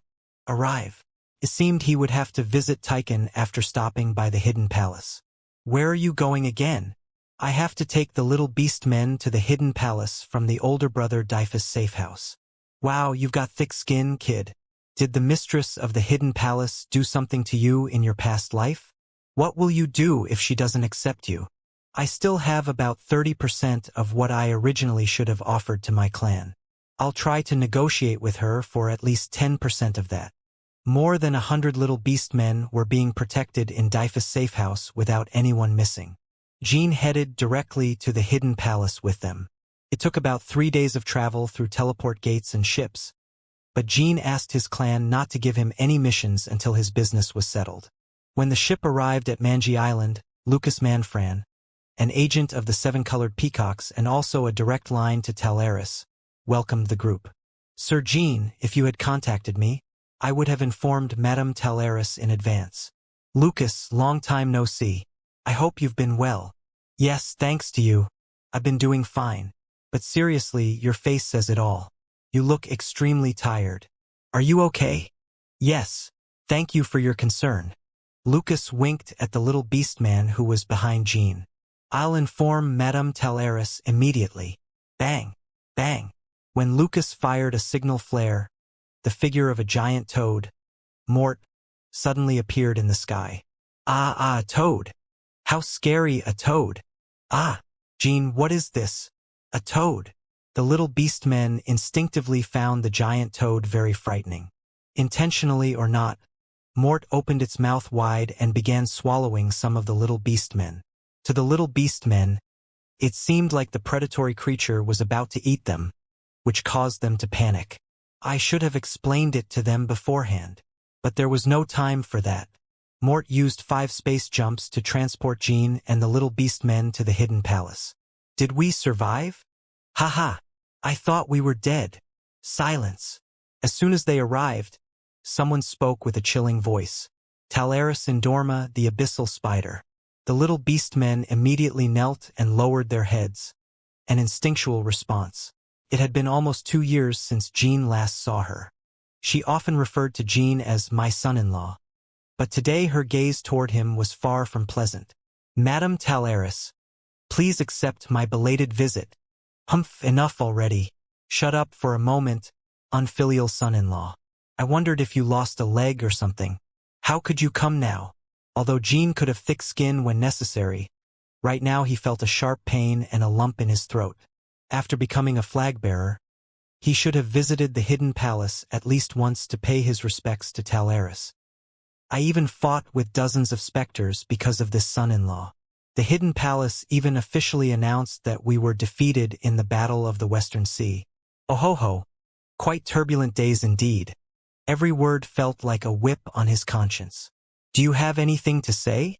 arrive. It seemed he would have to visit Tychon after stopping by the Hidden Palace. Where are you going again? I have to take the little beast men to the Hidden Palace from the older brother Dyphus' safe house. Wow, you've got thick skin, kid. Did the mistress of the Hidden Palace do something to you in your past life? What will you do if she doesn't accept you? I still have about 30% of what I originally should have offered to my clan. I'll try to negotiate with her for at least 10% of that. More than 100 little beast men were being protected in Dyphus' safe house without anyone missing. Jean headed directly to the Hidden Palace with them. It took about 3 days of travel through teleport gates and ships, but Jean asked his clan not to give him any missions until his business was settled. When the ship arrived at Manji Island, Lucas Manfran, an agent of the Seven-Colored Peacocks and also a direct line to Talaris, welcomed the group. Sir Jean, if you had contacted me, I would have informed Madame Talaris in advance. Lucas, long time no see. I hope you've been well. Yes, thanks to you. I've been doing fine. But seriously, your face says it all. You look extremely tired. Are you okay? Yes. Thank you for your concern. Lucas winked at the little beast man who was behind Jean. I'll inform Madame Talaris immediately. Bang! Bang! When Lucas fired a signal flare, the figure of a giant toad, Mort, suddenly appeared in the sky. A toad! How scary, a toad! Ah! Jean, what is this? A toad! The little beast men instinctively found the giant toad very frightening. Intentionally or not, Mort opened its mouth wide and began swallowing some of the little beast men. To the little beast men, it seemed like the predatory creature was about to eat them, which caused them to panic. I should have explained it to them beforehand. But there was no time for that. Mort used 5 space jumps to transport Jean and the little beast men to the Hidden Palace. Did we survive? Haha! I thought we were dead. Silence. As soon as they arrived, someone spoke with a chilling voice. Talaris Indorma, the abyssal spider. The little beast men immediately knelt and lowered their heads. An instinctual response. It had been almost 2 years since Jean last saw her. She often referred to Jean as my son-in-law. But today her gaze toward him was far from pleasant. Madame Talaris, please accept my belated visit. Humph, enough already. Shut up for a moment, unfilial son-in-law. I wondered if you lost a leg or something. How could you come now? Although Jean could have thick skin when necessary, right now he felt a sharp pain and a lump in his throat. After becoming a flag-bearer, he should have visited the Hidden Palace at least once to pay his respects to Talaris. I even fought with dozens of specters because of this son-in-law. The Hidden Palace even officially announced that we were defeated in the Battle of the Western Sea. Oh ho ho! Quite turbulent days indeed. Every word felt like a whip on his conscience. Do you have anything to say?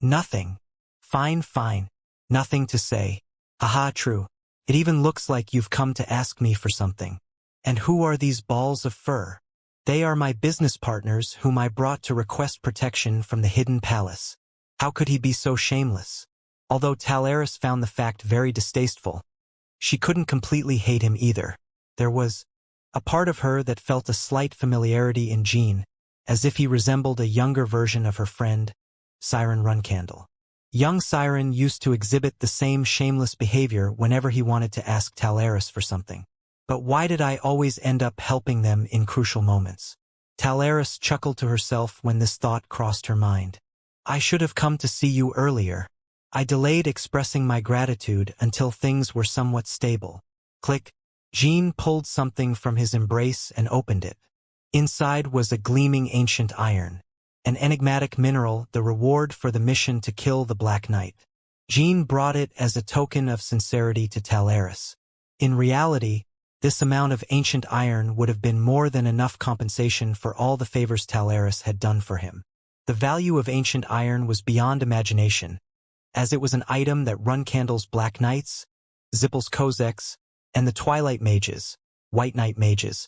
Nothing. Fine, fine. Nothing to say. Haha, true. It even looks like you've come to ask me for something. And who are these balls of fur? They are my business partners whom I brought to request protection from the Hidden Palace. How could he be so shameless? Although Talaris found the fact very distasteful, she couldn't completely hate him either. There was a part of her that felt a slight familiarity in Jean, as if he resembled a younger version of her friend, Siren Runcandle. Young Siren used to exhibit the same shameless behavior whenever he wanted to ask Talaris for something. But why did I always end up helping them in crucial moments? Talaris chuckled to herself when this thought crossed her mind. I should have come to see you earlier. I delayed expressing my gratitude until things were somewhat stable. Click. Jean pulled something from his embrace and opened it. Inside was a gleaming ancient iron, an enigmatic mineral, the reward for the mission to kill the Black Knight. Jean brought it as a token of sincerity to Talaris. In reality, this amount of ancient iron would have been more than enough compensation for all the favors Talaris had done for him. The value of ancient iron was beyond imagination, as it was an item that Runcandle's Black Knights, Zippel's Kozaks, and the Twilight Mages, White Knight Mages,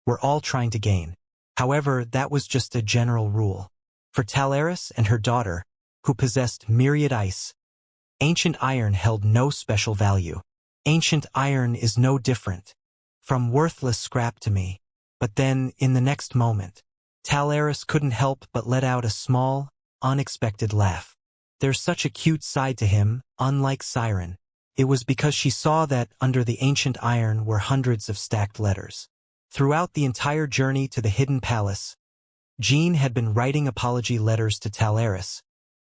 were all trying to gain. However, that was just a general rule. For Talaris and her daughter, who possessed myriad ice, ancient iron held no special value. Ancient iron is no different from worthless scrap to me. But then, in the next moment, Talaris couldn't help but let out a small, unexpected laugh. There's such a cute side to him, unlike Siren. It was because she saw that under the ancient iron were hundreds of stacked letters. Throughout the entire journey to the hidden palace, Jean had been writing apology letters to Talaris,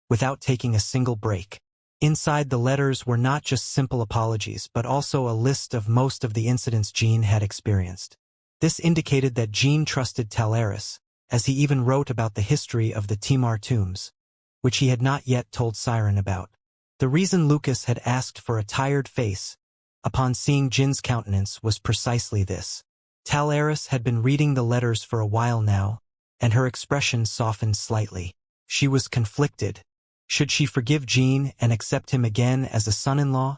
without taking a single break. Inside the letters were not just simple apologies but also a list of most of the incidents Jean had experienced. This indicated that Jean trusted Talaris, as he even wrote about the history of the Timar tombs, which he had not yet told Siren about. The reason Lucas had asked for a tired face upon seeing Jin's countenance was precisely this. Talaris had been reading the letters for a while now, and her expression softened slightly. She was conflicted. Should she forgive Jean and accept him again as a son-in-law?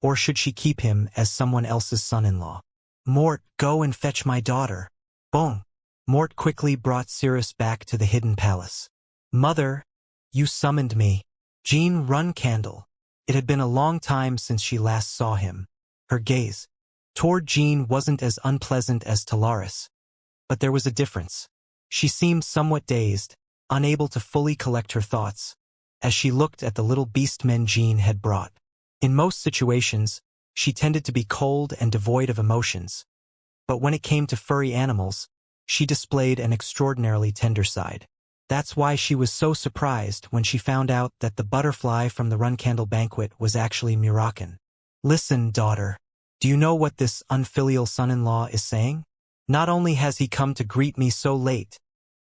Or should she keep him as someone else's son-in-law? Mort, go and fetch my daughter. Boom! Mort quickly brought Cirrus back to the hidden palace. Mother, you summoned me. Jean run candle. It had been a long time since she last saw him. Her gaze toward Jean wasn't as unpleasant as Talaris, but there was a difference. She seemed somewhat dazed, unable to fully collect her thoughts, as she looked at the little beastmen Jean had brought. In most situations, she tended to be cold and devoid of emotions, but when it came to furry animals, she displayed an extraordinarily tender side. That's why she was so surprised when she found out that the butterfly from the Run Candle banquet was actually Murakan. Listen, daughter, do you know what this unfilial son-in-law is saying? Not only has he come to greet me so late,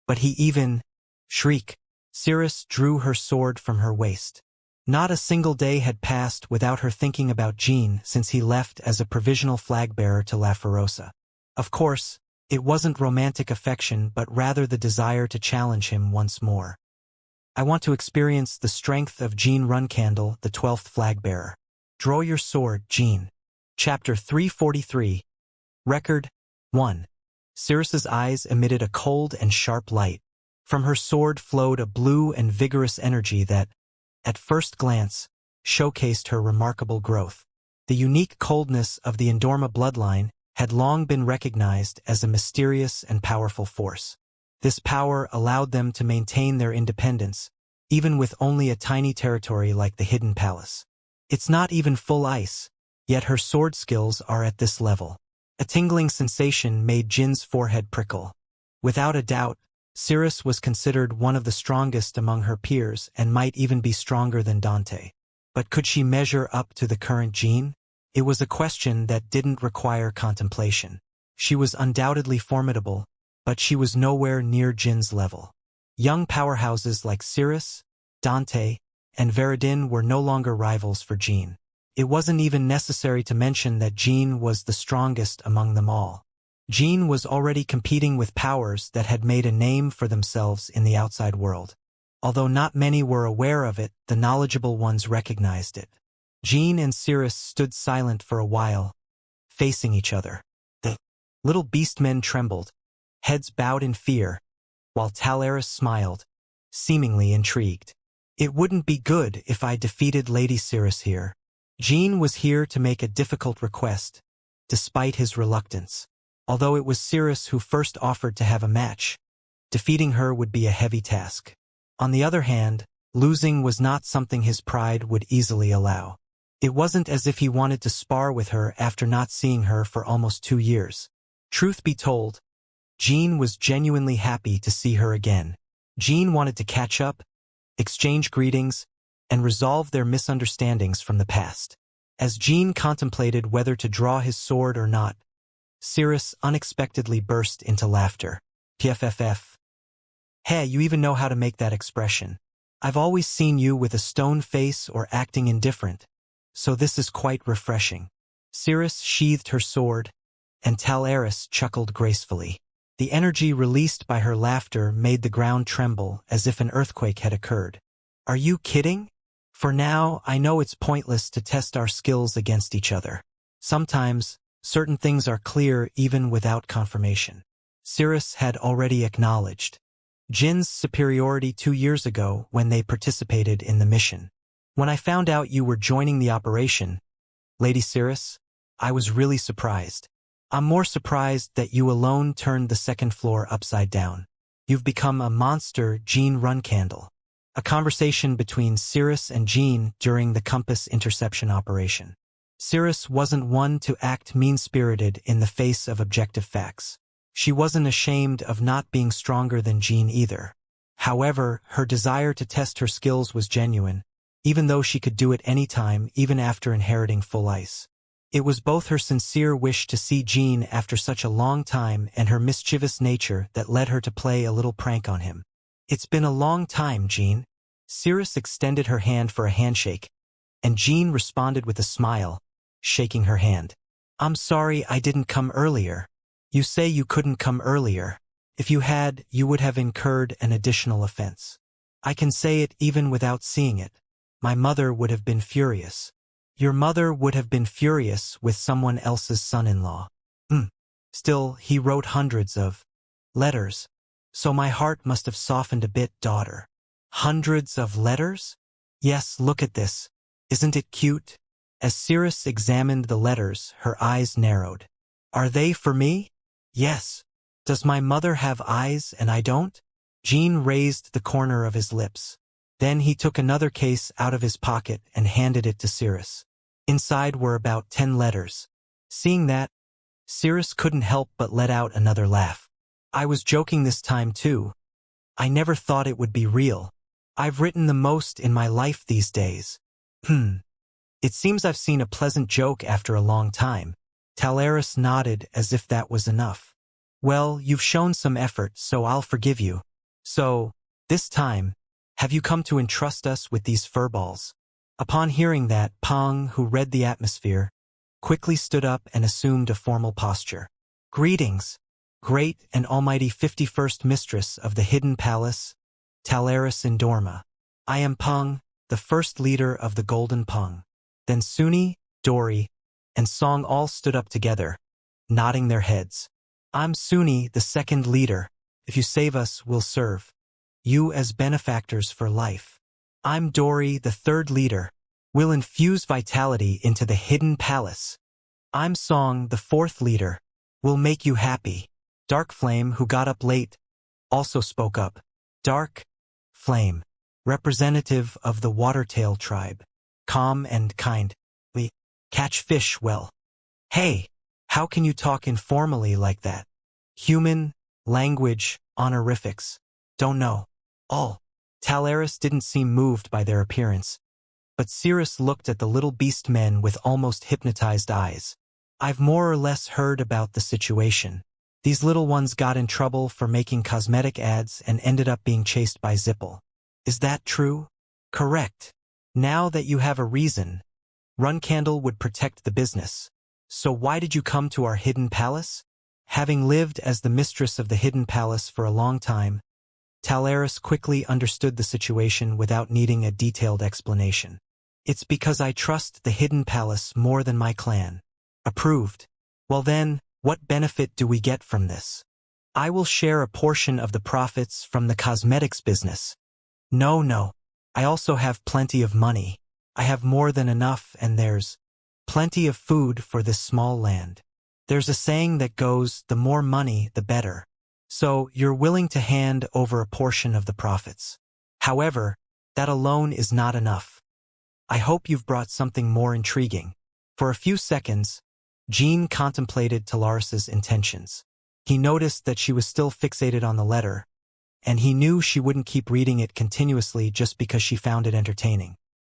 but he even... Shriek. Cirrus drew her sword from her waist. Not a single day had passed without her thinking about Jean since he left as a provisional flag-bearer to La Ferosa. Of course, it wasn't romantic affection but rather the desire to challenge him once more. I want to experience the strength of Jean Runcandle, the 12th flag-bearer. Draw your sword, Jean. Chapter 343. Record 1. Cirrus's eyes emitted a cold and sharp light. From her sword flowed a blue and vigorous energy that, at first glance, showcased her remarkable growth. The unique coldness of the Endorma bloodline had long been recognized as a mysterious and powerful force. This power allowed them to maintain their independence, even with only a tiny territory like the Hidden Palace. It's not even full ice, yet her sword skills are at this level. A tingling sensation made Jin's forehead prickle. Without a doubt, Cirrus was considered one of the strongest among her peers and might even be stronger than Dante. But could she measure up to the current Jean? It was a question that didn't require contemplation. She was undoubtedly formidable, but she was nowhere near Jin's level. Young powerhouses like Cirrus, Dante, and Veridin were no longer rivals for Jean. It wasn't even necessary to mention that Jean was the strongest among them all. Jean was already competing with powers that had made a name for themselves in the outside world. Although not many were aware of it, the knowledgeable ones recognized it. Jean and Cirrus stood silent for a while, facing each other. The little beastmen trembled, heads bowed in fear, while Talaris smiled, seemingly intrigued. It wouldn't be good if I defeated Lady Cirrus here. Jean was here to make a difficult request, despite his reluctance. Although it was Cirrus who first offered to have a match, defeating her would be a heavy task. On the other hand, losing was not something his pride would easily allow. It wasn't as if he wanted to spar with her after not seeing her for almost 2 years. Truth be told, Jean was genuinely happy to see her again. Jean wanted to catch up, exchange greetings, and resolve their misunderstandings from the past. As Jean contemplated whether to draw his sword or not, Cirrus unexpectedly burst into laughter. PFFF. Hey, you even know how to make that expression. I've always seen you with a stone face or acting indifferent, so this is quite refreshing. Cirrus sheathed her sword, and Talaris chuckled gracefully. The energy released by her laughter made the ground tremble as if an earthquake had occurred. Are you kidding? For now, I know it's pointless to test our skills against each other. Sometimes, certain things are clear even without confirmation. Cirrus had already acknowledged Jin's superiority 2 years ago when they participated in the mission. When I found out you were joining the operation, Lady Cirrus, I was really surprised. I'm more surprised that you alone turned the second floor upside down. You've become a monster, Jean Runcandle. A conversation between Cirrus and Jean during the compass interception operation. Cirrus wasn't one to act mean-spirited in the face of objective facts. She wasn't ashamed of not being stronger than Jean either. However, her desire to test her skills was genuine, even though she could do it anytime, even after inheriting full ice. It was both her sincere wish to see Jean after such a long time and her mischievous nature that led her to play a little prank on him. It's been a long time, Jean. Cirrus extended her hand for a handshake, and Jean responded with a smile, shaking her hand. I'm sorry I didn't come earlier. You say you couldn't come earlier. If you had, you would have incurred an additional offense. I can say it even without seeing it. My mother would have been furious. Your mother would have been furious with someone else's son-in-law. Still, he wrote hundreds of letters. So my heart must have softened a bit, daughter. Hundreds of letters? Yes, look at this. Isn't it cute? As Cirrus examined the letters, her eyes narrowed. Are they for me? Yes. Does my mother have eyes and I don't? Jean raised the corner of his lips. Then he took another case out of his pocket and handed it to Cirrus. Inside were about 10 letters. Seeing that, Cirrus couldn't help but let out another laugh. I was joking this time too. I never thought it would be real. I've written the most in my life these days. It seems I've seen a pleasant joke after a long time. Talaris nodded as if that was enough. Well, you've shown some effort, so I'll forgive you. So, this time, have you come to entrust us with these furballs? Upon hearing that, Pong, who read the atmosphere, quickly stood up and assumed a formal posture. Greetings, great and almighty 51st mistress of the hidden palace, Talaris Indorma. I am Pong, the first leader of the Golden Pong. Then Suni, Dory, and Song all stood up together, nodding their heads. I'm Suni, the second leader. If you save us, we'll serve you as benefactors for life. I'm Dory, the third leader. We'll infuse vitality into the hidden palace. I'm Song, the fourth leader. We'll make you happy. Dark Flame, who got up late, also spoke up. Dark Flame, representative of the Watertail tribe. Calm and kind. We catch fish well. Hey, how can you talk informally like that? Human, language, honorifics. Don't know. All. Talaris didn't seem moved by their appearance, but Cirrus looked at the little beast men with almost hypnotized eyes. I've more or less heard about the situation. These little ones got in trouble for making cosmetic ads and ended up being chased by Zipple. Is that true? Correct. Now that you have a reason, Runcandle would protect the business. So why did you come to our hidden palace? Having lived as the mistress of the hidden palace for a long time, Talaris quickly understood the situation without needing a detailed explanation. It's because I trust the hidden palace more than my clan. Approved. Well then, what benefit do we get from this? I will share a portion of the profits from the cosmetics business. No. I also have plenty of money. I have more than enough, and there's plenty of food for this small land. There's a saying that goes, the more money, the better. So, you're willing to hand over a portion of the profits. However, that alone is not enough. I hope you've brought something more intriguing. For a few seconds, Jean contemplated Talaris's intentions. He noticed that she was still fixated on the letter, and he knew she wouldn't keep reading it continuously just because she found it entertaining.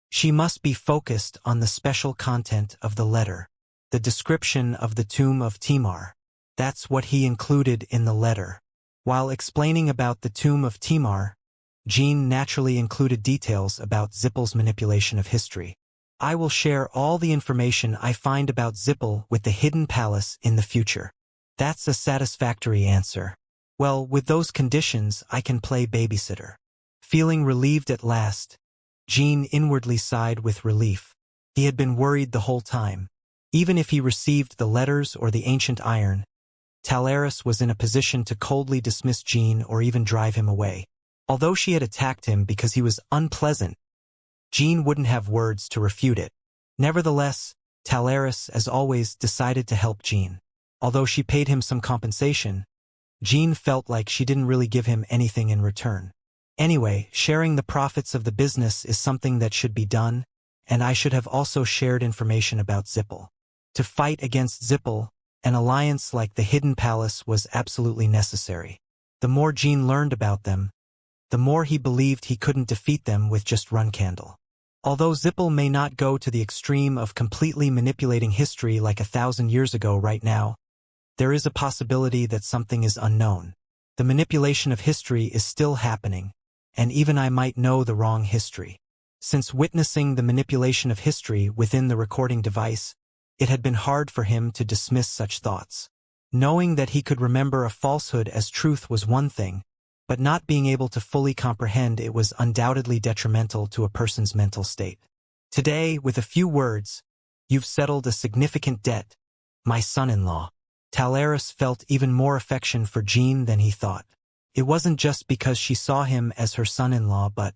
She must be focused on the special content of the letter, the description of the tomb of Timar. That's what he included in the letter. While explaining about the tomb of Timar, Jean naturally included details about Zipple's manipulation of history. I will share all the information I find about Zipple with the hidden palace in the future. That's a satisfactory answer. Well, with those conditions, I can play babysitter. Feeling relieved at last, Jean inwardly sighed with relief. He had been worried the whole time. Even if he received the letters or the ancient iron, Talaris was in a position to coldly dismiss Jean or even drive him away. Although she had attacked him because he was unpleasant, Jean wouldn't have words to refute it. Nevertheless, Talaris, as always, decided to help Jean. Although she paid him some compensation, Jean felt like she didn't really give him anything in return. Anyway, sharing the profits of the business is something that should be done, and I should have also shared information about Zippel. To fight against Zippel, an alliance like the Hidden Palace was absolutely necessary. The more Jean learned about them, the more he believed he couldn't defeat them with just Runcandle. Although Zippel may not go to the extreme of completely manipulating history like 1,000 years ago right now, there is a possibility that something is unknown. The manipulation of history is still happening, and even I might know the wrong history. Since witnessing the manipulation of history within the recording device, it had been hard for him to dismiss such thoughts. Knowing that he could remember a falsehood as truth was one thing, but not being able to fully comprehend it was undoubtedly detrimental to a person's mental state. Today, with a few words, you've settled a significant debt, my son-in-law. Talaris felt even more affection for Jean than he thought. It wasn't just because she saw him as her son-in-law, but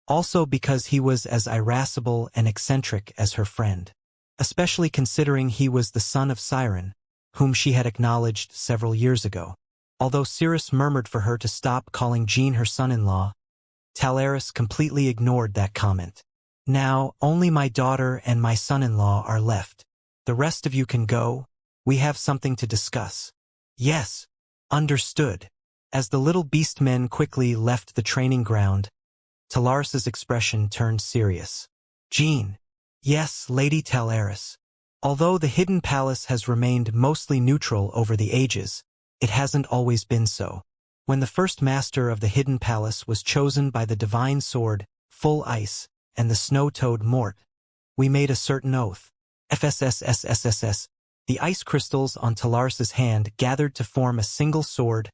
also because he was as irascible and eccentric as her friend. Especially considering he was the son of Siren, whom she had acknowledged several years ago. Although Cirrus murmured for her to stop calling Jean her son-in-law, Talaris completely ignored that comment. Now, only my daughter and my son-in-law are left. The rest of you can go. We have something to discuss. Yes. Understood. As the little beast men quickly left the training ground, Talaris's expression turned serious. Jean. Yes, Lady Talaris. Although the Hidden Palace has remained mostly neutral over the ages, it hasn't always been so. When the first master of the Hidden Palace was chosen by the divine sword, Full Ice, and the snow-toad Mort, we made a certain oath. FSSSSSS. The ice crystals on Talaris's hand gathered to form a single sword,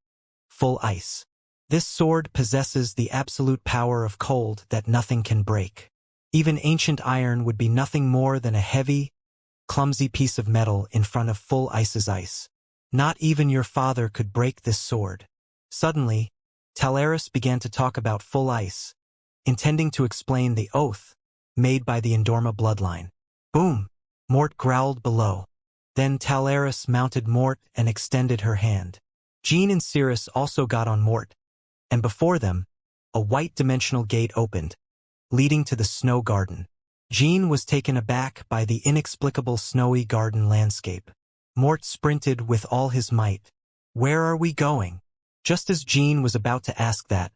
Full Ice. This sword possesses the absolute power of cold that nothing can break. Even ancient iron would be nothing more than a heavy, clumsy piece of metal in front of Full Ice's ice. Not even your father could break this sword. Suddenly, Talaris began to talk about Full Ice, intending to explain the oath made by the Endorma bloodline. Boom! Mort growled below. Then Talaris mounted Mort and extended her hand. Jean and Cirrus also got on Mort, and before them, a white dimensional gate opened, leading to the snow garden. Jean was taken aback by the inexplicable snowy garden landscape. Mort sprinted with all his might. Where are we going? Just as Jean was about to ask that,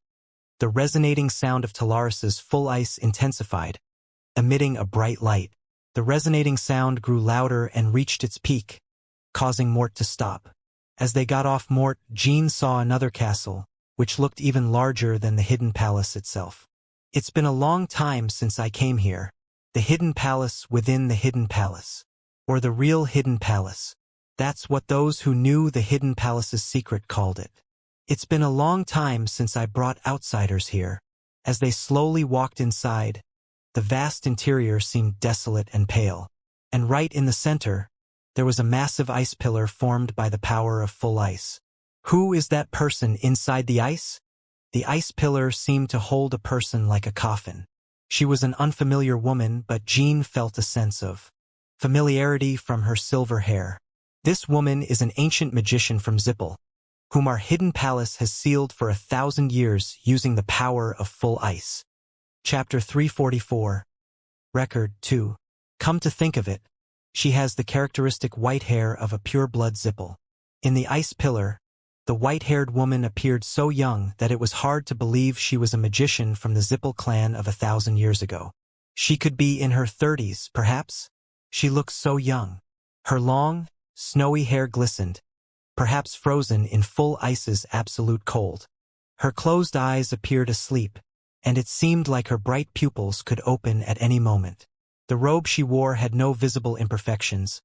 the resonating sound of Talaris's Full Ice intensified, emitting a bright light. The resonating sound grew louder and reached its peak, causing Mort to stop. As they got off Mort, Jean saw another castle, which looked even larger than the Hidden Palace itself. It's been a long time since I came here. The Hidden Palace within the Hidden Palace. Or the real Hidden Palace. That's what those who knew the Hidden Palace's secret called it. It's been a long time since I brought outsiders here. As they slowly walked inside, the vast interior seemed desolate and pale. And right in the center, there was a massive ice pillar formed by the power of Full Ice. Who is that person inside the ice? The ice pillar seemed to hold a person like a coffin. She was an unfamiliar woman, but Jean felt a sense of familiarity from her silver hair. This woman is an ancient magician from Zippel, whom our Hidden Palace has sealed for 1,000 years using the power of Full Ice. Chapter 344. Record 2. Come to think of it, she has the characteristic white hair of a pure-blood Zippel. In the ice pillar, the white-haired woman appeared so young that it was hard to believe she was a magician from the Zippel clan of 1,000 years ago. She could be in her 30s, perhaps? She looked so young. Her long, snowy hair glistened, perhaps frozen in Full Ice's absolute cold. Her closed eyes appeared asleep, and it seemed like her bright pupils could open at any moment. The robe she wore had no visible imperfections,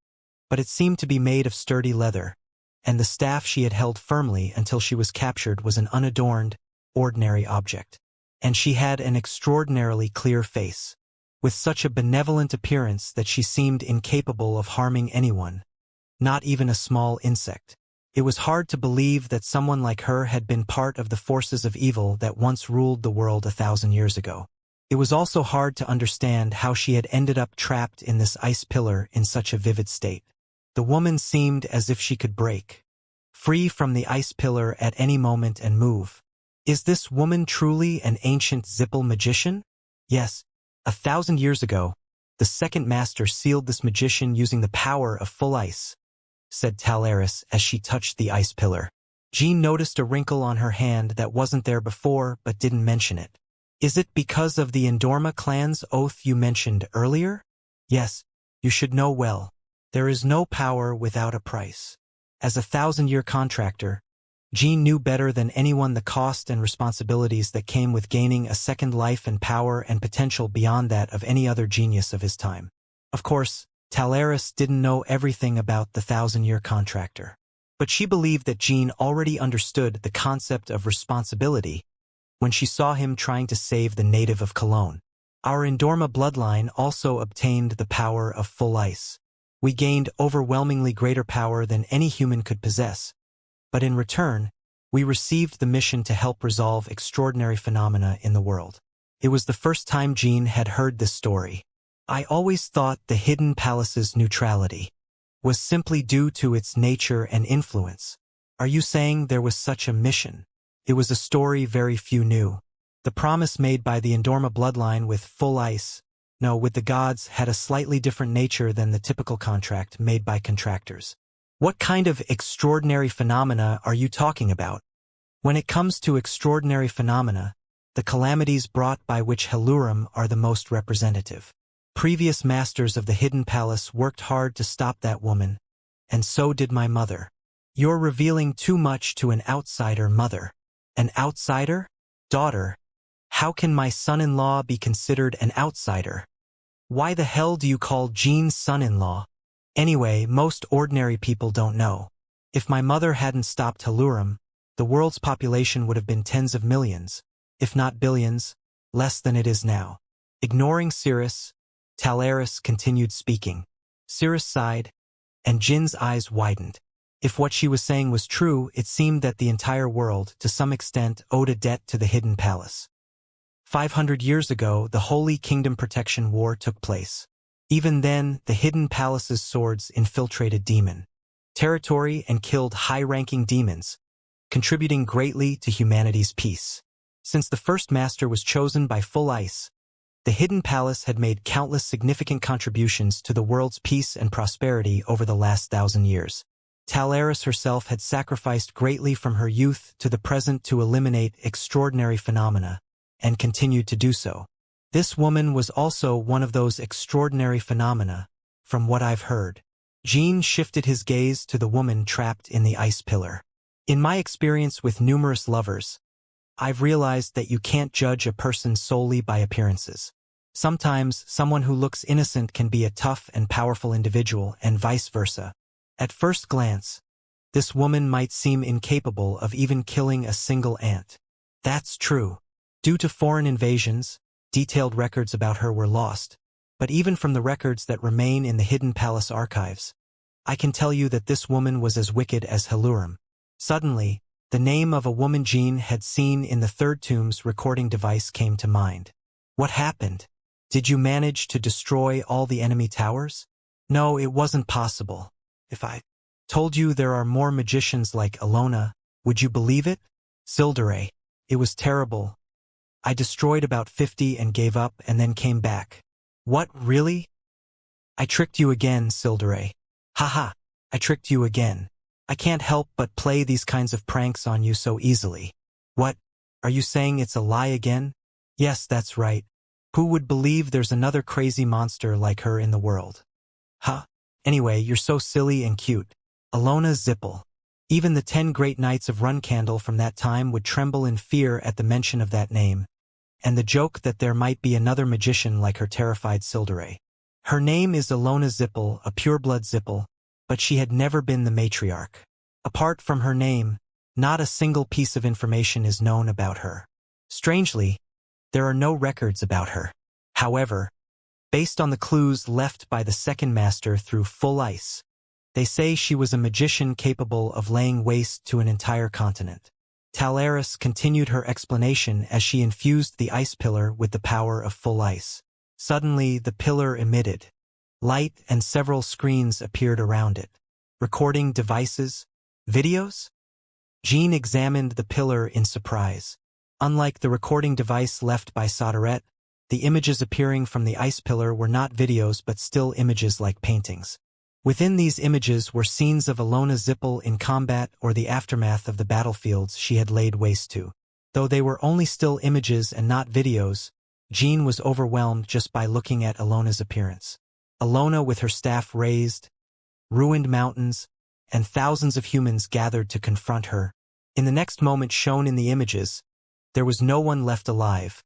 but it seemed to be made of sturdy leather, and the staff she had held firmly until she was captured was an unadorned, ordinary object. And she had an extraordinarily clear face, with such a benevolent appearance that she seemed incapable of harming anyone, not even a small insect. It was hard to believe that someone like her had been part of the forces of evil that once ruled the world 1,000 years ago. It was also hard to understand how she had ended up trapped in this ice pillar in such a vivid state. The woman seemed as if she could break, free from the ice pillar at any moment and move. Is this woman truly an ancient Zippel magician? Yes. 1,000 years ago, the second master sealed this magician using the power of full ice, said Talaris as she touched the ice pillar. Jean noticed a wrinkle on her hand that wasn't there before but didn't mention it. Is it because of the Endorma clan's oath you mentioned earlier? Yes, you should know well. There is no power without a price. As a 1,000-year contractor, Jean knew better than anyone the cost and responsibilities that came with gaining a second life and power and potential beyond that of any other genius of his time. Of course, Talaris didn't know everything about the 1,000-year contractor. But she believed that Jean already understood the concept of responsibility when she saw him trying to save the native of Cologne. Our Endorma bloodline also obtained the power of full ice. We gained overwhelmingly greater power than any human could possess. But in return, we received the mission to help resolve extraordinary phenomena in the world. It was the first time Jean had heard this story. I always thought the Hidden Palace's neutrality was simply due to its nature and influence. Are you saying there was such a mission? It was a story very few knew. The promise made by the Endorma bloodline with full ice, with the gods, had a slightly different nature than the typical contract made by contractors. What kind of extraordinary phenomena are you talking about? When it comes to extraordinary phenomena, the calamities brought by witch Helurum are the most representative. Previous masters of the Hidden Palace worked hard to stop that woman, and so did my mother. You're revealing too much to an outsider, mother. An outsider? Daughter. How can my son-in-law be considered an outsider? Why the hell do you call Jean son-in-law? Anyway, most ordinary people don't know. If my mother hadn't stopped Helurum, the world's population would have been tens of millions, if not billions, less than it is now. Ignoring Cirrus, Talaris continued speaking. Cirrus sighed, and Jin's eyes widened. If what she was saying was true, it seemed that the entire world, to some extent, owed a debt to the Hidden Palace. 500 years ago, the Holy Kingdom Protection War took place. Even then, the Hidden Palace's swords infiltrated demon territory and killed high-ranking demons, contributing greatly to humanity's peace. Since the first master was chosen by full ice, the Hidden Palace had made countless significant contributions to the world's peace and prosperity over the last 1,000 years. Talaris herself had sacrificed greatly from her youth to the present to eliminate extraordinary phenomena, and continued to do so. This woman was also one of those extraordinary phenomena, from what I've heard. Jean shifted his gaze to the woman trapped in the ice pillar. In my experience with numerous lovers, I've realized that you can't judge a person solely by appearances. Sometimes, someone who looks innocent can be a tough and powerful individual, and vice versa. At first glance, this woman might seem incapable of even killing a single ant. That's true. Due to foreign invasions, detailed records about her were lost. But even from the records that remain in the Hidden Palace archives, I can tell you that this woman was as wicked as Helurum. Suddenly, the name of a woman Jean had seen in the third tomb's recording device came to mind. What happened? Did you manage to destroy all the enemy towers? No, it wasn't possible. If I told you there are more magicians like Alona, would you believe it? Sildare. It was terrible. I destroyed about 50 and gave up and then came back. What, really? I tricked you again, Sildare. Haha, I tricked you again. I can't help but play these kinds of pranks on you so easily. What? Are you saying it's a lie again? Yes, that's right. Who would believe there's another crazy monster like her in the world? Huh? Anyway, you're so silly and cute. Alona Zippel. Even the 10 great knights of Runcandle from that time would tremble in fear at the mention of that name, and the joke that there might be another magician like her terrified Sildare. Her name is Alona Zippel, a pureblood Zippel, but she had never been the matriarch. Apart from her name, not a single piece of information is known about her. Strangely, there are no records about her. However, based on the clues left by the second master through full ice, they say she was a magician capable of laying waste to an entire continent. Talaris continued her explanation as she infused the ice pillar with the power of full ice. Suddenly, the pillar emitted light and several screens appeared around it. Recording devices, Videos? Jean examined the pillar in surprise. Unlike the recording device left by Soderette, the images appearing from the ice pillar were not videos but still images like paintings. Within these images were scenes of Ilona Zippel in combat or the aftermath of the battlefields she had laid waste to. Though they were only still images and not videos, Jean was overwhelmed just by looking at Ilona's appearance. Ilona with her staff raised, ruined mountains, and thousands of humans gathered to confront her. In the next moment shown in the images, there was no one left alive,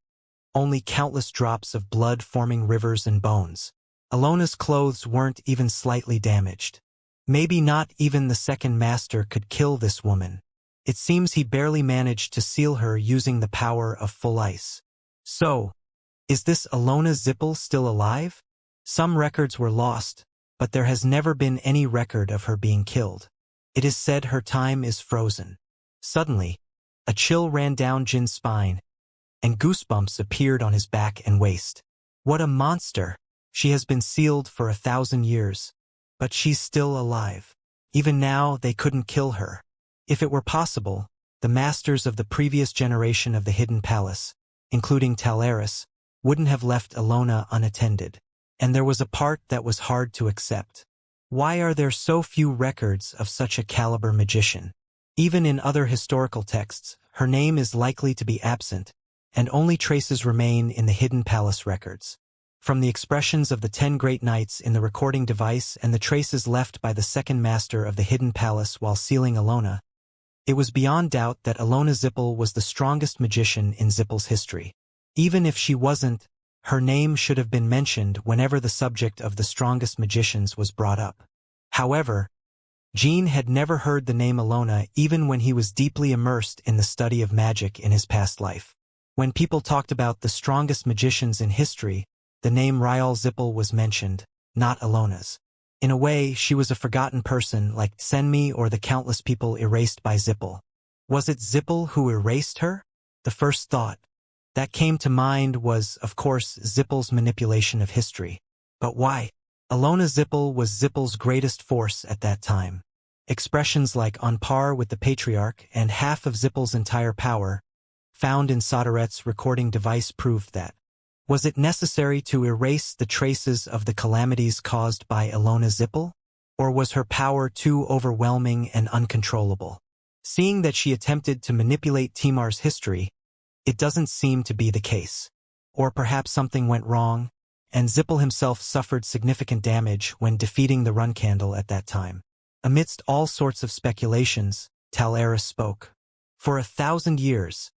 only countless drops of blood forming rivers and bones. Ilona's clothes weren't even slightly damaged. Maybe not even the second master could kill this woman. It seems he barely managed to seal her using the power of full ice. So, is this Ilona Zippel still alive? Some records were lost, but there has never been any record of her being killed. It is said her time is frozen. Suddenly, a chill ran down Jin's spine, and goosebumps appeared on his back and waist. What a monster! She has been sealed for 1,000 years, but she's still alive. Even now, they couldn't kill her. If it were possible, the masters of the previous generation of the Hidden Palace, including Talaris, wouldn't have left Ilona unattended. And there was a part that was hard to accept. Why are there so few records of such a caliber magician? Even in other historical texts, her name is likely to be absent, and only traces remain in the Hidden Palace records. From the expressions of the 10 great knights in the recording device and the traces left by the second master of the Hidden Palace while sealing Ilona, it was beyond doubt that Ilona Zippel was the strongest magician in Zippel's history. Even if she wasn't, her name should have been mentioned whenever the subject of the strongest magicians was brought up. However, Jean had never heard the name Ilona even when he was deeply immersed in the study of magic in his past life. When people talked about the strongest magicians in history, the name Rial Zippel was mentioned, not Ilona's. In a way, she was a forgotten person like Senmi or the countless people erased by Zippel. Was it Zippel who erased her? The first thought that came to mind was, of course, Zippel's manipulation of history. But why? Ilona Zippel was Zippel's greatest force at that time. Expressions like on par with the Patriarch and half of Zippel's entire power, found in Soderette's recording device proved that. Was it necessary to erase the traces of the calamities caused by Ilona Zippel? Or was her power too overwhelming and uncontrollable? Seeing that she attempted to manipulate Timar's history, it doesn't seem to be the case. Or perhaps something went wrong, and Zippel himself suffered significant damage when defeating the Run Candle at that time. Amidst all sorts of speculations, Talaris spoke. For 1,000 years,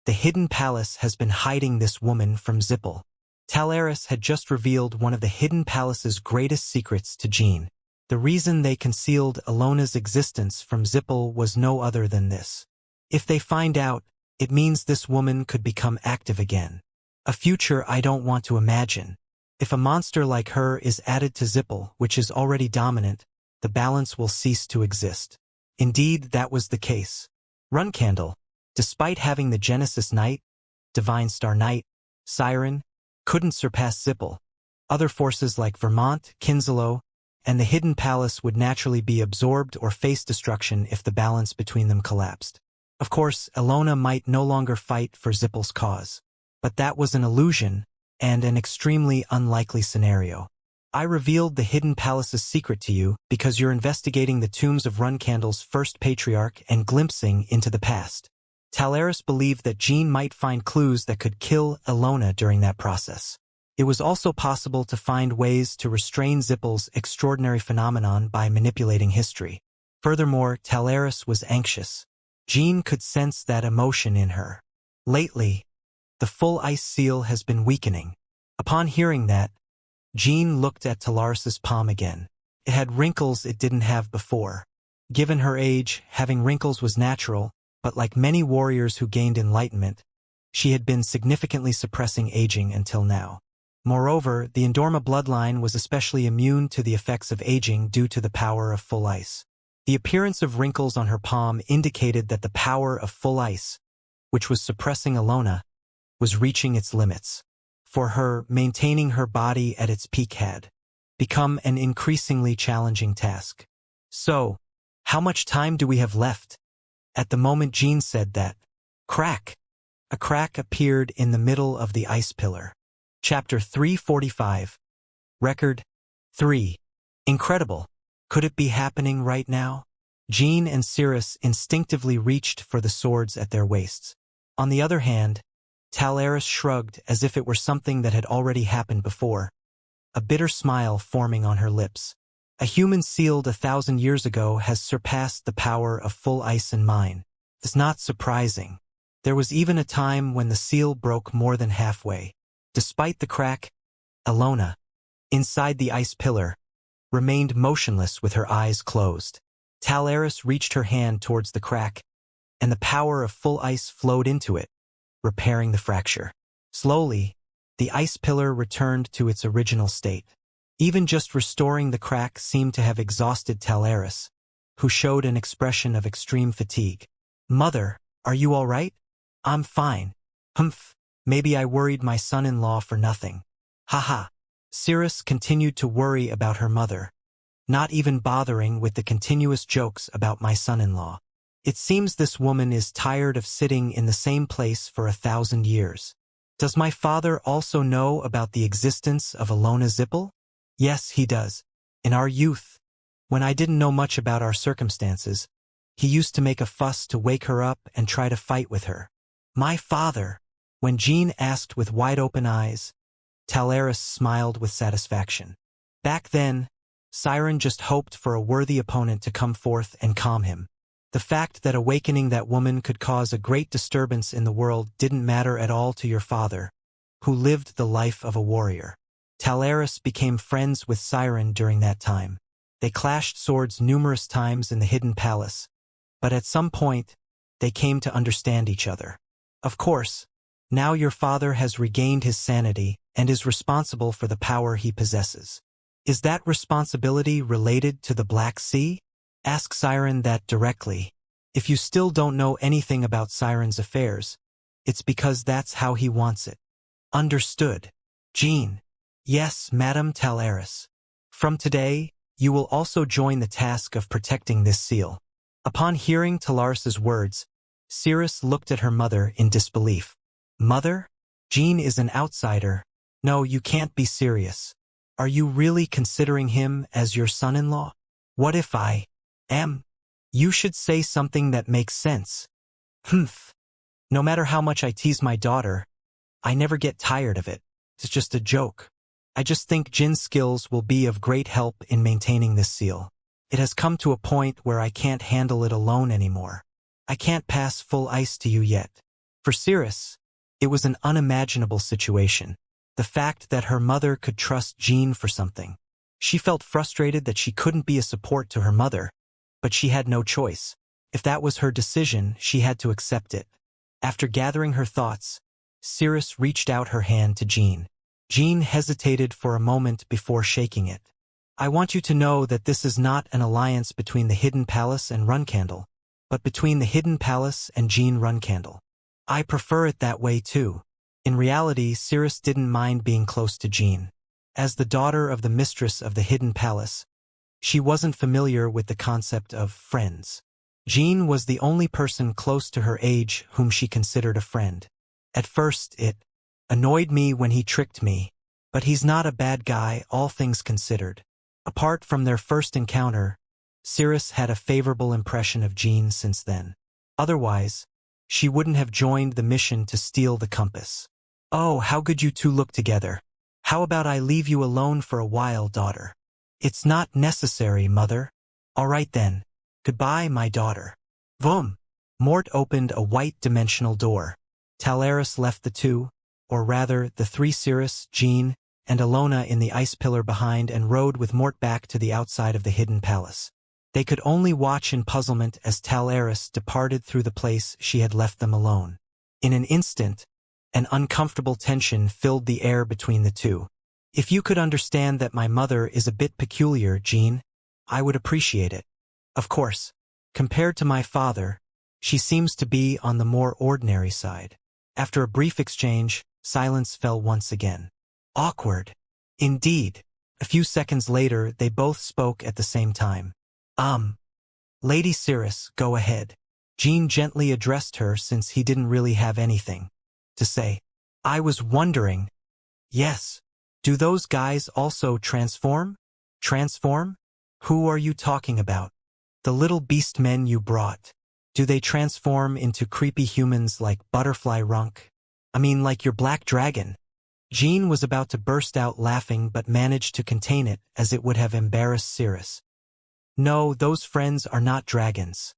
the Hidden Palace has been hiding this woman from Zippel. Talaris had just revealed one of the Hidden Palace's greatest secrets to Jean. The reason they concealed Ilona's existence from Zippel was no other than this. If they find out, it means this woman could become active again. A future I don't want to imagine. If a monster like her is added to Zippel, which is already dominant, the balance will cease to exist. Indeed, that was the case. Runcandle, despite having the Genesis Knight, Divine Star Knight, Siren, couldn't surpass Zippel. Other forces like Vermont, Kinslow, and the Hidden Palace would naturally be absorbed or face destruction if the balance between them collapsed. Of course, Ilona might no longer fight for Zippel's cause. But that was an illusion, and an extremely unlikely scenario. I revealed the Hidden Palace's secret to you because you're investigating the tombs of Runcandle's first patriarch and glimpsing into the past. Talaris believed that Jean might find clues that could kill Ilona during that process. It was also possible to find ways to restrain Zippel's extraordinary phenomenon by manipulating history. Furthermore, Talaris was anxious. Jean could sense that emotion in her. Lately, the full ice seal has been weakening. Upon hearing that, Jean looked at Talaris's palm again. It had wrinkles it didn't have before. Given her age, having wrinkles was natural, but like many warriors who gained enlightenment, she had been significantly suppressing aging until now. Moreover, the Endorma bloodline was especially immune to the effects of aging due to the power of full ice. The appearance of wrinkles on her palm indicated that the power of full ice, which was suppressing Ilona, was reaching its limits. For her, maintaining her body at its peak had become an increasingly challenging task. So, How much time do we have left? At the moment Jean said that, crack! A crack appeared in the middle of the ice pillar. Chapter 345. Record 3. Incredible. Could it be happening right now? Jean and Cirrus instinctively reached for the swords at their waists. On the other hand, Talaris shrugged as if it were something that had already happened before, a bitter smile forming on her lips. A human sealed 1,000 years ago has surpassed the power of full ice and mine. It's not surprising. There was even a time when the seal broke more than halfway. Despite the crack, Ilona, inside the ice pillar, remained motionless with her eyes closed. Talaris reached her hand towards the crack, and the power of full ice flowed into it, repairing the fracture. Slowly, the ice pillar returned to its original state. Even just restoring the crack seemed to have exhausted Talaris, who showed an expression of extreme fatigue. "Mother, are you all right?" "I'm fine." "Humph, maybe I worried my son-in-law for nothing." "Haha." Cirrus continued to worry about her mother, not even bothering with the continuous jokes about my son-in-law. "It seems this woman is tired of sitting in the same place for 1,000 years. Does my father also know about the existence of Ilona Zippel?" "Yes, he does. In our youth, when I didn't know much about our circumstances, he used to make a fuss to wake her up and try to fight with her." "My father?" When Jean asked with wide-open eyes, Talaris smiled with satisfaction. Back then, Siren just hoped for a worthy opponent to come forth and calm him. The fact that awakening that woman could cause a great disturbance in the world didn't matter at all to your father, who lived the life of a warrior. Talaris became friends with Siren during that time. They clashed swords numerous times in the hidden palace, but at some point, they came to understand each other. Of course, now your father has regained his sanity and is responsible for the power he possesses. Is that responsibility related to the Black Sea? Ask Siren that directly. If you still don't know anything about Siren's affairs, it's because that's how he wants it. Understood. Jean. Yes, Madame Talaris. From today, you will also join the task of protecting this seal. Upon hearing Talaris's words, Cirrus looked at her mother in disbelief. Mother? Jean is an outsider. No, you can't be serious. Are you really considering him as your son-in-law? What if I am? You should say something that makes sense. Humph. No matter how much I tease my daughter, I never get tired of it. It's just a joke. I just think Jin's skills will be of great help in maintaining this seal. It has come to a point where I can't handle it alone anymore. I can't pass full ice to you yet. For Cirrus, it was an unimaginable situation. The fact that her mother could trust Jean for something. She felt frustrated that she couldn't be a support to her mother, but she had no choice. If that was her decision, she had to accept it. After gathering her thoughts, Cirrus reached out her hand to Jean. Jean hesitated for a moment before shaking it. I want you to know that this is not an alliance between the Hidden Palace and Runcandle, but between the Hidden Palace and Jean Runcandle. I prefer it that way too. In reality, Cirrus didn't mind being close to Jean. As the daughter of the mistress of the Hidden Palace, she wasn't familiar with the concept of friends. Jean was the only person close to her age whom she considered a friend. At first, it annoyed me when he tricked me, but he's not a bad guy, all things considered. Apart from their first encounter, Cirrus had a favorable impression of Jean since then. Otherwise, she wouldn't have joined the mission to steal the compass. Oh, how good you two look together. How about I leave you alone for a while, daughter? It's not necessary, mother. All right then. Goodbye, my daughter. Vroom! Mort opened a white-dimensional door. Talaris left the two, or rather the three Cirrus, Jean, and Ilona in the ice pillar behind and rode with Mort back to the outside of the Hidden Palace. They could only watch in puzzlement as Talaris departed through the place she had left them alone. In an instant, an uncomfortable tension filled the air between the two. If you could understand that my mother is a bit peculiar, Jean, I would appreciate it. Of course, compared to my father, she seems to be on the more ordinary side. After a brief exchange, silence fell once again. Awkward. Indeed. A few seconds later, they both spoke at the same time. Lady Cirrus, go ahead. Jean gently addressed her since he didn't really have anything to say. I was wondering. Yes. Do those guys also transform? Transform? Who are you talking about? The little beast men you brought. Do they transform into creepy humans like Butterfly Runk? I mean, like your black dragon? Jean was about to burst out laughing but managed to contain it as it would have embarrassed Cirrus. No, those friends are not dragons.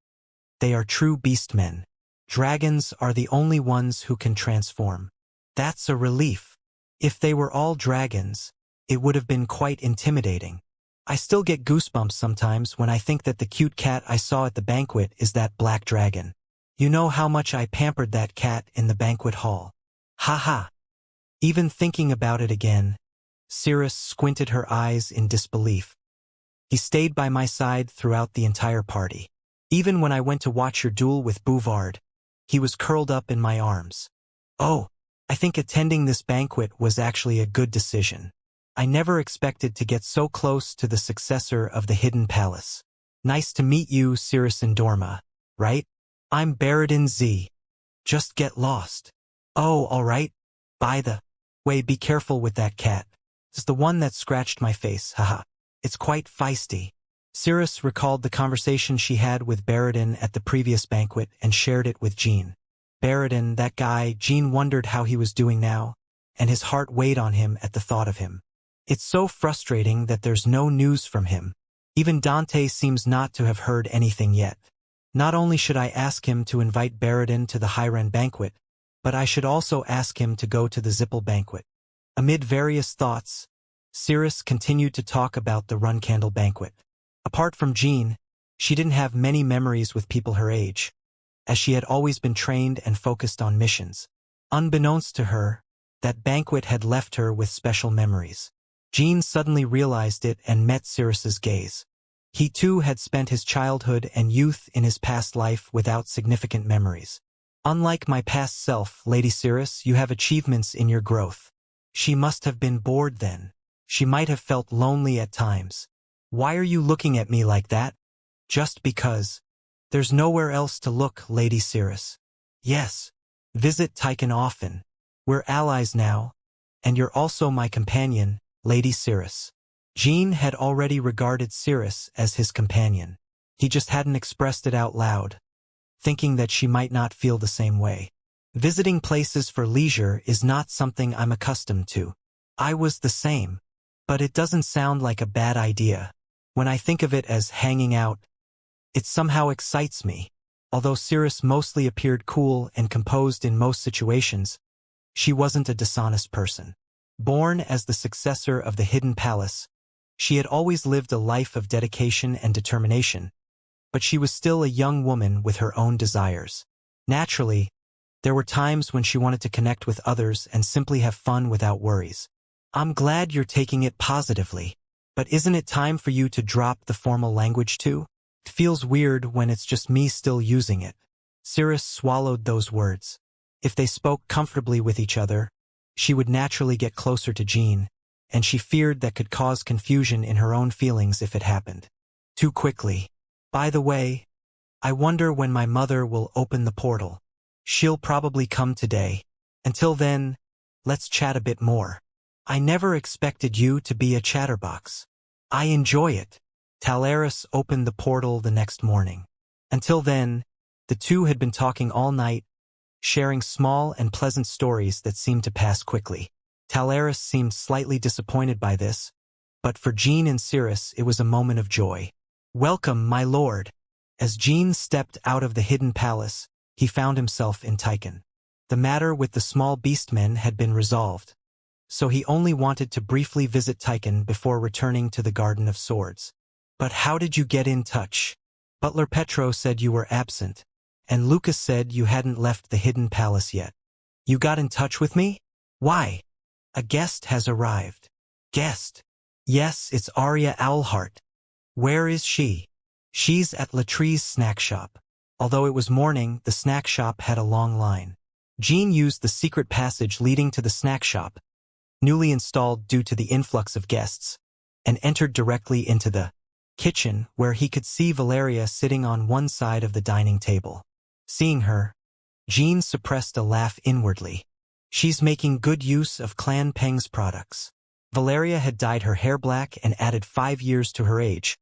They are true beastmen. Dragons are the only ones who can transform. That's a relief. If they were all dragons, it would have been quite intimidating. I still get goosebumps sometimes when I think that the cute cat I saw at the banquet is that black dragon. You know how much I pampered that cat in the banquet hall. Ha ha. Even thinking about it again, Cirrus squinted her eyes in disbelief. He stayed by my side throughout the entire party. Even when I went to watch your duel with Bouvard, he was curled up in my arms. Oh, I think attending this banquet was actually a good decision. I never expected to get so close to the successor of the Hidden Palace. Nice to meet you, Cirrus and Dorma, right? I'm Baradin Z. Just get lost. Oh, all right. By the way, be careful with that cat. It's the one that scratched my face, haha. It's quite feisty. Cirrus recalled the conversation she had with Baradin at the previous banquet and shared it with Jean. Baradin, that guy, Jean wondered how he was doing now, and his heart weighed on him at the thought of him. It's so frustrating that there's no news from him. Even Dante seems not to have heard anything yet. Not only should I ask him to invite Baradin to the Hyren banquet, but I should also ask him to go to the Zippel banquet. Amid various thoughts, Cirrus continued to talk about the Runcandle banquet. Apart from Jean, she didn't have many memories with people her age, as she had always been trained and focused on missions. Unbeknownst to her, that banquet had left her with special memories. Jean suddenly realized it and met Cirrus's gaze. He too had spent his childhood and youth in his past life without significant memories. Unlike my past self, Lady Cirrus, you have achievements in your growth. She must have been bored then. She might have felt lonely at times. Why are you looking at me like that? Just because. There's nowhere else to look, Lady Cirrus. Yes. Visit Tychon often. We're allies now, and you're also my companion, Lady Cirrus. Jean had already regarded Cirrus as his companion. He just hadn't expressed it out loud, thinking that she might not feel the same way. Visiting places for leisure is not something I'm accustomed to. I was the same, but it doesn't sound like a bad idea. When I think of it as hanging out, it somehow excites me. Although Cirrus mostly appeared cool and composed in most situations, she wasn't a dishonest person. Born as the successor of the Hidden Palace, she had always lived a life of dedication and determination, but she was still a young woman with her own desires. Naturally, there were times when she wanted to connect with others and simply have fun without worries. I'm glad you're taking it positively, but isn't it time for you to drop the formal language too? It feels weird when it's just me still using it. Cirrus swallowed those words. If they spoke comfortably with each other, she would naturally get closer to Jean, and she feared that could cause confusion in her own feelings if it happened too quickly. By the way, I wonder when my mother will open the portal. She'll probably come today. Until then, let's chat a bit more. I never expected you to be a chatterbox. I enjoy it. Talaris opened the portal the next morning. Until then, the two had been talking all night, sharing small and pleasant stories that seemed to pass quickly. Talaris seemed slightly disappointed by this, but for Jean and Cirrus it was a moment of joy. Welcome, my lord. As Jean stepped out of the Hidden Palace, he found himself in Tychon. The matter with the small beastmen had been resolved, so he only wanted to briefly visit Tychon before returning to the Garden of Swords. But how did you get in touch? Butler Petro said you were absent, and Lucas said you hadn't left the Hidden Palace yet. You got in touch with me? Why? A guest has arrived. Guest? Yes, it's Arya Owlheart. Where is she? She's at Latree's snack shop. Although it was morning, the snack shop had a long line. Jean used the secret passage leading to the snack shop, newly installed due to the influx of guests, and entered directly into the kitchen, where he could see Valeria sitting on one side of the dining table. Seeing her, Jean suppressed a laugh inwardly. She's making good use of Clan Peng's products. Valeria had dyed her hair black and added 5 years to her age,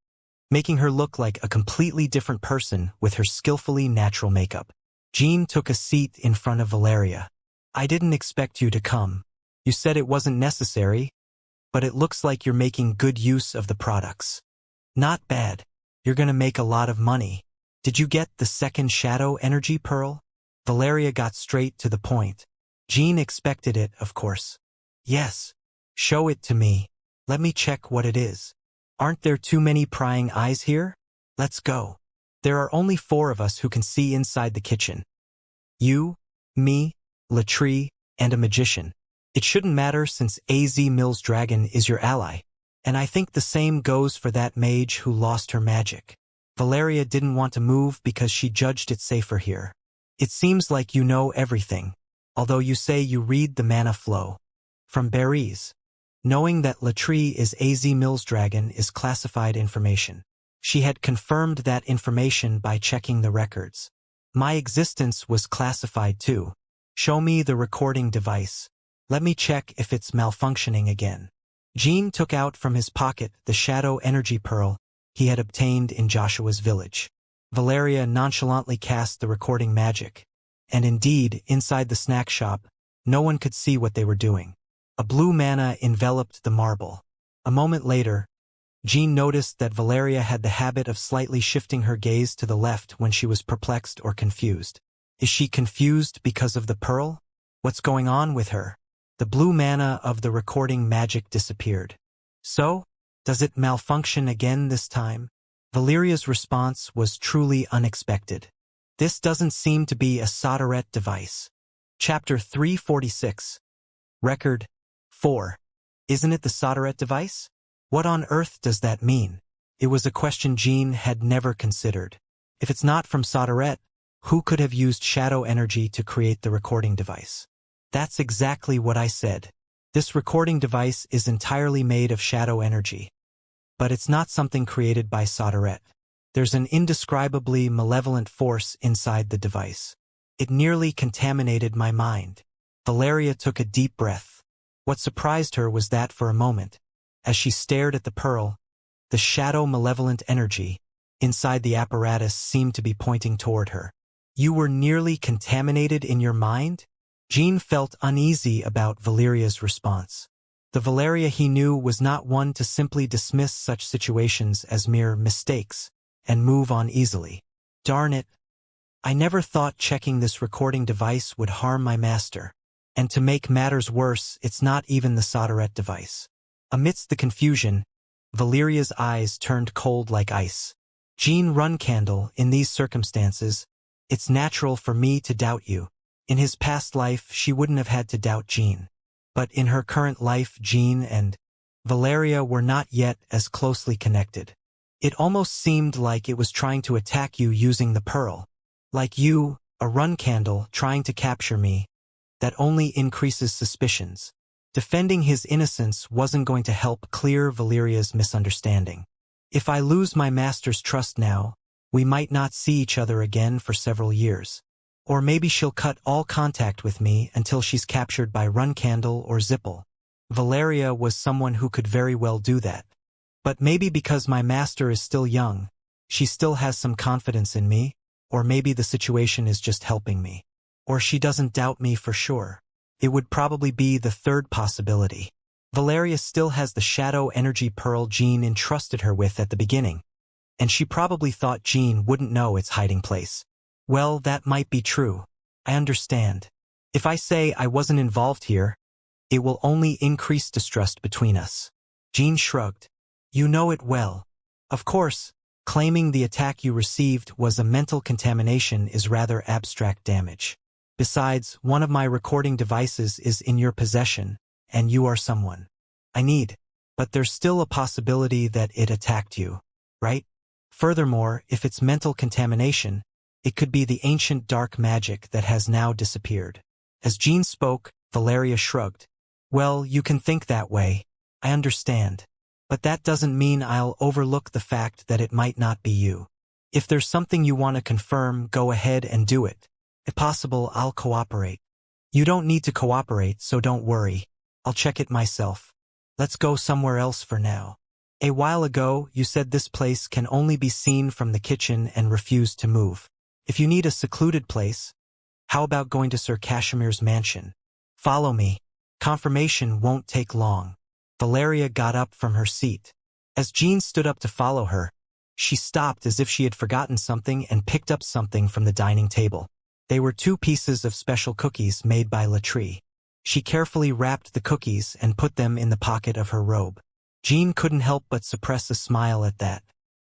making her look like a completely different person with her skillfully natural makeup. Jean took a seat in front of Valeria. I didn't expect you to come. You said it wasn't necessary, but it looks like you're making good use of the products. Not bad. You're gonna make a lot of money. Did you get the second shadow energy pearl? Valeria got straight to the point. Jean expected it, of course. Yes. Show it to me. Let me check what it is. Aren't there too many prying eyes here? Let's go. There are only 4 of us who can see inside the kitchen. You, me, Latree, and a magician. It shouldn't matter since AZ Mills Dragon is your ally. And I think the same goes for that mage who lost her magic. Valeria didn't want to move because she judged it safer here. It seems like you know everything, although you say you read the mana flow. From berries. Knowing that Latree is AZ Mills Dragon is classified information. She had confirmed that information by checking the records. My existence was classified too. Show me the recording device. Let me check if it's malfunctioning again. Jean took out from his pocket the shadow energy pearl he had obtained in Joshua's village. Valeria nonchalantly cast the recording magic. And indeed, inside the snack shop, no one could see what they were doing. A blue mana enveloped the marble. A moment later, Jean noticed that Valeria had the habit of slightly shifting her gaze to the left when she was perplexed or confused. Is she confused because of the pearl? What's going on with her? The blue mana of the recording magic disappeared. So, does it malfunction again this time? Valeria's response was truly unexpected. This doesn't seem to be a solderette device. Chapter 346. Record 4. Isn't it the solderette device? What on earth does that mean? It was a question Jean had never considered. If it's not from solderette, who could have used shadow energy to create the recording device? That's exactly what I said. This recording device is entirely made of shadow energy. But it's not something created by solderette. There's an indescribably malevolent force inside the device. It nearly contaminated my mind. Valeria took a deep breath. What surprised her was that for a moment, as she stared at the pearl, the shadow malevolent energy inside the apparatus seemed to be pointing toward her. You were nearly contaminated in your mind? Jean felt uneasy about Valeria's response. The Valeria he knew was not one to simply dismiss such situations as mere mistakes and move on easily. Darn it. I never thought checking this recording device would harm my master. And to make matters worse, it's not even the solderette device. Amidst the confusion, Valeria's eyes turned cold like ice. Jean Runcandle, in these circumstances, it's natural for me to doubt you. In his past life, she wouldn't have had to doubt Jean. But in her current life, Jean and Valeria were not yet as closely connected. It almost seemed like it was trying to attack you using the pearl. Like you, a Runcandle, trying to capture me. That only increases suspicions. Defending his innocence wasn't going to help clear Valeria's misunderstanding. If I lose my master's trust now, we might not see each other again for several years. Or maybe she'll cut all contact with me until she's captured by Runcandle or Zipple. Valeria was someone who could very well do that. But maybe because my master is still young, she still has some confidence in me, or maybe the situation is just helping me. Or she doesn't doubt me for sure. It would probably be the third possibility. Valeria still has the shadow energy pearl Jean entrusted her with at the beginning, and she probably thought Jean wouldn't know its hiding place. Well, that might be true. I understand. If I say I wasn't involved here, it will only increase distrust between us. Jean shrugged. You know it well. Of course, claiming the attack you received was a mental contamination is rather abstract damage. Besides, one of my recording devices is in your possession, and you are someone I need. But there's still a possibility that it attacked you, right? Furthermore, if it's mental contamination, it could be the ancient dark magic that has now disappeared. As Jean spoke, Valeria shrugged. Well, you can think that way. I understand. But that doesn't mean I'll overlook the fact that it might not be you. If there's something you want to confirm, go ahead and do it. If possible, I'll cooperate. You don't need to cooperate, so don't worry. I'll check it myself. Let's go somewhere else for now. A while ago, you said this place can only be seen from the kitchen and refused to move. If you need a secluded place, how about going to Sir Cashimir's mansion? Follow me. Confirmation won't take long. Valeria got up from her seat. As Jean stood up to follow her, she stopped as if she had forgotten something and picked up something from the dining table. They were 2 pieces of special cookies made by Latrie. She carefully wrapped the cookies and put them in the pocket of her robe. Jean couldn't help but suppress a smile at that.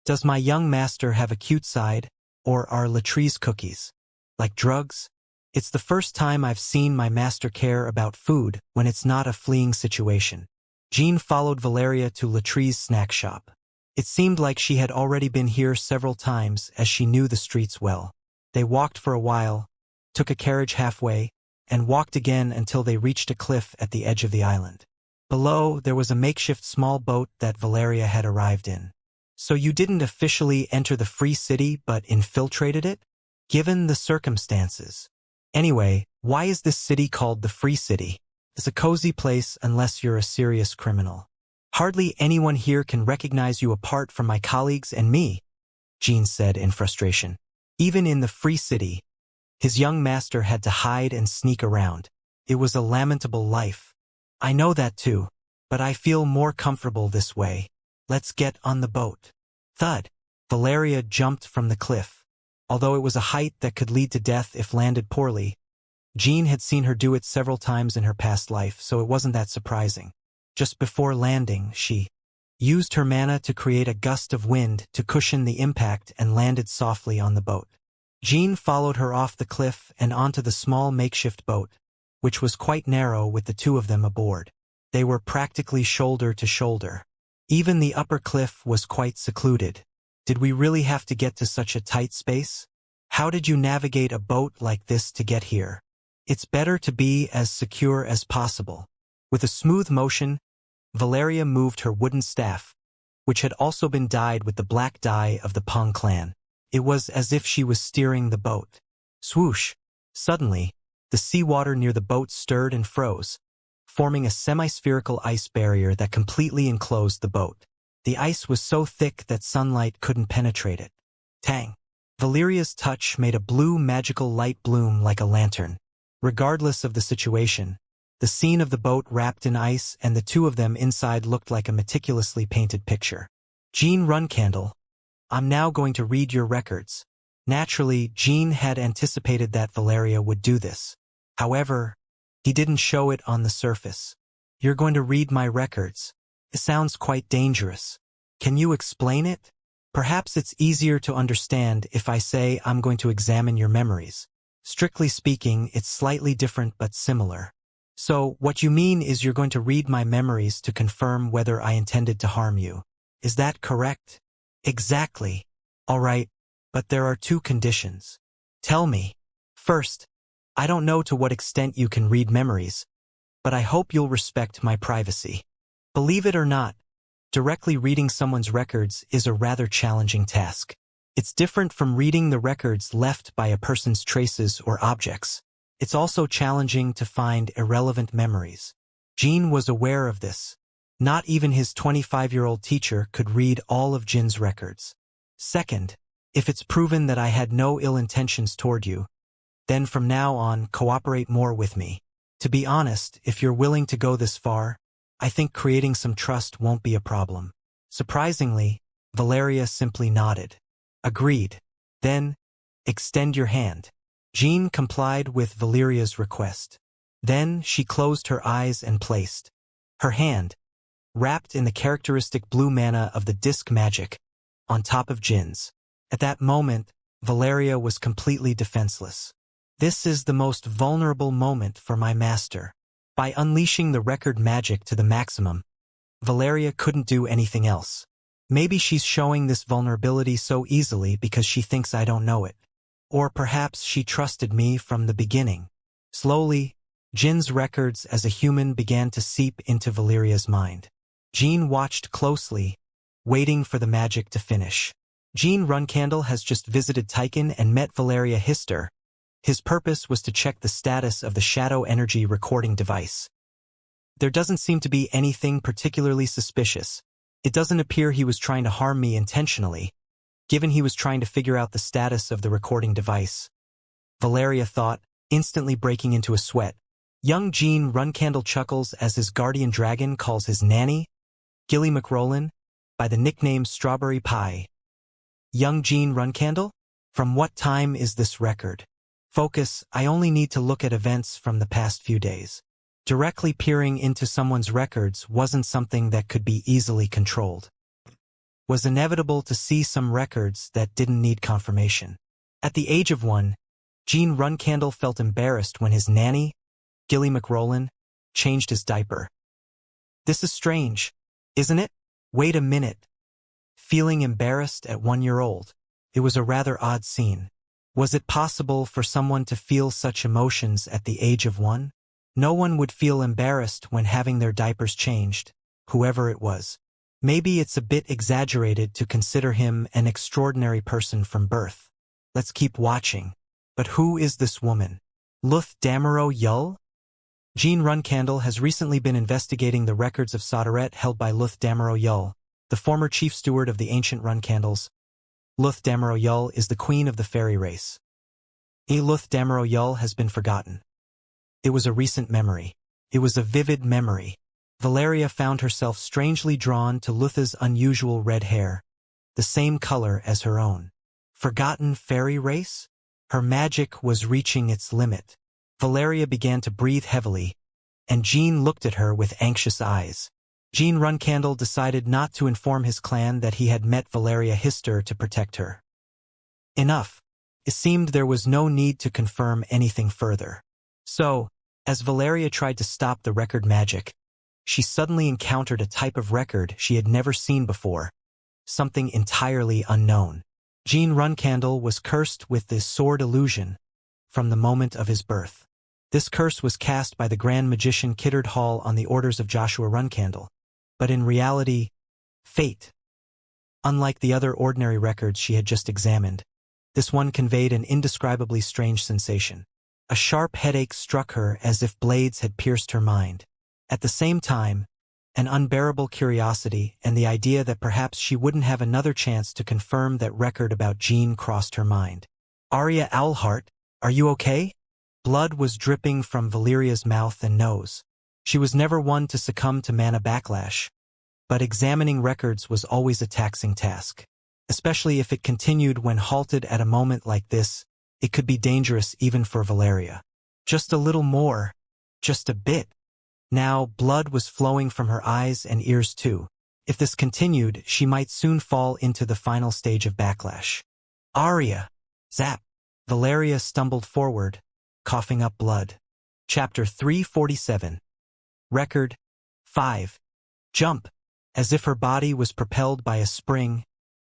Does my young master have a cute side, or are Latrie's cookies like drugs? It's the first time I've seen my master care about food when it's not a fleeing situation. Jean followed Valeria to Latrie's snack shop. It seemed like she had already been here several times as she knew the streets well. They walked for a while, took a carriage halfway, and walked again until they reached a cliff at the edge of the island. Below, there was a makeshift small boat that Valeria had arrived in. So you didn't officially enter the free city but infiltrated it? Given the circumstances. Anyway, why is this city called the Free City? It's a cozy place unless you're a serious criminal. Hardly anyone here can recognize you apart from my colleagues and me, Jean said in frustration. Even in the Free City, his young master had to hide and sneak around. It was a lamentable life. I know that too, but I feel more comfortable this way. Let's get on the boat. Thud. Valeria jumped from the cliff. Although it was a height that could lead to death if landed poorly, Jean had seen her do it several times in her past life, so it wasn't that surprising. Just before landing, she used her mana to create a gust of wind to cushion the impact and landed softly on the boat. Jean followed her off the cliff and onto the small makeshift boat, which was quite narrow with the 2 of them aboard. They were practically shoulder to shoulder. Even the upper cliff was quite secluded. Did we really have to get to such a tight space? How did you navigate a boat like this to get here? It's better to be as secure as possible. With a smooth motion, Valeria moved her wooden staff, which had also been dyed with the black dye of the Pong clan. It was as if she was steering the boat. Swoosh! Suddenly, the seawater near the boat stirred and froze, forming a semi-spherical ice barrier that completely enclosed the boat. The ice was so thick that sunlight couldn't penetrate it. Tang! Valeria's touch made a blue magical light bloom like a lantern. Regardless of the situation, the scene of the boat wrapped in ice and the 2 of them inside looked like a meticulously painted picture. Jean Runcandle, I'm now going to read your records. Naturally, Jean had anticipated that Valeria would do this. However, he didn't show it on the surface. You're going to read my records. It sounds quite dangerous. Can you explain it? Perhaps it's easier to understand if I say I'm going to examine your memories. Strictly speaking, it's slightly different but similar. So, what you mean is you're going to read my memories to confirm whether I intended to harm you. Is that correct? Exactly. All right, but there are 2 conditions. Tell me. First, I don't know to what extent you can read memories, but I hope you'll respect my privacy. Believe it or not, directly reading someone's records is a rather challenging task. It's different from reading the records left by a person's traces or objects. It's also challenging to find irrelevant memories. Jean was aware of this. Not even his 25-year-old teacher could read all of Jin's records. Second, if it's proven that I had no ill intentions toward you, then from now on, cooperate more with me. To be honest, if you're willing to go this far, I think creating some trust won't be a problem. Surprisingly, Valeria simply nodded. Agreed. Then, extend your hand. Jean complied with Valeria's request. Then she closed her eyes and placed her hand, wrapped in the characteristic blue mana of the disc magic, on top of Jin's. At that moment, Valeria was completely defenseless. This is the most vulnerable moment for my master. By unleashing the record magic to the maximum, Valeria couldn't do anything else. Maybe she's showing this vulnerability so easily because she thinks I don't know it. Or perhaps she trusted me from the beginning. Slowly, Jin's records as a human began to seep into Valeria's mind. Jean watched closely, waiting for the magic to finish. Jean Runcandle has just visited Tychon and met Valeria Hister. His purpose was to check the status of the shadow energy recording device. There doesn't seem to be anything particularly suspicious. It doesn't appear he was trying to harm me intentionally, given he was trying to figure out the status of the recording device. Valeria thought, instantly breaking into a sweat. Young Jean Runcandle chuckles as his guardian dragon calls his nanny, Gilly McRolin, by the nickname Strawberry Pie. Young Jean Runcandle? From what time is this record? Focus, I only need to look at events from the past few days. Directly peering into someone's records wasn't something that could be easily controlled. Was inevitable to see some records that didn't need confirmation. At the age of 1, Jean Runcandle felt embarrassed when his nanny, Gilly McRolin, changed his diaper. This is strange, isn't it? Wait a minute. Feeling embarrassed at 1-year-old. It was a rather odd scene. Was it possible for someone to feel such emotions at the age of 1? No one would feel embarrassed when having their diapers changed, whoever it was. Maybe it's a bit exaggerated to consider him an extraordinary person from birth. Let's keep watching. But who is this woman? Luth Damaro Yull? Jean Runcandle has recently been investigating the records of Soderette held by Luth Damaro Yull, the former chief steward of the ancient Runcandles. Luth Damaro Yull is the queen of the fairy race. Luth Damaro Yull has been forgotten. It was a recent memory. It was a vivid memory. Valeria found herself strangely drawn to Luth's unusual red hair, the same color as her own. Forgotten fairy race? Her magic was reaching its limit. Valeria began to breathe heavily, and Jean looked at her with anxious eyes. Jean Runcandle decided not to inform his clan that he had met Valeria Hister to protect her. Enough. It seemed there was no need to confirm anything further. So, as Valeria tried to stop the record magic, she suddenly encountered a type of record she had never seen before, something entirely unknown. Jean Runcandle was cursed with this sword illusion from the moment of his birth. This curse was cast by the Grand Magician Kiddard Hall on the orders of Joshua Runcandle, but in reality, fate. Unlike the other ordinary records she had just examined, this one conveyed an indescribably strange sensation. A sharp headache struck her as if blades had pierced her mind. At the same time, an unbearable curiosity and the idea that perhaps she wouldn't have another chance to confirm that record about Jean crossed her mind. Arya Owlheart, are you okay? Blood was dripping from Valeria's mouth and nose. She was never one to succumb to mana backlash, but examining records was always a taxing task. Especially if it continued when halted at a moment like this, it could be dangerous even for Valeria. Just a little more. Just a bit. Now, blood was flowing from her eyes and ears too. If this continued, she might soon fall into the final stage of backlash. Arya! Zap! Valeria stumbled forward, coughing up blood. Chapter 347. Record 5. Jump! As if her body was propelled by a spring,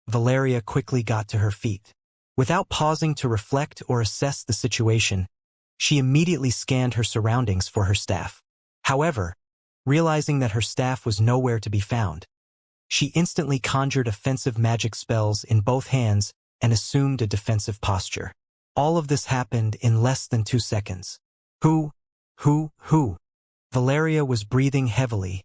Valeria quickly got to her feet. Without pausing to reflect or assess the situation, she immediately scanned her surroundings for her staff. However, realizing that her staff was nowhere to be found, she instantly conjured offensive magic spells in both hands and assumed a defensive posture. All of this happened in less than 2 seconds. Who? Valeria was breathing heavily,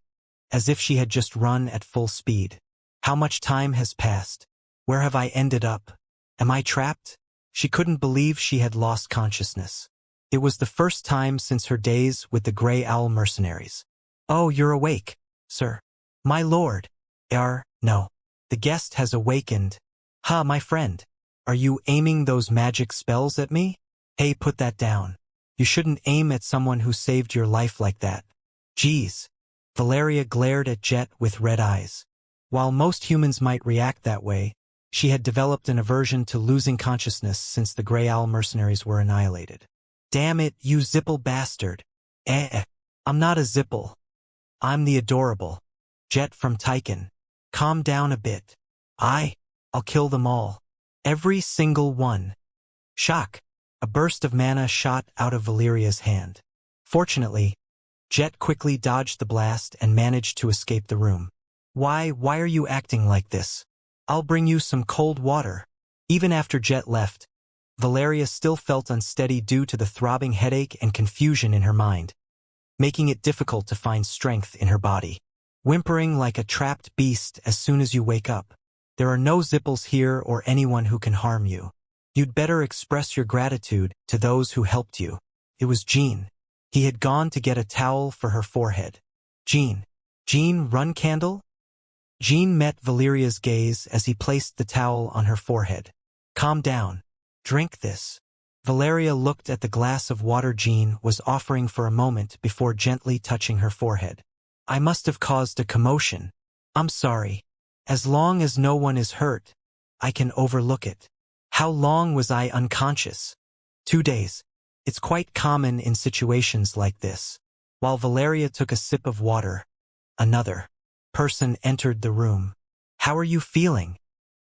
as if she had just run at full speed. How much time has passed? Where have I ended up? Am I trapped? She couldn't believe she had lost consciousness. It was the first time since her days with the Grey Owl mercenaries. Oh, you're awake, sir. My lord. No. The guest has awakened. Ha, my friend. Are you aiming those magic spells at me? Hey, put that down. You shouldn't aim at someone who saved your life like that. Geez. Valeria glared at Jet with red eyes. While most humans might react that way, she had developed an aversion to losing consciousness since the Grey Owl mercenaries were annihilated. Damn it, you zipple bastard. I'm not a zipple. I'm the adorable. Jet from Tychon. Calm down a bit. I'll kill them all. Every single one. Shock. A burst of mana shot out of Valeria's hand. Fortunately, Jet quickly dodged the blast and managed to escape the room. Why are you acting like this? I'll bring you some cold water." Even after Jet left, Valeria still felt unsteady due to the throbbing headache and confusion in her mind, making it difficult to find strength in her body. Whimpering like a trapped beast as soon as you wake up. "There are no Zipples here or anyone who can harm you. You'd better express your gratitude to those who helped you." It was Jean. He had gone to get a towel for her forehead. "Jean. Jean, run candle?" Jean met Valeria's gaze as he placed the towel on her forehead. "Calm down. Drink this." Valeria looked at the glass of water Jean was offering for a moment before gently touching her forehead. "I must have caused a commotion. I'm sorry. As long as no one is hurt, I can overlook it." "How long was I unconscious?" 2 days. It's quite common in situations like this. While Valeria took a sip of water, another person entered the room. "How are you feeling?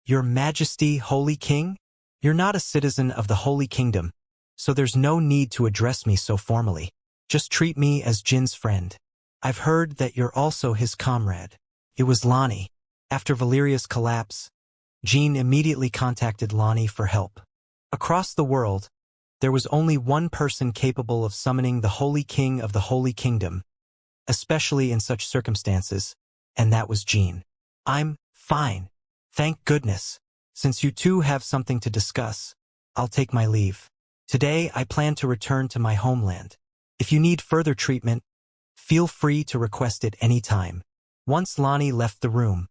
Your Majesty, Holy King? You're not a citizen of the Holy Kingdom, so there's no need to address me so formally. Just treat me as Jin's friend. I've heard that you're also his comrade." It was Lonnie. After Valeria's collapse, Jean immediately contacted Lonnie for help. Across the world, there was only one person capable of summoning the Holy King of the Holy Kingdom, especially in such circumstances, and that was Jean. "I'm fine. Thank goodness. Since you two have something to discuss, I'll take my leave. Today I plan to return to my homeland. If you need further treatment, feel free to request it any time." Once Lonnie left the room,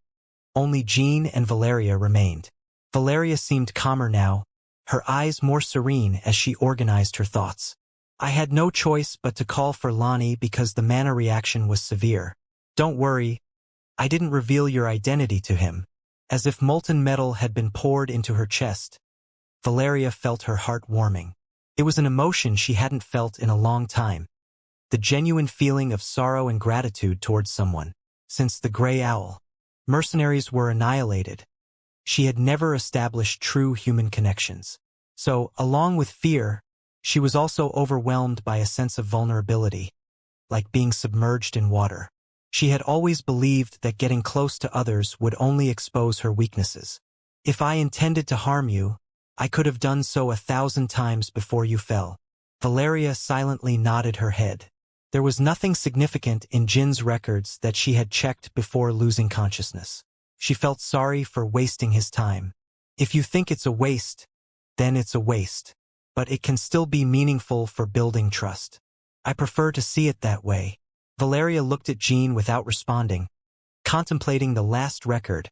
only Jean and Valeria remained. Valeria seemed calmer now, her eyes more serene as she organized her thoughts. "I had no choice but to call for Lonnie because the mana reaction was severe. Don't worry, I didn't reveal your identity to him." As if molten metal had been poured into her chest, Valeria felt her heart warming. It was an emotion she hadn't felt in a long time. The genuine feeling of sorrow and gratitude towards someone. Since the Grey Owl mercenaries were annihilated, she had never established true human connections. So, along with fear, she was also overwhelmed by a sense of vulnerability, like being submerged in water. She had always believed that getting close to others would only expose her weaknesses. "If I intended to harm you, I could have done so 1,000 times before you fell." Valeria silently nodded her head. There was nothing significant in Jin's records that she had checked before losing consciousness. She felt sorry for wasting his time. If you think it's a waste, then it's a waste. But it can still be meaningful for building trust. I prefer to see it that way. Valeria looked at Jean without responding, contemplating the last record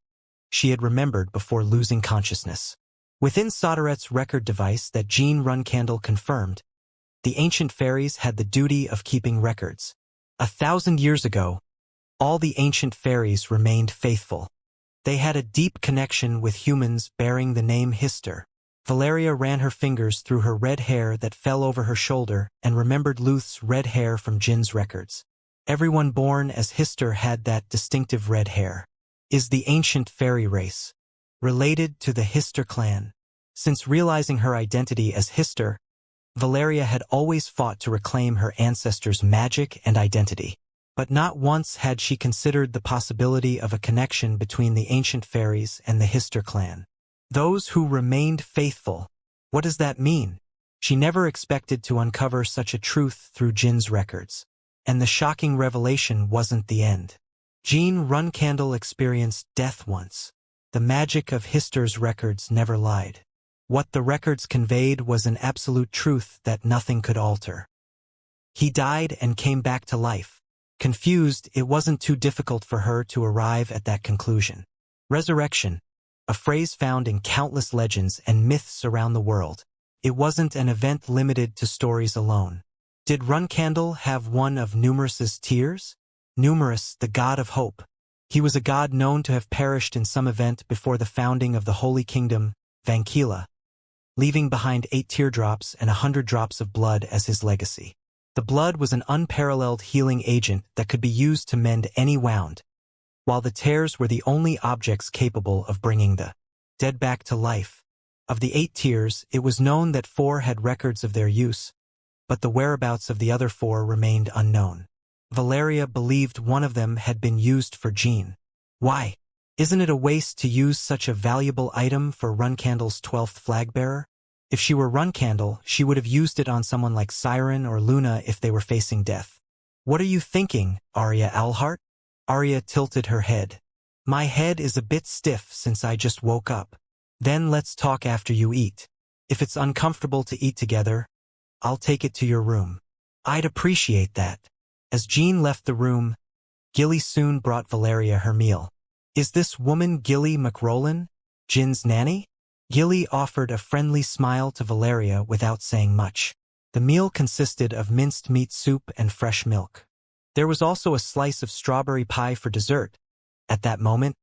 she had remembered before losing consciousness. Within Soderet's record device that Jean Runcandle confirmed, the ancient fairies had the duty of keeping records. 1,000 years ago, all the ancient fairies remained faithful. They had a deep connection with humans bearing the name Hister. Valeria ran her fingers through her red hair that fell over her shoulder and remembered Luth's red hair from Jin's records. Everyone born as Hister had that distinctive red hair. Is the ancient fairy race related to the Hister clan? Since realizing her identity as Hister, Valeria had always fought to reclaim her ancestors' magic and identity. But not once had she considered the possibility of a connection between the ancient fairies and the Hister clan. Those who remained faithful. What does that mean? She never expected to uncover such a truth through Jin's records. And the shocking revelation wasn't the end. Jean Runcandle experienced death once. The magic of Hister's records never lied. What the records conveyed was an absolute truth that nothing could alter. He died and came back to life. Confused, it wasn't too difficult for her to arrive at that conclusion. Resurrection, a phrase found in countless legends and myths around the world. It wasn't an event limited to stories alone. Did Runcandle have one of Numerous's tears? Numerous, the god of hope. He was a god known to have perished in some event before the founding of the Holy Kingdom, Vankila, leaving behind 8 teardrops and 100 drops of blood as his legacy. The blood was an unparalleled healing agent that could be used to mend any wound, while the tears were the only objects capable of bringing the dead back to life. Of the 8 tears, it was known that 4 had records of their use, but the whereabouts of the other 4 remained unknown. Valeria believed one of them had been used for Jean. Why? Isn't it a waste to use such a valuable item for Runcandle's 12th flag-bearer? If she were Runcandle, she would have used it on someone like Siren or Luna if they were facing death. What are you thinking, Arya Alhart? Arya tilted her head. My head is a bit stiff since I just woke up. Then let's talk after you eat. If it's uncomfortable to eat together, I'll take it to your room. I'd appreciate that. As Jean left the room, Gilly soon brought Valeria her meal. Is this woman Gilly McRolin, Jin's nanny? Gilly offered a friendly smile to Valeria without saying much. The meal consisted of minced meat soup and fresh milk. There was also a slice of strawberry pie for dessert. At that moment,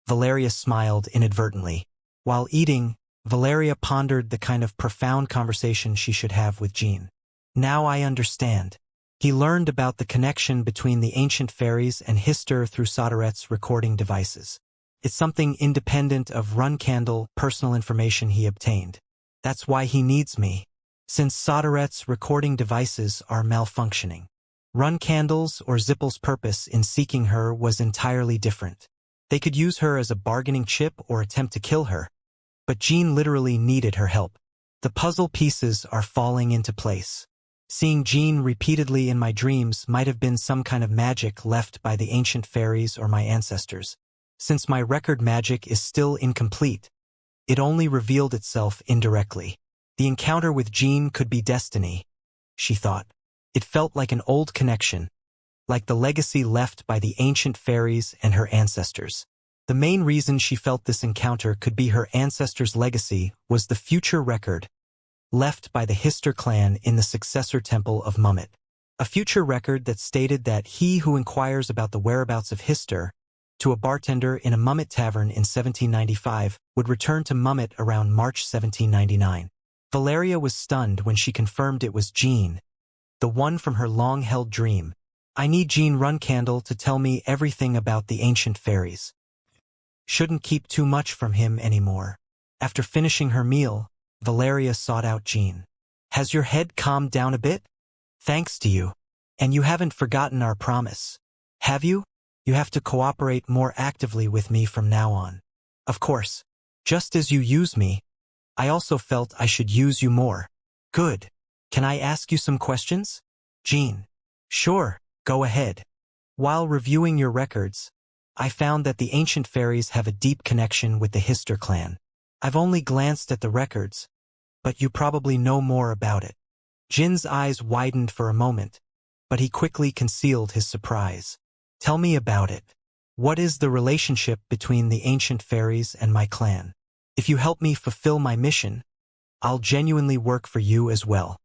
Valeria smiled inadvertently. While eating, Valeria pondered the kind of profound conversation she should have with Jean. Now I understand. He learned about the connection between the ancient fairies and Hister through Soderet's recording devices. It's something independent of Runcandle personal information he obtained. That's why he needs me, since Soderet's recording devices are malfunctioning. Runcandle's or Zippel's purpose in seeking her was entirely different. They could use her as a bargaining chip or attempt to kill her. But Jean literally needed her help. The puzzle pieces are falling into place. Seeing Jean repeatedly in my dreams might have been some kind of magic left by the ancient fairies or my ancestors. Since my record magic is still incomplete, it only revealed itself indirectly. The encounter with Jean could be destiny, she thought. It felt like an old connection, like the legacy left by the ancient fairies and her ancestors. The main reason she felt this encounter could be her ancestors' legacy was the future record left by the Hister clan in the successor temple of Mummet. A future record that stated that he who inquires about the whereabouts of Hister to a bartender in a Mummet tavern in 1795 would return to Mummet around March 1799. Valeria was stunned when she confirmed it was Jean, the one from her long-held dream. I need Jean Runcandle to tell me everything about the ancient fairies. Shouldn't keep too much from him anymore. After finishing her meal, Valeria sought out Jean. Has your head calmed down a bit? Thanks to you. And you haven't forgotten our promise, have you? You have to cooperate more actively with me from now on. Of course. Just as you use me, I also felt I should use you more. Good. Can I ask you some questions? Jean. Sure, go ahead. While reviewing your records, I found that the ancient fairies have a deep connection with the Hister clan. I've only glanced at the records, but you probably know more about it. Jin's eyes widened for a moment, but he quickly concealed his surprise. Tell me about it. What is the relationship between the ancient fairies and my clan? If you help me fulfill my mission, I'll genuinely work for you as well.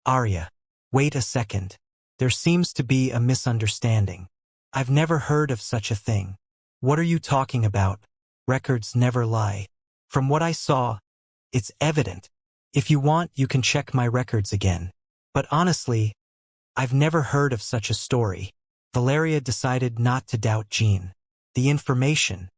Arya. Wait a second. There seems to be a misunderstanding. I've never heard of such a thing. What are you talking about? Records never lie. From what I saw, it's evident. If you want, you can check my records again. But honestly, I've never heard of such a story. Valeria decided not to doubt Jean. The information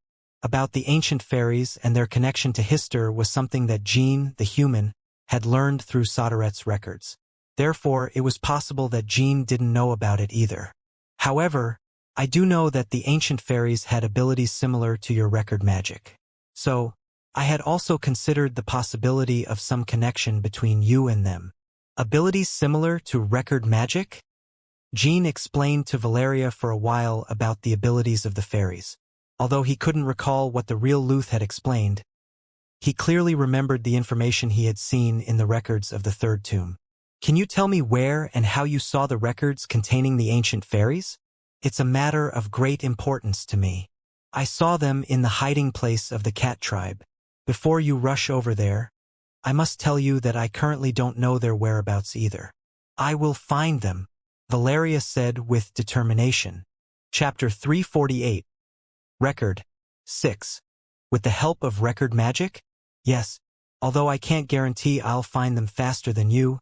about the ancient fairies and their connection to Hister was something that Jean, the human, had learned through Soderet's records. Therefore, it was possible that Jean didn't know about it either. However, I do know that the ancient fairies had abilities similar to your record magic. So, I had also considered the possibility of some connection between you and them. Abilities similar to record magic? Jean explained to Valeria for a while about the abilities of the fairies. Although he couldn't recall what the real Luth had explained, he clearly remembered the information he had seen in the records of the third tomb. Can you tell me where and how you saw the records containing the ancient fairies? It's a matter of great importance to me. I saw them in the hiding place of the cat tribe. Before you rush over there, I must tell you that I currently don't know their whereabouts either. I will find them, Valeria said with determination. Chapter 348. Record 6. With the help of record magic? Yes. Although I can't guarantee I'll find them faster than you,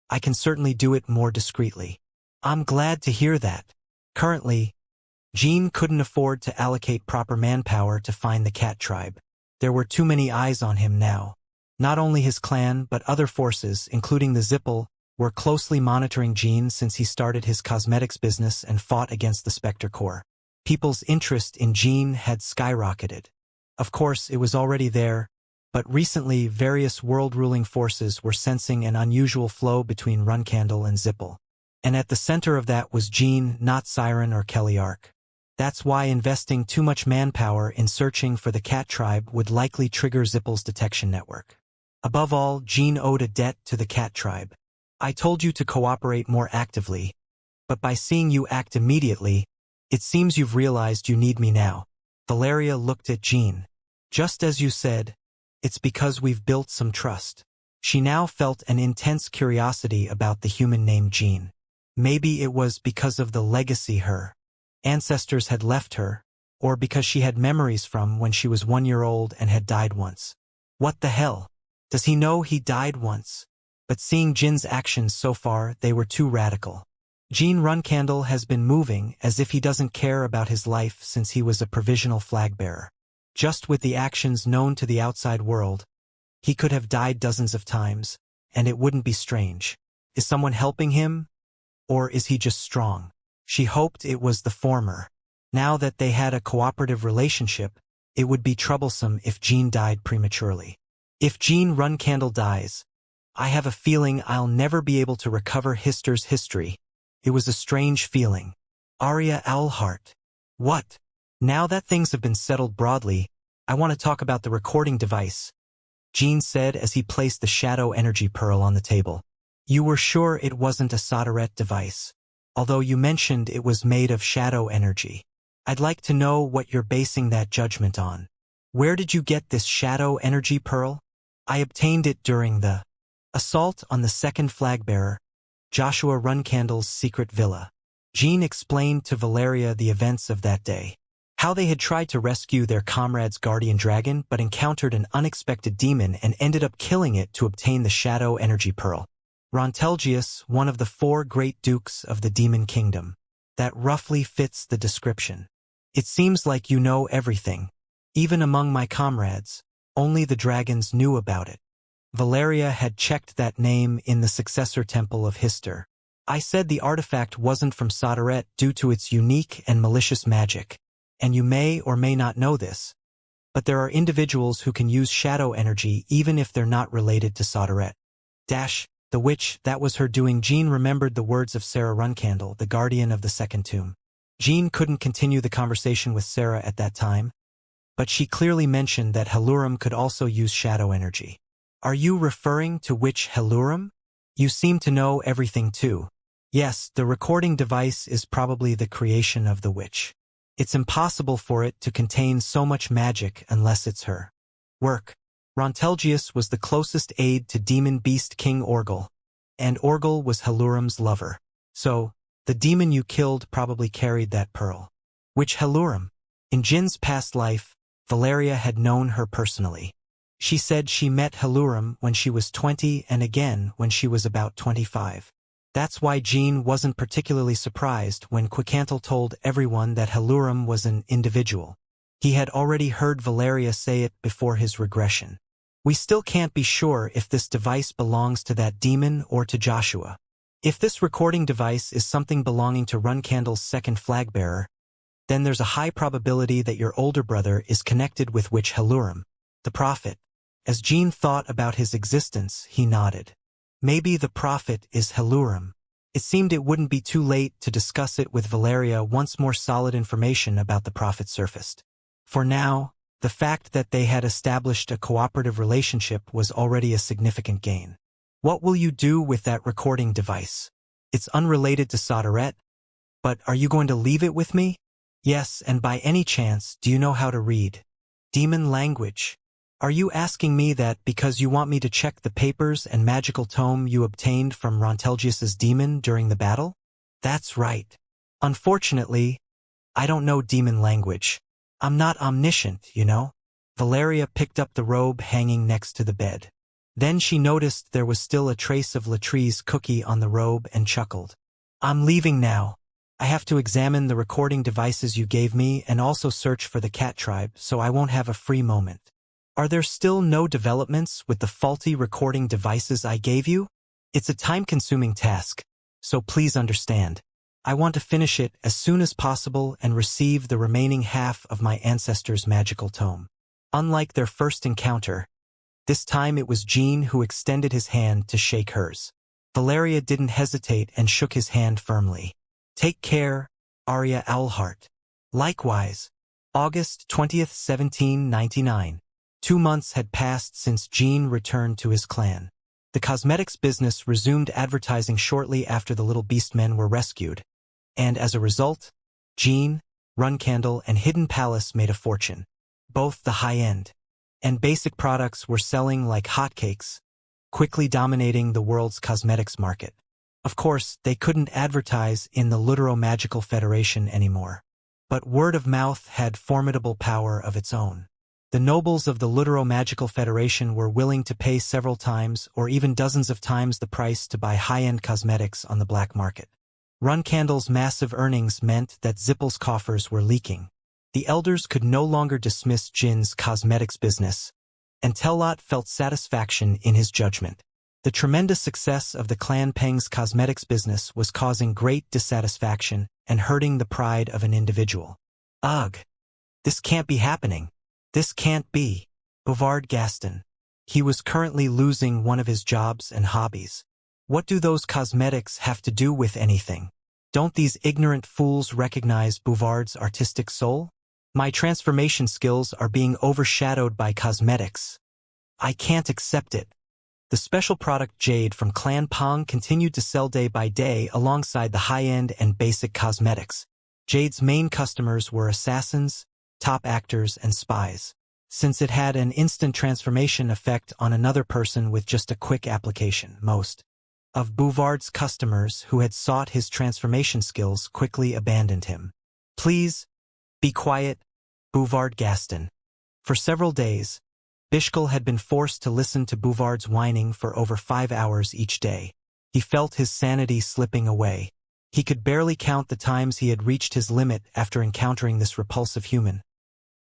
I can certainly do it more discreetly. I'm glad to hear that. Currently, Jean couldn't afford to allocate proper manpower to find the cat tribe. There were too many eyes on him now. Not only his clan, but other forces, including the Zippel, were closely monitoring Jean since he started his cosmetics business and fought against the Spectre Corps. People's interest in Jean had skyrocketed. Of course, it was already there, but recently various world-ruling forces were sensing an unusual flow between Runcandle and Zipple. And at the center of that was Jean, not Siren or Kellyark. That's why investing too much manpower in searching for the cat tribe would likely trigger Zipple's detection network. Above all, Jean owed a debt to the cat tribe. I told you to cooperate more actively, but by seeing you act immediately, it seems you've realized you need me now. Valeria looked at Jean. Just as you said, it's because we've built some trust. She now felt an intense curiosity about the human named Jean. Maybe it was because of the legacy her ancestors had left her, or because she had memories from when she was 1 year old and had died once. What the hell? Does he know he died once? But seeing Jin's actions so far, they were too radical. Jean Runcandle has been moving as if he doesn't care about his life since he was a provisional flag bearer. Just with the actions known to the outside world, he could have died dozens of times, and it wouldn't be strange. Is someone helping him? Or is he just strong? She hoped it was the former. Now that they had a cooperative relationship, it would be troublesome if Jean died prematurely. If Jean Runcandle dies, I have a feeling I'll never be able to recover Hister's history. It was a strange feeling. Arya Owlheart. What? Now that things have been settled broadly, I want to talk about the recording device, Jean said as he placed the shadow energy pearl on the table. You were sure it wasn't a Solderet device, although you mentioned it was made of shadow energy. I'd like to know what you're basing that judgment on. Where did you get this shadow energy pearl? I obtained it during the assault on the second flagbearer, Joshua Runcandle's secret villa. Jean explained to Valeria the events of that day. How they had tried to rescue their comrade's guardian dragon but encountered an unexpected demon and ended up killing it to obtain the shadow energy pearl. Rontelgius, one of the 4 great dukes of the demon kingdom. That roughly fits the description. It seems like you know everything. Even among my comrades, only the dragons knew about it. Valeria had checked that name in the successor temple of Hister. I said the artifact wasn't from Solderet due to its unique and malicious magic. And you may or may not know this, but there are individuals who can use shadow energy even if they're not related to Solderet. The witch, that was her doing. Jean remembered the words of Sarah Runcandle, the guardian of the second tomb. Jean couldn't continue the conversation with Sarah at that time, but she clearly mentioned that Haluram could also use shadow energy. Are you referring to witch Haluram? You seem to know everything too. Yes, the recording device is probably the creation of the witch. It's impossible for it to contain so much magic unless it's her work. Rontelgius was the closest aide to Demon Beast King Orgel, and Orgel was Haluram's lover. So, the demon you killed probably carried that pearl. Which Haluram? In Jin's past life, Valeria had known her personally. She said she met Haluram when she was 20 and again when she was about 25. That's why Jean wasn't particularly surprised when Quicantle told everyone that Haluram was an individual. He had already heard Valeria say it before his regression. We still can't be sure if this device belongs to that demon or to Joshua. If this recording device is something belonging to Runcandle's second flagbearer, then there's a high probability that your older brother is connected with witch Haluram, the prophet. As Jean thought about his existence, he nodded. Maybe the prophet is Haluram. It seemed it wouldn't be too late to discuss it with Valeria once more solid information about the prophet surfaced. For now, the fact that they had established a cooperative relationship was already a significant gain. What will you do with that recording device? It's unrelated to Solderet, but are you going to leave it with me? Yes, and by any chance, do you know how to read demon language? Are you asking me that because you want me to check the papers and magical tome you obtained from Rontelgius's demon during the battle? That's right. Unfortunately, I don't know demon language. I'm not omniscient, you know? Valeria picked up the robe hanging next to the bed. Then she noticed there was still a trace of Latree's cookie on the robe and chuckled. I'm leaving now. I have to examine the recording devices you gave me and also search for the cat tribe, so I won't have a free moment. Are there still no developments with the faulty recording devices I gave you? It's a time-consuming task, so please understand. I want to finish it as soon as possible and receive the remaining half of my ancestor's magical tome. Unlike their first encounter, this time it was Jean who extended his hand to shake hers. Valeria didn't hesitate and shook his hand firmly. Take care, Arya Owlheart. Likewise. August 20th, 1799. 2 months had passed since Jean returned to his clan. The cosmetics business resumed advertising shortly after the little beastmen were rescued, and as a result, Jean, Runcandle, and Hidden Palace made a fortune. Both the high-end and basic products were selling like hotcakes, quickly dominating the world's cosmetics market. Of course, they couldn't advertise in the Ludero-Magical Federation anymore, but word of mouth had formidable power of its own. The nobles of the Ludero-Magical Federation were willing to pay several times or even dozens of times the price to buy high-end cosmetics on the black market. Runcandle's massive earnings meant that Zippel's coffers were leaking. The elders could no longer dismiss Jin's cosmetics business, and Tellot felt satisfaction in his judgment. The tremendous success of the clan Peng's cosmetics business was causing great dissatisfaction and hurting the pride of an individual. Ugh! This can't be happening. This can't be. Bouvard Gaston. He was currently losing one of his jobs and hobbies. What do those cosmetics have to do with anything? Don't these ignorant fools recognize Bouvard's artistic soul? My transformation skills are being overshadowed by cosmetics. I can't accept it. The special product Jade from Clan Pong continued to sell day by day alongside the high-end and basic cosmetics. Jade's main customers were assassins, top actors, and spies, since it had an instant transformation effect on another person with just a quick application. Most of Bouvard's customers who had sought his transformation skills quickly abandoned him. Please, be quiet, Bouvard Gaston. For several days, Bishkal had been forced to listen to Bouvard's whining for over 5 hours each day. He felt his sanity slipping away. He could barely count the times he had reached his limit after encountering this repulsive human.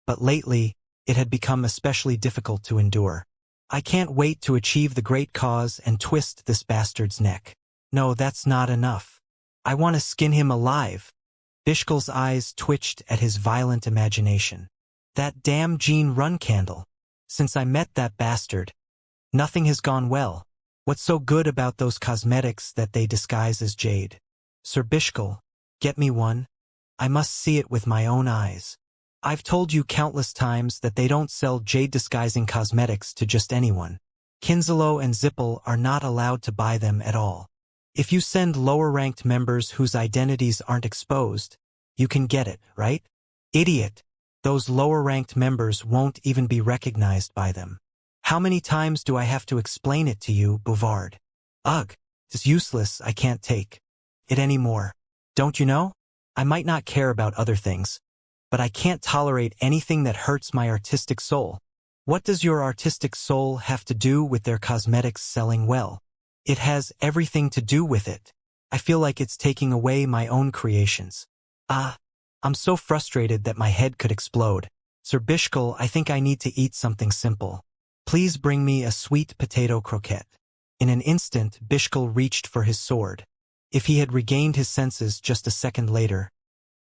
But lately, it had become especially difficult to endure. I can't wait to achieve the great cause and twist this bastard's neck. No, that's not enough. I want to skin him alive. Bishkal's eyes twitched at his violent imagination. That damn Jean Runcandle. Since I met that bastard, nothing has gone well. What's so good about those cosmetics that they disguise as jade? Sir Bishkal, get me one. I must see it with my own eyes. I've told you countless times that they don't sell jade-disguising cosmetics to just anyone. Kinslow and Zippel are not allowed to buy them at all. If you send lower-ranked members whose identities aren't exposed, you can get it, right? Idiot! Those lower-ranked members won't even be recognized by them. How many times do I have to explain it to you, Bouvard? Ugh! It's useless. I can't take it anymore. Don't you know? I might not care about other things, but I can't tolerate anything that hurts my artistic soul. What does your artistic soul have to do with their cosmetics selling well? It has everything to do with it. I feel like it's taking away my own creations. I'm so frustrated that my head could explode. Sir Bishkal, I think I need to eat something simple. Please bring me a sweet potato croquette. In an instant, Bishkal reached for his sword. If he had regained his senses just a second later,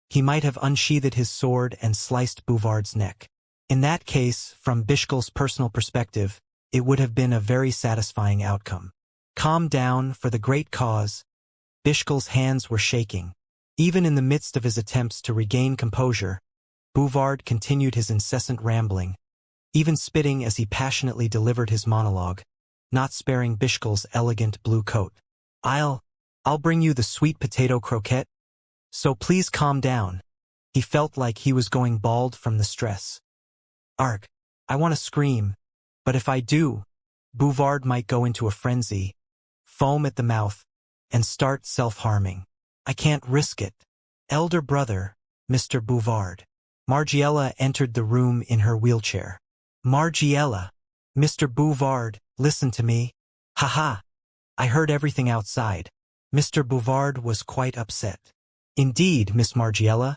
he might have unsheathed his sword and sliced Bouvard's neck. In that case, from Bishkal's personal perspective, it would have been a very satisfying outcome. Calm down, for the great cause. Bishkal's hands were shaking. Even in the midst of his attempts to regain composure, Bouvard continued his incessant rambling, even spitting as he passionately delivered his monologue, not sparing Bishkal's elegant blue coat. I'll bring you the sweet potato croquette. So please calm down. He felt like he was going bald from the stress. Arg! I want to scream, but if I do, Bouvard might go into a frenzy, foam at the mouth, and start self-harming. I can't risk it. Elder brother, Mr. Bouvard. Margiela entered the room in her wheelchair. Margiela! Mr. Bouvard, listen to me. Haha! I heard everything outside. Mr. Bouvard was quite upset. Indeed, Miss Margiela,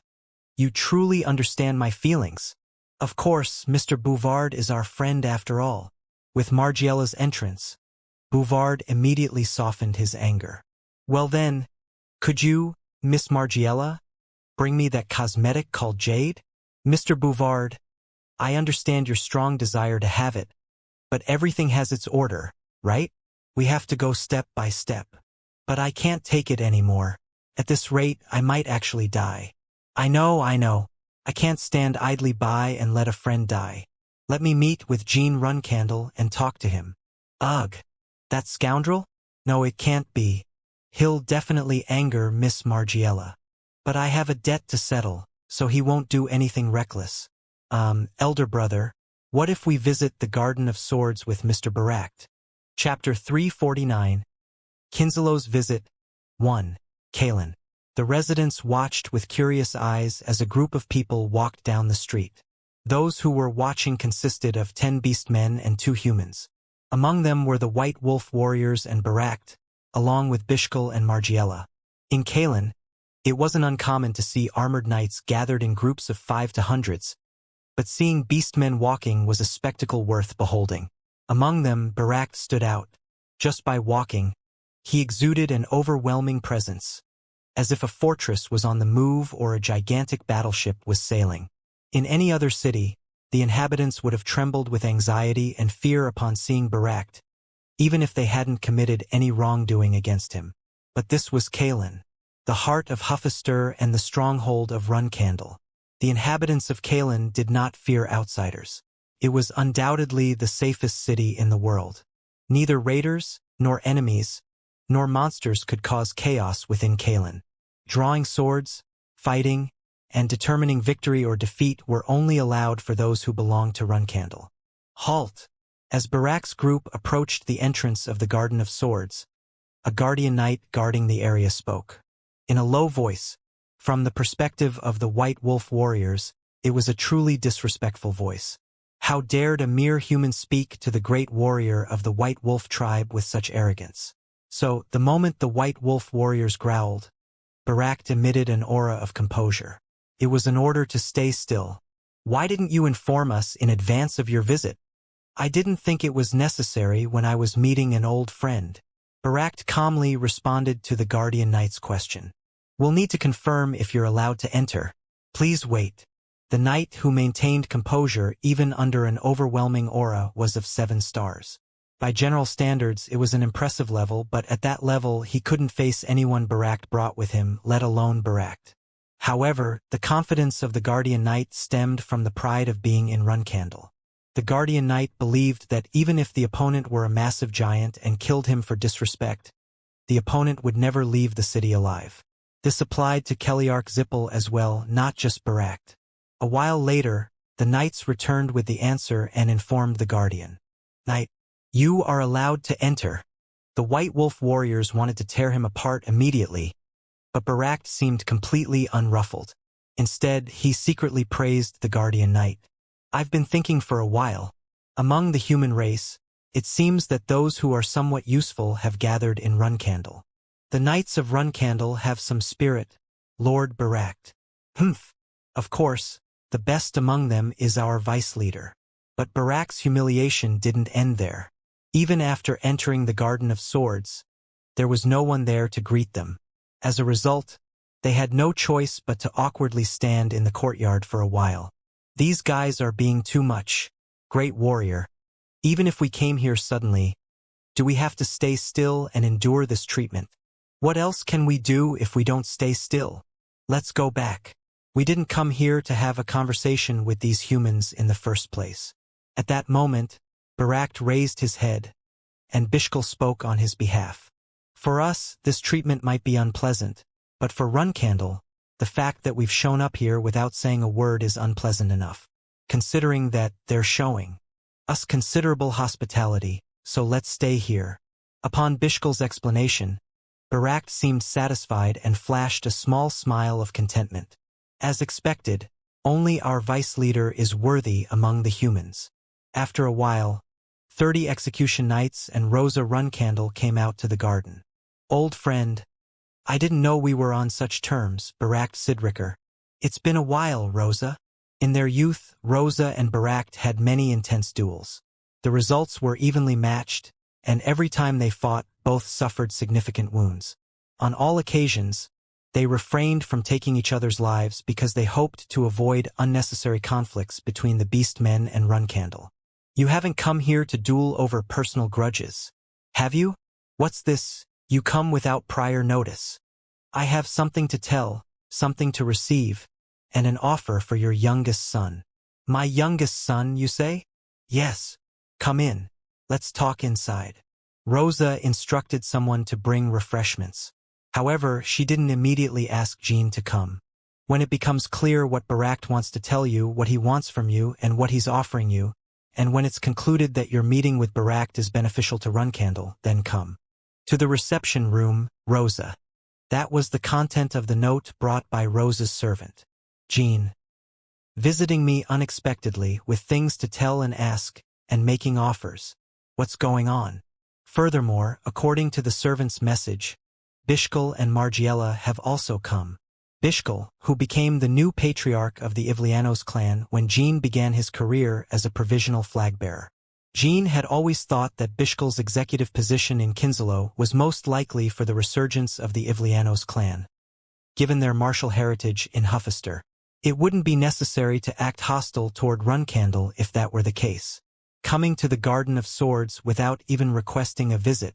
you truly understand my feelings. Of course, Mr. Bouvard is our friend after all. With Margiela's entrance, Bouvard immediately softened his anger. Well then, could you, Miss Margiela? Bring me that cosmetic called jade? Mr. Bouvard, I understand your strong desire to have it, but everything has its order, right? We have to go step by step. But I can't take it anymore. At this rate, I might actually die. I know. I can't stand idly by and let a friend die. Let me meet with Jean Runcandle and talk to him. Ugh, that scoundrel? No, it can't be. He'll definitely anger Miss Margiela. But I have a debt to settle, so he won't do anything reckless. Elder brother, what if we visit the Garden of Swords with Mr. Pact? Chapter 349. Kinzelo's Visit. 1. Kalen. The residents watched with curious eyes as a group of people walked down the street. Those who were watching consisted of 10 beast men and 2 humans. Among them were the White Wolf warriors and Pact, along with Bishkal and Margiela. In Kalen, it wasn't uncommon to see armored knights gathered in groups of 5 to hundreds, but seeing beastmen walking was a spectacle worth beholding. Among them, Pact stood out. Just by walking, he exuded an overwhelming presence, as if a fortress was on the move or a gigantic battleship was sailing. In any other city, the inhabitants would have trembled with anxiety and fear upon seeing Pact, even if they hadn't committed any wrongdoing against him. But this was Kalen, the heart of Huffaster and the stronghold of Runcandle. The inhabitants of Kalen did not fear outsiders. It was undoubtedly the safest city in the world. Neither raiders, nor enemies, nor monsters could cause chaos within Kalen. Drawing swords, fighting, and determining victory or defeat were only allowed for those who belonged to Runcandle. Halt! As Pact's group approached the entrance of the Garden of Swords, a guardian knight guarding the area spoke. In a low voice, from the perspective of the White Wolf warriors, it was a truly disrespectful voice. How dared a mere human speak to the great warrior of the White Wolf tribe with such arrogance? So, the moment the White Wolf warriors growled, Pact emitted an aura of composure. It was an order to stay still. Why didn't you inform us in advance of your visit? I didn't think it was necessary when I was meeting an old friend. Pact calmly responded to the Guardian Knight's question. We'll need to confirm if you're allowed to enter. Please wait. The knight who maintained composure even under an overwhelming aura was of 7 stars. By general standards, it was an impressive level, but at that level he couldn't face anyone Pact brought with him, let alone Pact. However, the confidence of the Guardian Knight stemmed from the pride of being in Runcandle. The Guardian Knight believed that even if the opponent were a massive giant and killed him for disrespect, the opponent would never leave the city alive. This applied to Keliark Zippel as well, not just Pact. A while later, the knights returned with the answer and informed the Guardian Knight, "You are allowed to enter." The White Wolf warriors wanted to tear him apart immediately, but Pact seemed completely unruffled. Instead, he secretly praised the Guardian Knight. I've been thinking for a while. Among the human race, it seems that those who are somewhat useful have gathered in Runcandle. The Knights of Runcandle have some spirit, Lord Pact. Humph. Of course, the best among them is our vice leader. But Pact's humiliation didn't end there. Even after entering the Garden of Swords, there was no one there to greet them. As a result, they had no choice but to awkwardly stand in the courtyard for a while. These guys are being too much, great warrior. Even if we came here suddenly, do we have to stay still and endure this treatment? What else can we do if we don't stay still? Let's go back. We didn't come here to have a conversation with these humans in the first place. At that moment, Pact raised his head, and Bishkal spoke on his behalf. For us, this treatment might be unpleasant, but for Runcandle, the fact that we've shown up here without saying a word is unpleasant enough. Considering that they're showing us considerable hospitality, so let's stay here. Upon Bishkal's explanation, Pact seemed satisfied and flashed a small smile of contentment. As expected, only our vice leader is worthy among the humans. After a while, 30 execution knights and Rosa Runcandle came out to the garden. Old friend, I didn't know we were on such terms, Pact Sidricker. It's been a while, Rosa. In their youth, Rosa and Pact had many intense duels. The results were evenly matched, and every time they fought, both suffered significant wounds. On all occasions, They refrained from taking each other's lives because they hoped to avoid unnecessary conflicts between the Beastmen and Runcandle. You haven't come here to duel over personal grudges, have you? What's this? You come without prior notice. I have something to tell, something to receive, and an offer for your youngest son. My youngest son, you say? Yes. Come in. Let's talk inside. Rosa instructed someone to bring refreshments. However, she didn't immediately ask Jean to come. When it becomes clear what Barak wants to tell you, what he wants from you, and what he's offering you, and when it's concluded that your meeting with Barak is beneficial to Runcandle, then come. To the reception room, Rosa. That was the content of the note brought by Rosa's servant. Jean. Visiting me unexpectedly with things to tell and ask, and making offers. What's going on? Furthermore, according to the servant's message, Bishkal and Margiela have also come. Bishkal, who became the new patriarch of the Ivlianos clan when Jean began his career as a provisional flag-bearer. Jean had always thought that Bishkal's executive position in Kinsalo was most likely for the resurgence of the Ivlianos clan. Given their martial heritage in Huffister, it wouldn't be necessary to act hostile toward Runcandle if that were the case. Coming to the Garden of Swords without even requesting a visit,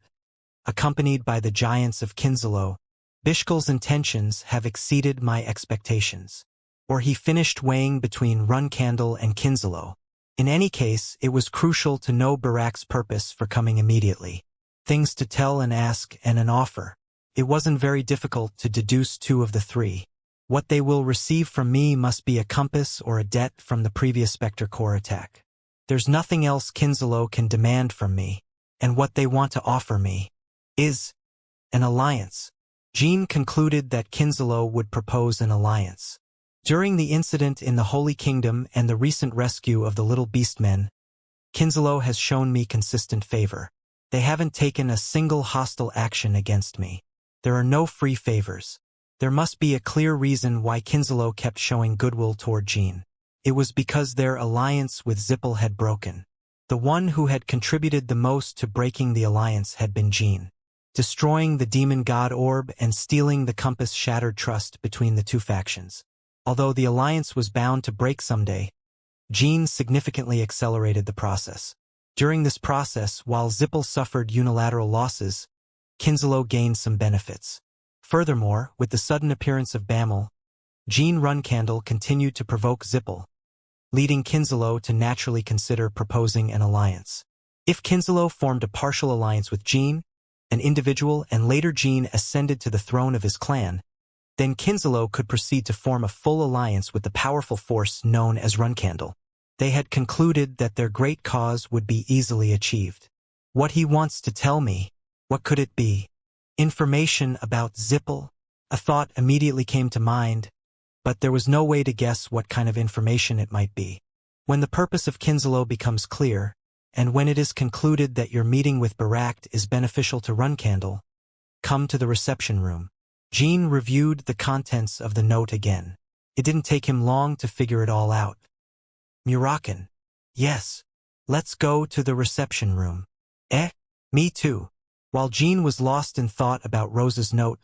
accompanied by the giants of Kinsalo, Bishkal's intentions have exceeded my expectations. Or he finished weighing between Runcandle and Kinsalo. In any case, it was crucial to know Barak's purpose for coming immediately. Things to tell and ask and an offer. It wasn't very difficult to deduce two of the three. What they will receive from me must be a compass or a debt from the previous Spectre Corps attack. There's nothing else Kinsalo can demand from me, and what they want to offer me is an alliance. Jean concluded that Kinsalo would propose an alliance. During the incident in the Holy Kingdom and the recent rescue of the Little Beastmen, Kinsalo has shown me consistent favor. They haven't taken a single hostile action against me. There are no free favors. There must be a clear reason why Kinsalo kept showing goodwill toward Jean. It was because their alliance with Zippel had broken. The one who had contributed the most to breaking the alliance had been Jean. Destroying the demon god orb and stealing the compass shattered trust between the two factions. Although the alliance was bound to break someday, Jean significantly accelerated the process. During this process, while Zippel suffered unilateral losses, Kinsalo gained some benefits. Furthermore, with the sudden appearance of Bamel, Jean Runcandle continued to provoke Zippel, leading Kinsalo to naturally consider proposing an alliance. If Kinsalo formed a partial alliance with Jean, an individual, and later Jean ascended to the throne of his clan, then Kinsalo could proceed to form a full alliance with the powerful force known as Runcandle. They had concluded that their great cause would be easily achieved. What he wants to tell me, what could it be? Information about Zippel? A thought immediately came to mind, but there was no way to guess what kind of information it might be. When the purpose of Kinsalo becomes clear, and when it is concluded that your meeting with Barak is beneficial to Runcandle, come to the reception room. Jean reviewed the contents of the note again. It didn't take him long to figure it all out. Murakan. Yes. Let's go to the reception room. Me too. While Jean was lost in thought about Rosa's note,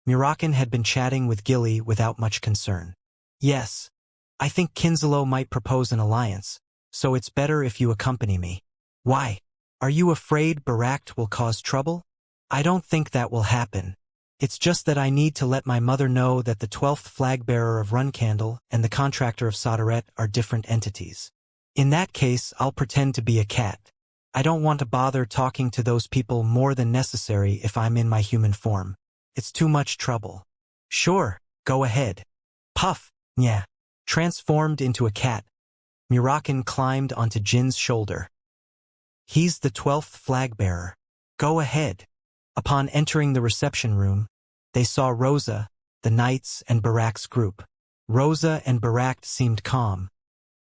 Murakan had been chatting with Gilly without much concern. Yes. I think Kinsalo might propose an alliance, so it's better if you accompany me. Why? Are you afraid Barak will cause trouble? I don't think that will happen. It's just that I need to let my mother know that the 12th flag-bearer of Runcandle and the contractor of Soderette are different entities. In that case, I'll pretend to be a cat. I don't want to bother talking to those people more than necessary if I'm in my human form. It's too much trouble. Sure, go ahead. Puff, yeah. Transformed into a cat, Murakan climbed onto Jin's shoulder. He's the 12th flag-bearer. Go ahead. Upon entering the reception room, they saw Rosa, the knights, and Barak's group. Rosa and Barak seemed calm,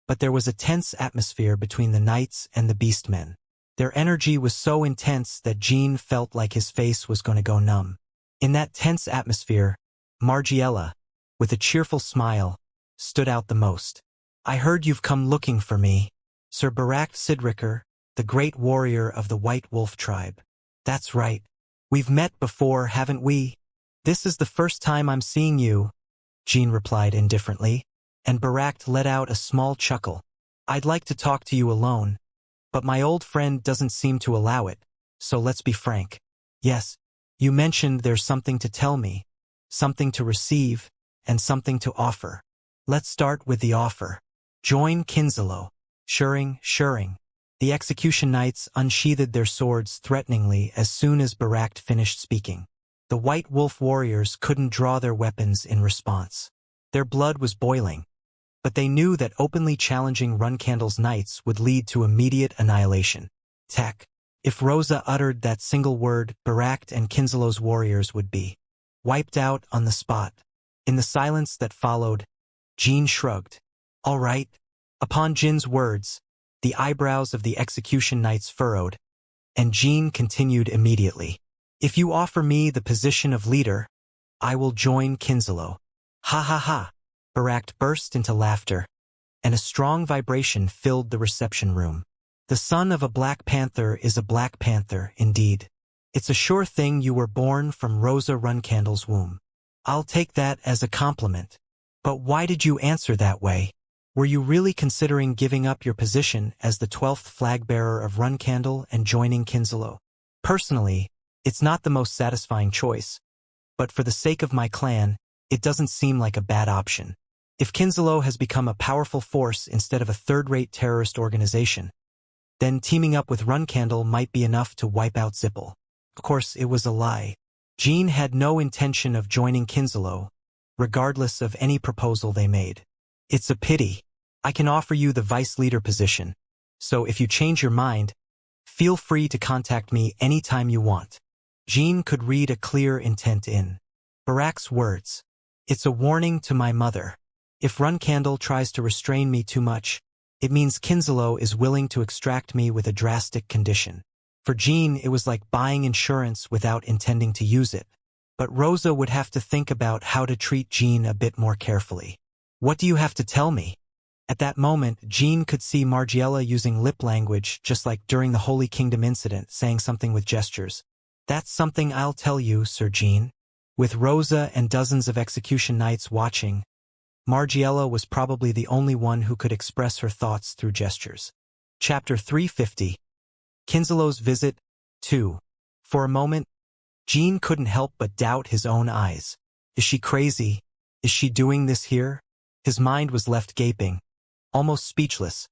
but there was a tense atmosphere between the knights and the beastmen. Their energy was so intense that Jean felt like his face was going to go numb. In that tense atmosphere, Margiela, with a cheerful smile, stood out the most. I heard you've come looking for me, Sir Barak Sidricker, the great warrior of the White Wolf tribe. That's right. We've met before, haven't we? This is the first time I'm seeing you, Jean replied indifferently, and Barak let out a small chuckle. I'd like to talk to you alone, but my old friend doesn't seem to allow it, so let's be frank. Yes, you mentioned there's something to tell me, something to receive, and something to offer. Let's start with the offer. Join Kinzalo. Shuring. The execution knights unsheathed their swords threateningly as soon as Barak finished speaking. The White Wolf warriors couldn't draw their weapons in response. Their blood was boiling, but they knew that openly challenging Runcandle's knights would lead to immediate annihilation. Tech. If Rosa uttered that single word, Barak and Kinzalo's warriors would be wiped out on the spot. In the silence that followed, Jean shrugged. All right. Upon Jin's words, the eyebrows of the execution knights furrowed, and Jean continued immediately. If you offer me the position of leader, I will join Kinzalo. Ha ha ha. Barak burst into laughter, and a strong vibration filled the reception room. The son of a Black Panther is a Black Panther, indeed. It's a sure thing you were born from Rosa Runcandle's womb. I'll take that as a compliment. But why did you answer that way? Were you really considering giving up your position as the 12th flag-bearer of Runcandle and joining Kinzalo? Personally, it's not the most satisfying choice, but for the sake of my clan, it doesn't seem like a bad option. If Kinzalo has become a powerful force instead of a third-rate terrorist organization, then teaming up with Runcandle might be enough to wipe out Zippel. Of course, it was a lie. Jean had no intention of joining Kinzalo, regardless of any proposal they made. It's a pity. I can offer you the vice leader position, so if you change your mind, feel free to contact me anytime you want. Jean could read a clear intent in Barak's words. It's a warning to my mother. If Runcandle tries to restrain me too much, it means Kinzalo is willing to extract me with a drastic condition. For Jean, it was like buying insurance without intending to use it. But Rosa would have to think about how to treat Jean a bit more carefully. What do you have to tell me? At that moment, Jean could see Margiela using lip language just like during the Holy Kingdom incident, saying something with gestures. That's something I'll tell you, Sir Jean. With Rosa and dozens of execution knights watching, Margiela was probably the only one who could express her thoughts through gestures. Chapter 350. Kinzalo's Visit 2. For a moment, Jean couldn't help but doubt his own eyes. Is she crazy? Is she doing this here? His mind was left gaping, almost speechless.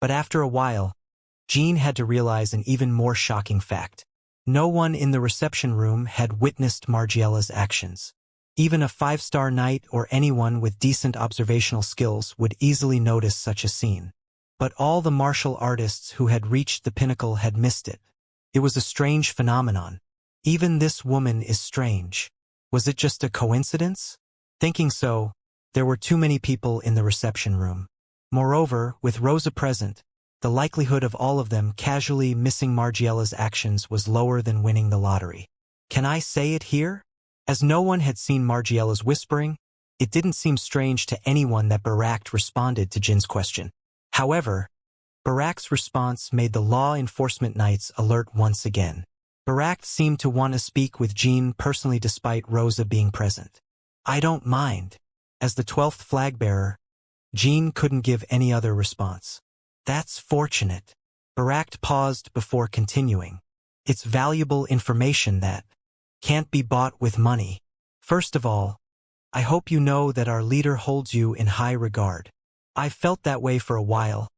But after a while, Jean had to realize an even more shocking fact. No one in the reception room had witnessed Margiela's actions. Even a 5-star knight or anyone with decent observational skills would easily notice such a scene. But all the martial artists who had reached the pinnacle had missed it. It was a strange phenomenon. Even this woman is strange. Was it just a coincidence? Thinking so, there were too many people in the reception room. Moreover, with Rosa present, the likelihood of all of them casually missing Margiela's actions was lower than winning the lottery. Can I say it here? As no one had seen Margiela's whispering, it didn't seem strange to anyone that Barak responded to Jin's question. However, Barak's response made the law enforcement knights alert once again. Barak seemed to want to speak with Jean personally despite Rosa being present. I don't mind. As the 12th flag-bearer, Jean couldn't give any other response. That's fortunate. Barak paused before continuing. It's valuable information that can't be bought with money. First of all, I hope you know that our leader holds you in high regard. I've felt that way for a while,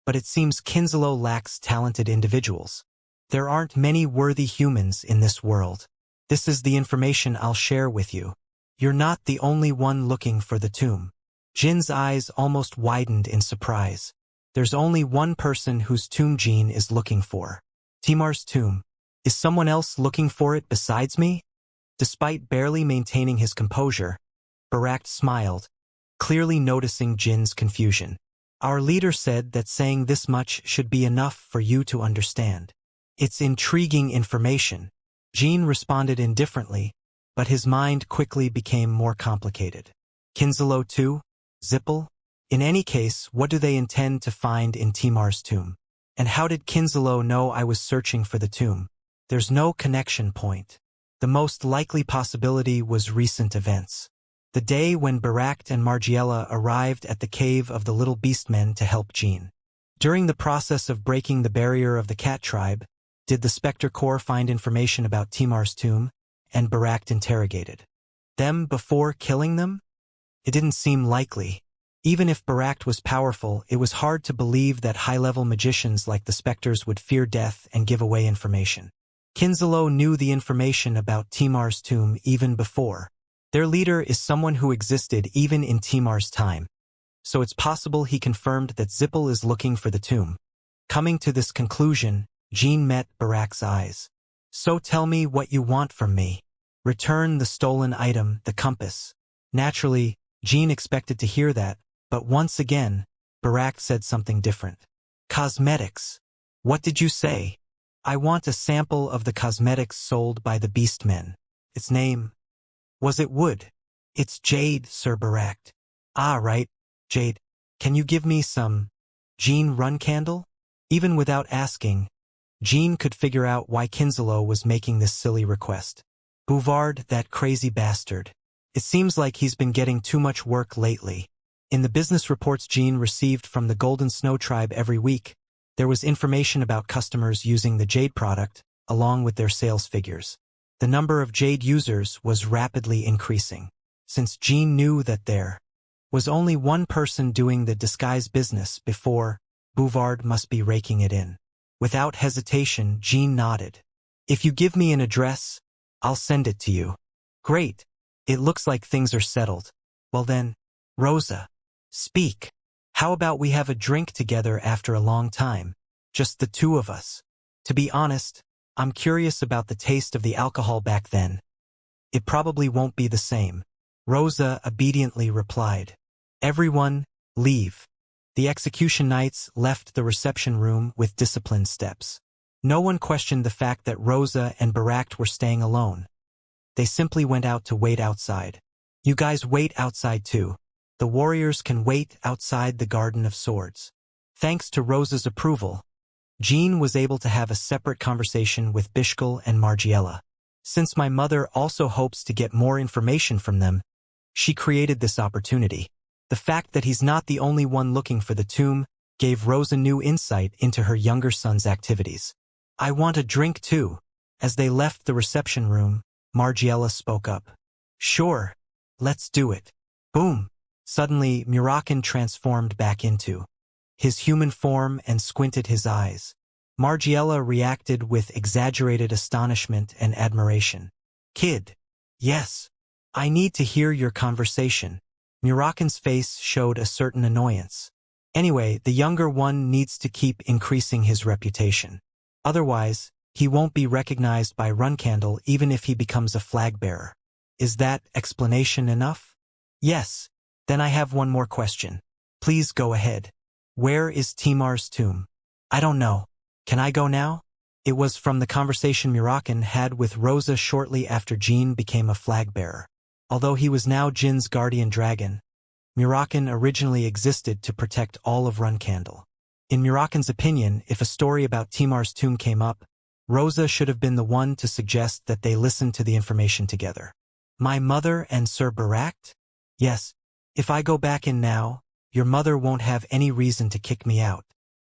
but it seems Kinzalo lacks talented individuals. There aren't many worthy humans in this world. This is the information I'll share with you. You're not the only one looking for the tomb. Jin's eyes almost widened in surprise. There's only one person whose tomb Jean is looking for. Timar's tomb. Is someone else looking for it besides me? Despite barely maintaining his composure, Barak smiled, clearly noticing Jin's confusion. Our leader said that saying this much should be enough for you to understand. It's intriguing information. Jean responded indifferently, but his mind quickly became more complicated. Kinzalo too? Zippel? In any case, what do they intend to find in Timar's tomb? And how did Kinzalo know I was searching for the tomb? There's no connection point. The most likely possibility was recent events. The day when Pact and Margiela arrived at the cave of the little beastmen to help Jean. During the process of breaking the barrier of the cat tribe, did the Spectre Corps find information about Timar's tomb, and Pact interrogated them before killing them? It didn't seem likely. Even if Pact was powerful, it was hard to believe that high-level magicians like the Spectres would fear death and give away information. Kinslow knew the information about Timar's tomb even before. Their leader is someone who existed even in Timar's time, so it's possible he confirmed that Zippel is looking for the tomb. Coming to this conclusion, Jean met Pact's eyes. So tell me what you want from me. Return the stolen item, the compass. Naturally, Jean expected to hear that, but once again, Pact said something different. Cosmetics. What did you say? I want a sample of the cosmetics sold by the Beastmen. Its name. Was it wood? It's jade, Sir Pact. Ah, right, jade. Can you give me some Jean run candle? Even without asking, Jean could figure out why Kinslow was making this silly request. Bouvard, that crazy bastard. It seems like he's been getting too much work lately. In the business reports Jean received from the Golden Snow Tribe every week, there was information about customers using the Jade product, along with their sales figures. The number of Jade users was rapidly increasing. Since Jean knew that there was only one person doing the disguise business before, Bouvard must be raking it in. Without hesitation, Jean nodded. If you give me an address, I'll send it to you. Great. It looks like things are settled. Well then, Rosa. Speak. How about we have a drink together after a long time? Just the two of us. To be honest, I'm curious about the taste of the alcohol back then. It probably won't be the same. Rosa obediently replied. Everyone, leave. The execution knights left the reception room with disciplined steps. No one questioned the fact that Rosa and Pact were staying alone. They simply went out to wait outside. You guys wait outside too. The warriors can wait outside the Garden of Swords. Thanks to Rosa's approval, Jean was able to have a separate conversation with Bishkal and Margiela. Since my mother also hopes to get more information from them, she created this opportunity. The fact that he's not the only one looking for the tomb gave Rosa new insight into her younger son's activities. I want a drink too. As they left the reception room, Margiela spoke up. Sure. Let's do it. Boom. Suddenly, Murakin transformed back into his human form and squinted his eyes. Margiela reacted with exaggerated astonishment and admiration. Kid. Yes. I need to hear your conversation. Murakin's face showed a certain annoyance. Anyway, the younger one needs to keep increasing his reputation. Otherwise, he won't be recognized by Runcandle even if he becomes a flag bearer. Is that explanation enough? Yes. Then I have one more question. Please go ahead. Where is Timar's tomb? I don't know. Can I go now? It was from the conversation Murakin had with Rosa shortly after Jean became a flag bearer. Although he was now Jin's guardian dragon, Murakin originally existed to protect all of Runcandle. In Murakin's opinion, if a story about Timar's tomb came up, Rosa should have been the one to suggest that they listen to the information together. My mother and Sir Pact? Yes. If I go back in now, your mother won't have any reason to kick me out.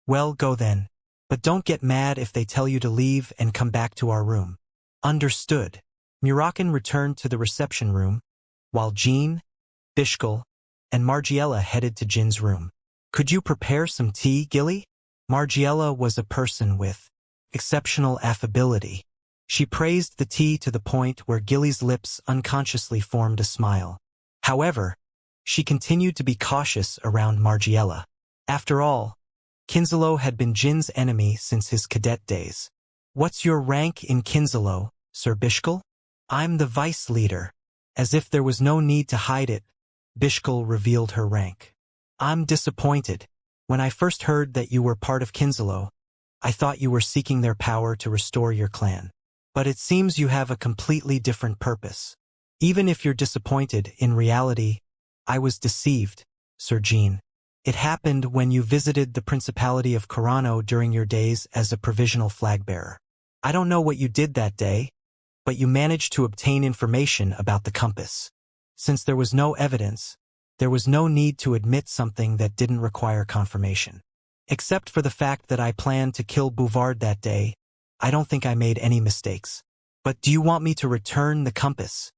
Well, go then. But don't get mad if they tell you to leave and come back to our room. Understood. Murakin returned to the reception room, while Jean, Bishkal, and Margiela headed to Jin's room. Could you prepare some tea, Gilly? Margiela was a person with exceptional affability. She praised the tea to the point where Gilly's lips unconsciously formed a smile. However, she continued to be cautious around Margiela. After all, Kinslow had been Jin's enemy since his cadet days. What's your rank in Kinslow, Sir Bishkal? I'm the vice leader. As if there was no need to hide it, Bishkal revealed her rank. I'm disappointed. When I first heard that you were part of Kinslow, I thought you were seeking their power to restore your clan. But it seems you have a completely different purpose. Even if you're disappointed, in reality, I was deceived, Sir Jean. It happened when you visited the Principality of Carano during your days as a provisional flag bearer. I don't know what you did that day, but you managed to obtain information about the compass. Since there was no evidence, there was no need to admit something that didn't require confirmation. Except for the fact that I planned to kill Bouvard that day, I don't think I made any mistakes. But do you want me to return the compass?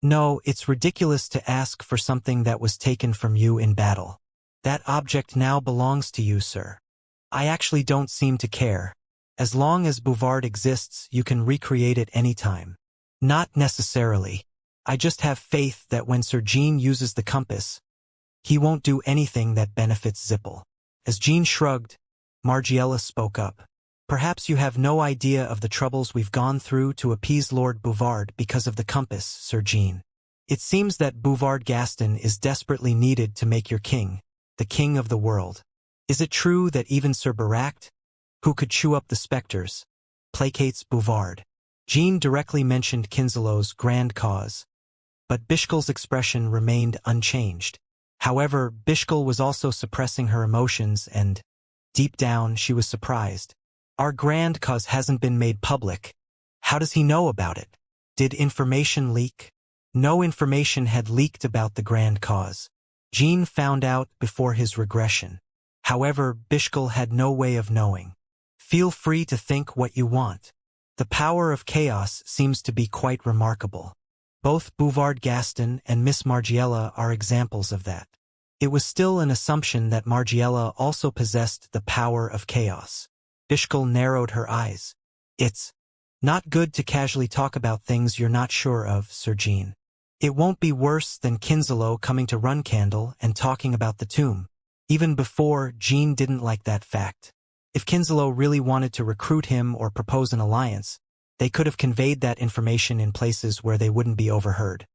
No, it's ridiculous to ask for something that was taken from you in battle. That object now belongs to you, sir. I actually don't seem to care. As long as Bouvard exists, you can recreate it anytime. Not necessarily. I just have faith that when Sir Jean uses the compass, he won't do anything that benefits Zipple. As Jean shrugged, Margiela spoke up. Perhaps you have no idea of the troubles we've gone through to appease Lord Bouvard because of the compass, Sir Jean. It seems that Bouvard Gaston is desperately needed to make your king, the king of the world. Is it true that even Sir Baract, who could chew up the specters, placates Bouvard? Jean directly mentioned Kinzelot's grand cause, but Bishkel's expression remained unchanged. However, Bishkel was also suppressing her emotions and, deep down, she was surprised. Our grand cause hasn't been made public. How does he know about it? Did information leak? No information had leaked about the grand cause. Jean found out before his regression. However, Bishkel had no way of knowing. Feel free to think what you want. The power of chaos seems to be quite remarkable. Both Bouvard Gaston and Miss Margiela are examples of that. It was still an assumption that Margiela also possessed the power of chaos. Bishkel narrowed her eyes. It's not good to casually talk about things you're not sure of, Sir Jean. It won't be worse than Kinzelot coming to Runcandle and talking about the tomb. Even before, Jean didn't like that fact. If Kinzelot really wanted to recruit him or propose an alliance, they could have conveyed that information in places where they wouldn't be overheard.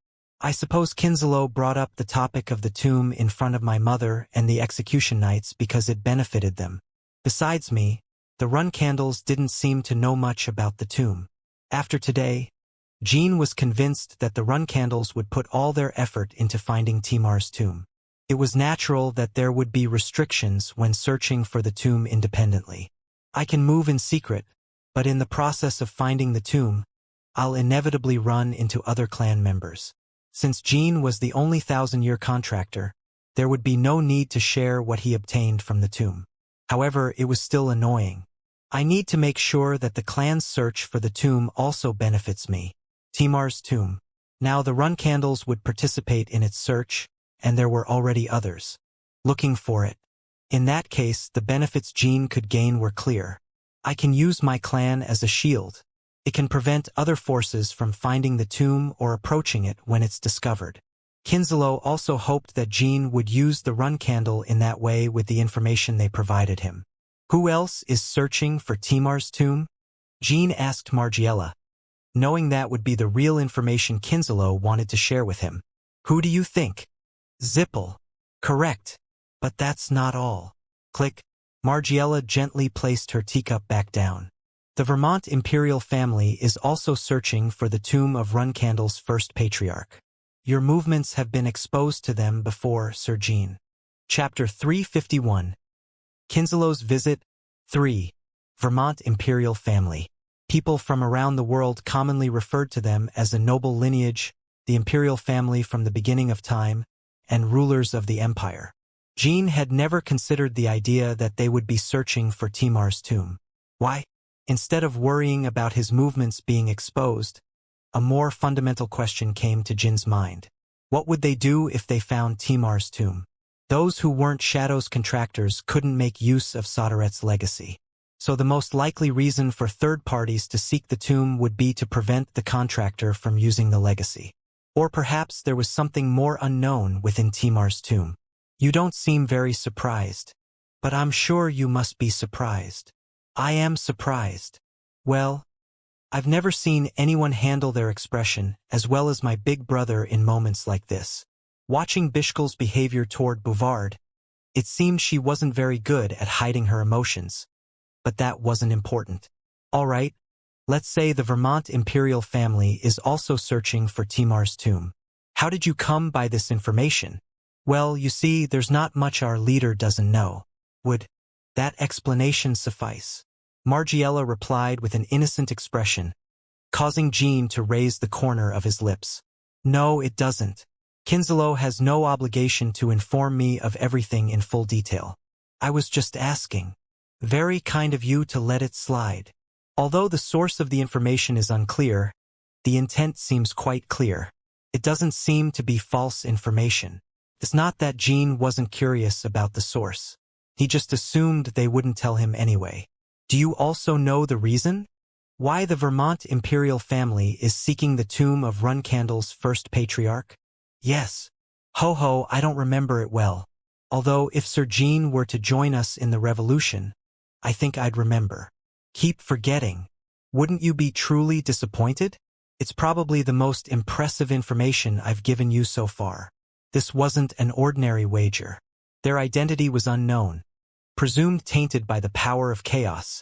I suppose Kinzelot brought up the topic of the tomb in front of my mother and the execution knights because it benefited them. Besides me, the Runcandles didn't seem to know much about the tomb. After today, Jean was convinced that the Runcandles would put all their effort into finding Timar's tomb. It was natural that there would be restrictions when searching for the tomb independently. I can move in secret, but in the process of finding the tomb, I'll inevitably run into other clan members. Since Jean was the only 1,000-year contractor, there would be no need to share what he obtained from the tomb. However, it was still annoying. I need to make sure that the clan's search for the tomb also benefits me. Timar's tomb. Now the Runcandles would participate in its search, and there were already others looking for it. In that case, the benefits Jean could gain were clear. I can use my clan as a shield. It can prevent other forces from finding the tomb or approaching it when it's discovered. Kinzelot also hoped that Jean would use the Runcandle in that way with the information they provided him. Who else is searching for Timar's tomb? Jean asked Margiela, knowing that would be the real information Kinzelot wanted to share with him. Who do you think? Zipple. Correct. But that's not all. Click. Margiela gently placed her teacup back down. The Vermont imperial family is also searching for the tomb of Runcandle's first patriarch. Your movements have been exposed to them before, Sir Jean. Chapter 351. Kinzelot's Visit. 3. Vermont imperial family. People from around the world commonly referred to them as a noble lineage, the imperial family from the beginning of time, and rulers of the empire. Jean had never considered the idea that they would be searching for Timar's tomb. Why? Instead of worrying about his movements being exposed, a more fundamental question came to Jin's mind. What would they do if they found Timar's tomb? Those who weren't Shadow's contractors couldn't make use of Soderet's legacy. So the most likely reason for third parties to seek the tomb would be to prevent the contractor from using the legacy. Or perhaps there was something more unknown within Timar's tomb. You don't seem very surprised. But I'm sure you must be surprised. I am surprised. Well, I've never seen anyone handle their expression as well as my big brother in moments like this. Watching Bishkel's behavior toward Bouvard, it seemed she wasn't very good at hiding her emotions. But that wasn't important. All right, let's say the Vermont imperial family is also searching for Timar's tomb. How did you come by this information? Well, you see, there's not much our leader doesn't know. Would that explanation suffice? Margiela replied with an innocent expression. causing Jean to raise the corner of his lips. No, it doesn't. Kinslow has no obligation to inform me of everything in full detail. I was just asking. Very kind of you to let it slide. Although the source of the information is unclear, the intent seems quite clear. It doesn't seem to be false information. It's not that Jean wasn't curious about the source. He just assumed they wouldn't tell him anyway. Do you also know the reason? Why the Vermont imperial family is seeking the tomb of Runcandle's first patriarch? Yes. Ho, I don't remember it well. Although if Sir Jean were to join us in the revolution, I think I'd remember. Keep forgetting. Wouldn't you be truly disappointed? It's probably the most impressive information I've given you so far. This wasn't an ordinary wager. Their identity was unknown, presumed tainted by the power of chaos,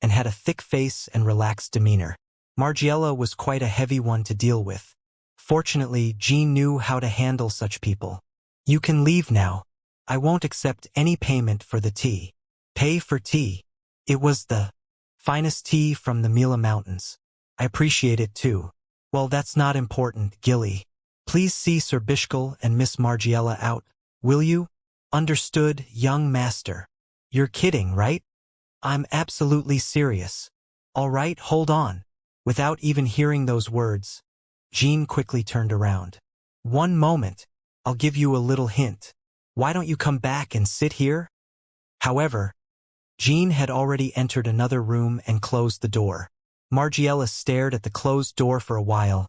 and had a thick face and relaxed demeanor. Margiela was quite a heavy one to deal with. Fortunately, Jean knew how to handle such people. You can leave now. I won't accept any payment for the tea. Pay for tea. It was the finest tea from the Mila Mountains. I appreciate it too. Well, that's not important, Gilly. Please see Sir Bishkal and Miss Margiela out, will you? Understood, young master. You're kidding, right? I'm absolutely serious. All right, hold on. Without even hearing those words, Jean quickly turned around. One moment. I'll give you a little hint. Why don't you come back and sit here? However, Jean had already entered another room and closed the door. Margiela stared at the closed door for a while,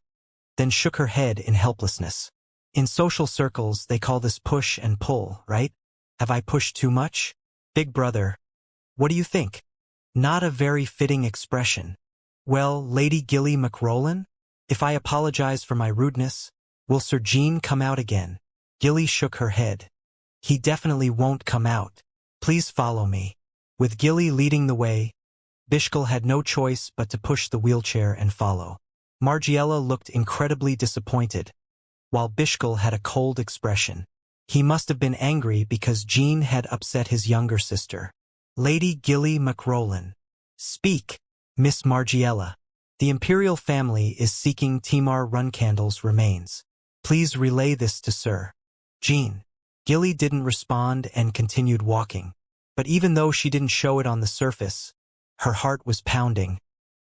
then shook her head in helplessness. In social circles, they call this push and pull, right? Have I pushed too much? Big brother, what do you think? Not a very fitting expression. Well, Lady Gilly McRolin, if I apologize for my rudeness, will Sir Jean come out again? Gilly shook her head. He definitely won't come out. Please follow me. With Gilly leading the way, Bishkal had no choice but to push the wheelchair and follow. Margiela looked incredibly disappointed, while Bishkal had a cold expression. He must have been angry because Jean had upset his younger sister. Lady Gilly McRolin. Speak, Miss Margiela. The imperial family is seeking Timar Runcandle's remains. Please relay this to Sir Jean. Gilly didn't respond and continued walking. But even though she didn't show it on the surface, her heart was pounding,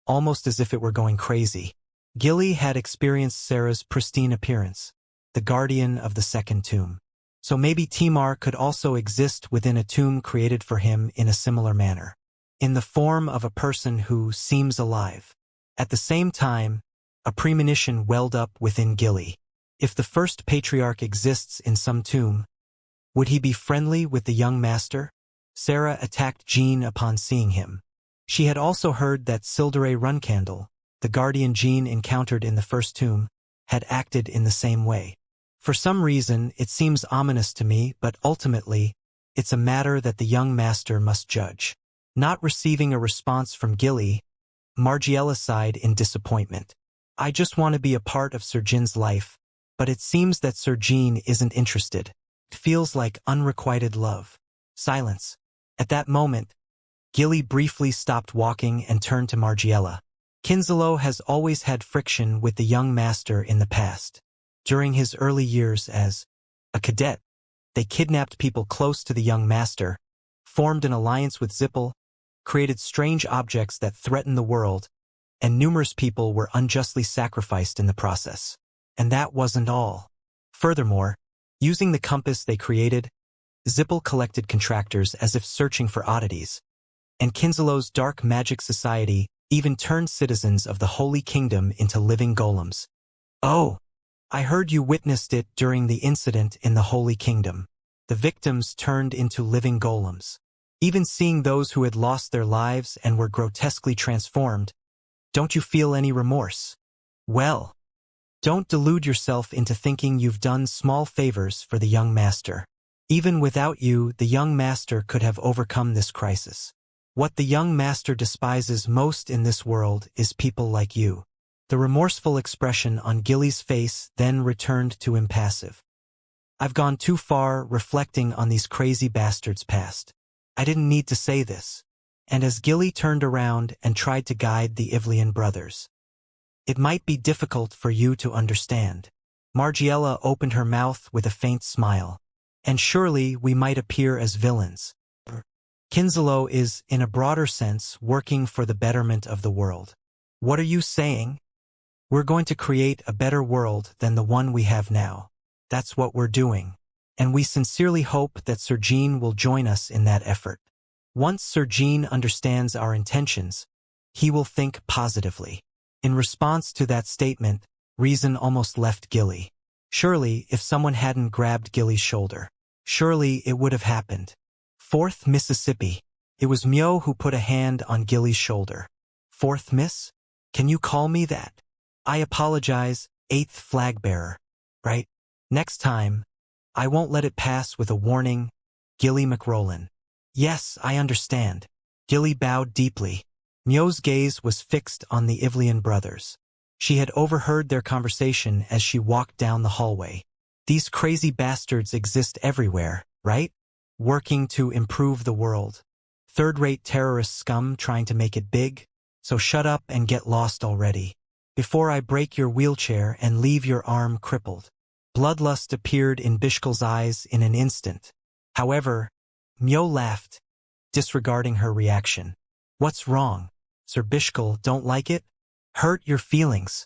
almost as if it were going crazy. Gilly had experienced Sarah's pristine appearance, the guardian of the second tomb. So maybe Timar could also exist within a tomb created for him in a similar manner, in the form of a person who seems alive. At the same time, a premonition welled up within Gilly. If the first patriarch exists in some tomb, would he be friendly with the young master? Sarah attacked Jean upon seeing him. She had also heard that Sildare Runcandle, the guardian Jean encountered in the first tomb, had acted in the same way. For some reason, it seems ominous to me, but ultimately, it's a matter that the young master must judge. Not receiving a response from Gilly, Margiela sighed in disappointment. I just want to be a part of Sir Jean's life, but it seems that Sir Jean isn't interested. It feels like unrequited love. Silence. At that moment, Gilly briefly stopped walking and turned to Margiela. Kinslow has always had friction with the young master in the past. During his early years as a cadet, they kidnapped people close to the young master, formed an alliance with Zippel, created strange objects that threatened the world, and numerous people were unjustly sacrificed in the process. And that wasn't all. Furthermore, using the compass they created, Zippel collected contractors as if searching for oddities, and Kinslow's dark magic society even turned citizens of the Holy Kingdom into living golems. Oh, I heard you witnessed it during the incident in the Holy Kingdom. The victims turned into living golems. Even seeing those who had lost their lives and were grotesquely transformed, don't you feel any remorse? Well, don't delude yourself into thinking you've done small favors for the young master. Even without you, the young master could have overcome this crisis. What the young master despises most in this world is people like you. The remorseful expression on Gilly's face then returned to impassive. I've gone too far reflecting on these crazy bastards' past. I didn't need to say this. And as Gilly turned around and tried to guide the Ivlian brothers, It might be difficult for you to understand. Margiela opened her mouth with a faint smile. And surely we might appear as villains. Kinslow is, in a broader sense, working for the betterment of the world. What are you saying? We're going to create a better world than the one we have now. That's what we're doing. And we sincerely hope that Sir Jean will join us in that effort. Once Sir Jean understands our intentions, he will think positively. In response to that statement, reason almost left Gilly. Surely, if someone hadn't grabbed Gilly's shoulder, surely it would have happened. 4th Mississippi. It was Myo who put a hand on Gilly's shoulder. 4th Miss? Can you call me that? I apologize, 8th flag bearer. Right? Next time, I won't let it pass with a warning, Gilly McRolin. Yes, I understand. Gilly bowed deeply. Myo's gaze was fixed on the Ivlian brothers. She had overheard their conversation as she walked down the hallway. These crazy bastards exist everywhere, right? Working to improve the world. Third-rate terrorist scum trying to make it big? So shut up and get lost already. Before I break your wheelchair and leave your arm crippled. Bloodlust appeared in Bishkal's eyes in an instant. However, Myo laughed, disregarding her reaction. What's wrong? Sir Bishkal, don't like it? Hurt your feelings.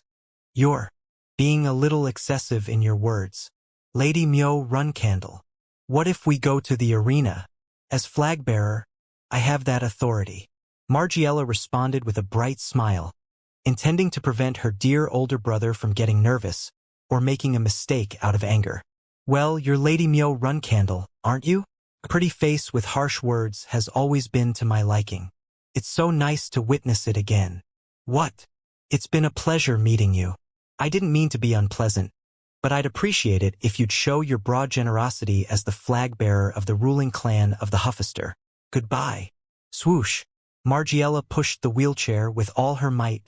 You're being a little excessive in your words. Lady Myo Runcandle. What if we go to the arena? As flag bearer, I have that authority. Margiela responded with a bright smile, intending to prevent her dear older brother from getting nervous or making a mistake out of anger. Well, you're Lady Myo Runcandle, aren't you? A pretty face with harsh words has always been to my liking. It's so nice to witness it again. What? It's been a pleasure meeting you. I didn't mean to be unpleasant, but I'd appreciate it if you'd show your broad generosity as the flag bearer of the ruling clan of the Huffister. Goodbye. Swoosh. Margiela pushed the wheelchair with all her might,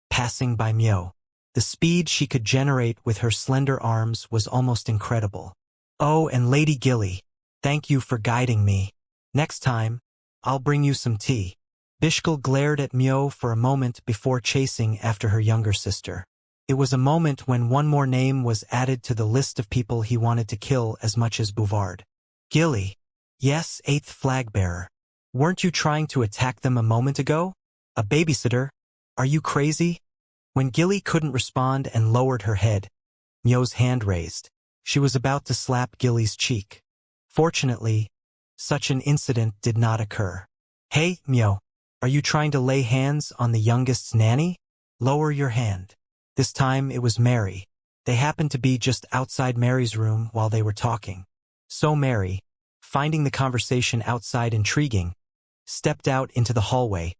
passing by Myo. The speed she could generate with her slender arms was almost incredible. Oh, and Lady Gilly, thank you for guiding me. Next time, I'll bring you some tea. Bishkal glared at Myo for a moment before chasing after her younger sister. It was a moment when one more name was added to the list of people he wanted to kill as much as Bouvard. Gilly. Yes, 8th flag bearer. Weren't you trying to attack them a moment ago? A babysitter? Are you crazy? When Gilly couldn't respond and lowered her head, Myo's hand raised. She was about to slap Gilly's cheek. Fortunately, such an incident did not occur. Hey, Myo. Are you trying to lay hands on the youngest's nanny? Lower your hand. This time it was Mary. They happened to be just outside Mary's room while they were talking. So Mary, finding the conversation outside intriguing, stepped out into the hallway,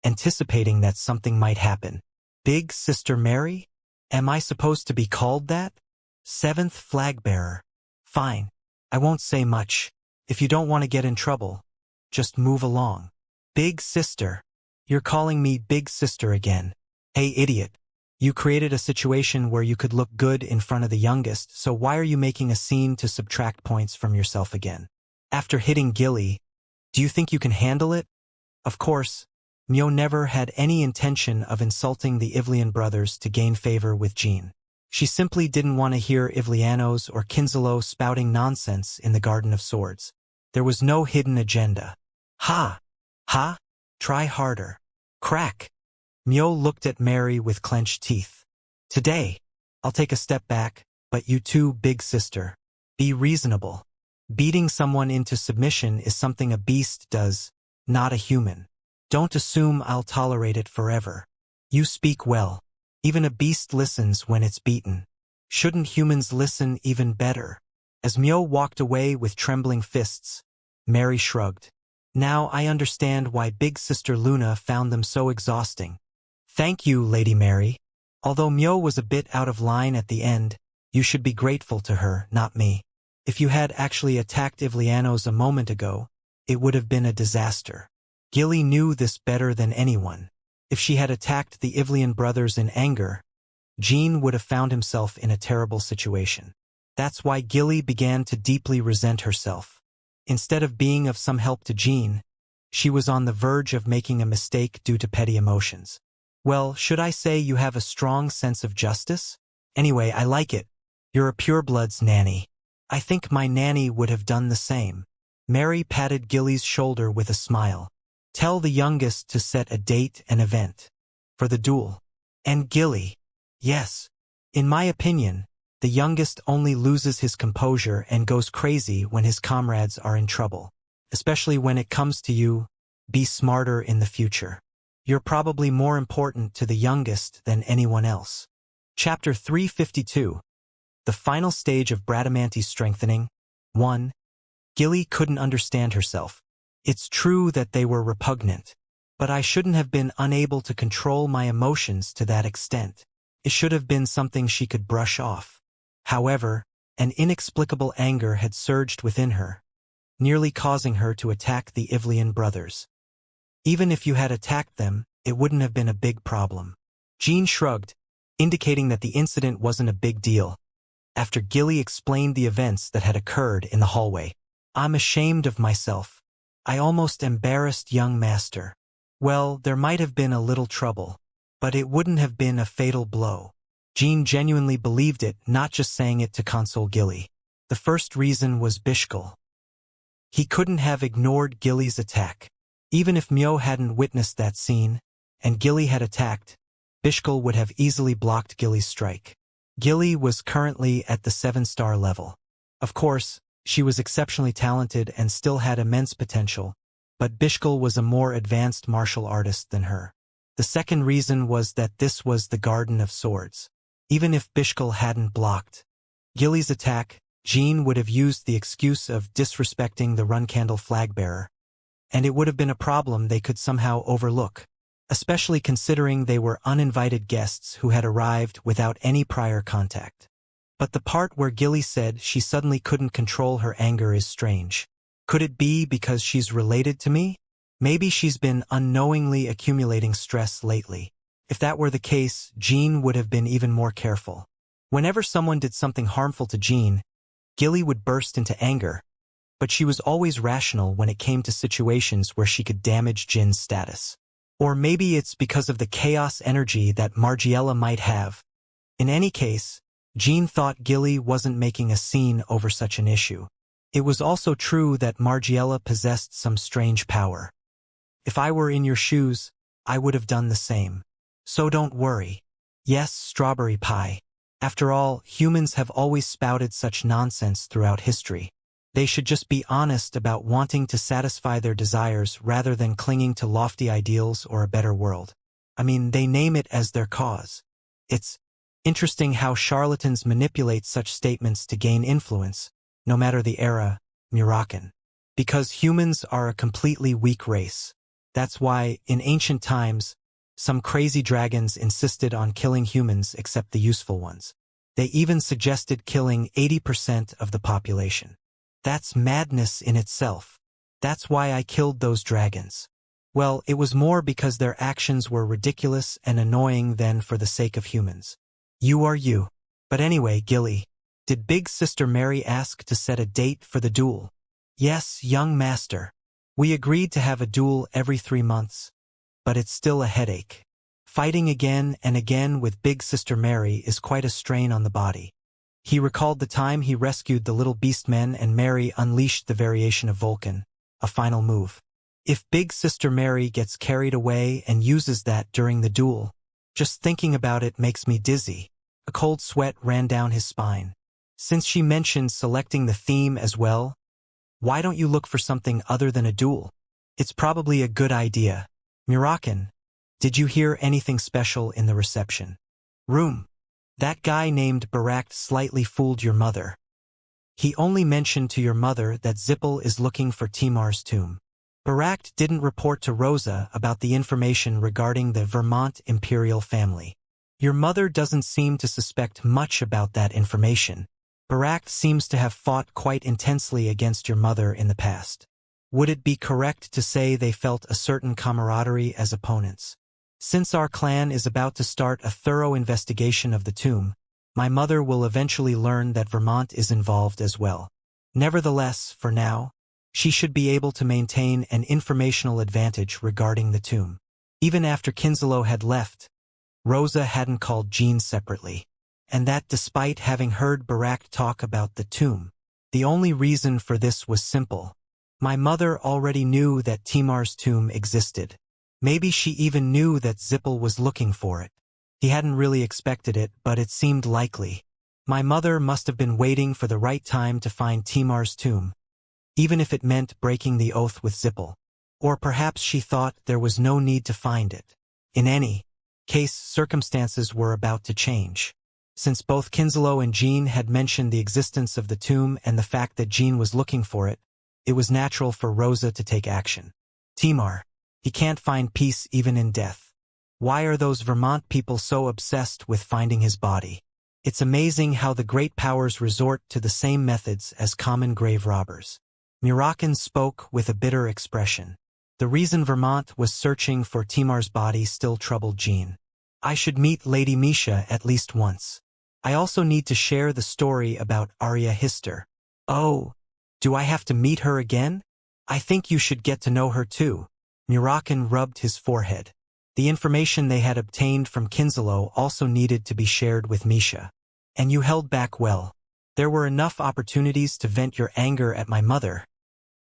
anticipating that something might happen. Big Sister Mary? Am I supposed to be called that? 7th flag bearer. Fine. I won't say much. If you don't want to get in trouble, just move along. Big Sister. You're calling me Big Sister again. Hey, idiot. You created a situation where you could look good in front of the youngest, so why are you making a scene to subtract points from yourself again? After hitting Gilly, do you think you can handle it? Of course, Myo never had any intention of insulting the Ivlian brothers to gain favor with Jean. She simply didn't want to hear Ivlianos or Kinslow spouting nonsense in the Garden of Swords. There was no hidden agenda. Ha! Ha! Try harder. Crack! Myo looked at Mary with clenched teeth. Today, I'll take a step back, but you too, Big Sister. Be reasonable. Beating someone into submission is something a beast does, not a human. Don't assume I'll tolerate it forever. You speak well. Even a beast listens when it's beaten. Shouldn't humans listen even better? As Myo walked away with trembling fists, Mary shrugged. Now I understand why Big Sister Luna found them so exhausting. Thank you, Lady Mary. Although Myo was a bit out of line at the end, you should be grateful to her, not me. If you had actually attacked Ivlianos a moment ago, it would have been a disaster. Gilly knew this better than anyone. If she had attacked the Ivlian brothers in anger, Jean would have found himself in a terrible situation. That's why Gilly began to deeply resent herself. Instead of being of some help to Jean, she was on the verge of making a mistake due to petty emotions. Well, should I say you have a strong sense of justice? Anyway, I like it. You're a purebloods nanny. I think my nanny would have done the same. Mary patted Gilly's shoulder with a smile. Tell the youngest to set a date and event. For the duel. And Gilly. Yes. In my opinion, the youngest only loses his composure and goes crazy when his comrades are in trouble. Especially when it comes to you, be smarter in the future. You're probably more important to the youngest than anyone else. Chapter 352. The final stage of Bradamanti's strengthening. 1. Gilly couldn't understand herself. It's true that they were repugnant, but I shouldn't have been unable to control my emotions to that extent. It should have been something she could brush off. However, an inexplicable anger had surged within her, nearly causing her to attack the Ivlian brothers. Even if you had attacked them, it wouldn't have been a big problem. Jean shrugged, indicating that the incident wasn't a big deal. After Gilly explained the events that had occurred in the hallway, I'm ashamed of myself. I almost embarrassed young master. Well, there might have been a little trouble, but it wouldn't have been a fatal blow. Jean genuinely believed it, not just saying it to console Gilly. The first reason was Bishkal. He couldn't have ignored Gilly's attack. Even if Myo hadn't witnessed that scene, and Gilly had attacked, Bishkal would have easily blocked Gilly's strike. Gilly was currently at the 7-star level. Of course, she was exceptionally talented and still had immense potential, but Bishkal was a more advanced martial artist than her. The second reason was that this was the Garden of Swords. Even if Bishkal hadn't blocked Gilly's attack, Jean would have used the excuse of disrespecting the Runcandle flag-bearer, and it would have been a problem they could somehow overlook, especially considering they were uninvited guests who had arrived without any prior contact. But the part where Gilly said she suddenly couldn't control her anger is strange. Could it be because she's related to me? Maybe she's been unknowingly accumulating stress lately. If that were the case, Jean would have been even more careful. Whenever someone did something harmful to Jean, Gilly would burst into anger, but she was always rational when it came to situations where she could damage Jin's status. Or maybe it's because of the chaos energy that Margiela might have. In any case, Jean thought Gilly wasn't making a scene over such an issue. It was also true that Margiela possessed some strange power. If I were in your shoes, I would have done the same. So don't worry. Yes, strawberry pie. After all, humans have always spouted such nonsense throughout history. They should just be honest about wanting to satisfy their desires rather than clinging to lofty ideals or a better world. I mean, they name it as their cause. It's interesting how charlatans manipulate such statements to gain influence, no matter the era, Murakan. Because humans are a completely weak race. That's why, in ancient times, some crazy dragons insisted on killing humans except the useful ones. They even suggested killing 80% of the population. That's madness in itself. That's why I killed those dragons. Well, it was more because their actions were ridiculous and annoying than for the sake of humans. You are you. But anyway, Gilly, did Big Sister Mary ask to set a date for the duel? Yes, young master. We agreed to have a duel every 3 months. But it's still a headache. Fighting again and again with Big Sister Mary is quite a strain on the body. He recalled the time he rescued the little beastmen and Mary unleashed the variation of Vulcan, a final move. If Big Sister Mary gets carried away and uses that during the duel, just thinking about it makes me dizzy. A cold sweat ran down his spine. Since she mentioned selecting the theme as well, why don't you look for something other than a duel? It's probably a good idea. Murakan, did you hear anything special in the reception room? That guy named Barak slightly fooled your mother. He only mentioned to your mother that Zippel is looking for Timar's tomb. Barak didn't report to Rosa about the information regarding the Vermont imperial family. Your mother doesn't seem to suspect much about that information. Barak seems to have fought quite intensely against your mother in the past. Would it be correct to say they felt a certain camaraderie as opponents? Since our clan is about to start a thorough investigation of the tomb, my mother will eventually learn that Vermont is involved as well. Nevertheless, for now, she should be able to maintain an informational advantage regarding the tomb. Even after Kinslow had left, Rosa hadn't called Jean separately. And that despite having heard Barak talk about the tomb. The only reason for this was simple. My mother already knew that Timar's tomb existed. Maybe she even knew that Zippel was looking for it. He hadn't really expected it, but it seemed likely. My mother must have been waiting for the right time to find Timar's tomb, even if it meant breaking the oath with Zippel. Or perhaps she thought there was no need to find it. In any case, circumstances were about to change. Since both Kinslow and Jean had mentioned the existence of the tomb and the fact that Jean was looking for it, it was natural for Rosa to take action. Timar. He can't find peace even in death. Why are those Vermont people so obsessed with finding his body? It's amazing how the great powers resort to the same methods as common grave robbers. Murakin spoke with a bitter expression. The reason Vermont was searching for Timar's body still troubled Jean. I should meet Lady Misha at least once. I also need to share the story about Arya Hister. Oh, do I have to meet her again? I think you should get to know her too. Murakin rubbed his forehead. The information they had obtained from Kinslow also needed to be shared with Misha. And you held back well. There were enough opportunities to vent your anger at my mother.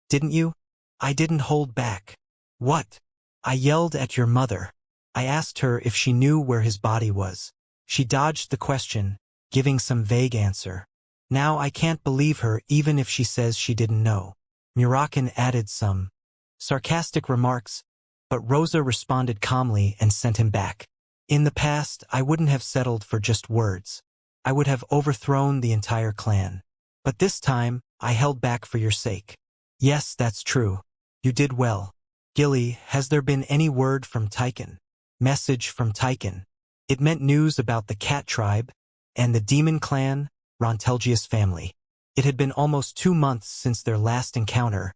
Didn't you? I didn't hold back. What? I yelled at your mother. I asked her if she knew where his body was. She dodged the question, giving some vague answer. Now I can't believe her even if she says she didn't know. Murakin added some sarcastic remarks, but Rosa responded calmly and sent him back. In the past, I wouldn't have settled for just words. I would have overthrown the entire clan. But this time, I held back for your sake. Yes, that's true. You did well. Gilly, has there been any word from Tychon? Message from Tychon. It meant news about the Cat tribe and the demon clan, Rontelgius family. It had been almost 2 months since their last encounter,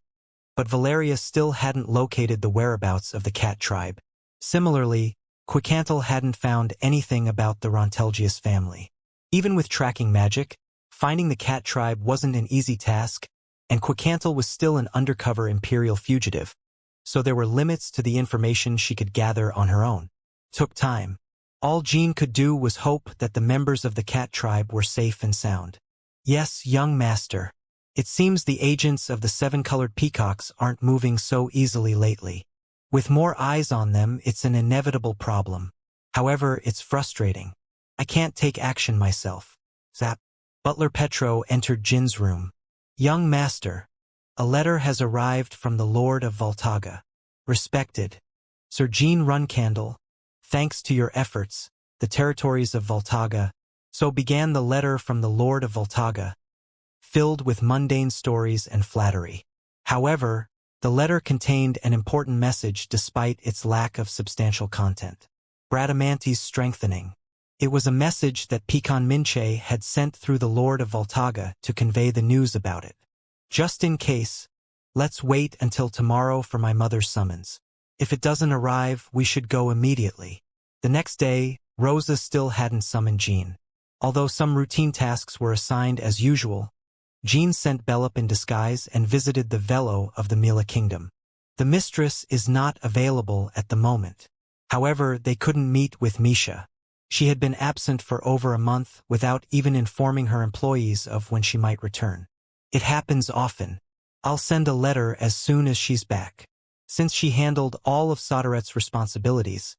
but Valeria still hadn't located the whereabouts of the Cat tribe. Similarly, Quicantel hadn't found anything about the Rontelgius family. Even with tracking magic, finding the Cat tribe wasn't an easy task, and Quicantel was still an undercover Imperial fugitive, so there were limits to the information she could gather on her own. Took time. All Jean could do was hope that the members of the Cat tribe were safe and sound. Yes, young master. It seems the agents of the 7-colored peacocks aren't moving so easily lately. With more eyes on them, it's an inevitable problem. However, it's frustrating. I can't take action myself. Zap. Butler Petro entered Jin's room. Young master. A letter has arrived from the Lord of Voltaga. Respected Sir Jean Runcandle, thanks to your efforts, the territories of Voltaga. So began the letter from the Lord of Voltaga, filled with mundane stories and flattery. However, the letter contained an important message despite its lack of substantial content. Bradamanti's strengthening. It was a message that Pecan Minche had sent through the Lord of Voltaga to convey the news about it. Just in case, let's wait until tomorrow for my mother's summons. If it doesn't arrive, we should go immediately. The next day, Rosa still hadn't summoned Jean. Although some routine tasks were assigned as usual, Jean sent Bellup in disguise and visited the Velo of the Mila Kingdom. The mistress is not available at the moment. However, they couldn't meet with Misha. She had been absent for over a month without even informing her employees of when she might return. It happens often. I'll send a letter as soon as she's back. Since she handled all of Soderet's responsibilities,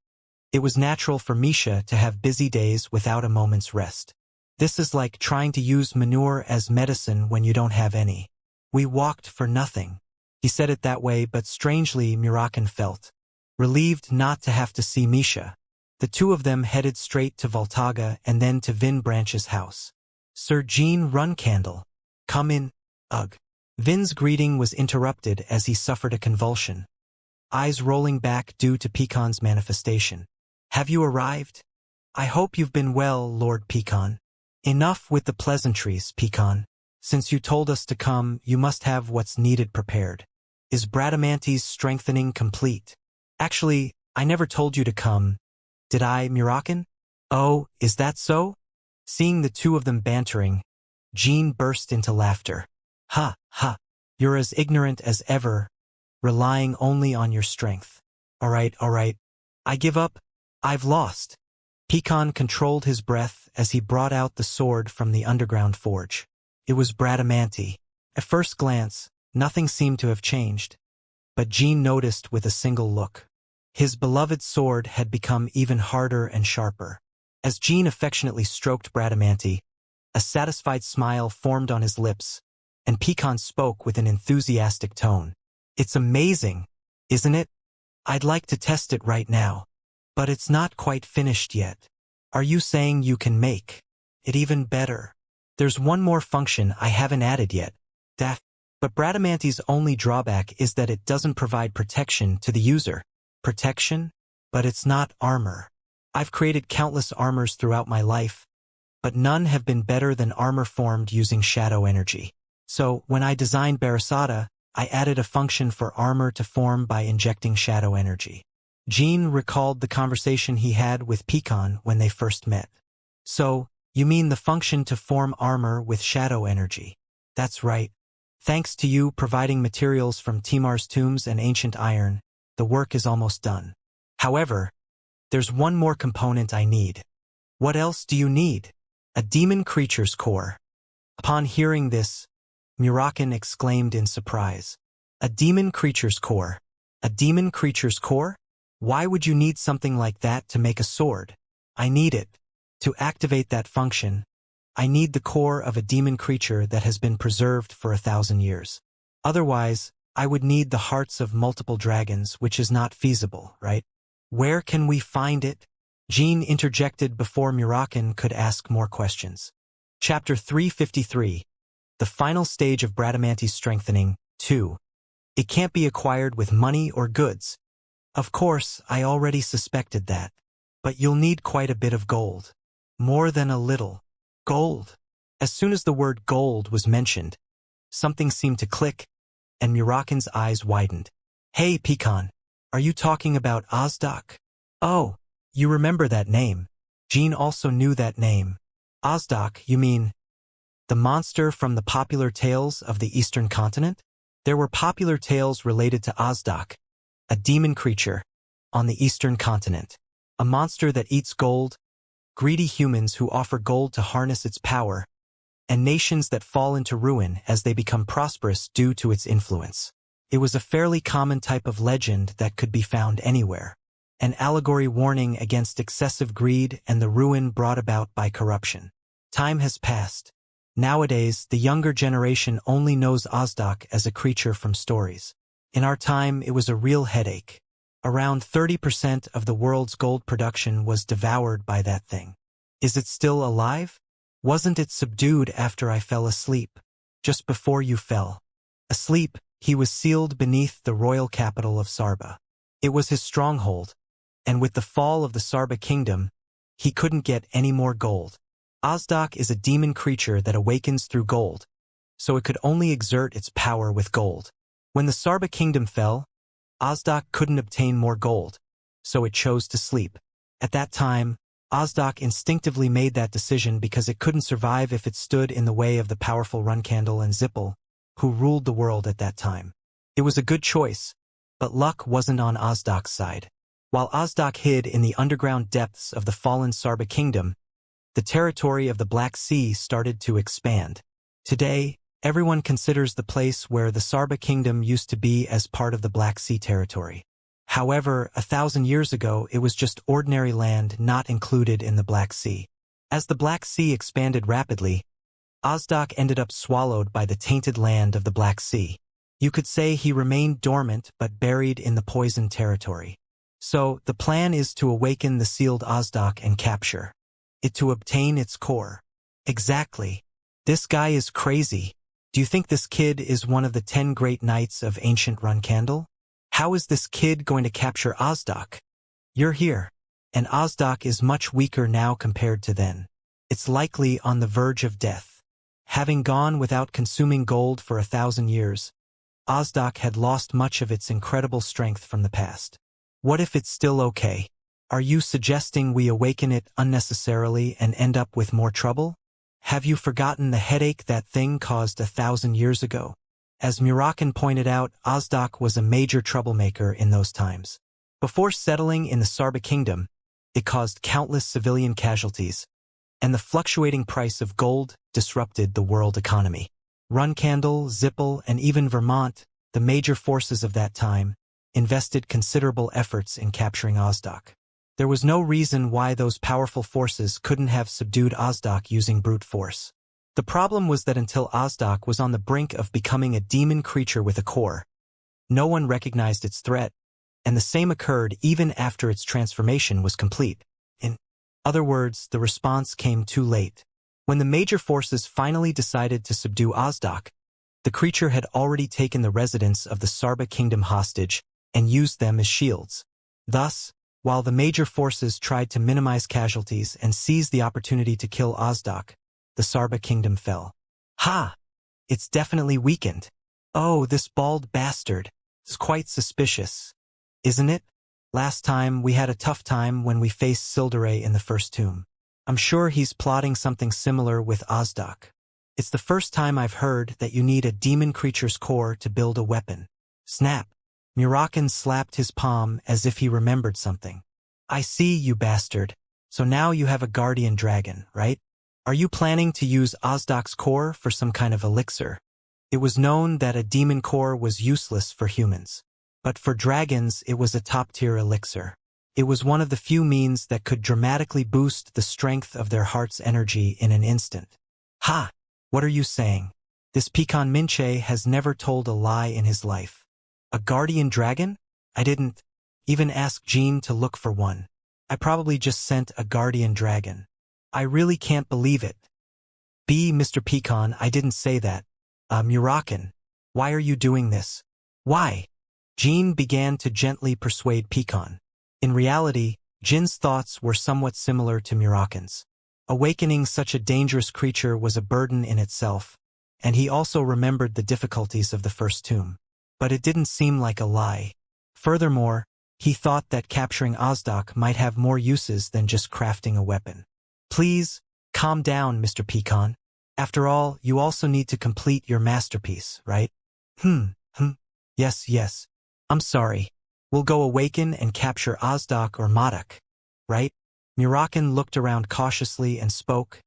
it was natural for Misha to have busy days without a moment's rest. This is like trying to use manure as medicine when you don't have any. We walked for nothing. He said it that way, but strangely Murakin felt relieved not to have to see Misha. The two of them headed straight to Voltaga and then to Vin Branch's house. Sir Jean Runcandle. Come in. Ugh. Vin's greeting was interrupted as he suffered a convulsion, eyes rolling back due to Pecan's manifestation. Have you arrived? I hope you've been well, Lord Pecan. Enough with the pleasantries, Pecan. Since you told us to come, you must have what's needed prepared. Is Bradamanti's strengthening complete? Actually, I never told you to come. Did I, Murakin? Oh, is that so? Seeing the two of them bantering, Jean burst into laughter. Ha, ha. You're as ignorant as ever, relying only on your strength. All right. I give up. I've lost. Pecan controlled his breath as he brought out the sword from the underground forge. It was Bradamanti. At first glance, nothing seemed to have changed, but Jean noticed with a single look. His beloved sword had become even harder and sharper. As Jean affectionately stroked Bradamanti, a satisfied smile formed on his lips, and Pecan spoke with an enthusiastic tone. "It's amazing, isn't it? I'd like to test it right now. But it's not quite finished yet. Are you saying you can make it even better? There's one more function I haven't added yet. But Bradamanti's only drawback is that it doesn't provide protection to the user. Protection? But it's not armor. I've created countless armors throughout my life, but none have been better than armor formed using shadow energy. So, when I designed Barasada, I added a function for armor to form by injecting shadow energy." Jean recalled the conversation he had with Pecan when they first met. "So, you mean the function to form armor with shadow energy?" "That's right. Thanks to you providing materials from Timar's tombs and ancient iron, the work is almost done. However, there's one more component I need." "What else do you need?" "A demon creature's core." Upon hearing this, Murakan exclaimed in surprise. "A demon creature's core? A demon creature's core? Why would you need something like that to make a sword?" "I need it. To activate that function, I need the core of a demon creature that has been preserved for 1,000 years. Otherwise, I would need the hearts of multiple dragons, which is not feasible, right?" "Where can we find it?" Jean interjected before Murakan could ask more questions. Chapter 353. The final stage of Bradamanti's strengthening, 2. It can't be acquired with money or goods. Of course, I already suspected that. But you'll need quite a bit of gold. More than a little. Gold. As soon as the word gold was mentioned, something seemed to click, and Murakan's eyes widened. "Hey, Pecan, are you talking about Ozdak?" "Oh, you remember that name." Jean also knew that name. "Ozdak, you mean the monster from the popular tales of the Eastern continent?" There were popular tales related to Ozdak, a demon creature, on the Eastern continent. A monster that eats gold, greedy humans who offer gold to harness its power, and nations that fall into ruin as they become prosperous due to its influence. It was a fairly common type of legend that could be found anywhere. An allegory warning against excessive greed and the ruin brought about by corruption. Time has passed. Nowadays, the younger generation only knows Ozdak as a creature from stories. In our time, it was a real headache. Around 30% of the world's gold production was devoured by that thing. Is it still alive? Wasn't it subdued after I fell asleep? Just before you fell asleep, he was sealed beneath the royal capital of Sarba. It was his stronghold, and with the fall of the Sarba kingdom, he couldn't get any more gold. Ozdak is a demon creature that awakens through gold, so it could only exert its power with gold. When the Sarba kingdom fell, Ozdak couldn't obtain more gold, so it chose to sleep. At that time, Ozdak instinctively made that decision because it couldn't survive if it stood in the way of the powerful Runcandle and Zippel, who ruled the world at that time. It was a good choice, but luck wasn't on Ozdak's side. While Ozdak hid in the underground depths of the fallen Sarba kingdom, the territory of the Black Sea started to expand. Today, everyone considers the place where the Sarba kingdom used to be as part of the Black Sea territory. However, 1,000 years ago, it was just ordinary land not included in the Black Sea. As the Black Sea expanded rapidly, Ozdak ended up swallowed by the tainted land of the Black Sea. You could say he remained dormant but buried in the poisoned territory. So, the plan is to awaken the sealed Ozdak and capture it to obtain its core. Exactly. This guy is crazy. Do you think this kid is one of the 10 great knights of ancient Runcandle? How is this kid going to capture Ozdak? You're here. And Ozdak is much weaker now compared to then. It's likely on the verge of death. Having gone without consuming gold for 1,000 years, Ozdak had lost much of its incredible strength from the past. What if it's still okay? Are you suggesting we awaken it unnecessarily and end up with more trouble? Have you forgotten the headache that thing caused 1,000 years ago? As Murakan pointed out, Ozdak was a major troublemaker in those times. Before settling in the Sarba kingdom, it caused countless civilian casualties, and the fluctuating price of gold disrupted the world economy. Runcandle, Zippel, and even Vermont, the major forces of that time, invested considerable efforts in capturing Osdoc. There was no reason why those powerful forces couldn't have subdued Osdoc using brute force. The problem was that until Osdoc was on the brink of becoming a demon creature with a core, no one recognized its threat, and the same occurred even after its transformation was complete. In other words, the response came too late. When the major forces finally decided to subdue Osdoc, the creature had already taken the residents of the Sarba kingdom hostage and used them as shields. Thus, while the major forces tried to minimize casualties and seize the opportunity to kill Osdoc, the Sarba kingdom fell. Ha! It's definitely weakened. Oh, this bald bastard is quite suspicious, isn't it? Last time we had a tough time when we faced Sildaray in the first tomb. I'm sure he's plotting something similar with Osdoc. It's the first time I've heard that you need a demon creature's core to build a weapon. Snap! Murakan slapped his palm as if he remembered something. I see, you bastard. So now you have a guardian dragon, right? Are you planning to use Osdoc's core for some kind of elixir? It was known that a demon core was useless for humans, but for dragons it was a top-tier elixir. It was one of the few means that could dramatically boost the strength of their heart's energy in an instant. Ha! What are you saying? This Pecan Minche has never told a lie in his life. A guardian dragon? I didn't even ask Jean to look for one. I probably just sent a guardian dragon. I really can't believe it. Mr. Pecan, I didn't say that. Murakan, why are you doing this? Why? Jean began to gently persuade Pecan. In reality, Jin's thoughts were somewhat similar to Murakan's. Awakening such a dangerous creature was a burden in itself, and he also remembered the difficulties of the first tomb. But it didn't seem like a lie. Furthermore, he thought that capturing Osdoc might have more uses than just crafting a weapon. Please, calm down, Mr. Pecan. After all, you also need to complete your masterpiece, right? Yes. I'm sorry. We'll go awaken and capture Osdoc or Modoc, right? Murakan looked around cautiously and spoke,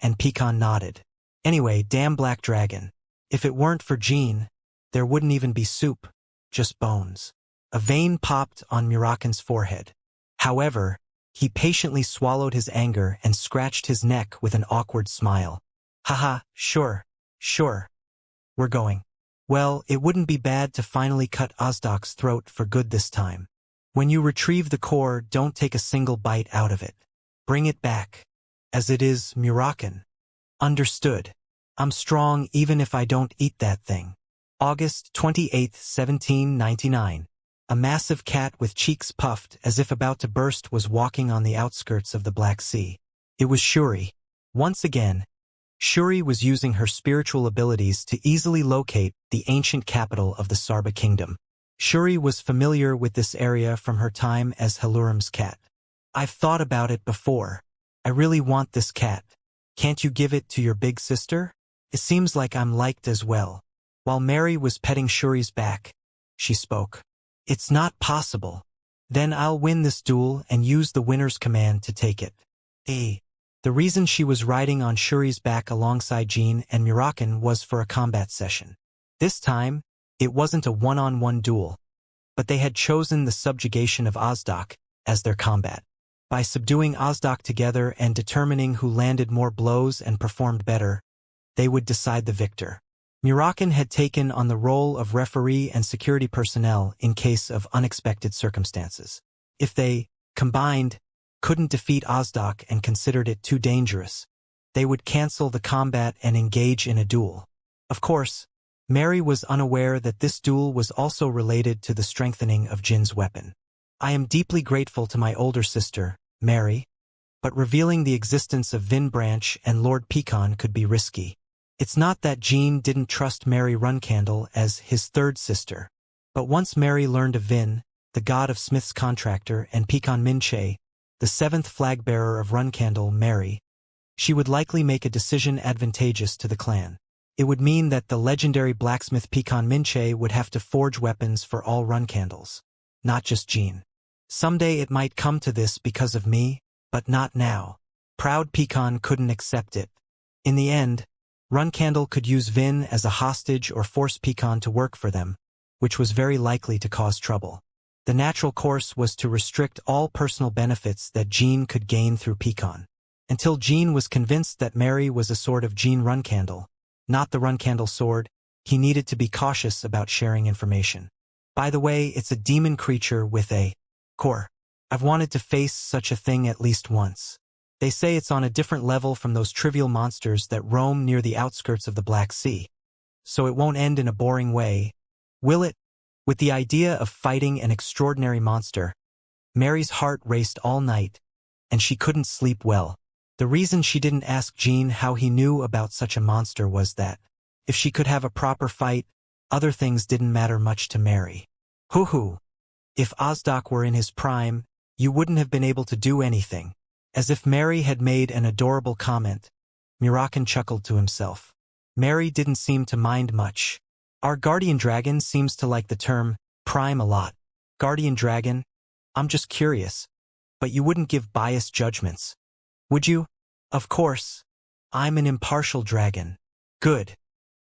and Pecan nodded. Anyway, damn black dragon. If it weren't for Jean, there wouldn't even be soup, just bones. A vein popped on Murakan's forehead. However, he patiently swallowed his anger and scratched his neck with an awkward smile. Haha, sure. We're going. Well, it wouldn't be bad to finally cut Osdoc's throat for good this time. When you retrieve the core, don't take a single bite out of it. Bring it back. As it is, Murakan. Understood. I'm strong even if I don't eat that thing. August 28, 1799. A massive cat with cheeks puffed as if about to burst was walking on the outskirts of the Black Sea. It was Shuri. Once again, Shuri was using her spiritual abilities to easily locate the ancient capital of the Sarba kingdom. Shuri was familiar with this area from her time as Haluram's cat. I've thought about it before. I really want this cat. Can't you give it to your big sister? It seems like I'm liked as well. While Mary was petting Shuri's back, she spoke. It's not possible. Then I'll win this duel and use the winner's command to take it. The reason she was riding on Shuri's back alongside Jean and Murakan was for a combat session. This time, it wasn't a one-on-one duel, but they had chosen the subjugation of Osdoc as their combat. By subduing Osdoc together and determining who landed more blows and performed better, they would decide the victor. Murakan had taken on the role of referee and security personnel in case of unexpected circumstances. If they, combined, couldn't defeat Osdoc and considered it too dangerous, they would cancel the combat and engage in a duel. Of course, Mary was unaware that this duel was also related to the strengthening of Jin's weapon. I am deeply grateful to my older sister, Mary, but revealing the existence of Vin Branch and Lord Pecan could be risky. It's not that Jean didn't trust Mary Runcandle as his third sister, but once Mary learned of Vin, the god of Smith's contractor, and Pecan Minche, the seventh flag-bearer of Runcandle, Mary, she would likely make a decision advantageous to the clan. It would mean that the legendary blacksmith Pecan Minche would have to forge weapons for all Runcandles, not just Jean. Someday it might come to this because of me, but not now. Proud Pecan couldn't accept it. In the end, Runcandle could use Vin as a hostage or force Pecan to work for them, which was very likely to cause trouble. The natural course was to restrict all personal benefits that Jean could gain through Pecan. Until Jean was convinced that Mary was a sword of Jean Runcandle, not the Runcandle sword, he needed to be cautious about sharing information. By the way, it's a demon creature with a core. I've wanted to face such a thing at least once. They say it's on a different level from those trivial monsters that roam near the outskirts of the Black Sea. So it won't end in a boring way, will it? With the idea of fighting an extraordinary monster, Mary's heart raced all night, and she couldn't sleep well. The reason she didn't ask Jean how he knew about such a monster was that, if she could have a proper fight, other things didn't matter much to Mary. Hoo-hoo. If Ozdoc were in his prime, you wouldn't have been able to do anything. As if Mary had made an adorable comment, Murakan chuckled to himself. Mary didn't seem to mind much. Our guardian dragon seems to like the term prime a lot. Guardian dragon? I'm just curious. But you wouldn't give biased judgments, would you? Of course. I'm an impartial dragon. Good.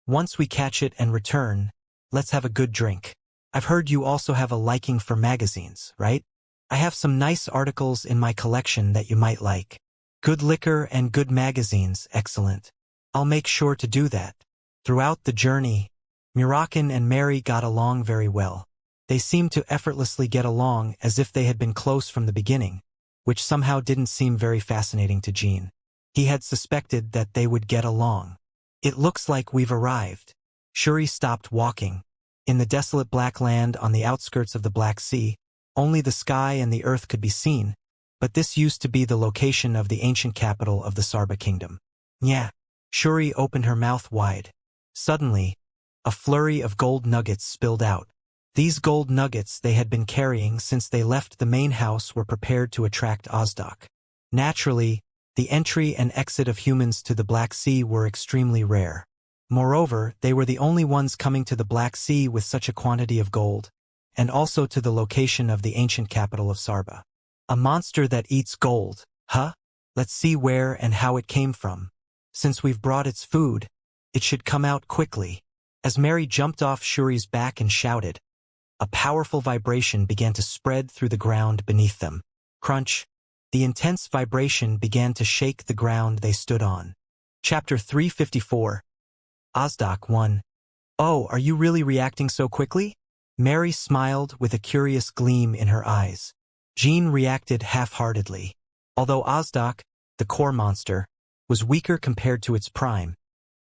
Once we catch it and return, let's have a good drink. I've heard you also have a liking for magazines, right? I have some nice articles in my collection that you might like. Good liquor and good magazines, excellent. I'll make sure to do that. Throughout the journey, Murakan and Mary got along very well. They seemed to effortlessly get along as if they had been close from the beginning, which somehow didn't seem very fascinating to Jean. He had suspected that they would get along. It looks like we've arrived. Shuri stopped walking. In the desolate black land on the outskirts of the Black Sea, only the sky and the earth could be seen, but this used to be the location of the ancient capital of the Sarba kingdom. Yeah. Shuri opened her mouth wide. Suddenly, a flurry of gold nuggets spilled out. These gold nuggets they had been carrying since they left the main house were prepared to attract Ozdoc. Naturally, the entry and exit of humans to the Black Sea were extremely rare. Moreover, they were the only ones coming to the Black Sea with such a quantity of gold, and also to the location of the ancient capital of Sarba. A monster that eats gold, huh? Let's see where and how it came from. Since we've brought its food, it should come out quickly. As Mary jumped off Shuri's back and shouted, a powerful vibration began to spread through the ground beneath them. Crunch. The intense vibration began to shake the ground they stood on. Chapter 354. Ozdoc 1. Oh, are you really reacting so quickly? Mary smiled with a curious gleam in her eyes. Jean reacted half-heartedly. Although Ozdoc, the core monster, was weaker compared to its prime,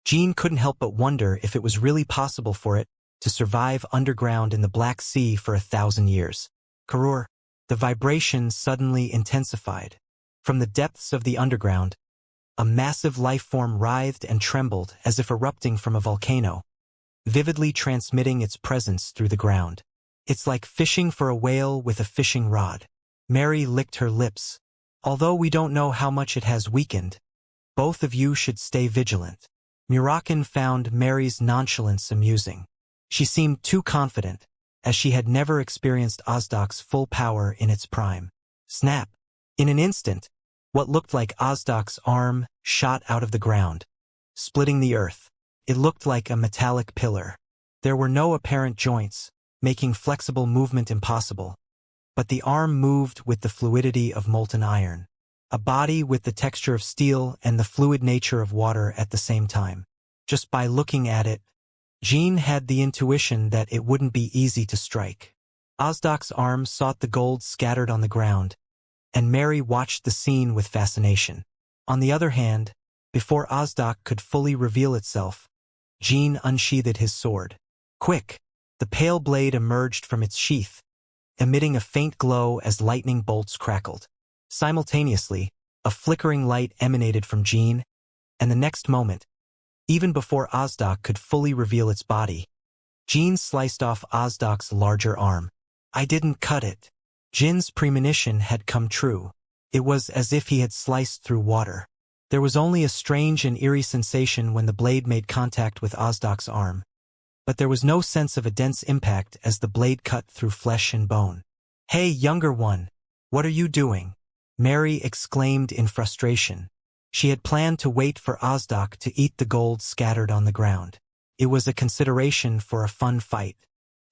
Jean couldn't help but wonder if it was really possible for it to survive underground in the Black Sea for 1,000 years. Karur. The vibration suddenly intensified. From the depths of the underground, a massive life form writhed and trembled as if erupting from a volcano, vividly transmitting its presence through the ground. It's like fishing for a whale with a fishing rod. Mary licked her lips. Although we don't know how much it has weakened, both of you should stay vigilant. Murakan found Mary's nonchalance amusing. She seemed too confident, as she had never experienced Ozdoc's full power in its prime. Snap! In an instant, what looked like Ozdoc's arm shot out of the ground, splitting the earth. It looked like a metallic pillar. There were no apparent joints, making flexible movement impossible. But the arm moved with the fluidity of molten iron. A body with the texture of steel and the fluid nature of water at the same time. Just by looking at it, Jean had the intuition that it wouldn't be easy to strike. Ozdoc's arm sought the gold scattered on the ground, and Mary watched the scene with fascination. On the other hand, before Ozdoc could fully reveal itself, Jean unsheathed his sword. Quick! The pale blade emerged from its sheath, emitting a faint glow as lightning bolts crackled. Simultaneously, a flickering light emanated from Jean, and the next moment, even before Ozdoc could fully reveal its body, Jean sliced off Ozdoc's larger arm. I didn't cut it. Jin's premonition had come true. It was as if he had sliced through water. There was only a strange and eerie sensation when the blade made contact with Ozdoc's arm. But there was no sense of a dense impact as the blade cut through flesh and bone. "Hey, younger one, what are you doing?" Mary exclaimed in frustration. She had planned to wait for Ozdak to eat the gold scattered on the ground. It was a consideration for a fun fight.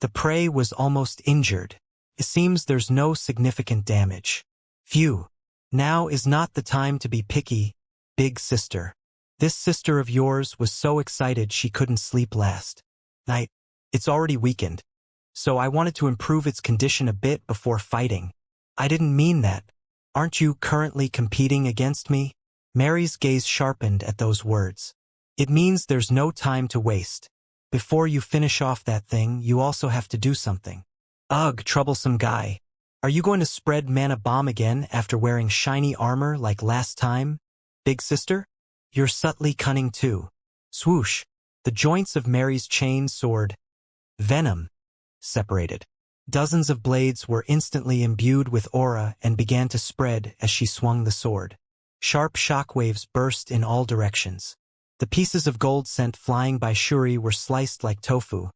The prey was almost injured. It seems there's no significant damage. Phew. Now is not the time to be picky, big sister. This sister of yours was so excited she couldn't sleep last night. It's already weakened, so I wanted to improve its condition a bit before fighting. I didn't mean that. Aren't you currently competing against me? Mary's gaze sharpened at those words. It means there's no time to waste. Before you finish off that thing, you also have to do something. Ugh, troublesome guy. Are you going to spread mana bomb again after wearing shiny armor like last time, big sister? You're subtly cunning too. Swoosh. The joints of Mary's chain sword, venom, separated. Dozens of blades were instantly imbued with aura and began to spread as she swung the sword. Sharp shockwaves burst in all directions. The pieces of gold sent flying by Shuri were sliced like tofu,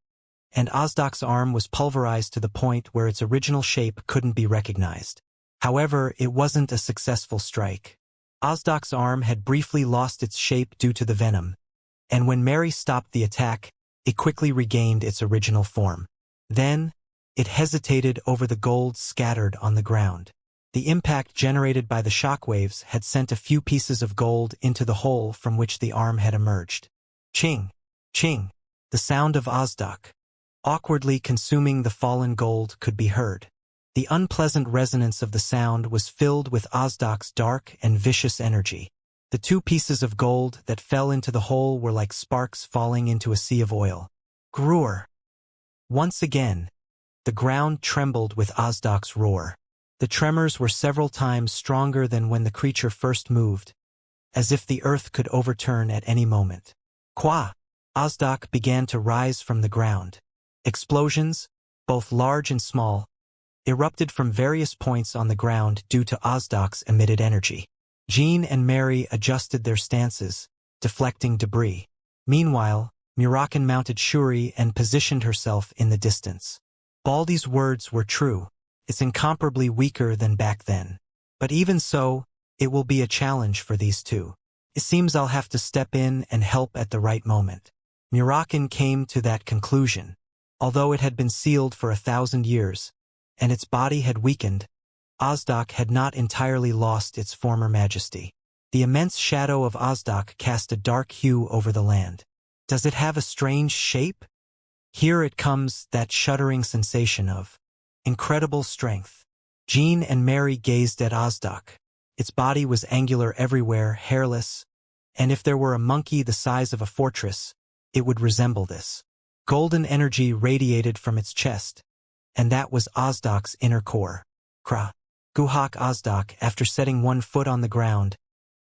and Ozdak's arm was pulverized to the point where its original shape couldn't be recognized. However, it wasn't a successful strike. Ozdak's arm had briefly lost its shape due to the venom, and when Mary stopped the attack, it quickly regained its original form. Then, it hesitated over the gold scattered on the ground. The impact generated by the shockwaves had sent a few pieces of gold into the hole from which the arm had emerged. Ching! Ching! The sound of Ozdak, awkwardly consuming the fallen gold, could be heard. The unpleasant resonance of the sound was filled with Ozdak's dark and vicious energy. The two pieces of gold that fell into the hole were like sparks falling into a sea of oil. Gruer! Once again, the ground trembled with Ozdak's roar. The tremors were several times stronger than when the creature first moved, as if the earth could overturn at any moment. Qua! Ozdak began to rise from the ground. Explosions, both large and small, erupted from various points on the ground due to Ozdak's emitted energy. Jean and Mary adjusted their stances, deflecting debris. Meanwhile, Murakan mounted Shuri and positioned herself in the distance. Baldy's words were true. It's incomparably weaker than back then. But even so, it will be a challenge for these two. It seems I'll have to step in and help at the right moment. Murakan came to that conclusion. Although it had been sealed for 1,000 years, and its body had weakened, Ozdak had not entirely lost its former majesty. The immense shadow of Ozdak cast a dark hue over the land. Does it have a strange shape? Here it comes, that shuddering sensation of incredible strength. Jean and Mary gazed at Ozdak. Its body was angular everywhere, hairless, and if there were a monkey the size of a fortress, it would resemble this. Golden energy radiated from its chest, and that was Ozdak's inner core. Kra. Guhak Ozdak, after setting one foot on the ground,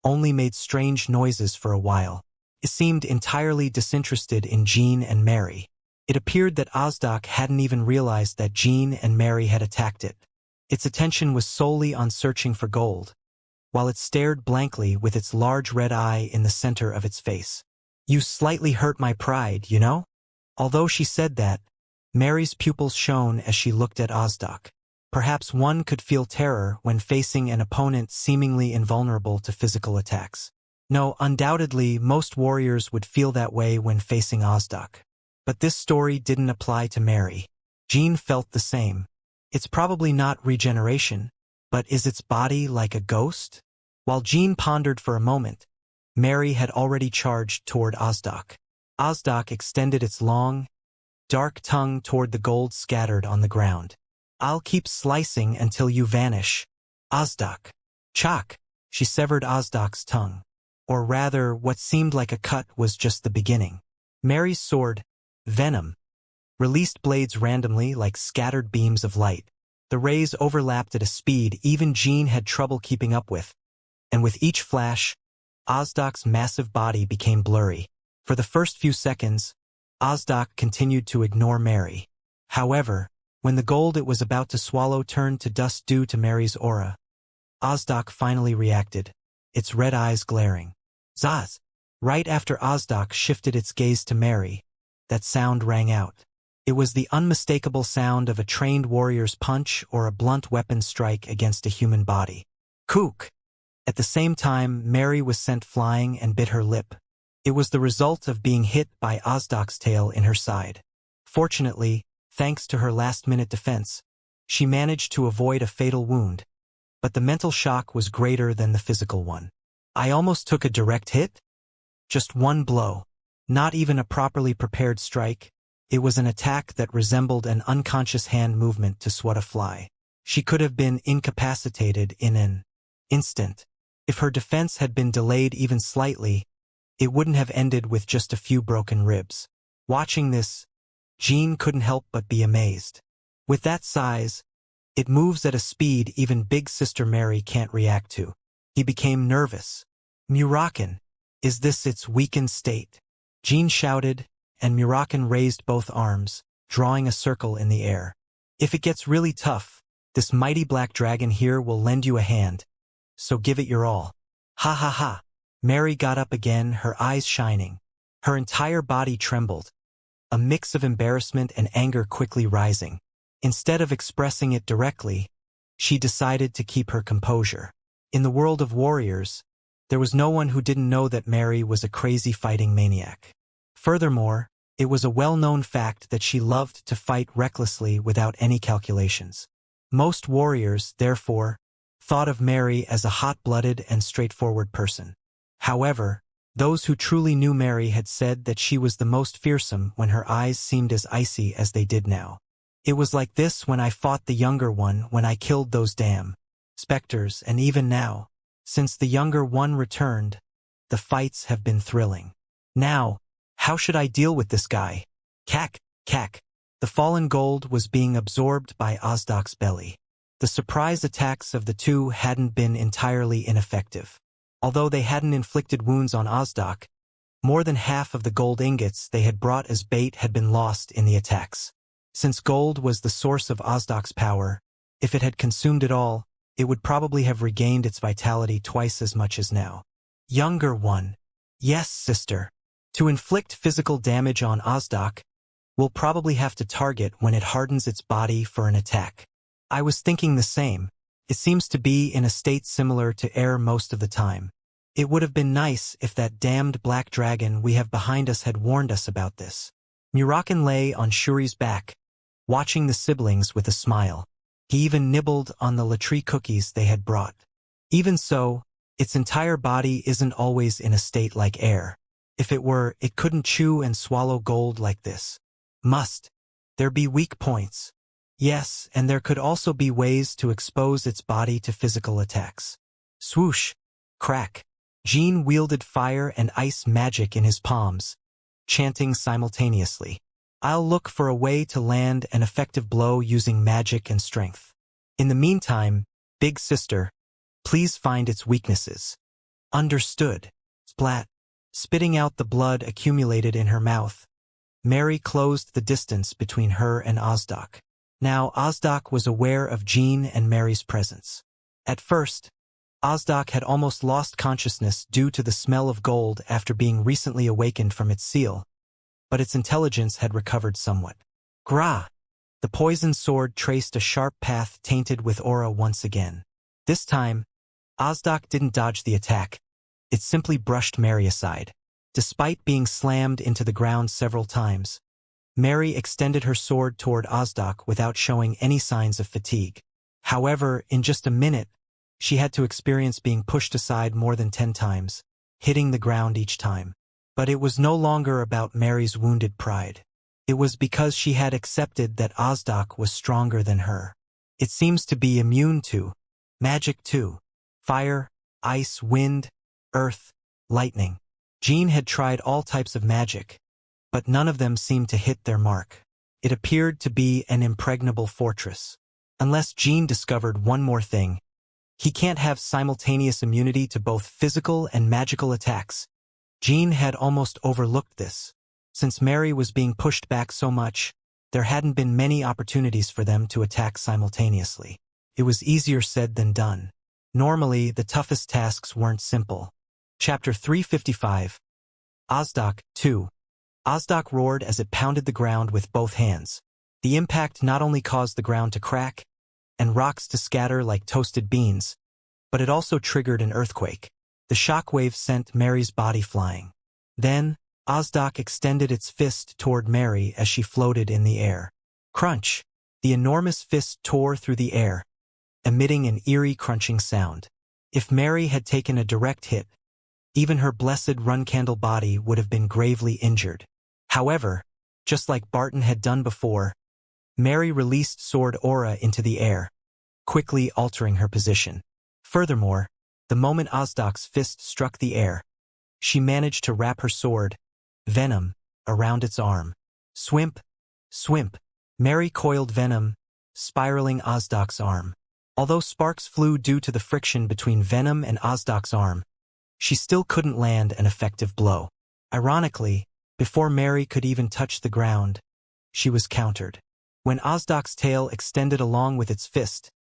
only made strange noises for a while. It seemed entirely disinterested in Jean and Mary. It appeared that Ozdak hadn't even realized that Jean and Mary had attacked it. Its attention was solely on searching for gold, while it stared blankly with its large red eye in the center of its face. You slightly hurt my pride, you know? Although she said that, Mary's pupils shone as she looked at Ozdak. Perhaps one could feel terror when facing an opponent seemingly invulnerable to physical attacks. No, undoubtedly, most warriors would feel that way when facing Ozdak. But this story didn't apply to Mary. Jean felt the same. It's probably not regeneration, but is its body like a ghost? While Jean pondered for a moment, Mary had already charged toward Ozdak. Ozdak extended its long, dark tongue toward the gold scattered on the ground. I'll keep slicing until you vanish. Ozdak. Chak! She severed Ozdak's tongue. Or rather, what seemed like a cut was just the beginning. Mary's sword, venom, released blades randomly like scattered beams of light. The rays overlapped at a speed even Jean had trouble keeping up with, and with each flash, Ozdak's massive body became blurry. For the first few seconds, Ozdak continued to ignore Mary. However, when the gold it was about to swallow turned to dust due to Mary's aura, Ozdak finally reacted, its red eyes glaring. Zaz! Right after Ozdak shifted its gaze to Mary, that sound rang out. It was the unmistakable sound of a trained warrior's punch or a blunt weapon strike against a human body. Kook! At the same time, Mary was sent flying and bit her lip. It was the result of being hit by Ozdok's tail in her side. Fortunately, thanks to her last-minute defense, she managed to avoid a fatal wound, but the mental shock was greater than the physical one. I almost took a direct hit? Just one blow. Not even a properly prepared strike. It was an attack that resembled an unconscious hand movement to swat a fly. She could have been incapacitated in an instant. If her defense had been delayed even slightly, it wouldn't have ended with just a few broken ribs. Watching this, Jean couldn't help but be amazed. With that size, it moves at a speed even Big Sister Mary can't react to. He became nervous. Murakan, is this its weakened state? Jean shouted, and Murakan raised both arms, drawing a circle in the air. If it gets really tough, this mighty black dragon here will lend you a hand, so give it your all. Ha ha ha. Mary got up again, her eyes shining. Her entire body trembled, a mix of embarrassment and anger quickly rising. Instead of expressing it directly, she decided to keep her composure. In the world of warriors, there was no one who didn't know that Mary was a crazy fighting maniac. Furthermore, it was a well-known fact that she loved to fight recklessly without any calculations. Most warriors, therefore, thought of Mary as a hot-blooded and straightforward person. However, those who truly knew Mary had said that she was the most fearsome when her eyes seemed as icy as they did now. It was like this when I fought the younger one, when I killed those damn specters, and even now, since the younger one returned, the fights have been thrilling. Now, how should I deal with this guy? Cack, cack. The fallen gold was being absorbed by Ozdok's belly. The surprise attacks of the two hadn't been entirely ineffective. Although they hadn't inflicted wounds on Ozdok, more than half of the gold ingots they had brought as bait had been lost in the attacks. Since gold was the source of Ozdok's power, if it had consumed it all, it would probably have regained its vitality twice as much as now. Younger one. Yes, sister. To inflict physical damage on Ozdok, we'll probably have to target when it hardens its body for an attack. I was thinking the same. It seems to be in a state similar to air most of the time. It would have been nice if that damned black dragon we have behind us had warned us about this. Murakan lay on Shuri's back, watching the siblings with a smile. He even nibbled on the latrie cookies they had brought. Even so, its entire body isn't always in a state like air. If it were, it couldn't chew and swallow gold like this. Must there be weak points? Yes, and there could also be ways to expose its body to physical attacks. Swoosh! Crack! Jean wielded fire and ice magic in his palms, chanting simultaneously. I'll look for a way to land an effective blow using magic and strength. In the meantime, Big Sister, please find its weaknesses. Understood. Splat. Spitting out the blood accumulated in her mouth, Mary closed the distance between her and Ozdok. Now Ozdok was aware of Jean and Mary's presence. At first, Ozdok had almost lost consciousness due to the smell of gold after being recently awakened from its seal, but its intelligence had recovered somewhat. Gra! The poisoned sword traced a sharp path tainted with aura once again. This time, Ozdok didn't dodge the attack. It simply brushed Mary aside. Despite being slammed into the ground several times, Mary extended her sword toward Ozdok without showing any signs of fatigue. However, in just a minute, she had to experience being pushed aside more than 10 times, hitting the ground each time. But it was no longer about Mary's wounded pride. It was because she had accepted that Ozdok was stronger than her. It seems to be immune to magic too. Fire, ice, wind, earth, lightning. Jean had tried all types of magic, but none of them seemed to hit their mark. It appeared to be an impregnable fortress. Unless Jean discovered one more thing. He can't have simultaneous immunity to both physical and magical attacks. Jean had almost overlooked this. Since Mary was being pushed back so much, there hadn't been many opportunities for them to attack simultaneously. It was easier said than done. Normally, the toughest tasks weren't simple. Chapter 355. Ozdok, 2. Ozdok roared as it pounded the ground with both hands. The impact not only caused the ground to crack and rocks to scatter like toasted beans, but it also triggered an earthquake. The shockwave sent Mary's body flying. Then, Ozdok extended its fist toward Mary as she floated in the air. Crunch! The enormous fist tore through the air, emitting an eerie crunching sound. If Mary had taken a direct hit, even her blessed run-candle body would have been gravely injured. However, just like Barton had done before, Mary released sword aura into the air, quickly altering her position. Furthermore, the moment Ozdok's fist struck the air, she managed to wrap her sword, Venom, around its arm. Swimp! Swimp! Mary coiled Venom, spiraling Ozdok's arm. Although sparks flew due to the friction between Venom and Ozdok's arm, she still couldn't land an effective blow. Ironically, before Mary could even touch the ground, she was countered. When Ozdok's tail extended along with its fist,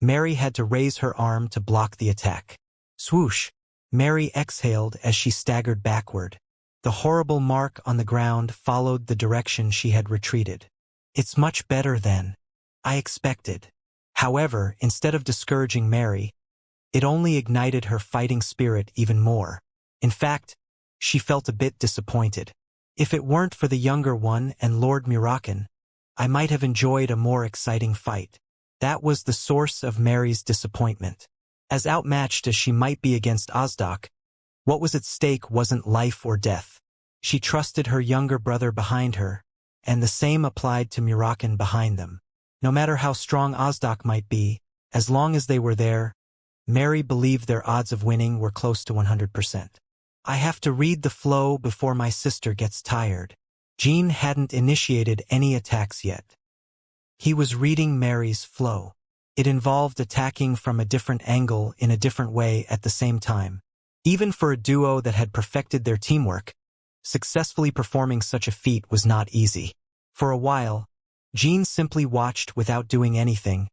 Mary had to raise her arm to block the attack. Swoosh! Mary exhaled as she staggered backward. The horrible mark on the ground followed the direction she had retreated. It's much better than I expected. However, instead of discouraging Mary, it only ignited her fighting spirit even more. In fact, she felt a bit disappointed. If it weren't for the younger one and Lord Mirakan, I might have enjoyed a more exciting fight. That was the source of Mary's disappointment. As outmatched as she might be against Ozdok, what was at stake wasn't life or death. She trusted her younger brother behind her, and the same applied to Mirakan behind them. No matter how strong Ozdok might be, as long as they were there, Mary believed their odds of winning were close to 100%. I have to read the flow before my sister gets tired. Jean hadn't initiated any attacks yet. He was reading Mary's flow. It involved attacking from a different angle in a different way at the same time. Even for a duo that had perfected their teamwork, successfully performing such a feat was not easy. For a while, Jean simply watched without doing anything,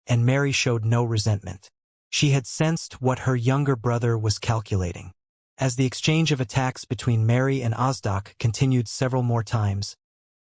and Mary showed no resentment. She had sensed what her younger brother was calculating. As the exchange of attacks between Mary and Ozdok continued several more times,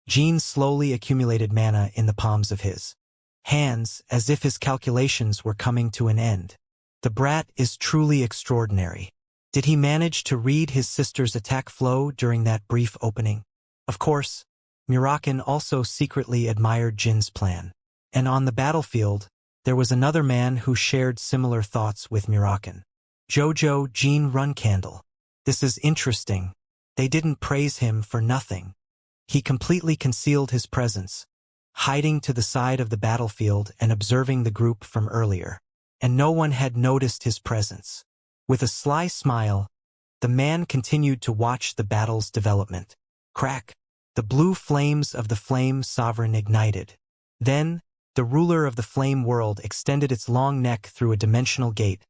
Jean slowly accumulated mana in the palms of his hands, as if his calculations were coming to an end. The brat is truly extraordinary. Did he manage to read his sister's attack flow during that brief opening? Of course, Mirakan also secretly admired Jin's plan. And on the battlefield, there was another man who shared similar thoughts with Mirakan. Jojo Jean Runcandle. This is interesting. They didn't praise him for nothing. He completely concealed his presence, hiding to the side of the battlefield and observing the group from earlier. And no one had noticed his presence. With a sly smile, the man continued to watch the battle's development. Crack! The blue flames of the Flame Sovereign ignited. Then, the ruler of the Flame World extended its long neck through a dimensional gate,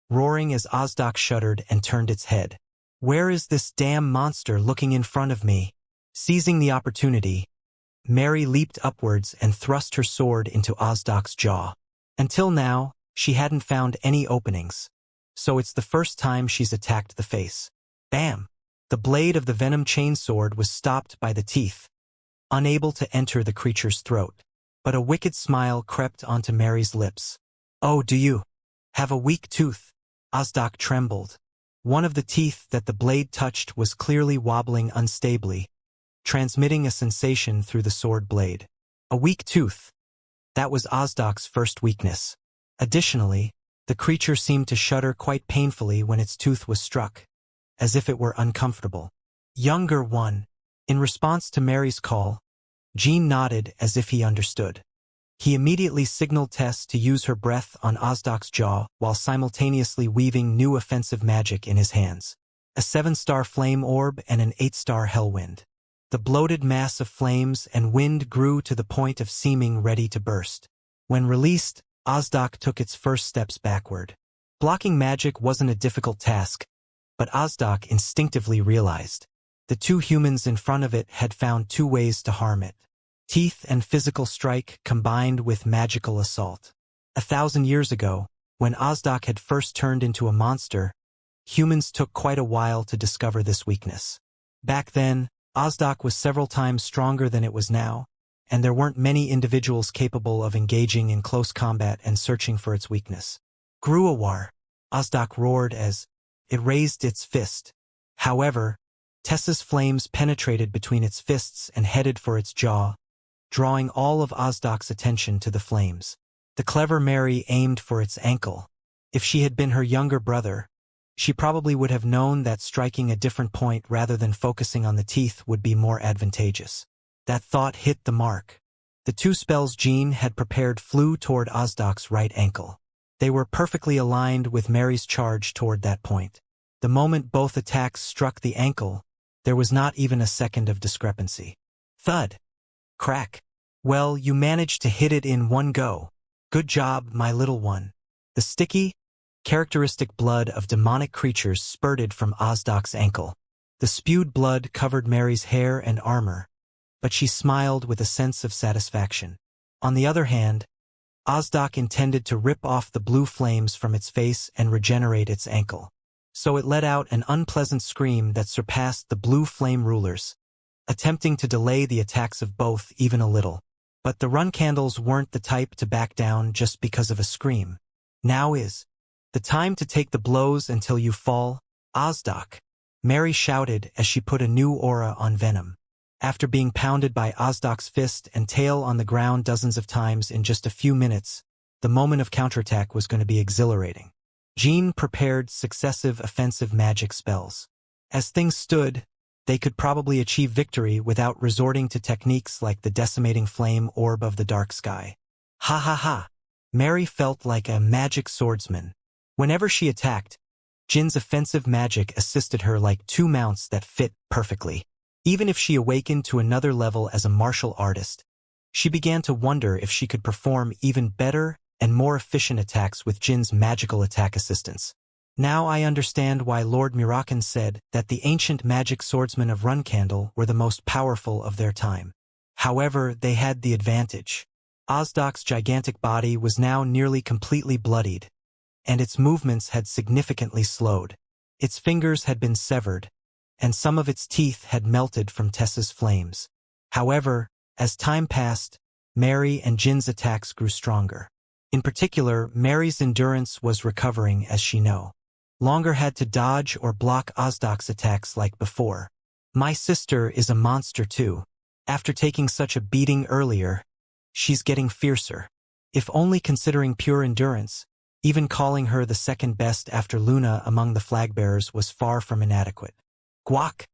roaring as Ozdok shuddered and turned its head. Where is this damn monster looking in front of me? Seizing the opportunity, Mary leaped upwards and thrust her sword into Ozdok's jaw. Until now, she hadn't found any openings, so it's the first time she's attacked the face. Bam! The blade of the venom chainsword was stopped by the teeth, unable to enter the creature's throat. But a wicked smile crept onto Mary's lips. Oh, do you have a weak tooth? Ozdok trembled. One of the teeth that the blade touched was clearly wobbling unstably, transmitting a sensation through the sword blade. A weak tooth. That was Ozdok's first weakness. Additionally, the creature seemed to shudder quite painfully when its tooth was struck, as if it were uncomfortable. Younger one. In response to Mary's call, Jean nodded as if he understood. He immediately signaled Tess to use her breath on Ozdok's jaw while simultaneously weaving new offensive magic in his hands. A 7-star flame orb and an 8-star hellwind. The bloated mass of flames and wind grew to the point of seeming ready to burst. When released, Ozdok took its first steps backward. Blocking magic wasn't a difficult task, but Ozdok instinctively realized. The two humans in front of it had found two ways to harm it. Teeth and physical strike combined with magical assault. 1,000 years ago, when Ozdok had first turned into a monster, humans took quite a while to discover this weakness. Back then, Ozdak was several times stronger than it was now, and there weren't many individuals capable of engaging in close combat and searching for its weakness. Gruawar, Ozdak roared as it raised its fist. However, Tessa's flames penetrated between its fists and headed for its jaw, drawing all of Ozdak's attention to the flames. The clever Mary aimed for its ankle. If she had been her younger brother, she probably would have known that striking a different point rather than focusing on the teeth would be more advantageous. That thought hit the mark. The two spells Jean had prepared flew toward Ozdak's right ankle. They were perfectly aligned with Mary's charge toward that point. The moment both attacks struck the ankle, there was not even a second of discrepancy. Thud. Crack. Well, you managed to hit it in one go. Good job, my little one. The sticky, characteristic blood of demonic creatures spurted from Ozdak's ankle. The spewed blood covered Mary's hair and armor, but she smiled with a sense of satisfaction. On the other hand, Ozdak intended to rip off the blue flames from its face and regenerate its ankle. So it let out an unpleasant scream that surpassed the blue flame rulers, attempting to delay the attacks of both even a little. But the run candles weren't the type to back down just because of a scream. Now is the time to take the blows until you fall, Ozdak, Mary shouted as she put a new aura on Venom. After being pounded by Ozdak's fist and tail on the ground dozens of times in just a few minutes, the moment of counterattack was going to be exhilarating. Jean prepared successive offensive magic spells. As things stood, they could probably achieve victory without resorting to techniques like the decimating flame orb of the dark sky. Ha ha ha! Mary felt like a magic swordsman. Whenever she attacked, Jin's offensive magic assisted her like two mounts that fit perfectly. Even if she awakened to another level as a martial artist, she began to wonder if she could perform even better and more efficient attacks with Jin's magical attack assistance. Now I understand why Lord Mirakan said that the ancient magic swordsmen of Runcandle were the most powerful of their time. However, they had the advantage. Ozdak's gigantic body was now nearly completely bloodied, and its movements had significantly slowed. Its fingers had been severed, and some of its teeth had melted from Tessa's flames. However, as time passed, Mary and Jin's attacks grew stronger. In particular, Mary's endurance was recovering as she no longer had to dodge or block Ozdak's attacks like before. My sister is a monster too. After taking such a beating earlier, she's getting fiercer. If only considering pure endurance, even calling her the second best after Luna among the flagbearers was far from inadequate. Guac!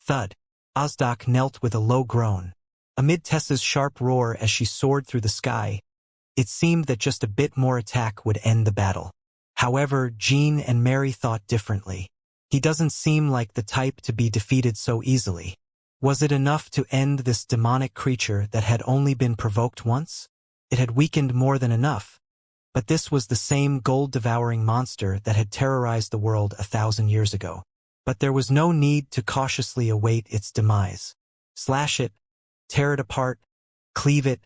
Thud! Ozdak knelt with a low groan. Amid Tessa's sharp roar as she soared through the sky, it seemed that just a bit more attack would end the battle. However, Jean and Mary thought differently. He doesn't seem like the type to be defeated so easily. Was it enough to end this demonic creature that had only been provoked once? It had weakened more than enough. But this was the same gold-devouring monster that had terrorized the world 1,000 years ago. But there was no need to cautiously await its demise. Slash it, tear it apart, cleave it,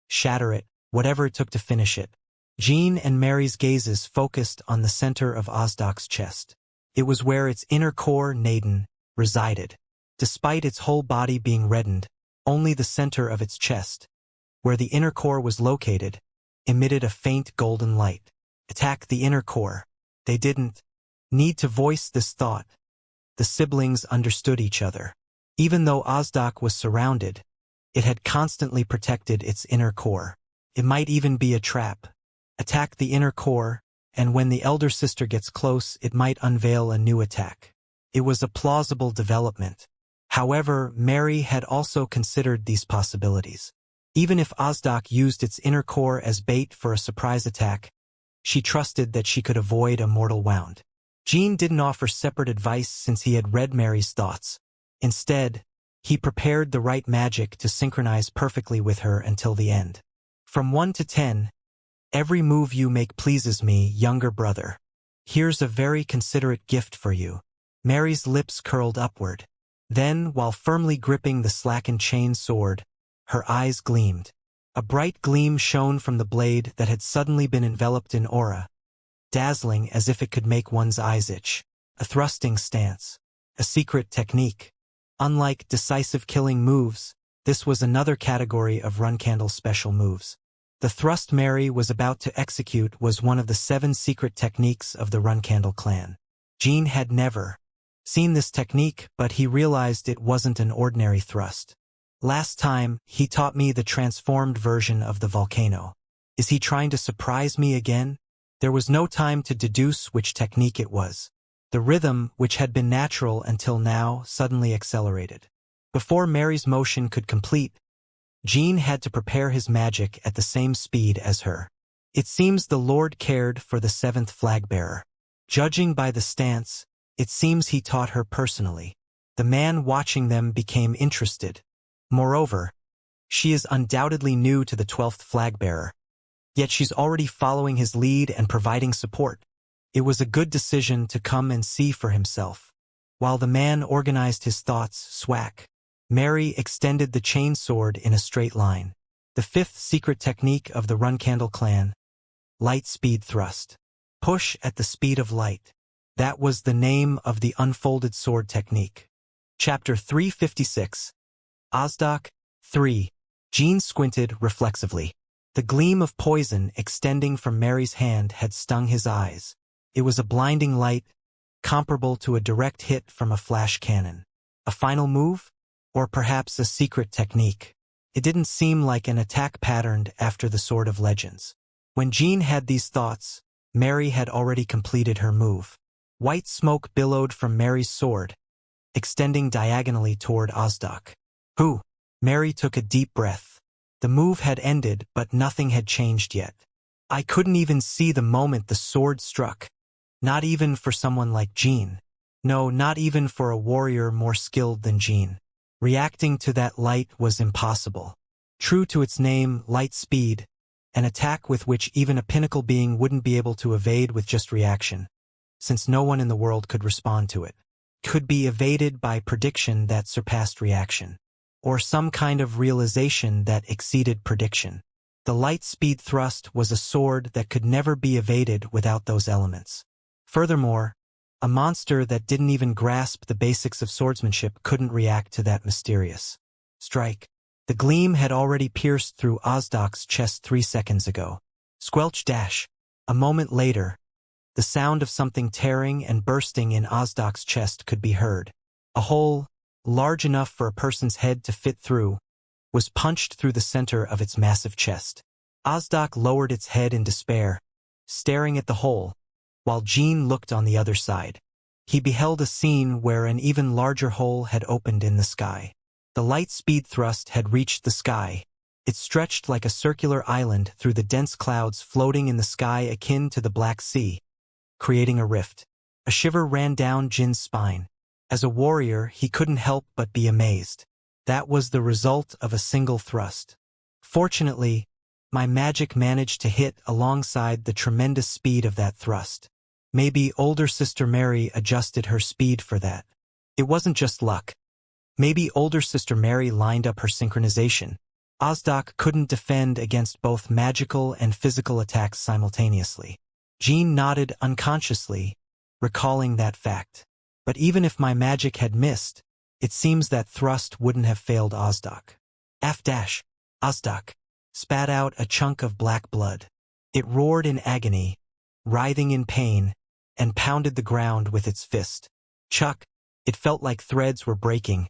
shatter it, whatever it took to finish it. Jean and Mary's gazes focused on the center of Ozdak's chest. It was where its inner core, Naden, resided. Despite its whole body being reddened, only the center of its chest, where the inner core was located, emitted a faint golden light. Attack the inner core. They didn't need to voice this thought. The siblings understood each other. Even though Ozdak was surrounded, it had constantly protected its inner core. It might even be a trap. Attack the inner core, and when the elder sister gets close, it might unveil a new attack. It was a plausible development. However, Mary had also considered these possibilities. Even if Ozdak used its inner core as bait for a surprise attack, she trusted that she could avoid a mortal wound. Jean didn't offer separate advice since he had read Mary's thoughts. Instead, he prepared the right magic to synchronize perfectly with her until the end. From 1 to 10, every move you make pleases me, younger brother. Here's a very considerate gift for you. Mary's lips curled upward. Then, while firmly gripping the slackened chain sword, her eyes gleamed. A bright gleam shone from the blade that had suddenly been enveloped in aura, dazzling as if it could make one's eyes itch. A thrusting stance. A secret technique. Unlike decisive killing moves, this was another category of Runcandle's special moves. The thrust Mary was about to execute was one of the 7 secret techniques of the Runcandle clan. Jean had never seen this technique, but he realized it wasn't an ordinary thrust. Last time, he taught me the transformed version of the volcano. Is he trying to surprise me again? There was no time to deduce which technique it was. The rhythm, which had been natural until now, suddenly accelerated. Before Mary's motion could complete, Jean had to prepare his magic at the same speed as her. It seems the Lord cared for the 7th flag-bearer. Judging by the stance, it seems he taught her personally. The man watching them became interested. Moreover, she is undoubtedly new to the 12th flag-bearer. Yet she's already following his lead and providing support. It was a good decision to come and see for himself. While the man organized his thoughts, swack, Mary extended the chain sword in a straight line. The 5th secret technique of the Runcandle clan. Light speed thrust. Push at the speed of light. That was the name of the unfolded sword technique. Chapter 356. Ozdoc 3. Jean squinted reflexively. The gleam of poison extending from Mary's hand had stung his eyes. It was a blinding light, comparable to a direct hit from a flash cannon. A final move? Or perhaps a secret technique? It didn't seem like an attack patterned after the Sword of Legends. When Jean had these thoughts, Mary had already completed her move. White smoke billowed from Mary's sword, extending diagonally toward Ozdoc. Who? Mary took a deep breath. The move had ended, but nothing had changed yet. I couldn't even see the moment the sword struck. Not even for someone like Jean. No, not even for a warrior more skilled than Jean. Reacting to that light was impossible. True to its name, light speed, an attack with which even a pinnacle being wouldn't be able to evade with just reaction, since no one in the world could respond to it. Could be evaded by prediction that surpassed reaction, or some kind of realization that exceeded prediction. The light speed thrust was a sword that could never be evaded without those elements. Furthermore, a monster that didn't even grasp the basics of swordsmanship couldn't react to that mysterious strike. The gleam had already pierced through Ozdoc's chest 3 seconds ago. Squelch dash. A moment later, the sound of something tearing and bursting in Ozdoc's chest could be heard. A hole, large enough for a person's head to fit through, was punched through the center of its massive chest. Ozdoc lowered its head in despair, staring at the hole, while Jean looked on the other side. He beheld a scene where an even larger hole had opened in the sky. The light speed thrust had reached the sky. It stretched like a circular island through the dense clouds floating in the sky akin to the Black Sea, creating a rift. A shiver ran down Jin's spine. As a warrior, he couldn't help but be amazed. That was the result of a single thrust. Fortunately, my magic managed to hit alongside the tremendous speed of that thrust. Maybe older sister Mary adjusted her speed for that. It wasn't just luck. Maybe older sister Mary lined up her synchronization. Ozdoc couldn't defend against both magical and physical attacks simultaneously. Jean nodded unconsciously, recalling that fact. But even if my magic had missed, it seems that thrust wouldn't have failed Ozdoc. F-dash. Ozdoc spat out a chunk of black blood. It roared in agony, writhing in pain, and pounded the ground with its fist. Chuck! It felt like threads were breaking,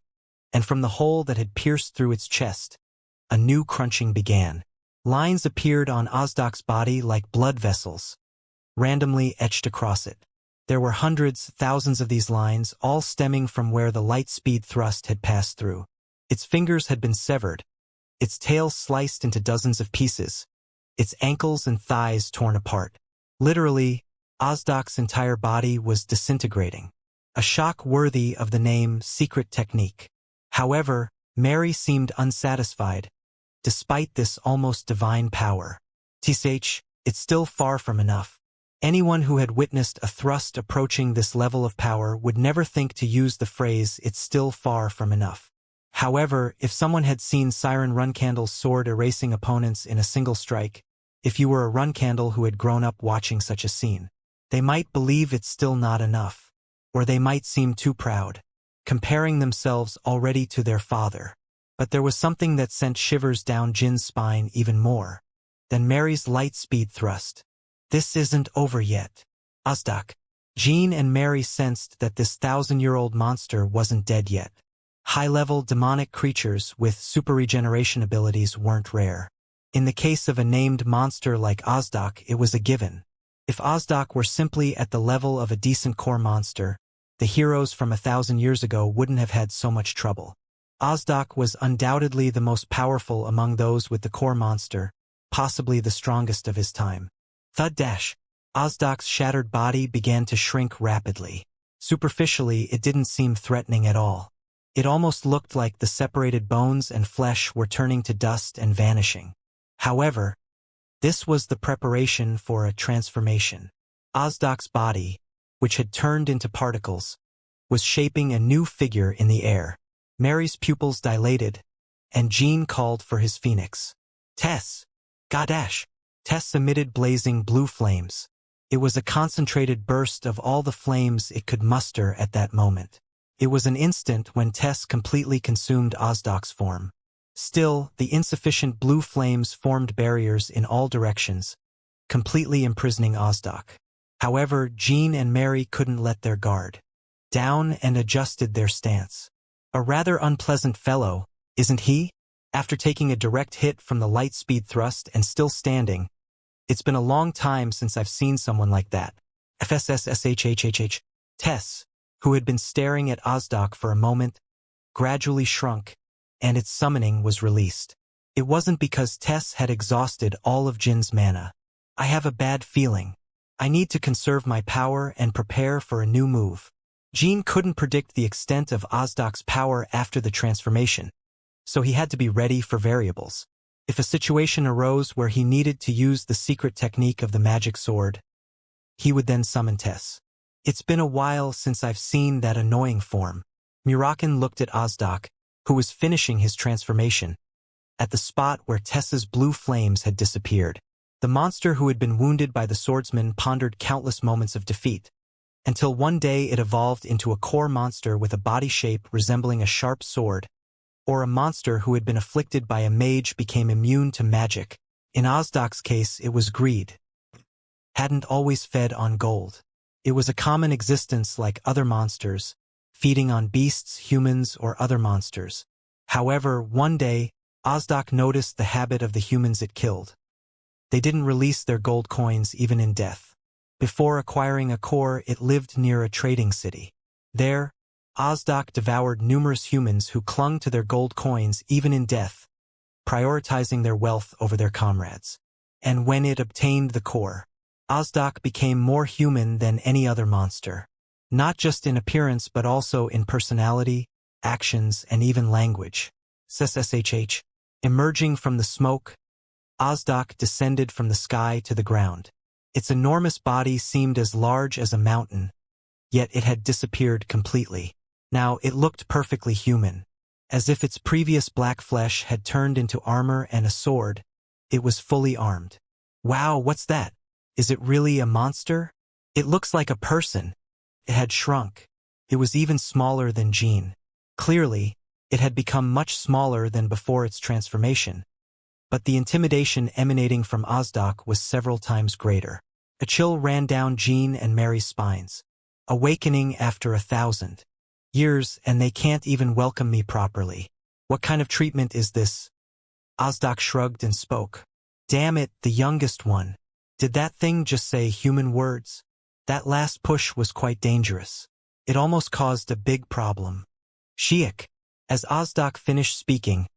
and from the hole that had pierced through its chest, a new crunching began. Lines appeared on Ozdoc's body like blood vessels, randomly etched across it. There were hundreds, thousands of these lines, all stemming from where the light speed thrust had passed through. Its fingers had been severed, its tail sliced into dozens of pieces, its ankles and thighs torn apart. Literally, Ozdoc's entire body was disintegrating. A shock worthy of the name secret technique. However, Mary seemed unsatisfied, despite this almost divine power. Tsh, it's still far from enough. Anyone who had witnessed a thrust approaching this level of power would never think to use the phrase, "It's still far from enough." However, if someone had seen Siren Runcandle's sword erasing opponents in a single strike, if you were a Runcandle who had grown up watching such a scene, they might believe it's still not enough, or they might seem too proud. comparing themselves already to their father. But there was something that sent shivers down Jin's spine even more than Mary's light-speed thrust. This isn't over yet. Ozdak. Jin and Mary sensed that this 1,000-year-old monster wasn't dead yet. High-level demonic creatures with super-regeneration abilities weren't rare. In the case of a named monster like Ozdak, it was a given. If Ozdak were simply at the level of a decent core monster, the heroes from 1,000 years ago wouldn't have had so much trouble. Ozdak was undoubtedly the most powerful among those with the core monster, possibly the strongest of his time. Thud dash. Ozdak's shattered body began to shrink rapidly. Superficially, it didn't seem threatening at all. It almost looked like the separated bones and flesh were turning to dust and vanishing. However, this was the preparation for a transformation. Ozdak's body, which had turned into particles, was shaping a new figure in the air. Mary's pupils dilated, and Jin called for his phoenix. Tess! Godash! Tess emitted blazing blue flames. It was a concentrated burst of all the flames it could muster at that moment. It was an instant when Tess completely consumed Ozdak's form. Still, the insufficient blue flames formed barriers in all directions, completely imprisoning Ozdak. However, Jin and Mary couldn't let their guard down and adjusted their stance. A rather unpleasant fellow, isn't he? After taking a direct hit from the light-speed thrust and still standing, it's been a long time since I've seen someone like that. FSSSHHHH. Tess, who had been staring at Ozdak for a moment, gradually shrunk, and its summoning was released. It wasn't because Tess had exhausted all of Jin's mana. I have a bad feeling. I need to conserve my power and prepare for a new move. Jin couldn't predict the extent of Ozdak's power after the transformation, so he had to be ready for variables. If a situation arose where he needed to use the secret technique of the magic sword, he would then summon Tess. It's been a while since I've seen that annoying form. Murakin looked at Ozdak, who was finishing his transformation, at the spot where Tess's blue flames had disappeared. The monster who had been wounded by the swordsman pondered countless moments of defeat, until one day it evolved into a core monster with a body shape resembling a sharp sword, or a monster who had been afflicted by a mage became immune to magic. In Ozdak's case, it was greed. Hadn't always fed on gold. It was a common existence like other monsters, feeding on beasts, humans, or other monsters. However, one day, Ozdak noticed the habit of the humans it killed. They didn't release their gold coins even in death. Before acquiring a core, it lived near a trading city. There, Ozdak devoured numerous humans who clung to their gold coins even in death, prioritizing their wealth over their comrades. And when it obtained the core, Ozdak became more human than any other monster. Not just in appearance but also in personality, actions, and even language. SSHH. Emerging from the smoke, Ozdak descended from the sky to the ground. Its enormous body seemed as large as a mountain, yet it had disappeared completely. Now it looked perfectly human. As if its previous black flesh had turned into armor and a sword, it was fully armed. Wow, what's that? Is it really a monster? It looks like a person. It had shrunk. It was even smaller than Jin. Clearly, it had become much smaller than before its transformation. But the intimidation emanating from Ozdak was several times greater. A chill ran down Jin and Mary's spines. Awakening after 1,000 years, and they can't even welcome me properly. What kind of treatment is this? Ozdak shrugged and spoke. Damn it, the youngest one. Did that thing just say human words? That last push was quite dangerous. It almost caused a big problem. Shiik. As Ozdak finished speaking,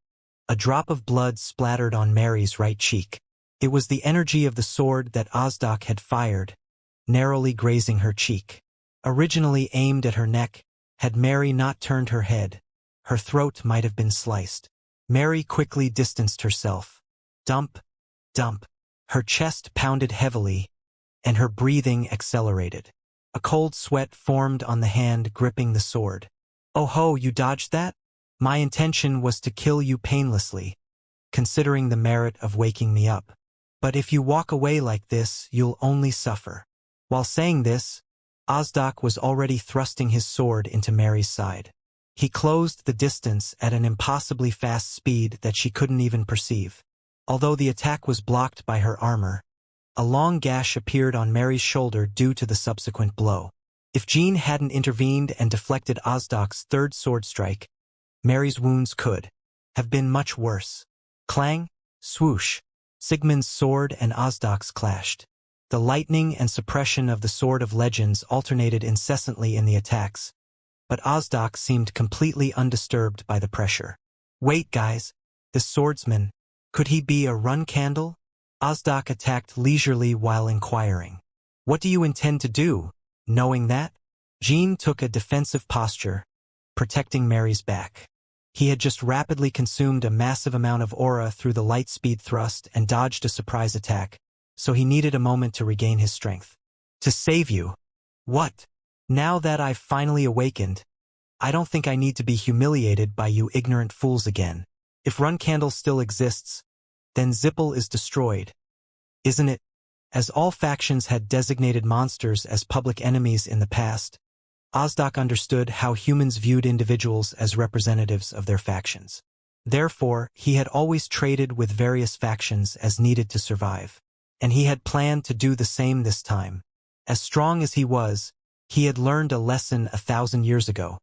a drop of blood splattered on Mary's right cheek. It was the energy of the sword that Ozdak had fired, narrowly grazing her cheek. Originally aimed at her neck, had Mary not turned her head, her throat might have been sliced. Mary quickly distanced herself. Dump, dump. Her chest pounded heavily, and her breathing accelerated. A cold sweat formed on the hand gripping the sword. Oh ho, you dodged that? My intention was to kill you painlessly, considering the merit of waking me up. But if you walk away like this, you'll only suffer. While saying this, Ozdak was already thrusting his sword into Mary's side. He closed the distance at an impossibly fast speed that she couldn't even perceive. Although the attack was blocked by her armor, a long gash appeared on Mary's shoulder due to the subsequent blow. If Jean hadn't intervened and deflected Ozdok's third sword strike, Mary's wounds could have been much worse. Clang, swoosh, Sigmund's sword and Ozdok's clashed. The lightning and suppression of the Sword of Legends alternated incessantly in the attacks, but Ozdok seemed completely undisturbed by the pressure. Wait, guys, this swordsman, could he be a run candle? Ozdok attacked leisurely while inquiring. What do you intend to do, knowing that? Jean took a defensive posture, protecting Mary's back. He had just rapidly consumed a massive amount of aura through the light-speed thrust and dodged a surprise attack, so he needed a moment to regain his strength. To save you. What? Now that I've finally awakened, I don't think I need to be humiliated by you ignorant fools again. If Run Candle still exists, then Zippel is destroyed. Isn't it? As all factions had designated monsters as public enemies in the past, Ozdok understood how humans viewed individuals as representatives of their factions. Therefore, he had always traded with various factions as needed to survive. And he had planned to do the same this time. As strong as he was, he had learned a lesson 1,000 years ago.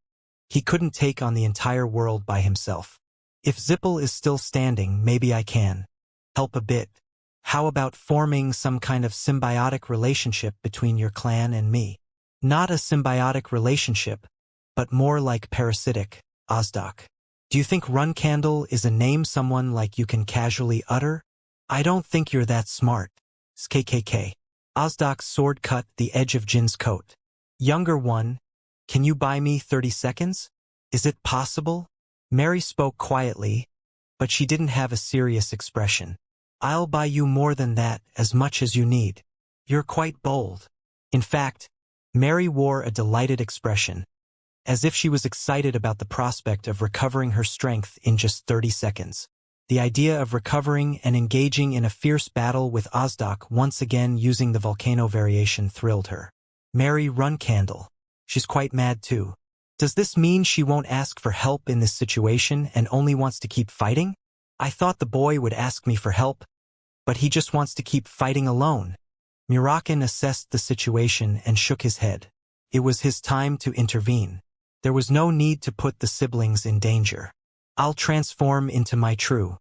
He couldn't take on the entire world by himself. If Zippel is still standing, maybe I can help a bit. How about forming some kind of symbiotic relationship between your clan and me? Not a symbiotic relationship, but more like parasitic, Ozdok. Do you think Run Candle is a name someone like you can casually utter? I don't think you're that smart. KKK. Ozdok's sword cut the edge of Jin's coat. Younger one, can you buy me 30 seconds? Is it possible? Mary spoke quietly, but she didn't have a serious expression. I'll buy you more than that, as much as you need. You're quite bold. In fact, Mary wore a delighted expression, as if she was excited about the prospect of recovering her strength in just 30 seconds. The idea of recovering and engaging in a fierce battle with Ozdok once again using the volcano variation thrilled her. Mary Run Candle. She's quite mad too. Does this mean she won't ask for help in this situation and only wants to keep fighting? I thought the boy would ask me for help, but he just wants to keep fighting alone. Murakin assessed the situation and shook his head. It was his time to intervene. There was no need to put the siblings in danger. I'll transform into my true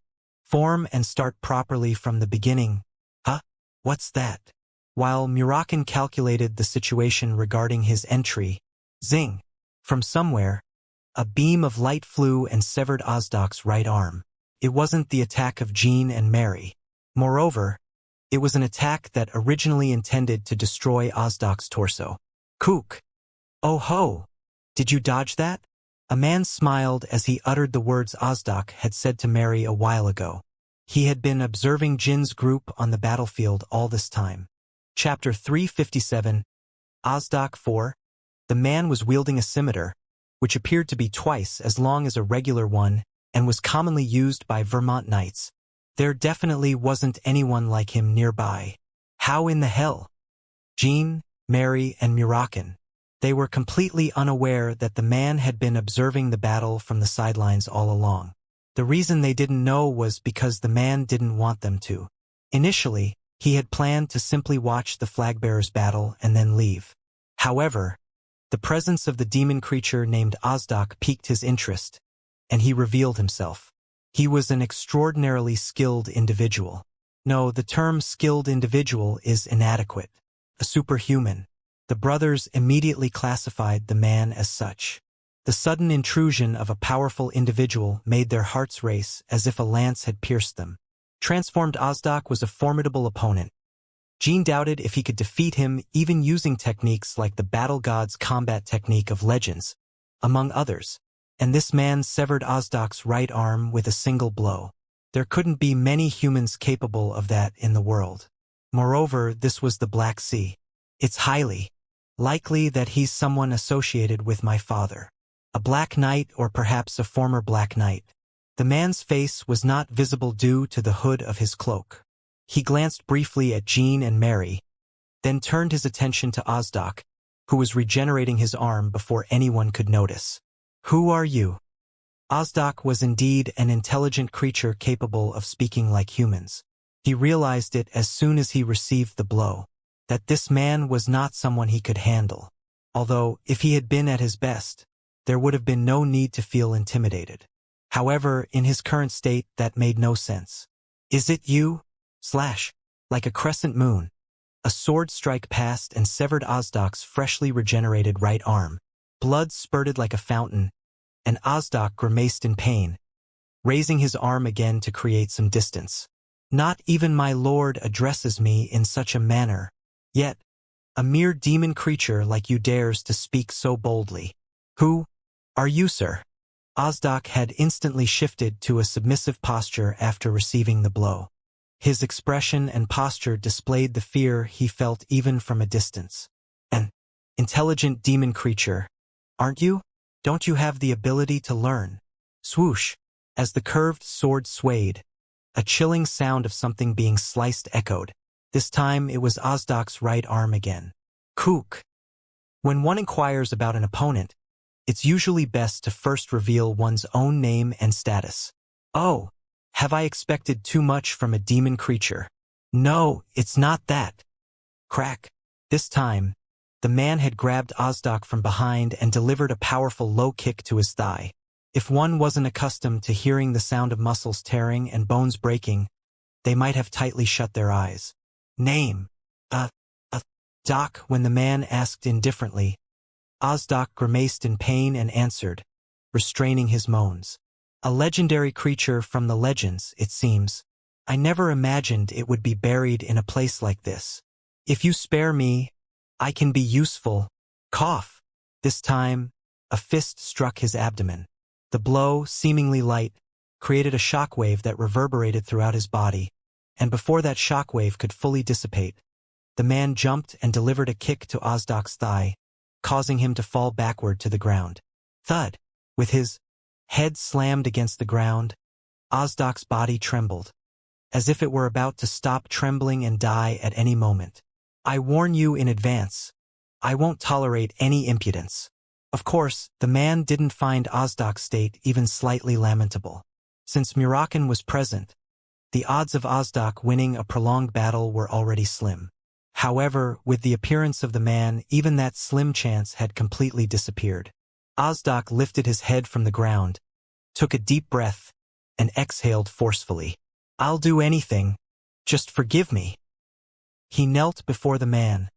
form and start properly from the beginning. Huh? What's that? While Murakin calculated the situation regarding his entry, zing! From somewhere, a beam of light flew and severed Ozdok's right arm. It wasn't the attack of Jean and Mary. Moreover, it was an attack that originally intended to destroy Ozdok's torso. Kook! Oh ho! Did you dodge that? A man smiled as he uttered the words Ozdok had said to Mary a while ago. He had been observing Jin's group on the battlefield all this time. Chapter 357, Ozdok 4. The man was wielding a scimitar, which appeared to be twice as long as a regular one and was commonly used by Vermont knights. There definitely wasn't anyone like him nearby. How in the hell? Jean, Mary, and Murakin. They were completely unaware that the man had been observing the battle from the sidelines all along. The reason they didn't know was because the man didn't want them to. Initially, he had planned to simply watch the flagbearers battle and then leave. However, the presence of the demon creature named Ozdok piqued his interest, and he revealed himself. He was an extraordinarily skilled individual. No, the term skilled individual is inadequate. A superhuman. The brothers immediately classified the man as such. The sudden intrusion of a powerful individual made their hearts race as if a lance had pierced them. Transformed Ozdok was a formidable opponent. Jean doubted if he could defeat him even using techniques like the battle god's combat technique of legends, among others. And this man severed Ozdok's right arm with a single blow. There couldn't be many humans capable of that in the world. Moreover, this was the Black Sea. It's highly likely that he's someone associated with my father. A Black Knight or perhaps a former Black Knight. The man's face was not visible due to the hood of his cloak. He glanced briefly at Jean and Mary, then turned his attention to Ozdok, who was regenerating his arm before anyone could notice. Who are you? Ozdak was indeed an intelligent creature capable of speaking like humans. He realized it as soon as he received the blow, that this man was not someone he could handle. Although, if he had been at his best, there would have been no need to feel intimidated. However, in his current state, that made no sense. Is it you? Like a crescent moon, a sword strike passed and severed Ozdak's freshly regenerated right arm. Blood spurted like a fountain, and Ozdak grimaced in pain, raising his arm again to create some distance. Not even my lord addresses me in such a manner. Yet, a mere demon creature like you dares to speak so boldly. Who are you, sir? Ozdak had instantly shifted to a submissive posture after receiving the blow. His expression and posture displayed the fear he felt even from a distance. An intelligent demon creature, aren't you? Don't you have the ability to learn? Swoosh! As the curved sword swayed, a chilling sound of something being sliced echoed. This time it was Ozdak's right arm again. Kook! When one inquires about an opponent, it's usually best to first reveal one's own name and status. Oh, have I expected too much from a demon creature? No, it's not that. Crack. This time, the man had grabbed Ozdak from behind and delivered a powerful low kick to his thigh. If one wasn't accustomed to hearing the sound of muscles tearing and bones breaking, they might have tightly shut their eyes. Name. Doc, when the man asked indifferently. Ozdak grimaced in pain and answered, restraining his moans. A legendary creature from the legends, it seems. I never imagined it would be buried in a place like this. If you spare me, I can be useful. Cough. This time, a fist struck his abdomen. The blow, seemingly light, created a shockwave that reverberated throughout his body, and before that shockwave could fully dissipate, the man jumped and delivered a kick to Ozdak's thigh, causing him to fall backward to the ground. Thud! With his head slammed against the ground, Ozdak's body trembled, as if it were about to stop trembling and die at any moment. I warn you in advance, I won't tolerate any impudence. Of course, the man didn't find Ozdak's state even slightly lamentable. Since Murakan was present, the odds of Ozdak winning a prolonged battle were already slim. However, with the appearance of the man, even that slim chance had completely disappeared. Ozdak lifted his head from the ground, took a deep breath, and exhaled forcefully. I'll do anything. Just forgive me. He knelt before the man,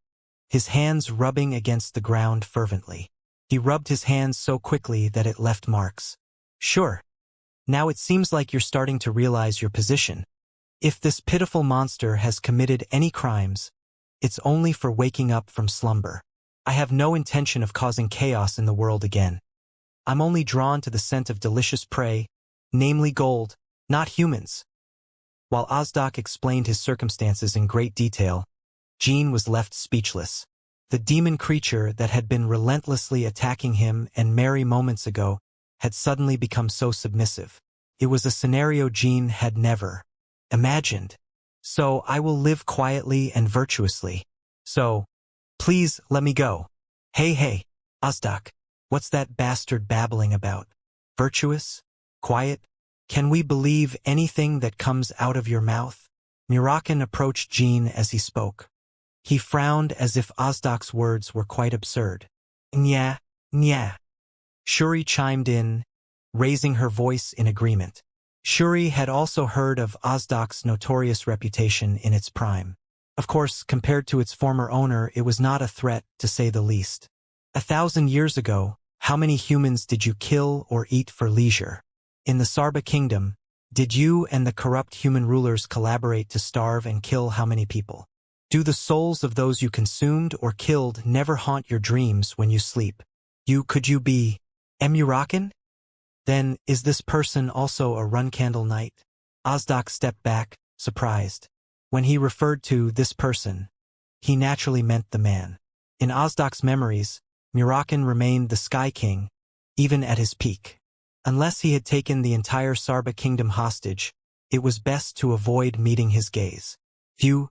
his hands rubbing against the ground fervently. He rubbed his hands so quickly that it left marks. Sure. Now it seems like you're starting to realize your position. If this pitiful monster has committed any crimes, it's only for waking up from slumber. I have no intention of causing chaos in the world again. I'm only drawn to the scent of delicious prey, namely gold, not humans. While Ozdak explained his circumstances in great detail, Jean was left speechless. The demon creature that had been relentlessly attacking him and merry moments ago had suddenly become so submissive. It was a scenario Jean had never imagined. So I will live quietly and virtuously. So, please let me go. Hey, Ozdak, what's that bastard babbling about? Virtuous? Quiet? Can we believe anything that comes out of your mouth? Murakan approached Jean as he spoke. He frowned as if Ozdak's words were quite absurd. Nya. Shuri chimed in, raising her voice in agreement. Shuri had also heard of Ozdak's notorious reputation in its prime. Of course, compared to its former owner, it was not a threat, to say the least. 1,000 years ago, how many humans did you kill or eat for leisure? In the Sarba Kingdom, did you and the corrupt human rulers collaborate to starve and kill how many people? Do the souls of those you consumed or killed never haunt your dreams when you sleep? Could you be Murakan? Then, is this person also a Run-Candle Knight? Ozdak stepped back, surprised. When he referred to this person, he naturally meant the man. In Ozdak's memories, Murakan remained the Sky King, even at his peak. Unless he had taken the entire Sarba kingdom hostage, it was best to avoid meeting his gaze. Phew.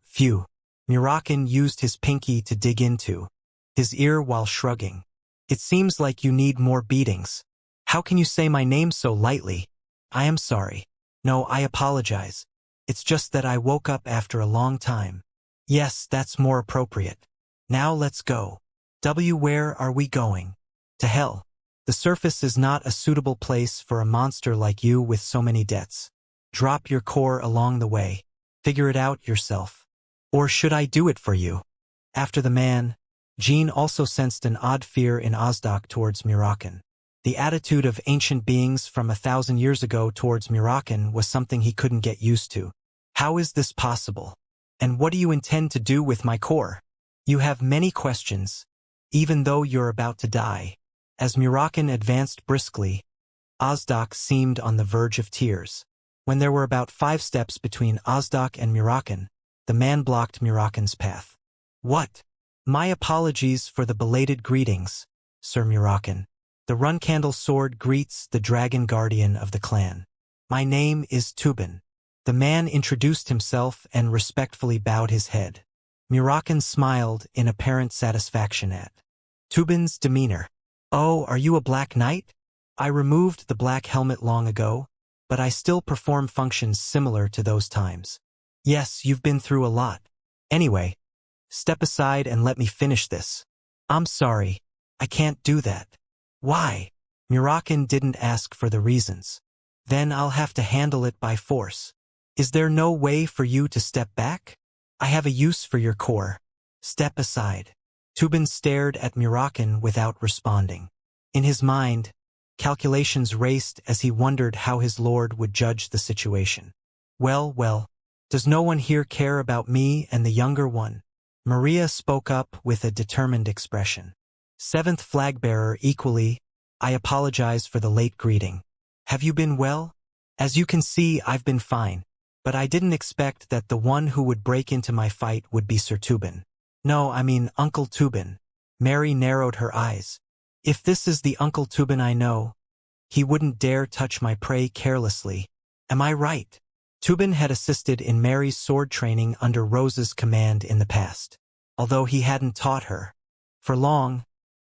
Murakan used his pinky to dig into his ear while shrugging. It seems like you need more beatings. How can you say my name so lightly? I am sorry. No, I apologize. It's just that I woke up after a long time. Yes, that's more appropriate. Now let's go. Where are we going? To hell. The surface is not a suitable place for a monster like you with so many debts. Drop your core along the way. Figure it out yourself. Or should I do it for you? After the man, Jean also sensed an odd fear in Ozdak towards Murakan. The attitude of ancient beings from 1,000 years ago towards Murakan was something he couldn't get used to. How is this possible? And what do you intend to do with my core? You have many questions, even though you're about to die. As Murakan advanced briskly, Ozdak seemed on the verge of tears. When there were about 5 steps between Ozdak and Murakan, the man blocked Murakan's path. What? My apologies for the belated greetings, Sir Murakan. The Runcandle sword greets the dragon guardian of the clan. My name is Tubin. The man introduced himself and respectfully bowed his head. Murakan smiled in apparent satisfaction at Tubin's demeanor. Oh, are you a Black Knight? I removed the black helmet long ago, but I still perform functions similar to those times. Yes, you've been through a lot. Anyway, step aside and let me finish this. I'm sorry, I can't do that. Why? Murakan didn't ask for the reasons. Then I'll have to handle it by force. Is there no way for you to step back? I have a use for your core. Step aside. Tubin stared at Murakan without responding. In his mind, calculations raced as he wondered how his lord would judge the situation. Well, does no one here care about me and the younger one? Maria spoke up with a determined expression. 7th flagbearer equally, I apologize for the late greeting. Have you been well? As you can see, I've been fine. But I didn't expect that the one who would break into my fight would be Sir Tubin. No, I mean Uncle Tubin. Mary narrowed her eyes. If this is the Uncle Tubin I know, he wouldn't dare touch my prey carelessly. Am I right? Tubin had assisted in Mary's sword training under Rose's command in the past, although he hadn't taught her. For long,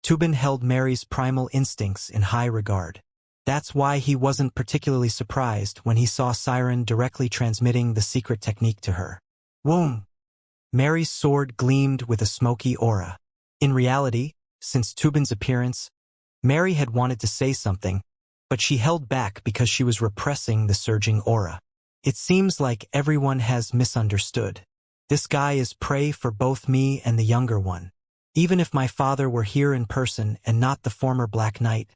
Tubin held Mary's primal instincts in high regard. That's why he wasn't particularly surprised when he saw Siren directly transmitting the secret technique to her. Whoom! Mary's sword gleamed with a smoky aura. In reality, since Tubin's appearance, Mary had wanted to say something, but she held back because she was repressing the surging aura. It seems like everyone has misunderstood. This guy is prey for both me and the younger one. Even if my father were here in person and not the former Black Knight,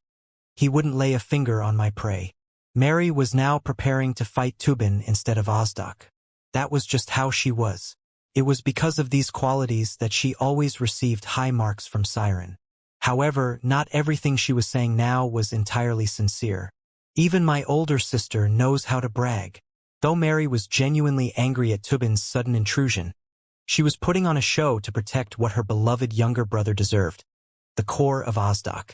he wouldn't lay a finger on my prey. Mary was now preparing to fight Tubin instead of Ozdak. That was just how she was. It was because of these qualities that she always received high marks from Siren. However, not everything she was saying now was entirely sincere. Even my older sister knows how to brag. Though Mary was genuinely angry at Tubin's sudden intrusion, she was putting on a show to protect what her beloved younger brother deserved, the core of Ozdak.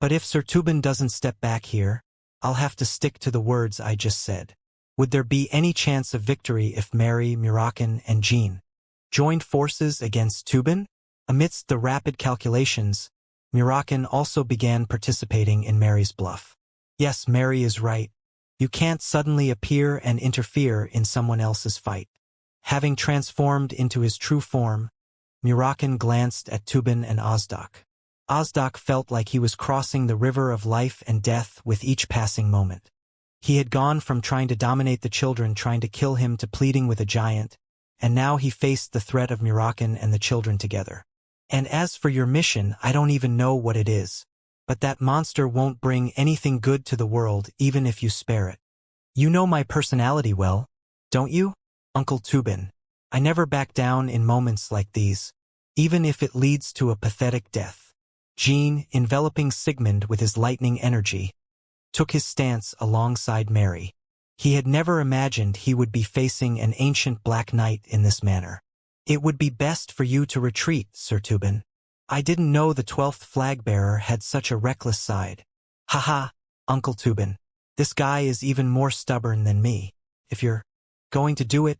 But if Sir Tubin doesn't step back here, I'll have to stick to the words I just said. Would there be any chance of victory if Mary, Murakan, and Jean joined forces against Tubin? Amidst the rapid calculations, Murakan also began participating in Mary's bluff. Yes, Mary is right. You can't suddenly appear and interfere in someone else's fight. Having transformed into his true form, Murakan glanced at Tubin and Ozdak. Ozdak felt like he was crossing the river of life and death with each passing moment. He had gone from trying to dominate the children trying to kill him to pleading with a giant, and now he faced the threat of Murakan and the children together. And as for your mission, I don't even know what it is. But that monster won't bring anything good to the world even if you spare it. You know my personality well, don't you, Uncle Tubin? I never back down in moments like these, even if it leads to a pathetic death. Jean, enveloping Sigmund with his lightning energy, took his stance alongside Mary. He had never imagined he would be facing an ancient Black Knight in this manner. It would be best for you to retreat, Sir Tubin. I didn't know the 12th flagbearer had such a reckless side. Haha, Uncle Tubin. This guy is even more stubborn than me. If you're going to do it,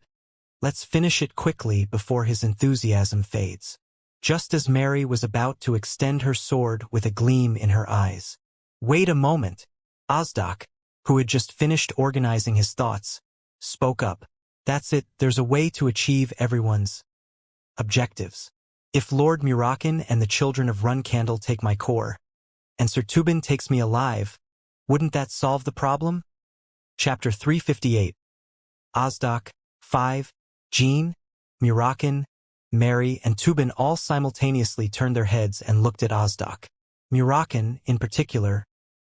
let's finish it quickly before his enthusiasm fades. Just as Mary was about to extend her sword with a gleam in her eyes. Wait a moment. Ozdak, who had just finished organizing his thoughts, spoke up. That's it, there's a way to achieve everyone's objectives. If Lord Murakin and the children of Runcandle take my core, and Sir Tubin takes me alive, wouldn't that solve the problem? Chapter 358. Ozdak, 5, Jean, Murakin, Mary, and Tubin all simultaneously turned their heads and looked at Ozdak. Murakin, in particular,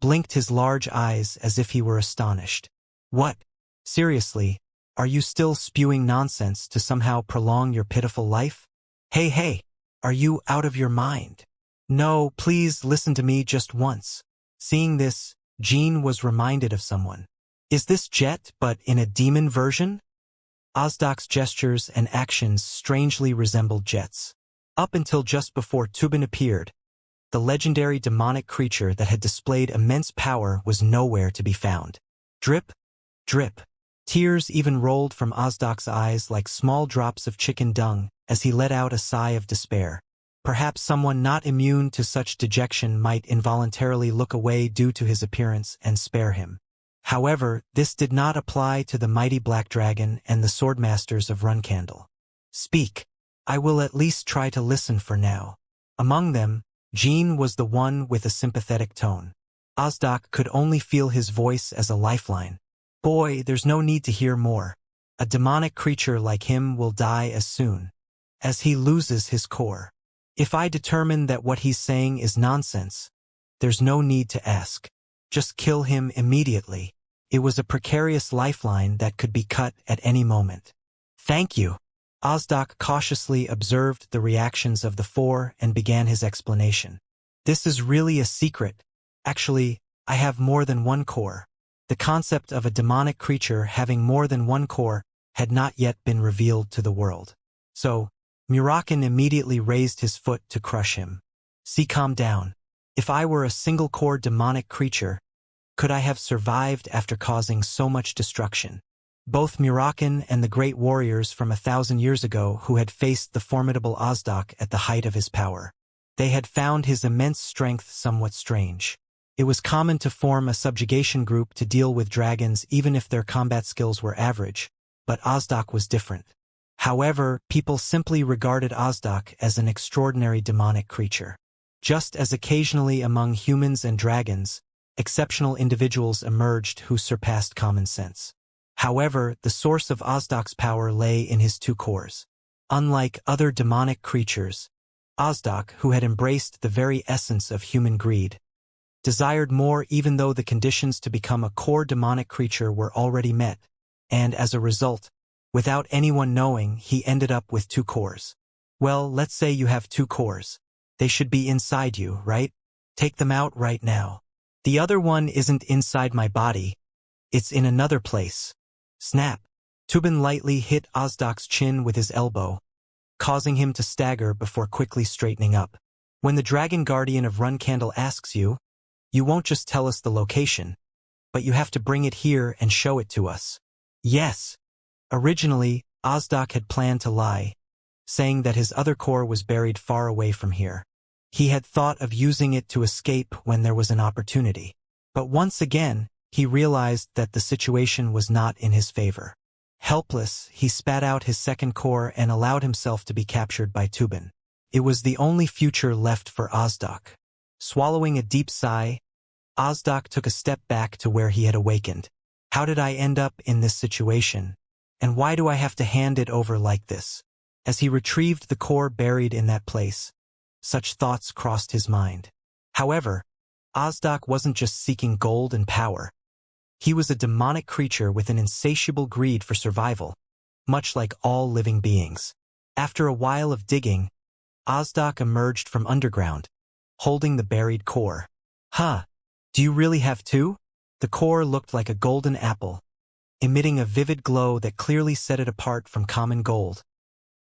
blinked his large eyes as if he were astonished. What? Seriously, are you still spewing nonsense to somehow prolong your pitiful life? Hey, are you out of your mind? No, please listen to me just once. Seeing this, Jean was reminded of someone. Is this Jet, but in a demon version? Ozdak's gestures and actions strangely resembled Jet's. Up until just before Tubin appeared, the legendary demonic creature that had displayed immense power was nowhere to be found. Drip, drip. Tears even rolled from Ozdak's eyes like small drops of chicken dung as he let out a sigh of despair. Perhaps someone not immune to such dejection might involuntarily look away due to his appearance and spare him. However, this did not apply to the mighty Black Dragon and the Swordmasters of Runcandle. Speak. I will at least try to listen for now. Among them, Jean was the one with a sympathetic tone. Ozdak could only feel his voice as a lifeline. Boy, there's no need to hear more. A demonic creature like him will die as soon as he loses his core. If I determine that what he's saying is nonsense, there's no need to ask. Just kill him immediately. It was a precarious lifeline that could be cut at any moment. Thank you. Ozdak cautiously observed the reactions of the four and began his explanation. This is really a secret. Actually, I have more than one core. The concept of a demonic creature having more than one core had not yet been revealed to the world. So, Murakin immediately raised his foot to crush him. See, calm down. If I were a single-core demonic creature, could I have survived after causing so much destruction? Both Murakin and the great warriors from 1,000 years ago who had faced the formidable Ozdak at the height of his power. They had found his immense strength somewhat strange. It was common to form a subjugation group to deal with dragons even if their combat skills were average, but Ozdak was different. However, people simply regarded Ozdak as an extraordinary demonic creature. Just as occasionally among humans and dragons, exceptional individuals emerged who surpassed common sense. However, the source of Ozdak's power lay in his two cores. Unlike other demonic creatures, Ozdak, who had embraced the very essence of human greed, desired more even though the conditions to become a core demonic creature were already met, and as a result, without anyone knowing, he ended up with two cores. Well, let's say you have two cores. They should be inside you, right? Take them out right now. The other one isn't inside my body. It's in another place. Snap. Tubin lightly hit Ozdak's chin with his elbow, causing him to stagger before quickly straightening up. When the Dragon Guardian of Runcandle asks you, you won't just tell us the location, but you have to bring it here and show it to us. Yes. Originally, Ozdak had planned to lie, saying that his other core was buried far away from here. He had thought of using it to escape when there was an opportunity. But once again, he realized that the situation was not in his favor. Helpless, he spat out his second core and allowed himself to be captured by Tubin. It was the only future left for Ozdak. Swallowing a deep sigh, Ozdak took a step back to where he had awakened. How did I end up in this situation? And why do I have to hand it over like this? As he retrieved the core buried in that place, such thoughts crossed his mind. However, Ozdak wasn't just seeking gold and power. He was a demonic creature with an insatiable greed for survival, much like all living beings. After a while of digging, Ozdak emerged from underground, holding the buried core. Huh, do you really have two? The core looked like a golden apple, emitting a vivid glow that clearly set it apart from common gold,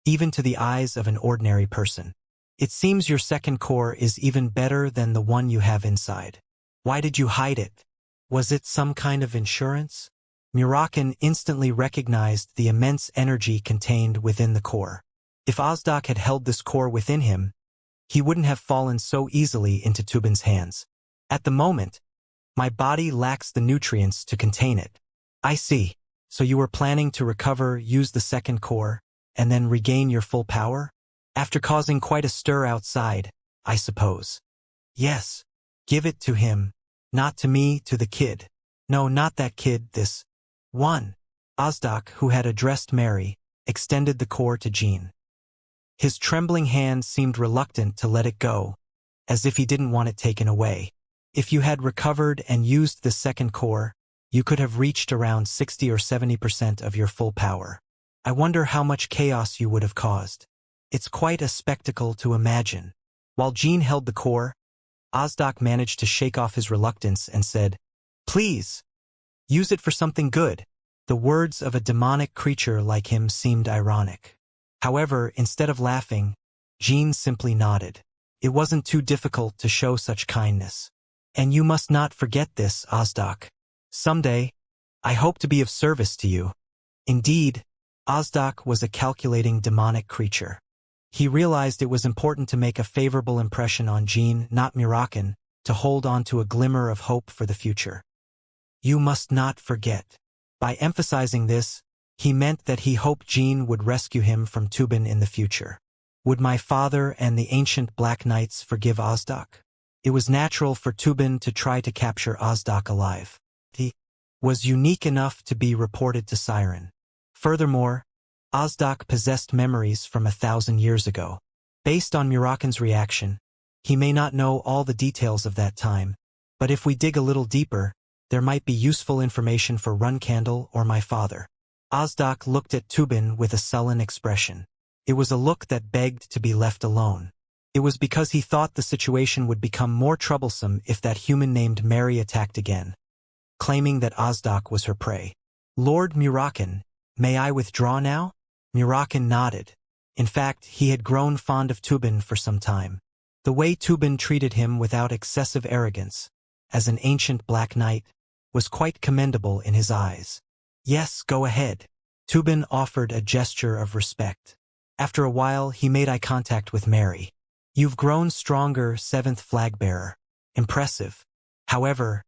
even to the eyes of an ordinary person. It seems your second core is even better than the one you have inside. Why did you hide it? Was it some kind of insurance? Murakin instantly recognized the immense energy contained within the core. If Ozdak had held this core within him, he wouldn't have fallen so easily into Tubin's hands. At the moment, My body lacks the nutrients to contain it. I see. So you were planning to recover, use the second core, and then regain your full power? After causing quite a stir outside, I suppose. Yes. Give it to him. Not to me, to the kid. No, not that kid, this one. Ozdak, who had addressed Mary, extended the core to Jean. His trembling hand seemed reluctant to let it go, as if he didn't want it taken away. If you had recovered and used the second core, you could have reached around 60 or 70% of your full power. I wonder how much chaos you would have caused. It's quite a spectacle to imagine. While Jean held the core, Ozdak managed to shake off his reluctance and said, "Please, use it for something good." The words of a demonic creature like him seemed ironic. However, instead of laughing, Jean simply nodded. It wasn't too difficult to show such kindness. And you must not forget this, Ozdak. Someday, I hope to be of service to you. Indeed, Ozdak was a calculating demonic creature. He realized it was important to make a favorable impression on Jean, not Mirakan, to hold on to a glimmer of hope for the future. You must not forget. By emphasizing this, he meant that he hoped Jean would rescue him from Tubin in the future. Would my father and the ancient Black Knights forgive Ozdak? It was natural for Tubin to try to capture Ozdak alive. He was unique enough to be reported to Siren. Furthermore, Ozdak possessed memories from 1,000 years ago. Based on Mirakan's reaction, he may not know all the details of that time, but if we dig a little deeper, there might be useful information for Runcandle or my father. Ozdak looked at Tubin with a sullen expression. It was a look that begged to be left alone. It was because he thought the situation would become more troublesome if that human named Mary attacked again, claiming that Ozdak was her prey. Lord Mirakan, may I withdraw now? Mirakan nodded. In fact, he had grown fond of Tubin for some time. The way Tubin treated him without excessive arrogance, as an ancient Black Knight, was quite commendable in his eyes. Yes, go ahead. Tubin offered a gesture of respect. After a while, he made eye contact with Mary. You've grown stronger, 7th flag-bearer. Impressive. However,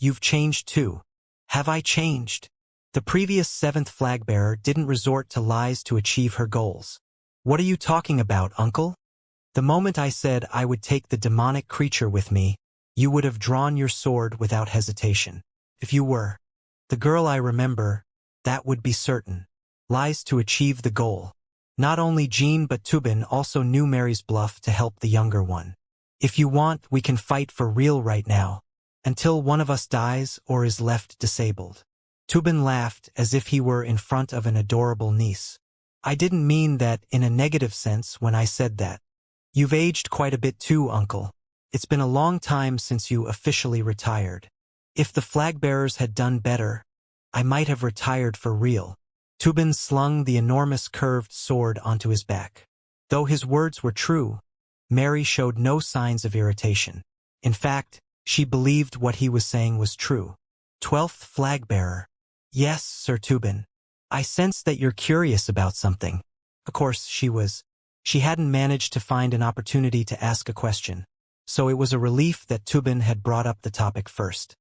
you've changed too. Have I changed? The previous 7th flag-bearer didn't resort to lies to achieve her goals. What are you talking about, uncle? The moment I said I would take the demonic creature with me, you would have drawn your sword without hesitation. If you were the girl I remember, that would be certain. Lies to achieve the goal. Not only Jean but Tubin also knew Mary's bluff to help the younger one. If you want, we can fight for real right now, until one of us dies or is left disabled. Tubin laughed as if he were in front of an adorable niece. I didn't mean that in a negative sense when I said that. You've aged quite a bit too, uncle. It's been a long time since you officially retired. If the flag-bearers had done better, I might have retired for real. Tubin slung the enormous curved sword onto his back. Though his words were true, Mary showed no signs of irritation. In fact, she believed what he was saying was true. 12th flag-bearer. Yes, Sir Tubin. I sense that you're curious about something. Of course, she hadn't managed to find an opportunity to ask a question, so it was a relief that Tubin had brought up the topic first.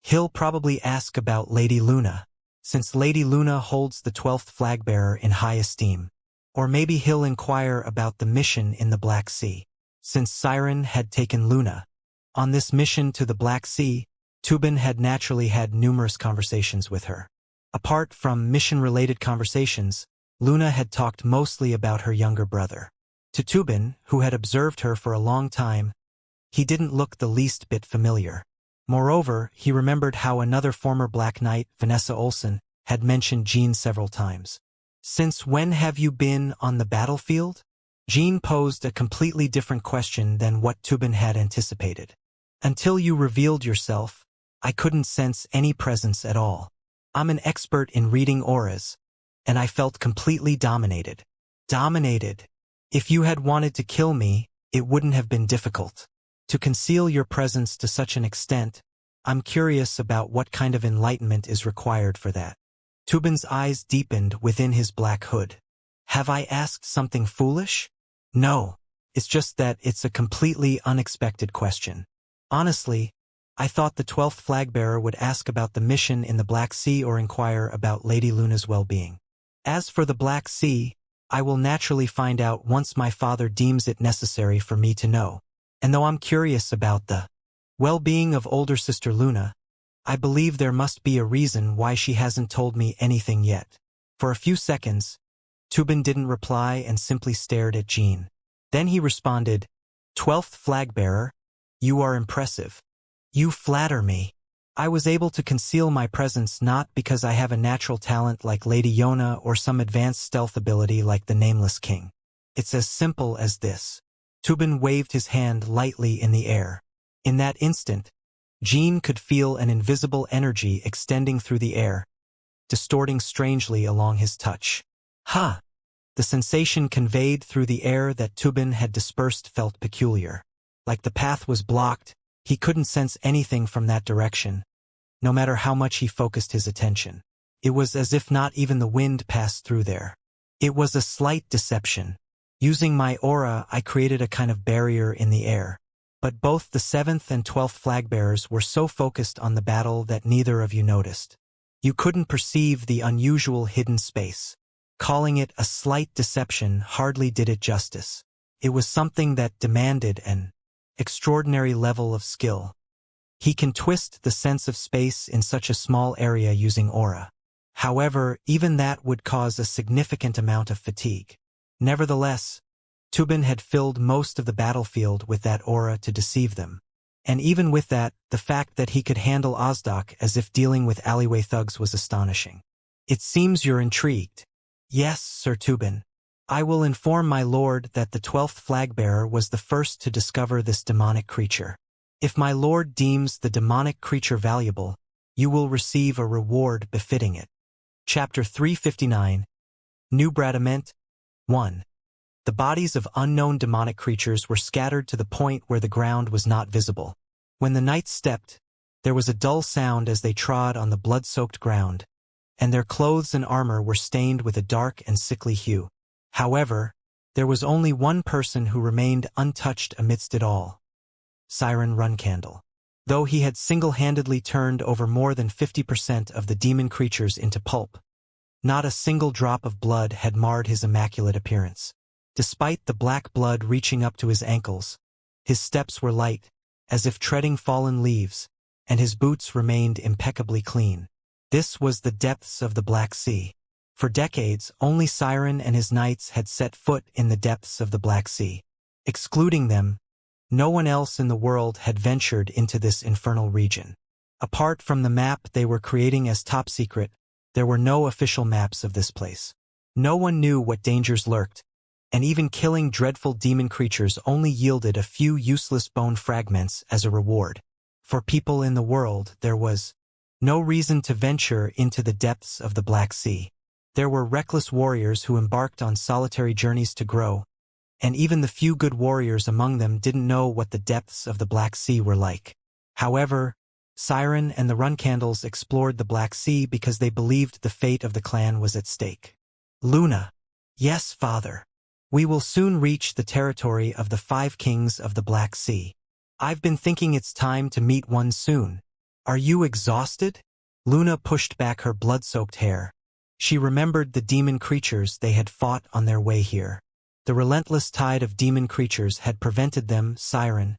He'll probably ask about Lady Luna, since Lady Luna holds the 12th flag-bearer in high esteem. Or maybe he'll inquire about the mission in the Black Sea, since Siren had taken Luna. On this mission to the Black Sea, Tubin had naturally had numerous conversations with her. Apart from mission-related conversations, Luna had talked mostly about her younger brother. To Tubin, who had observed her for a long time, he didn't look the least bit familiar. Moreover, he remembered how another former Black Knight, Vanessa Olsen, had mentioned Jean several times. Since when have you been on the battlefield? Jean posed a completely different question than what Tubin had anticipated. Until you revealed yourself, I couldn't sense any presence at all. I'm an expert in reading auras, and I felt completely dominated. Dominated? If you had wanted to kill me, it wouldn't have been difficult. To conceal your presence to such an extent, I'm curious about what kind of enlightenment is required for that. Tubin's eyes deepened within his black hood. Have I asked something foolish? No. It's just that it's a completely unexpected question. Honestly, I thought the 12th flag-bearer would ask about the mission in the Black Sea or inquire about Lady Luna's well-being. As for the Black Sea, I will naturally find out once my father deems it necessary for me to know. And though I'm curious about the well-being of older sister Luna, I believe there must be a reason why she hasn't told me anything yet. For a few seconds, Tubin didn't reply and simply stared at Jean. Then he responded, 12th flag-bearer, you are impressive. You flatter me. I was able to conceal my presence not because I have a natural talent like Lady Yona or some advanced stealth ability like the Nameless King. It's as simple as this. Tubin waved his hand lightly in the air. In that instant, Jean could feel an invisible energy extending through the air, distorting strangely along his touch. Ha! The sensation conveyed through the air that Tubin had dispersed felt peculiar. Like the path was blocked, he couldn't sense anything from that direction, no matter how much he focused his attention. It was as if not even the wind passed through there. It was a slight deception. Using my aura, I created a kind of barrier in the air. But both the 7th and 12th flag-bearers were so focused on the battle that neither of you noticed. You couldn't perceive the unusual hidden space. Calling it a slight deception hardly did it justice. It was something that demanded an extraordinary level of skill. He can twist the sense of space in such a small area using aura. However, even that would cause a significant amount of fatigue. Nevertheless, Tubin had filled most of the battlefield with that aura to deceive them. And even with that, the fact that he could handle Ozdak as if dealing with alleyway thugs was astonishing. It seems you're intrigued. Yes, Sir Tubin. I will inform my lord that the 12th flag-bearer was the first to discover this demonic creature. If my lord deems the demonic creature valuable, you will receive a reward befitting it. Chapter 359. New Bradament 1. The bodies of unknown demonic creatures were scattered to the point where the ground was not visible. When the knights stepped, there was a dull sound as they trod on the blood-soaked ground, and their clothes and armor were stained with a dark and sickly hue. However, there was only one person who remained untouched amidst it all. Siren Runcandle. Though he had single-handedly turned over more than 50% of the demon creatures into pulp, not a single drop of blood had marred his immaculate appearance. Despite the black blood reaching up to his ankles, his steps were light, as if treading fallen leaves, and his boots remained impeccably clean. This was the depths of the Black Sea. For decades, only Siren and his knights had set foot in the depths of the Black Sea. Excluding them, no one else in the world had ventured into this infernal region. Apart from the map they were creating as top secret, there were no official maps of this place. No one knew what dangers lurked, and even killing dreadful demon creatures only yielded a few useless bone fragments as a reward. For people in the world, there was no reason to venture into the depths of the Black Sea. There were reckless warriors who embarked on solitary journeys to grow, and even the few good warriors among them didn't know what the depths of the Black Sea were like. However, Siren and the Runcandles explored the Black Sea because they believed the fate of the clan was at stake. Luna. Yes, father. We will soon reach the territory of the 5 kings of the Black Sea. I've been thinking it's time to meet one soon. Are you exhausted? Luna pushed back her blood-soaked hair. She remembered the demon creatures they had fought on their way here. The relentless tide of demon creatures had prevented them, Siren,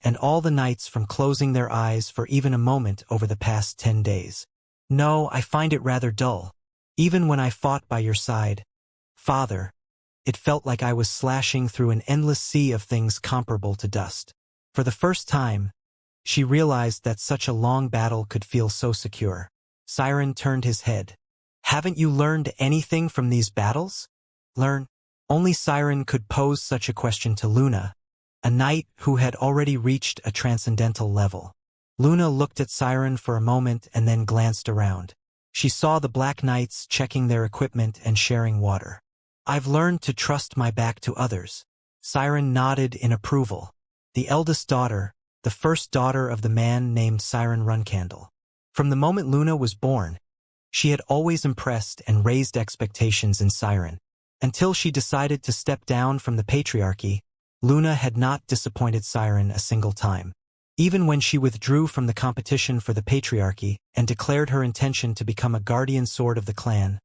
and all the knights from closing their eyes for even a moment over the past 10 days. No, I find it rather dull. Even when I fought by your side, father, it felt like I was slashing through an endless sea of things comparable to dust. For the first time, she realized that such a long battle could feel so secure. Siren turned his head. Haven't you learned anything from these battles? Learn? Only Siren could pose such a question to Luna, a knight who had already reached a transcendental level. Luna looked at Siren for a moment and then glanced around. She saw the Black Knights checking their equipment and sharing water. I've learned to trust my back to others. Siren nodded in approval. The eldest daughter, the first daughter of the man named Siren Runcandle. From the moment Luna was born, she had always impressed and raised expectations in Siren. Until she decided to step down from the patriarchy, Luna had not disappointed Siren a single time. Even when she withdrew from the competition for the patriarchy and declared her intention to become a guardian sword of the clan,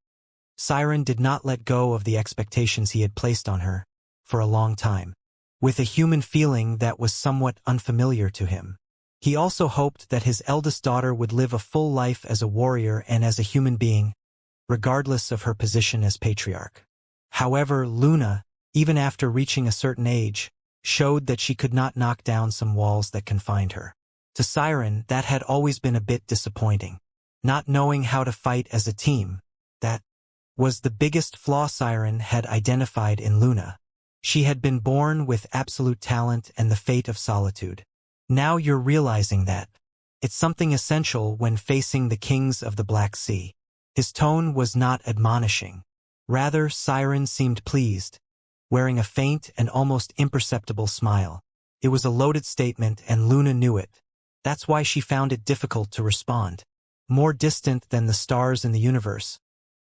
Siren did not let go of the expectations he had placed on her for a long time, with a human feeling that was somewhat unfamiliar to him. He also hoped that his eldest daughter would live a full life as a warrior and as a human being, regardless of her position as patriarch. However, Luna, even after reaching a certain age, showed that she could not knock down some walls that confined her. To Siren, that had always been a bit disappointing. Not knowing how to fight as a team, that was the biggest flaw Siren had identified in Luna. She had been born with absolute talent and the fate of solitude. Now you're realizing that. It's something essential when facing the kings of the Black Sea. His tone was not admonishing. Rather, Siren seemed pleased, wearing a faint and almost imperceptible smile. It was a loaded statement and Luna knew it. That's why she found it difficult to respond. More distant than the stars in the universe,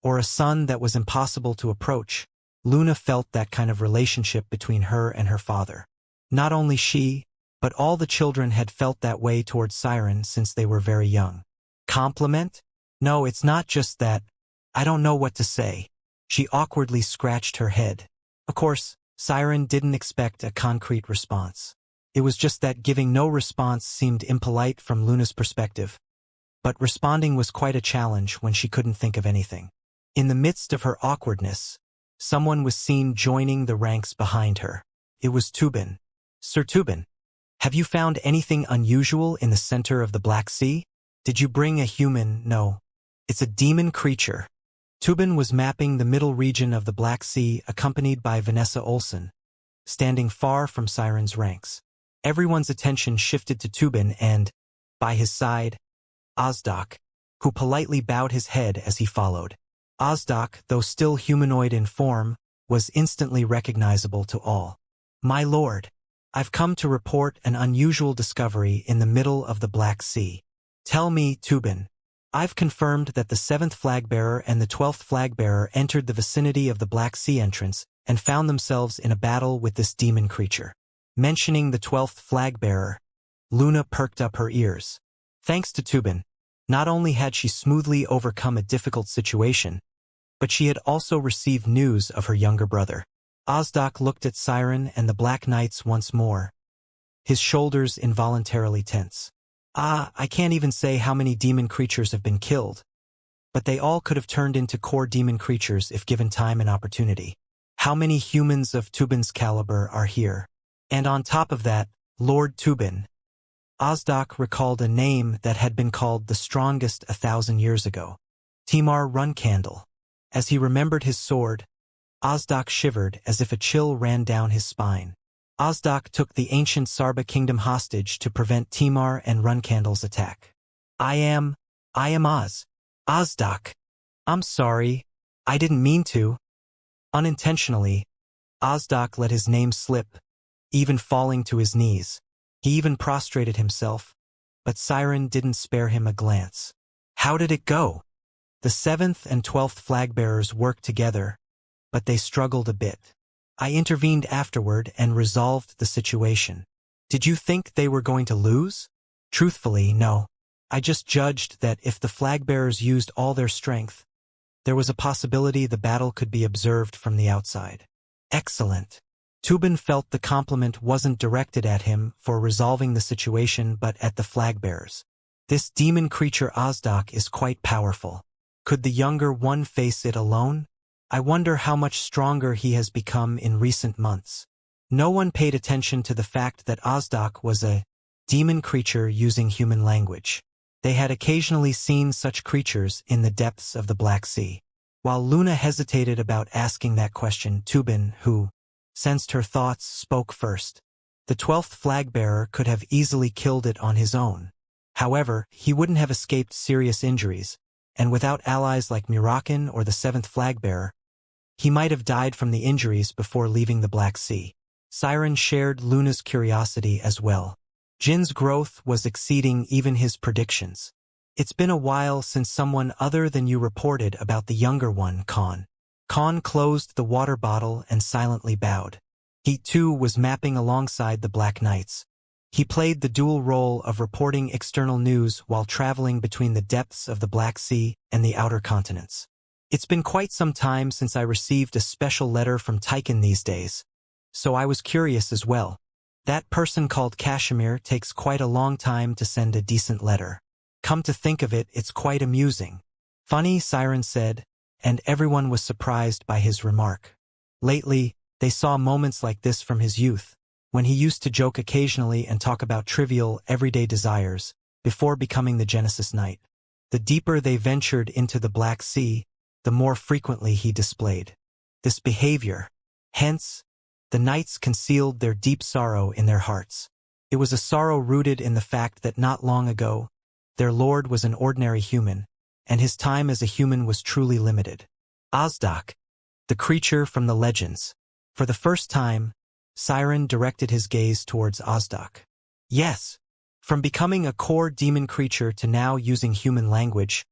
or a sun that was impossible to approach, Luna felt that kind of relationship between her and her father. Not only she, but all the children had felt that way towards Siren since they were very young. Compliment? No, it's not just that. I don't know what to say. She awkwardly scratched her head. Of course, Siren didn't expect a concrete response. It was just that giving no response seemed impolite from Luna's perspective. But responding was quite a challenge when she couldn't think of anything. In the midst of her awkwardness, someone was seen joining the ranks behind her. It was Tubin. Sir Tubin, have you found anything unusual in the center of the Black Sea? Did you bring a human? No. It's a demon creature. Tubin was mapping the middle region of the Black Sea accompanied by Vanessa Olsen, standing far from Siren's ranks. Everyone's attention shifted to Tubin and, by his side, Ozdak, who politely bowed his head as he followed. Ozdak, though still humanoid in form, was instantly recognizable to all. My lord, I've come to report an unusual discovery in the middle of the Black Sea. Tell me, Tubin. I've confirmed that the 7th flagbearer and the 12th flagbearer entered the vicinity of the Black Sea entrance and found themselves in a battle with this demon creature. Mentioning the 12th flagbearer, Luna perked up her ears. Thanks to Tubin, not only had she smoothly overcome a difficult situation, but she had also received news of her younger brother. Ozdak looked at Siren and the Black Knights once more, his shoulders involuntarily tense. I can't even say how many demon creatures have been killed, but they all could have turned into core demon creatures if given time and opportunity. How many humans of Tubin's caliber are here? And on top of that, Lord Tubin. Ozdak recalled a name that had been called the strongest 1,000 years ago. Timar Runcandle. As he remembered his sword, Ozdak shivered as if a chill ran down his spine. Ozdak took the ancient Sarba kingdom hostage to prevent Timar and Runcandle's attack. I am Oz. Ozdak. I'm sorry. I didn't mean to. Unintentionally, Ozdak let his name slip, even falling to his knees. He even prostrated himself, but Siren didn't spare him a glance. How did it go? The 7th and 12th flagbearers worked together, but they struggled a bit. I intervened afterward and resolved the situation. Did you think they were going to lose? Truthfully, no. I just judged that if the flagbearers used all their strength, there was a possibility the battle could be observed from the outside. Excellent. Tubin felt the compliment wasn't directed at him for resolving the situation but at the flagbearers. This demon creature Ozdak is quite powerful. Could the younger one face it alone? I wonder how much stronger he has become in recent months. No one paid attention to the fact that Ozdak was a demon creature using human language. They had occasionally seen such creatures in the depths of the Black Sea. While Luna hesitated about asking that question, Tubin, who sensed her thoughts, spoke first. The 12th flagbearer could have easily killed it on his own. However, he wouldn't have escaped serious injuries, and without allies like Murakin or the 7th flagbearer, he might have died from the injuries before leaving the Black Sea. Siren shared Luna's curiosity as well. Jin's growth was exceeding even his predictions. It's been a while since someone other than you reported about the younger one, Khan. Khan closed the water bottle and silently bowed. He too was mapping alongside the Black Knights. He played the dual role of reporting external news while traveling between the depths of the Black Sea and the outer continents. It's been quite some time since I received a special letter from Tychon these days, so I was curious as well. That person called Kashmir takes quite a long time to send a decent letter. Come to think of it, it's quite amusing. Funny, Siren said, and everyone was surprised by his remark. Lately, they saw moments like this from his youth, when he used to joke occasionally and talk about trivial, everyday desires, before becoming the Genesis Knight. The deeper they ventured into the Black Sea, the more frequently he displayed this behavior. Hence, the knights concealed their deep sorrow in their hearts. It was a sorrow rooted in the fact that not long ago, their lord was an ordinary human, and his time as a human was truly limited. Ozdak, the creature from the legends. For the first time, Siren directed his gaze towards Ozdak. Yes, from becoming a core demon creature to now using human language,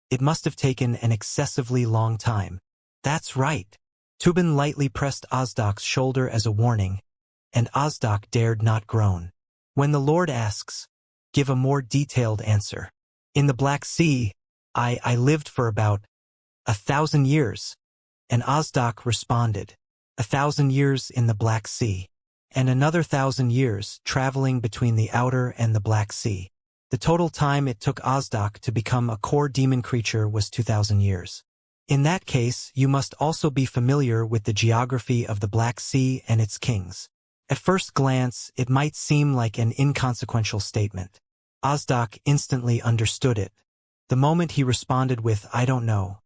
it must have taken an excessively long time. That's right. Tubin lightly pressed Ozdak's shoulder as a warning, and Ozdak dared not groan. When the Lord asks, give a more detailed answer. In the Black Sea, I lived for about 1,000 years, and Ozdak responded, 1,000 years in the Black Sea, and another 1,000 years traveling between the outer and the Black Sea. The total time it took Ozdak to become a core demon creature was 2,000 years. In that case, you must also be familiar with the geography of the Black Sea and its kings. At first glance, it might seem like an inconsequential statement. Ozdak instantly understood it. The moment he responded with, I don't know,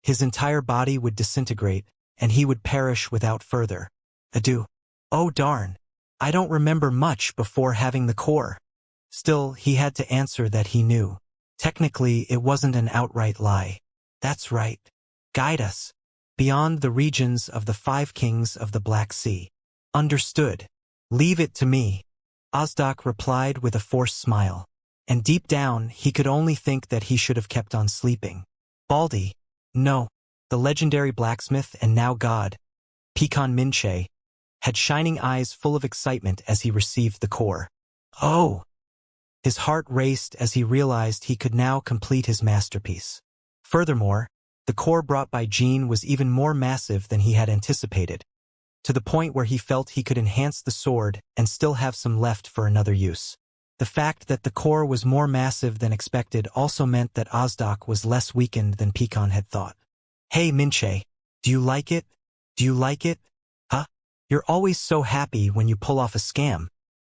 his entire body would disintegrate, and he would perish without further ado. Oh darn, I don't remember much before having the core. Still, he had to answer that he knew. Technically, it wasn't an outright lie. That's right. Guide us beyond the regions of the 5 kings of the Black Sea. Understood. Leave it to me, Ozdak replied with a forced smile. And deep down, he could only think that he should have kept on sleeping. Baldy. No. The legendary blacksmith and now god, Pekan Minche, had shining eyes full of excitement as he received the core. Oh! His heart raced as he realized he could now complete his masterpiece. Furthermore, the core brought by Jean was even more massive than he had anticipated, to the point where he felt he could enhance the sword and still have some left for another use. The fact that the core was more massive than expected also meant that Ozdak was less weakened than Pekan had thought. Hey Minche, do you like it? Do you like it? Huh? You're always so happy when you pull off a scam,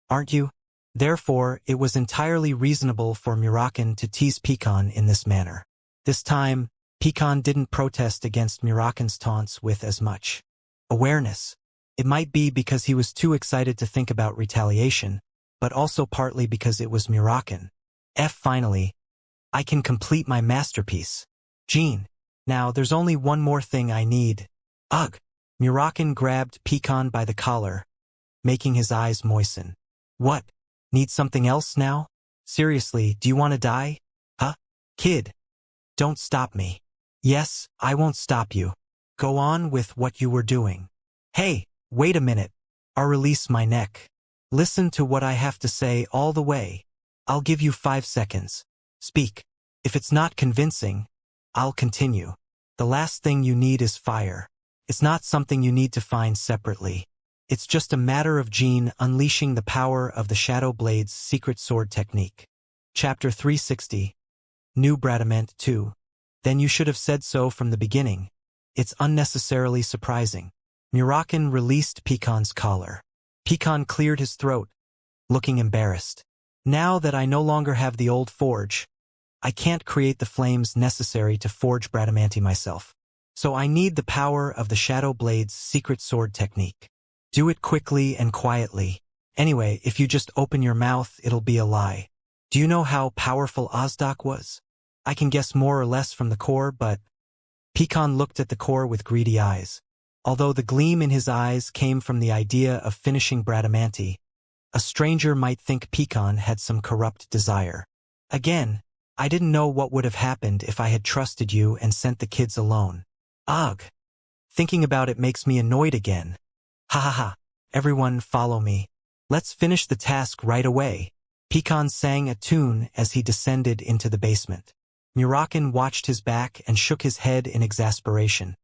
aren't you? Therefore, it was entirely reasonable for Murakan to tease Pekan in this manner. This time, Pekan didn't protest against Murakan's taunts with as much awareness. It might be because he was too excited to think about retaliation, but also partly because it was Murakan. Finally, I can complete my masterpiece. Jean. Now, there's only one more thing I need. Ugh. Murakan grabbed Pekan by the collar, making his eyes moisten. What? Need something else now? Seriously, do you want to die? Huh? Kid. Don't stop me. Yes, I won't stop you. Go on with what you were doing. Hey, wait a minute. I'll release my neck. Listen to what I have to say all the way. I'll give you 5 seconds. Speak. If it's not convincing, I'll continue. The last thing you need is fire. It's not something you need to find separately. It's just a matter of Jean unleashing the power of the Shadow Blade's secret sword technique. Chapter 360. New Bradament 2. Then you should have said so from the beginning. It's unnecessarily surprising. Murakan released Pekan's collar. Pekan cleared his throat, looking embarrassed. Now that I no longer have the old forge, I can't create the flames necessary to forge Bradamanti myself. So I need the power of the Shadow Blade's secret sword technique. Do it quickly and quietly. Anyway, if you just open your mouth, it'll be a lie. Do you know how powerful Ozdak was? I can guess more or less from the core, but... Pekan looked at the core with greedy eyes. Although the gleam in his eyes came from the idea of finishing Bradamanti, a stranger might think Pekan had some corrupt desire. Again, I didn't know what would have happened if I had trusted you and sent the kids alone. Ugh. Thinking about it makes me annoyed again. Ha ha ha. Everyone follow me. Let's finish the task right away. Pecan sang a tune as he descended into the basement. Murakin watched his back and shook his head in exasperation,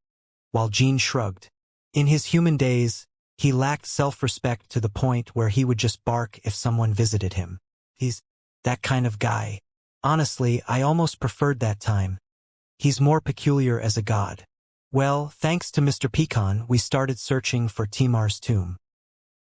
while Jean shrugged. In his human days, he lacked self-respect to the point where he would just bark if someone visited him. He's that kind of guy. Honestly, I almost preferred that time. He's more peculiar as a god. Well, thanks to Mr. Pecan, we started searching for Timar's tomb.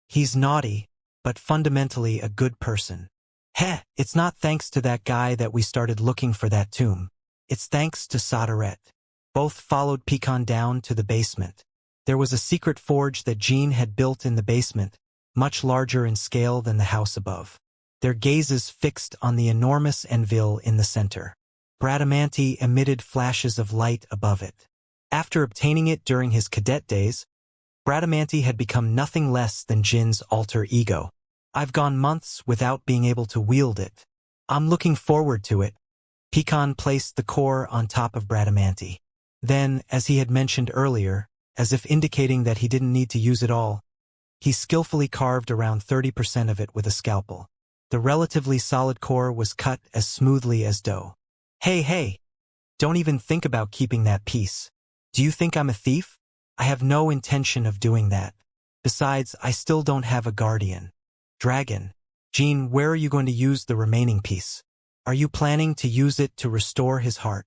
He's naughty, but fundamentally a good person. Heh, it's not thanks to that guy that we started looking for that tomb. It's thanks to Soderette. Both followed Pecan down to the basement. There was a secret forge that Jean had built in the basement, much larger in scale than the house above. Their gazes fixed on the enormous anvil in the center. Bradamanti emitted flashes of light above it. After obtaining it during his cadet days, Bradamanti had become nothing less than Jin's alter ego. I've gone months without being able to wield it. I'm looking forward to it. Pecan placed the core on top of Bradamanti. Then, as he had mentioned earlier, as if indicating that he didn't need to use it all, he skillfully carved around 30% of it with a scalpel. The relatively solid core was cut as smoothly as dough. Hey, don't even think about keeping that piece. Do you think I'm a thief? I have no intention of doing that. Besides, I still don't have a guardian. Dragon. Jean, where are you going to use the remaining piece? Are you planning to use it to restore his heart?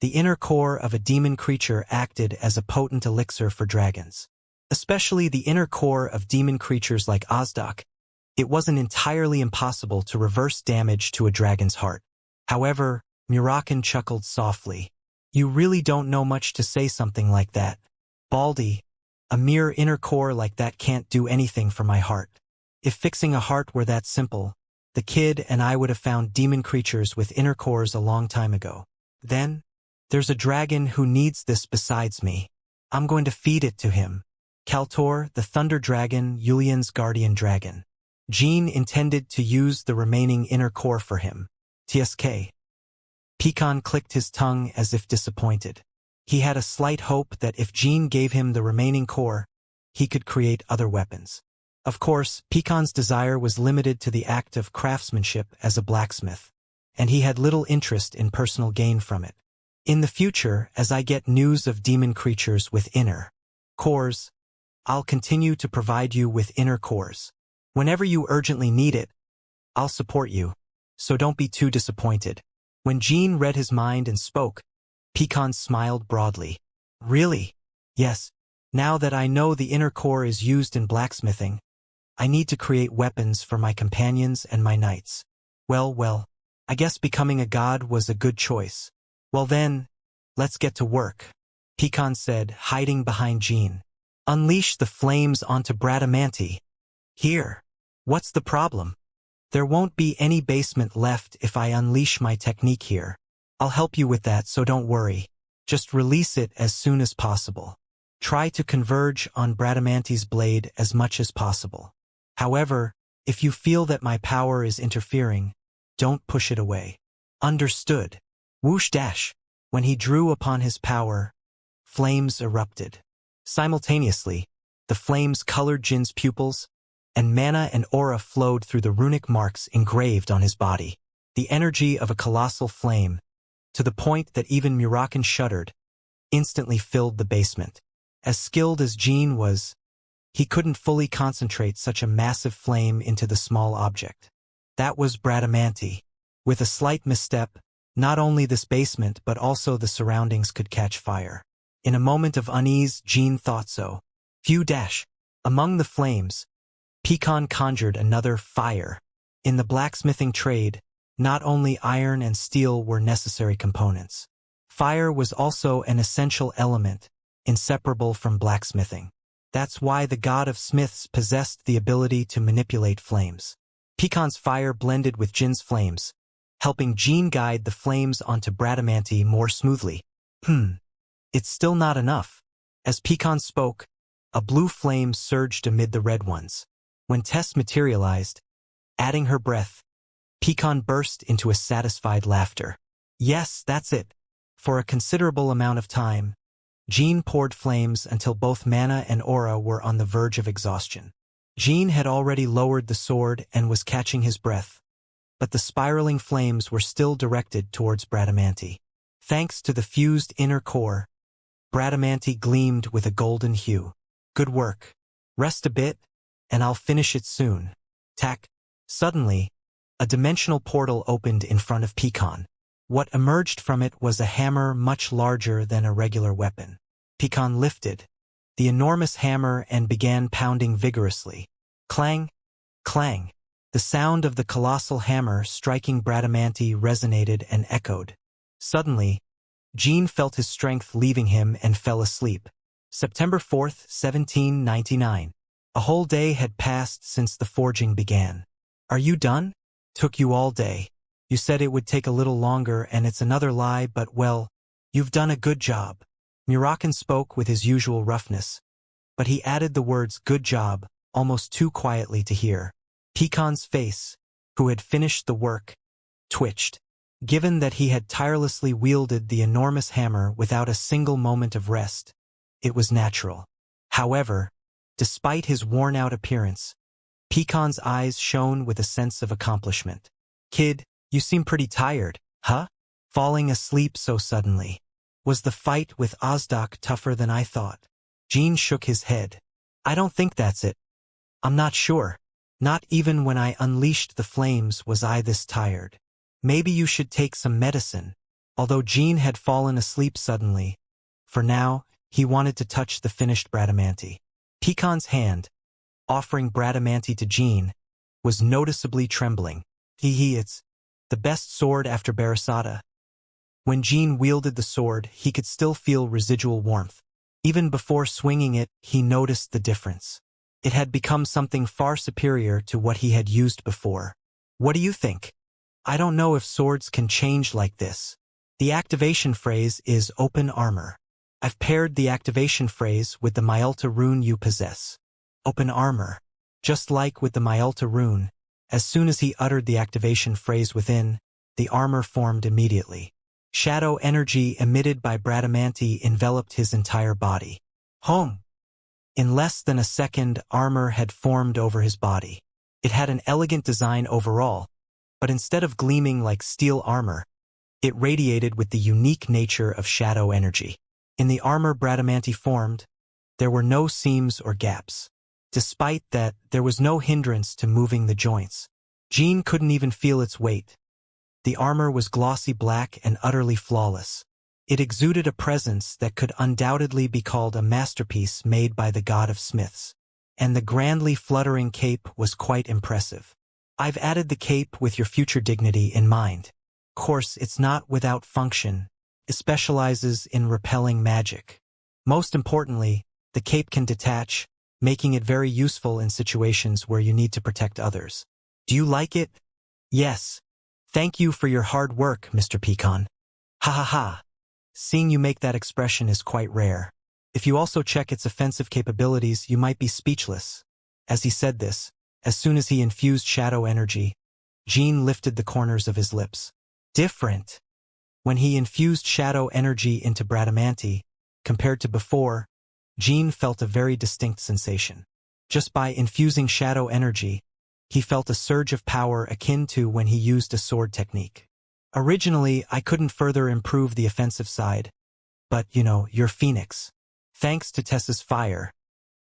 The inner core of a demon creature acted as a potent elixir for dragons. Especially the inner core of demon creatures like Ozdak. It wasn't entirely impossible to reverse damage to a dragon's heart. However, Murakin chuckled softly. You really don't know much to say something like that. Baldy, a mere inner core like that can't do anything for my heart. If fixing a heart were that simple, the kid and I would have found demon creatures with inner cores a long time ago. Then, there's a dragon who needs this besides me. I'm going to feed it to him. Kaltor, the thunder dragon, Yulian's guardian dragon. Jean intended to use the remaining inner core for him. TSK. Pecan clicked his tongue as if disappointed. He had a slight hope that if Jean gave him the remaining core, he could create other weapons. Of course, Pecan's desire was limited to the act of craftsmanship as a blacksmith, and he had little interest in personal gain from it. In the future, as I get news of demon creatures with inner cores, I'll continue to provide you with inner cores. Whenever you urgently need it, I'll support you, so don't be too disappointed. When Jean read his mind and spoke, Pecan smiled broadly. Really? Yes. Now that I know the inner core is used in blacksmithing, I need to create weapons for my companions and my knights. Well, I guess becoming a god was a good choice. Well then, let's get to work, Pecan said, hiding behind Jean. Unleash the flames onto Bradamanti. Here. What's the problem? There won't be any basement left if I unleash my technique here. I'll help you with that, so don't worry. Just release it as soon as possible. Try to converge on Bradamanti's blade as much as possible. However, if you feel that my power is interfering, don't push it away. Understood. Whoosh dash. When he drew upon his power, flames erupted. Simultaneously, the flames colored Jin's pupils, and mana and aura flowed through the runic marks engraved on his body. The energy of a colossal flame, to the point that even Murakin shuddered, instantly filled the basement. As skilled as Jean was, he couldn't fully concentrate such a massive flame into the small object. That was Bradamanti. With a slight misstep, not only this basement but also the surroundings could catch fire. In a moment of unease, Jean thought so. Phew dash. Among the flames, Pecan conjured another fire. In the blacksmithing trade, not only iron and steel were necessary components. Fire was also an essential element, inseparable from blacksmithing. That's why the god of smiths possessed the ability to manipulate flames. Pecan's fire blended with Jin's flames, helping Jean guide the flames onto Bradamanti more smoothly. It's still not enough. As Pecan spoke, a blue flame surged amid the red ones. When Tess materialized, adding her breath, Pecan burst into a satisfied laughter. Yes, that's it. For a considerable amount of time, Jean poured flames until both mana and aura were on the verge of exhaustion. Jean had already lowered the sword and was catching his breath, but the spiraling flames were still directed towards Bradamanti. Thanks to the fused inner core, Bradamanti gleamed with a golden hue. Good work. Rest a bit, and I'll finish it soon. Tack. Suddenly, a dimensional portal opened in front of Pecan. What emerged from it was a hammer much larger than a regular weapon. Pecan lifted the enormous hammer and began pounding vigorously. Clang, clang. The sound of the colossal hammer striking Bradamanti resonated and echoed. Suddenly, Jean felt his strength leaving him and fell asleep. September 4th, 1799. A whole day had passed since the forging began. Are you done? Took you all day. You said it would take a little longer and it's another lie, but well, you've done a good job. Murakan spoke with his usual roughness, but he added the words good job almost too quietly to hear. Pecan's face, who had finished the work, twitched. Given that he had tirelessly wielded the enormous hammer without a single moment of rest, it was natural. However, despite his worn-out appearance, Pecan's eyes shone with a sense of accomplishment. Kid, you seem pretty tired, huh? Falling asleep so suddenly. Was the fight with Ozdak tougher than I thought? Jean shook his head. I don't think that's it. I'm not sure. Not even when I unleashed the flames was I this tired. Maybe you should take some medicine. Although Jean had fallen asleep suddenly, for now, he wanted to touch the finished Bradamanti. Pecan's hand, offering Bradamanti to Jean, was noticeably trembling. It's the best sword after Barasata. When Jean wielded the sword, he could still feel residual warmth. Even before swinging it, he noticed the difference. It had become something far superior to what he had used before. What do you think? I don't know if swords can change like this. The activation phrase is open armor. I've paired the activation phrase with the Myalta rune you possess. Open armor. Just like with the Myalta rune, as soon as he uttered the activation phrase within, the armor formed immediately. Shadow energy emitted by Bradamanti enveloped his entire body. Home! In less than a second, armor had formed over his body. It had an elegant design overall, but instead of gleaming like steel armor, it radiated with the unique nature of shadow energy. In the armor Bradamanti formed, there were no seams or gaps. Despite that, there was no hindrance to moving the joints. Jean couldn't even feel its weight. The armor was glossy black and utterly flawless. It exuded a presence that could undoubtedly be called a masterpiece made by the god of smiths. And the grandly fluttering cape was quite impressive. I've added the cape with your future dignity in mind. Of course, it's not without function. It specializes in repelling magic. Most importantly, the cape can detach, making it very useful in situations where you need to protect others. Do you like it? Yes. Thank you for your hard work, Mr. Pecan. Ha ha ha. Seeing you make that expression is quite rare. If you also check its offensive capabilities, you might be speechless. As he said this, as soon as he infused shadow energy, Jean lifted the corners of his lips. Different. When he infused shadow energy into Bradamanti, compared to before, Jean felt a very distinct sensation. Just by infusing shadow energy, he felt a surge of power akin to when he used a sword technique. Originally, I couldn't further improve the offensive side, but, you're Phoenix. Thanks to Tessa's fire,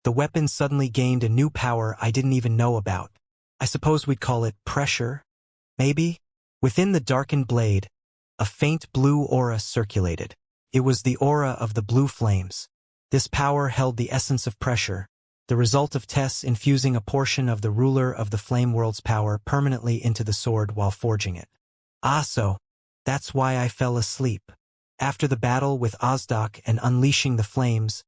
the weapon suddenly gained a new power I didn't even know about. I suppose we'd call it pressure, maybe? Within the darkened blade, a faint blue aura circulated. It was the aura of the blue flames. This power held the essence of pressure, the result of Tess infusing a portion of the ruler of the flame world's power permanently into the sword while forging it. Ah, so that's why I fell asleep. After the battle with Ozdak and unleashing the flames,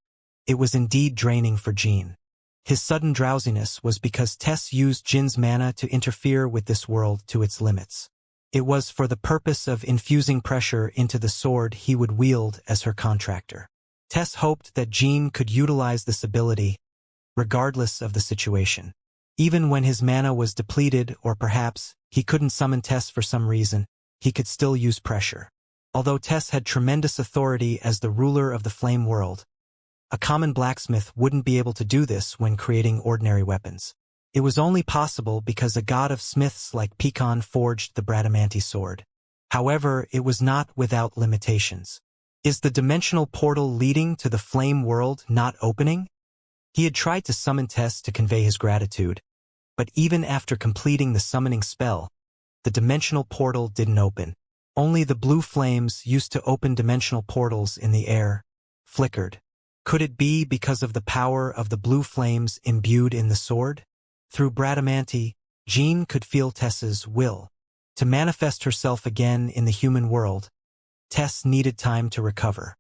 it was indeed draining for Jean. His sudden drowsiness was because Tess used Jin's mana to interfere with this world to its limits. It was for the purpose of infusing pressure into the sword he would wield as her contractor. Tess hoped that Jean could utilize this ability, regardless of the situation. Even when his mana was depleted, or perhaps he couldn't summon Tess for some reason, he could still use pressure. Although Tess had tremendous authority as the ruler of the flame world, a common blacksmith wouldn't be able to do this when creating ordinary weapons. It was only possible because a god of smiths like Picon forged the Bradamante sword. However, it was not without limitations. Is the dimensional portal leading to the flame world not opening? He had tried to summon Tess to convey his gratitude, but even after completing the summoning spell, the dimensional portal didn't open. Only the blue flames used to open dimensional portals in the air flickered. Could it be because of the power of the blue flames imbued in the sword? Through Bradamante, Jean could feel Tess's will to manifest herself again in the human world. Tess needed time to recover.